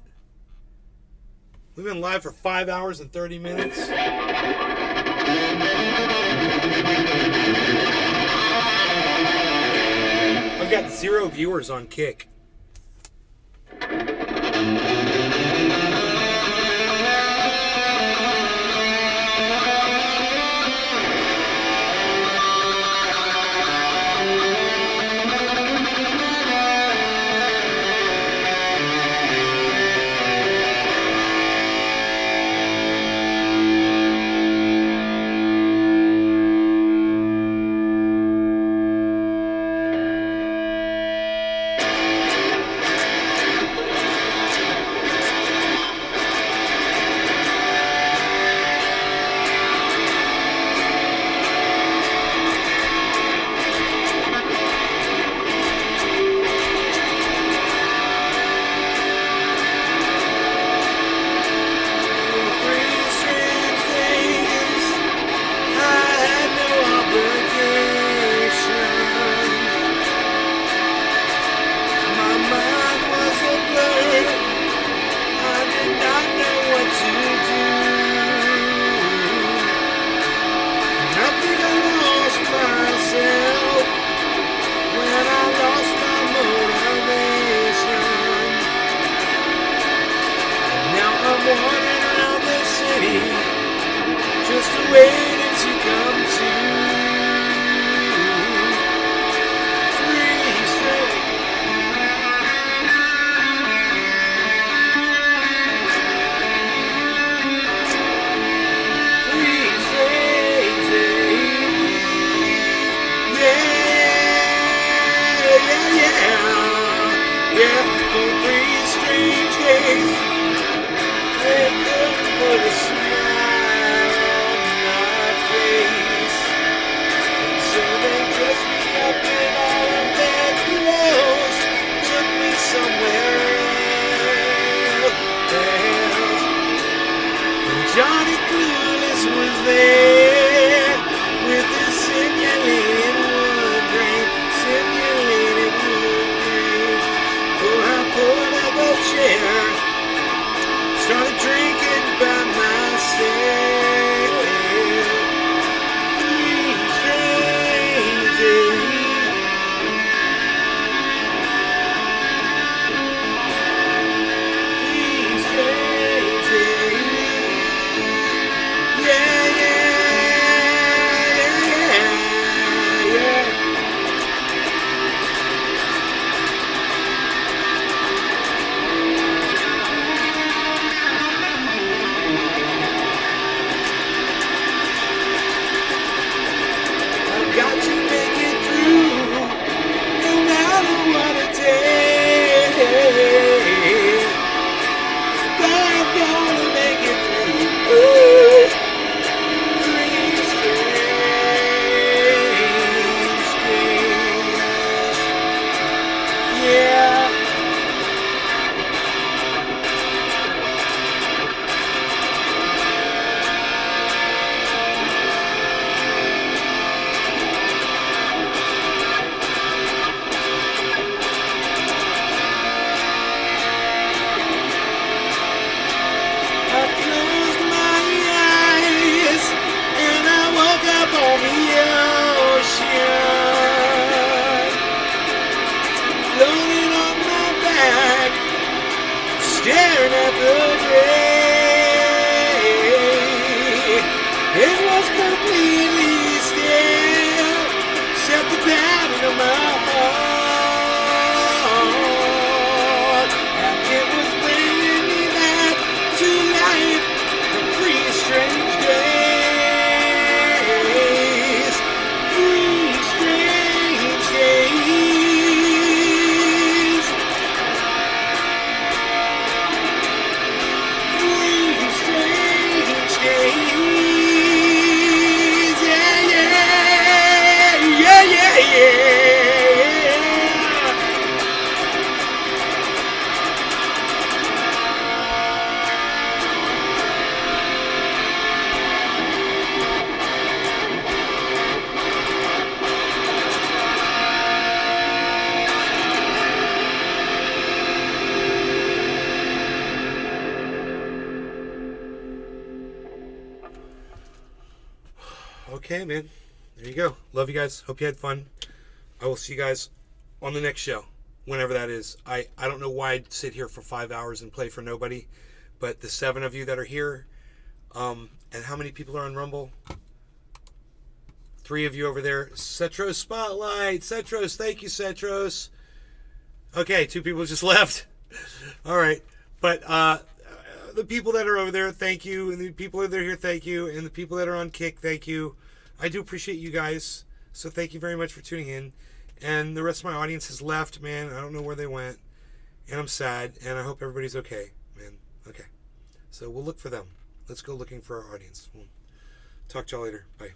We've been live for 5 hours and 30 minutes? I've got 0 viewers on Kick. Okay, man. There you go. Love you guys. Hope you had fun. I will see you guys on the next show, whenever that is. I don't know why I'd sit here for 5 hours and play for nobody, but the 7 of you that are here, and how many people are on Rumble? 3 of you over there. Cetros Spotlight. Cetros, thank you, Cetros. Okay, 2 people just left. All right. But the people that are over there, thank you. And the people that are here, thank you. And the people that are on Kick, thank you. I do appreciate you guys. So thank you very much for tuning in. And the rest of my audience has left, man. I don't know where they went. And I'm sad. And I hope everybody's okay, man. Okay. So we'll look for them. Let's go looking for our audience. We'll talk to y'all later. Bye.